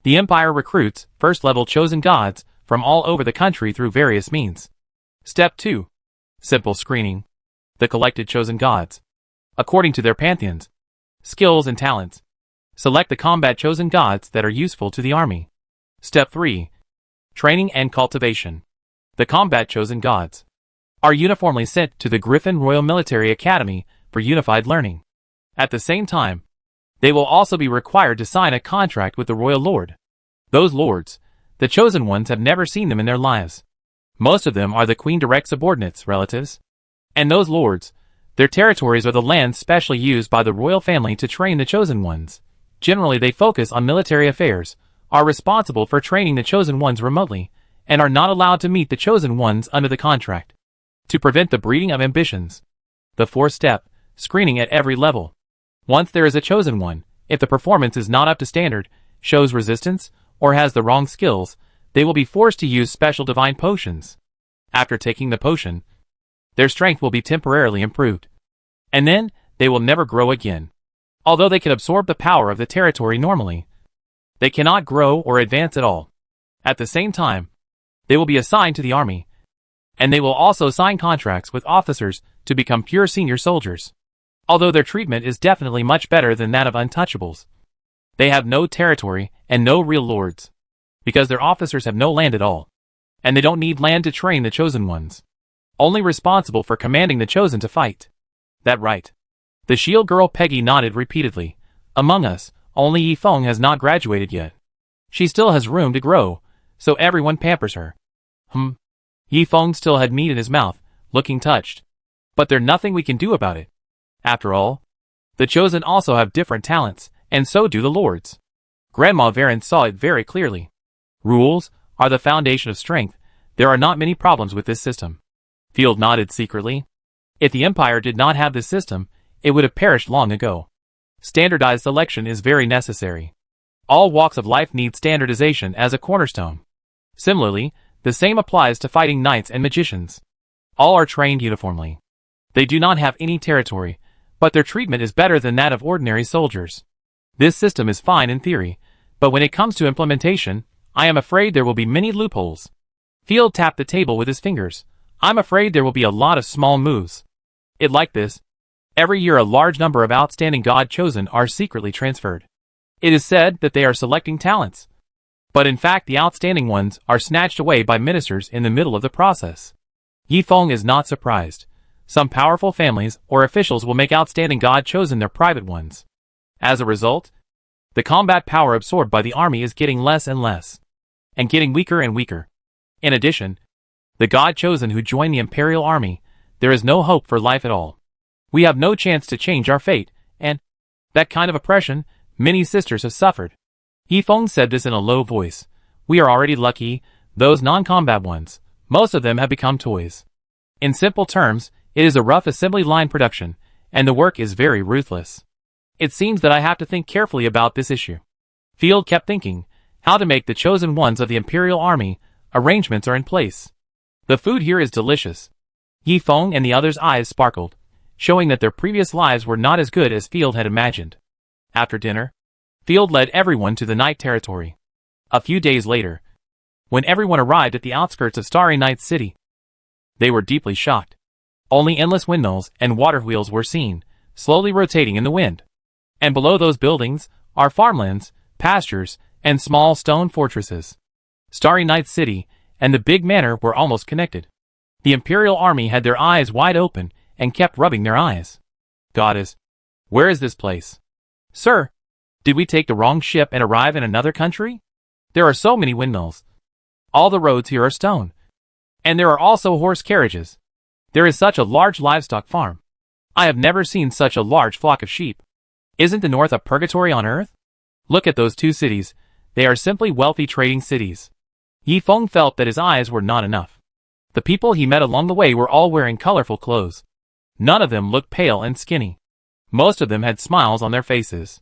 the Empire recruits first-level chosen gods from all over the country through various means. Step 2. Simple screening. The collected chosen gods, according to their pantheons, skills and talents, select the combat chosen gods that are useful to the army. Step 3. Training and cultivation. The combat chosen gods are uniformly sent to the Griffin Royal Military Academy for unified learning. At the same time, they will also be required to sign a contract with the Royal Lord. Those lords, the chosen ones, have never seen them in their lives. Most of them are the Queen direct subordinates, relatives. And those lords, their territories are the lands specially used by the royal family to train the chosen ones. Generally they focus on military affairs, are responsible for training the chosen ones remotely, and are not allowed to meet the chosen ones under the contract. To prevent the breeding of ambitions. The 4-step, screening at every level. Once there is a chosen one, if the performance is not up to standard, shows resistance, or has the wrong skills, they will be forced to use special divine potions. After taking the potion, their strength will be temporarily improved. And then, they will never grow again. Although they can absorb the power of the territory normally, they cannot grow or advance at all. At the same time, they will be assigned to the army, and they will also sign contracts with officers to become pure senior soldiers. Although their treatment is definitely much better than that of untouchables. They have no territory and no real lords, because their officers have no land at all, and they don't need land to train the chosen ones. Only responsible for commanding the chosen to fight. That right. The shield girl Peggy nodded repeatedly. Among us, only Yi Feng has not graduated yet. She still has room to grow, so everyone pampers her. Yi Feng still had meat in his mouth, looking touched. But there's nothing we can do about it. After all, the chosen also have different talents, and so do the lords. Grandma Varen saw it very clearly. Rules are the foundation of strength. There are not many problems with this system. Field nodded secretly. If the Empire did not have this system, it would have perished long ago. Standardized selection is very necessary. All walks of life need standardization as a cornerstone. Similarly, the same applies to fighting knights and magicians. All are trained uniformly. They do not have any territory, but their treatment is better than that of ordinary soldiers. This system is fine in theory, but when it comes to implementation, I am afraid there will be many loopholes. Field tapped the table with his fingers. I'm afraid there will be a lot of small moves. It like this. Every year a large number of outstanding God chosen are secretly transferred. It is said that they are selecting talents. But in fact the outstanding ones are snatched away by ministers in the middle of the process. Yi Feng is not surprised. Some powerful families or officials will make outstanding God chosen their private ones. As a result, the combat power absorbed by the army is getting less and less, and getting weaker and weaker. In addition, the God chosen who join the Imperial Army, there is no hope for life at all. We have no chance to change our fate, and that kind of oppression, many sisters have suffered. Yi Feng said this in a low voice. We are already lucky, those non-combat ones, most of them have become toys. In simple terms, it is a rough assembly line production, and the work is very ruthless. It seems that I have to think carefully about this issue. Field kept thinking, how to make the chosen ones of the Imperial Army. Arrangements are in place. The food here is delicious. Yi Feng and the others' eyes sparkled, showing that their previous lives were not as good as Field had imagined. After dinner, Field led everyone to the night territory. A few days later, when everyone arrived at the outskirts of Starry Night City, they were deeply shocked. Only endless windmills and water wheels were seen, slowly rotating in the wind. And below those buildings are farmlands, pastures, and small stone fortresses. Starry Night City and the big manor were almost connected. The Imperial Army had their eyes wide open and kept rubbing their eyes. Goddess, where is this place? Sir, Did we take the wrong ship and arrive in another country? There are so many windmills. All the roads here are stone. And there are also horse carriages. There is such a large livestock farm. I have never seen such a large flock of sheep. Isn't the north a purgatory on earth? Look at those two cities. They are simply wealthy trading cities. Yi Feng felt that his eyes were not enough. The people he met along the way were all wearing colorful clothes. None of them looked pale and skinny. Most of them had smiles on their faces.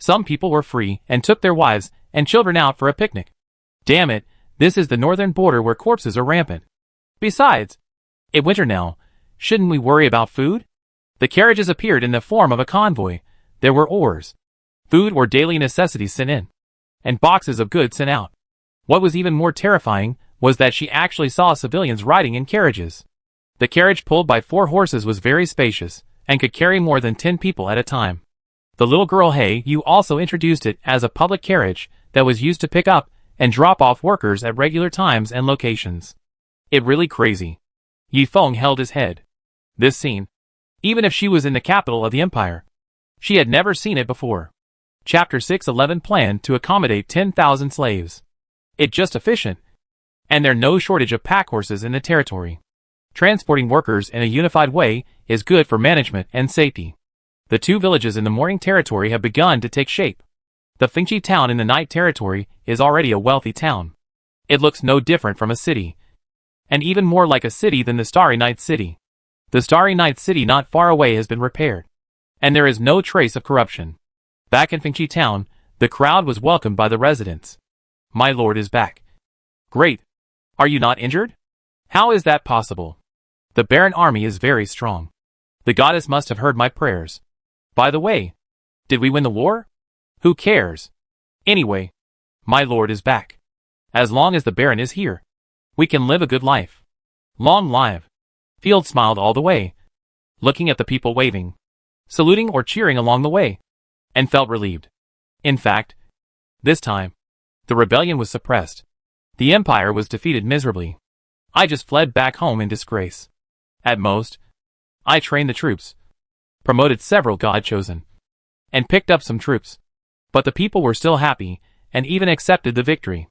Some people were free and took their wives and children out for a picnic. Damn it, this is the northern border where corpses are rampant. Besides, it's winter now. Shouldn't we worry about food? The carriages appeared in the form of a convoy. There were oars. Food or daily necessities sent in. And boxes of goods sent out. What was even more terrifying was that she actually saw civilians riding in carriages. The carriage pulled by 4 horses was very spacious, and could carry more than 10 people at a time. The little girl Hey Yu also introduced it as a public carriage that was used to pick up and drop off workers at regular times and locations. It really crazy. Yi Feng held his head. This scene. Even if she was in the capital of the empire. She had never seen it before. Chapter 611 planned to accommodate 10,000 slaves. It's just efficient. And there's no shortage of pack horses in the territory. Transporting workers in a unified way is good for management and safety. The 2 villages in the morning territory have begun to take shape. The Fengqi town in the night territory is already a wealthy town. It looks no different from a city. And even more like a city than the Starry Night City. The Starry Night City not far away has been repaired. And there is no trace of corruption. Back in Fengqi town, the crowd was welcomed by the residents. My lord is back. Great. Are you not injured? How is that possible? The Baron army is very strong. The goddess must have heard my prayers. By the way, did we win the war? Who cares? Anyway, my lord is back. As long as the Baron is here, we can live a good life. Long live. Field smiled all the way, looking at the people waving, saluting or cheering along the way, and felt relieved. In fact, this time, the rebellion was suppressed. The empire was defeated miserably. I just fled back home in disgrace. At most, I trained the troops, promoted several God-chosen, and picked up some troops. But the people were still happy, and even accepted the victory.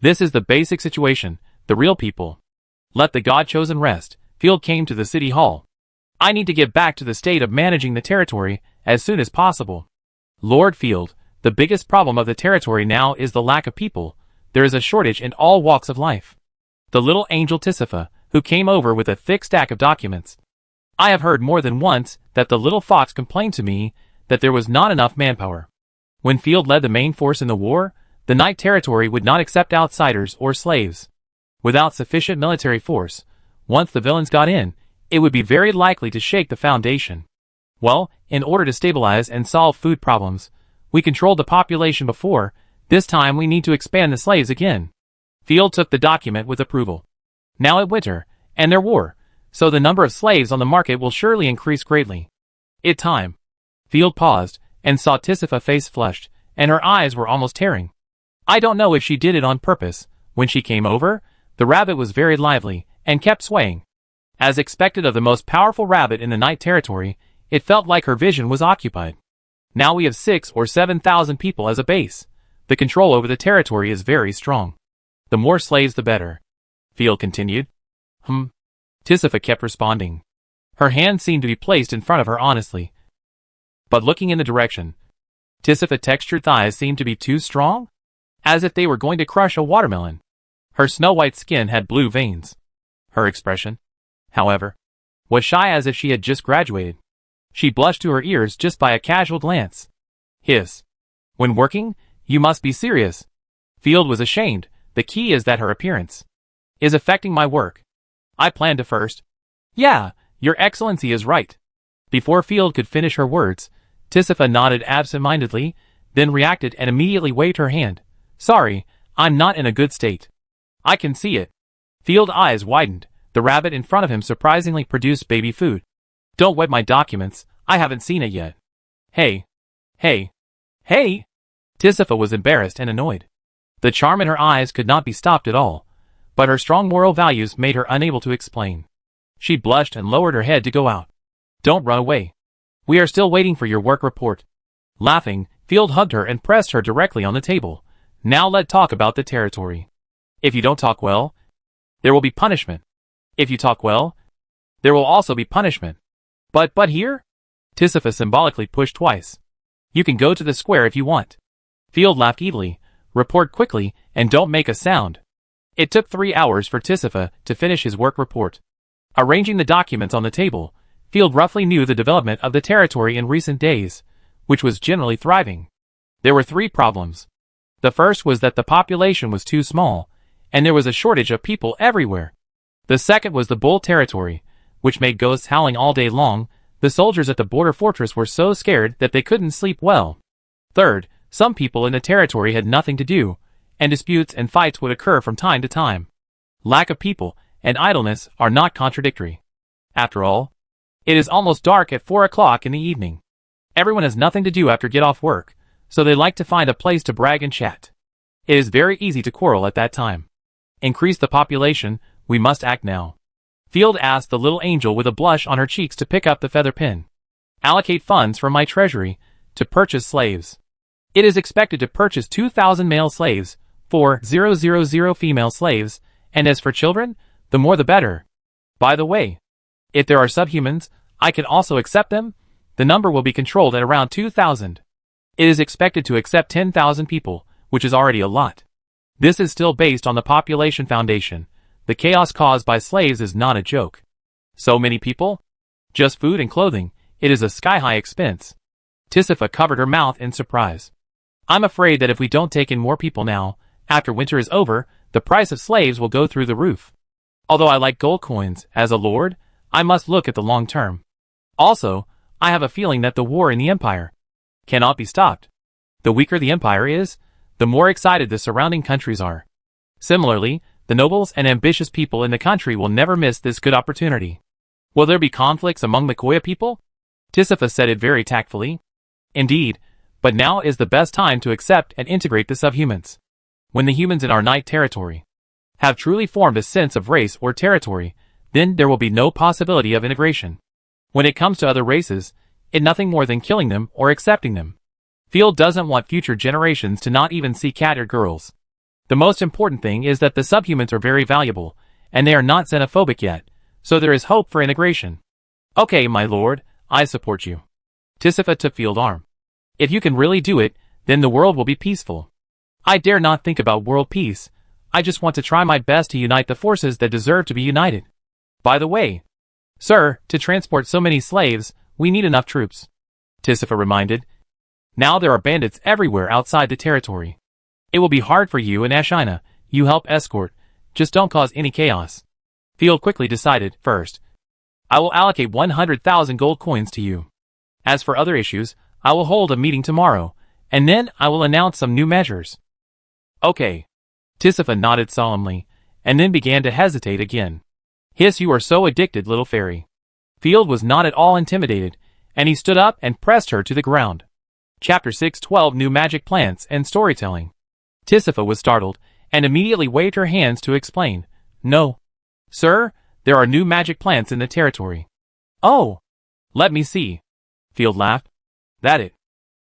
This is the basic situation, the real people. Let the God-chosen rest. Field came to the city hall. I need to get back to the state of managing the territory as soon as possible. Lord Field, the biggest problem of the territory now is the lack of people. There is a shortage in all walks of life. The little angel Tisifa, who came over with a thick stack of documents. I have heard more than once that the little fox complained to me that there was not enough manpower. When Field led the main force in the war, the night territory would not accept outsiders or slaves. Without sufficient military force, once the villains got in, it would be very likely to shake the foundation. Well, in order to stabilize and solve food problems, we controlled the population before. This time we need to expand the slaves again. Field took the document with approval. Now at winter, and their war, so the number of slaves on the market will surely increase greatly. It's time. Field paused, and saw Tisifa face flushed, and her eyes were almost tearing. I don't know if she did it on purpose. When she came over, the rabbit was very lively, and kept swaying. As expected of the most powerful rabbit in the night territory, it felt like her vision was occupied. Now we have 6,000 or 7,000 people as a base. The control over the territory is very strong. The more slaves the better. Field continued. Tisifa kept responding. Her hand seemed to be placed in front of her honestly. But looking in the direction, Tisifa's textured thighs seemed to be too strong, as if they were going to crush a watermelon. Her snow-white skin had blue veins. Her expression, however, was shy as if she had just graduated. She blushed to her ears just by a casual glance. Hiss. When working, you must be serious. Field was ashamed. The key is that her appearance is affecting my work. I plan to first. Yeah, your excellency is right. Before Field could finish her words, Tisifa nodded absent-mindedly, then reacted and immediately waved her hand. Sorry, I'm not in a good state. I can see it. Field's eyes widened. The rabbit in front of him surprisingly produced baby food. Don't wet my documents, I haven't seen it yet. Hey. Tisifa was embarrassed and annoyed. The charm in her eyes could not be stopped at all, but her strong moral values made her unable to explain. She blushed and lowered her head to go out. Don't run away. We are still waiting for your work report. Laughing, Field hugged her and pressed her directly on the table. Now let's talk about the territory. If you don't talk well, there will be punishment. If you talk well, there will also be punishment. But here? Tisifa symbolically pushed twice. You can go to the square if you want. Field laughed evilly. Report quickly, and don't make a sound. It took 3 hours for Tisifa to finish his work report. Arranging the documents on the table, Field roughly knew the development of the territory in recent days, which was generally thriving. There were 3 problems. The first was that the population was too small, and there was a shortage of people everywhere. The second was the bull territory, which made ghosts howling all day long. The soldiers at the border fortress were so scared that they couldn't sleep well. Third, some people in the territory had nothing to do, and disputes and fights would occur from time to time. Lack of people and idleness are not contradictory. After all, it is almost dark at 4 o'clock in the evening. Everyone has nothing to do after get off work, so they like to find a place to brag and chat. It is very easy to quarrel at that time. Increase the population, we must act now. Field asked the little angel with a blush on her cheeks to pick up the feather pen. Allocate funds from my treasury to purchase slaves. It is expected to purchase 2,000 male slaves, 4,000 female slaves, and as for children, the more the better. By the way, if there are subhumans, I can also accept them. The number will be controlled at around 2,000. It is expected to accept 10,000 people, which is already a lot. This is still based on the population foundation. The chaos caused by slaves is not a joke. So many people? Just food and clothing, it is a sky-high expense. Tisifa covered her mouth in surprise. I'm afraid that if we don't take in more people now, after winter is over, the price of slaves will go through the roof. Although I like gold coins, as a lord, I must look at the long term. Also, I have a feeling that the war in the empire cannot be stopped. The weaker the empire is, the more excited the surrounding countries are. Similarly, the nobles and ambitious people in the country will never miss this good opportunity. Will there be conflicts among the Koya people? Tisifa said it very tactfully. Indeed, but now is the best time to accept and integrate the subhumans. When the humans in our night territory have truly formed a sense of race or territory, then there will be no possibility of integration. When it comes to other races, it's nothing more than killing them or accepting them. Field doesn't want future generations to not even see cat or girls. The most important thing is that the subhumans are very valuable, and they are not xenophobic yet, so there is hope for integration. Okay, my lord, I support you. Tisifa took Field's arm. If you can really do it, then the world will be peaceful. I dare not think about world peace. I just want to try my best to unite the forces that deserve to be united. By the way, sir, to transport so many slaves, we need enough troops. Tisifa reminded. Now there are bandits everywhere outside the territory. It will be hard for you and Ashina. You help escort. Just don't cause any chaos. Field quickly decided. First, I will allocate 100,000 gold coins to you. As for other issues, I will hold a meeting tomorrow, and then I will announce some new measures. Okay. Tisifa nodded solemnly, and then began to hesitate again. Hiss, you are so addicted, little fairy. Field was not at all intimidated, and he stood up and pressed her to the ground. Chapter 6:12 New Magic Plants and Storytelling. Tisifa was startled, and immediately waved her hands to explain. No. Sir, there are new magic plants in the territory. Oh. Let me see. Field laughed. That it.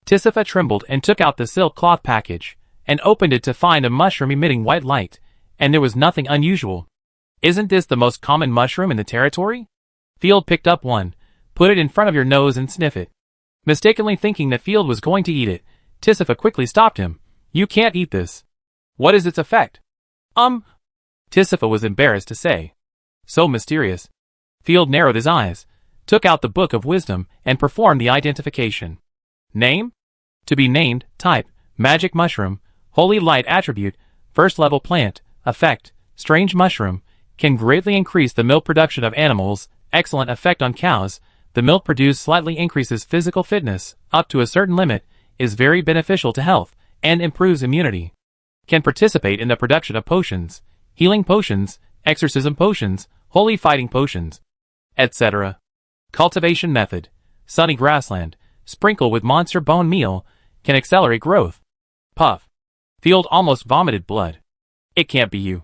Tisifa trembled and took out the silk cloth package, and opened it to find a mushroom emitting white light, and there was nothing unusual. Isn't this the most common mushroom in the territory? Field picked up one, put it in front of your nose and sniff it. Mistakenly thinking that Field was going to eat it, Tisifa quickly stopped him. You can't eat this. What is its effect? Tisifa was embarrassed to say. So mysterious. Field narrowed his eyes, took out the Book of Wisdom, and performed the identification. Name? To be named. Type. Magic mushroom. Holy light attribute. First level plant. Effect. Strange mushroom. Can greatly increase the milk production of animals. Excellent effect on cows. The milk produced slightly increases physical fitness, up to a certain limit, is very beneficial to health, and improves immunity. Can participate in the production of potions, healing potions, exorcism potions, holy fighting potions, etc. Cultivation method. Sunny grassland. Sprinkle with monster bone meal. Can accelerate growth. Puff. Field almost vomited blood. It can't be you.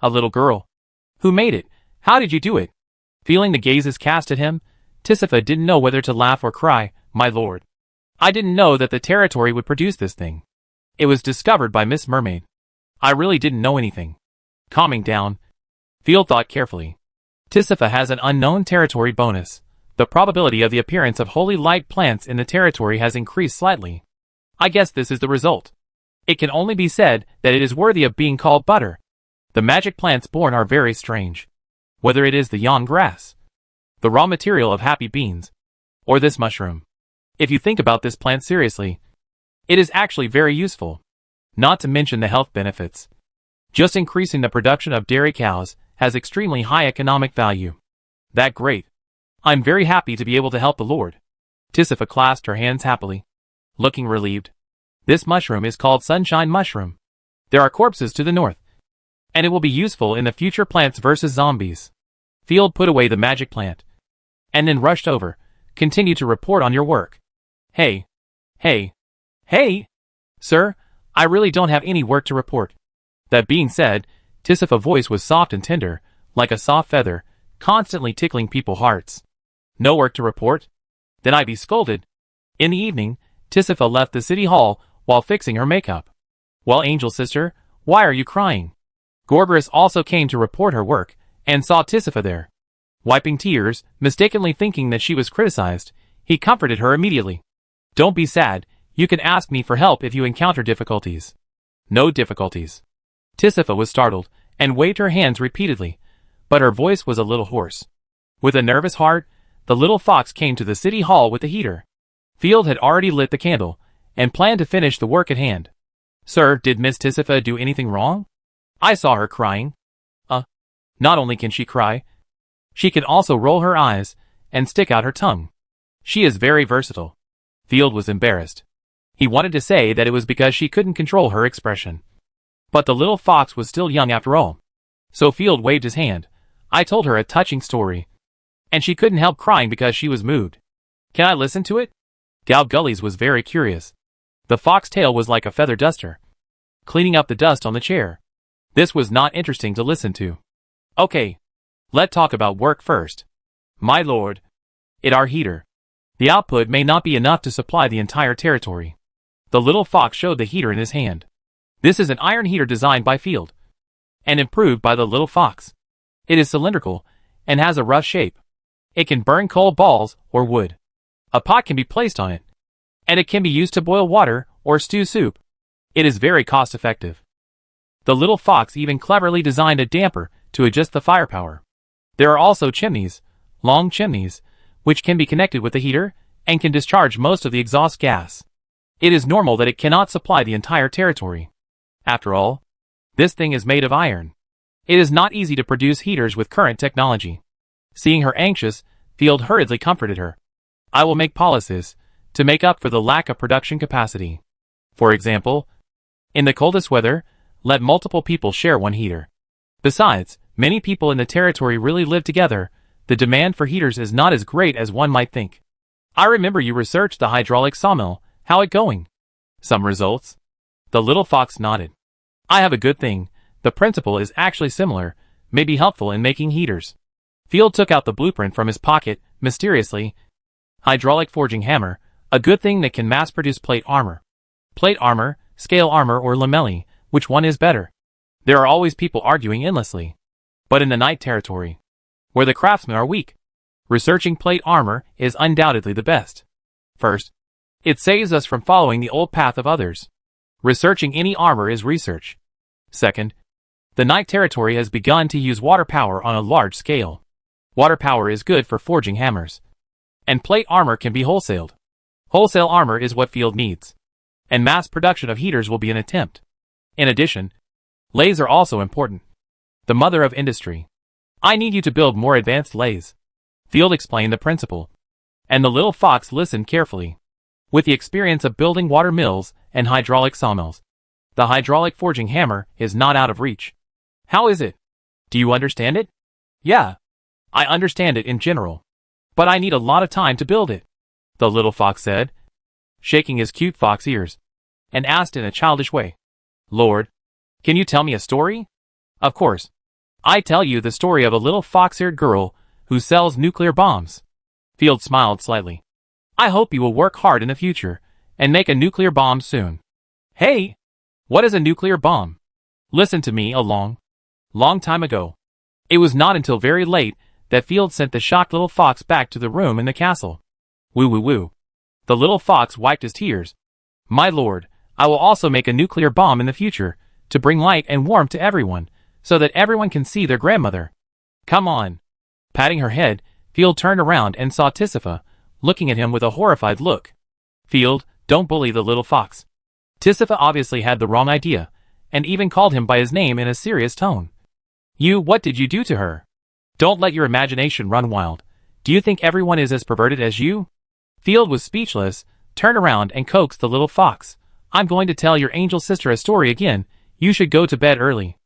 A little girl. Who made it? How did you do it? Feeling the gazes cast at him, Tisifa didn't know whether to laugh or cry. My lord. I didn't know that the territory would produce this thing. It was discovered by Miss Mermaid. I really didn't know anything. Calming down, Field thought carefully. Tisifa has an unknown territory bonus. The probability of the appearance of holy light plants in the territory has increased slightly. I guess this is the result. It can only be said that it is worthy of being called butter. The magic plants born are very strange. Whether it is the yon grass, the raw material of happy beans, or this mushroom. If you think about this plant seriously, it is actually very useful. Not to mention the health benefits. Just increasing the production of dairy cows has extremely high economic value. That great. I'm very happy to be able to help the Lord. Tisifa clasped her hands happily, looking relieved. This mushroom is called Sunshine Mushroom. There are corpses to the north, and it will be useful in the future Plants vs. Zombies. Field put away the magic plant, and then rushed over. Continue to report on your work. Hey. Sir, I really don't have any work to report. That being said, Tisifa's voice was soft and tender, like a soft feather, constantly tickling people's hearts. No work to report? Then I'd be scolded. In the evening, Tisifa left the city hall while fixing her makeup. Well, Angel Sister, why are you crying? Gorgorus also came to report her work, and saw Tisifa there. Wiping tears, mistakenly thinking that she was criticized, he comforted her immediately. Don't be sad, you can ask me for help if you encounter difficulties. No difficulties. Tisifa was startled, and waved her hands repeatedly, but her voice was a little hoarse. With a nervous heart, the little fox came to the city hall with the heater. Field had already lit the candle, and planned to finish the work at hand. Sir, did Miss Tisifa do anything wrong? I saw her crying. Not only can she cry, she can also roll her eyes, and stick out her tongue. She is very versatile. Field was embarrassed. He wanted to say that it was because she couldn't control her expression. But the little fox was still young after all. So Field waved his hand. I told her a touching story, and she couldn't help crying because she was moved. Can I listen to it? Galgullies was very curious. The fox tail was like a feather duster, cleaning up the dust on the chair. This was not interesting to listen to. Okay, let's talk about work first. My lord, it our heater. The output may not be enough to supply the entire territory. The little fox showed the heater in his hand. This is an iron heater designed by Field, and improved by the little fox. It is cylindrical, and has a rough shape. It can burn coal balls or wood. A pot can be placed on it, and it can be used to boil water or stew soup. It is very cost-effective. The little fox even cleverly designed a damper to adjust the firepower. There are also chimneys, long chimneys, which can be connected with the heater, and can discharge most of the exhaust gas. It is normal that it cannot supply the entire territory. After all, this thing is made of iron. It is not easy to produce heaters with current technology. Seeing her anxious, Field hurriedly comforted her. I will make policies to make up for the lack of production capacity. For example, in the coldest weather, let multiple people share one heater. Besides, many people in the territory really live together. The demand for heaters is not as great as one might think. I remember you researched the hydraulic sawmill. How it going? Some results? The little fox nodded. I have a good thing. The principle is actually similar, may be helpful in making heaters. Field took out the blueprint from his pocket, mysteriously. Hydraulic forging hammer, a good thing that can mass-produce plate armor. Plate armor, scale armor or lamellae, which one is better? There are always people arguing endlessly. But in the night territory, where the craftsmen are weak, researching plate armor is undoubtedly the best. First, it saves us from following the old path of others. Researching any armor is research. Second, the night territory has begun to use water power on a large scale. Water power is good for forging hammers. And plate armor can be wholesaled. Wholesale armor is what Field needs. And mass production of heaters will be an attempt. In addition, lathes are also important. The mother of industry. I need you to build more advanced lathes. Field explained the principle. And the little fox listened carefully. With the experience of building water mills and hydraulic sawmills, the hydraulic forging hammer is not out of reach. How is it? Do you understand it? Yeah. I understand it in general. But I need a lot of time to build it, the little fox said, shaking his cute fox ears, and asked in a childish way. Lord, can you tell me a story? Of course. I tell you the story of a little fox-eared girl who sells nuclear bombs. Field smiled slightly. I hope you will work hard in the future and make a nuclear bomb soon. Hey! What is a nuclear bomb? Listen to me a long time ago. It was not until very late that Field sent the shocked little fox back to the room in the castle. Woo woo woo. The little fox wiped his tears. My lord, I will also make a nuclear bomb in the future, to bring light and warmth to everyone, so that everyone can see their grandmother. Come on. Patting her head, Field turned around and saw Tisifa, looking at him with a horrified look. Field, don't bully the little fox. Tisifa obviously had the wrong idea, and even called him by his name in a serious tone. What did you do to her? Don't let your imagination run wild. Do you think everyone is as perverted as you? Field was speechless, turned around and coaxed the little fox. I'm going to tell your angel sister a story again. You should go to bed early.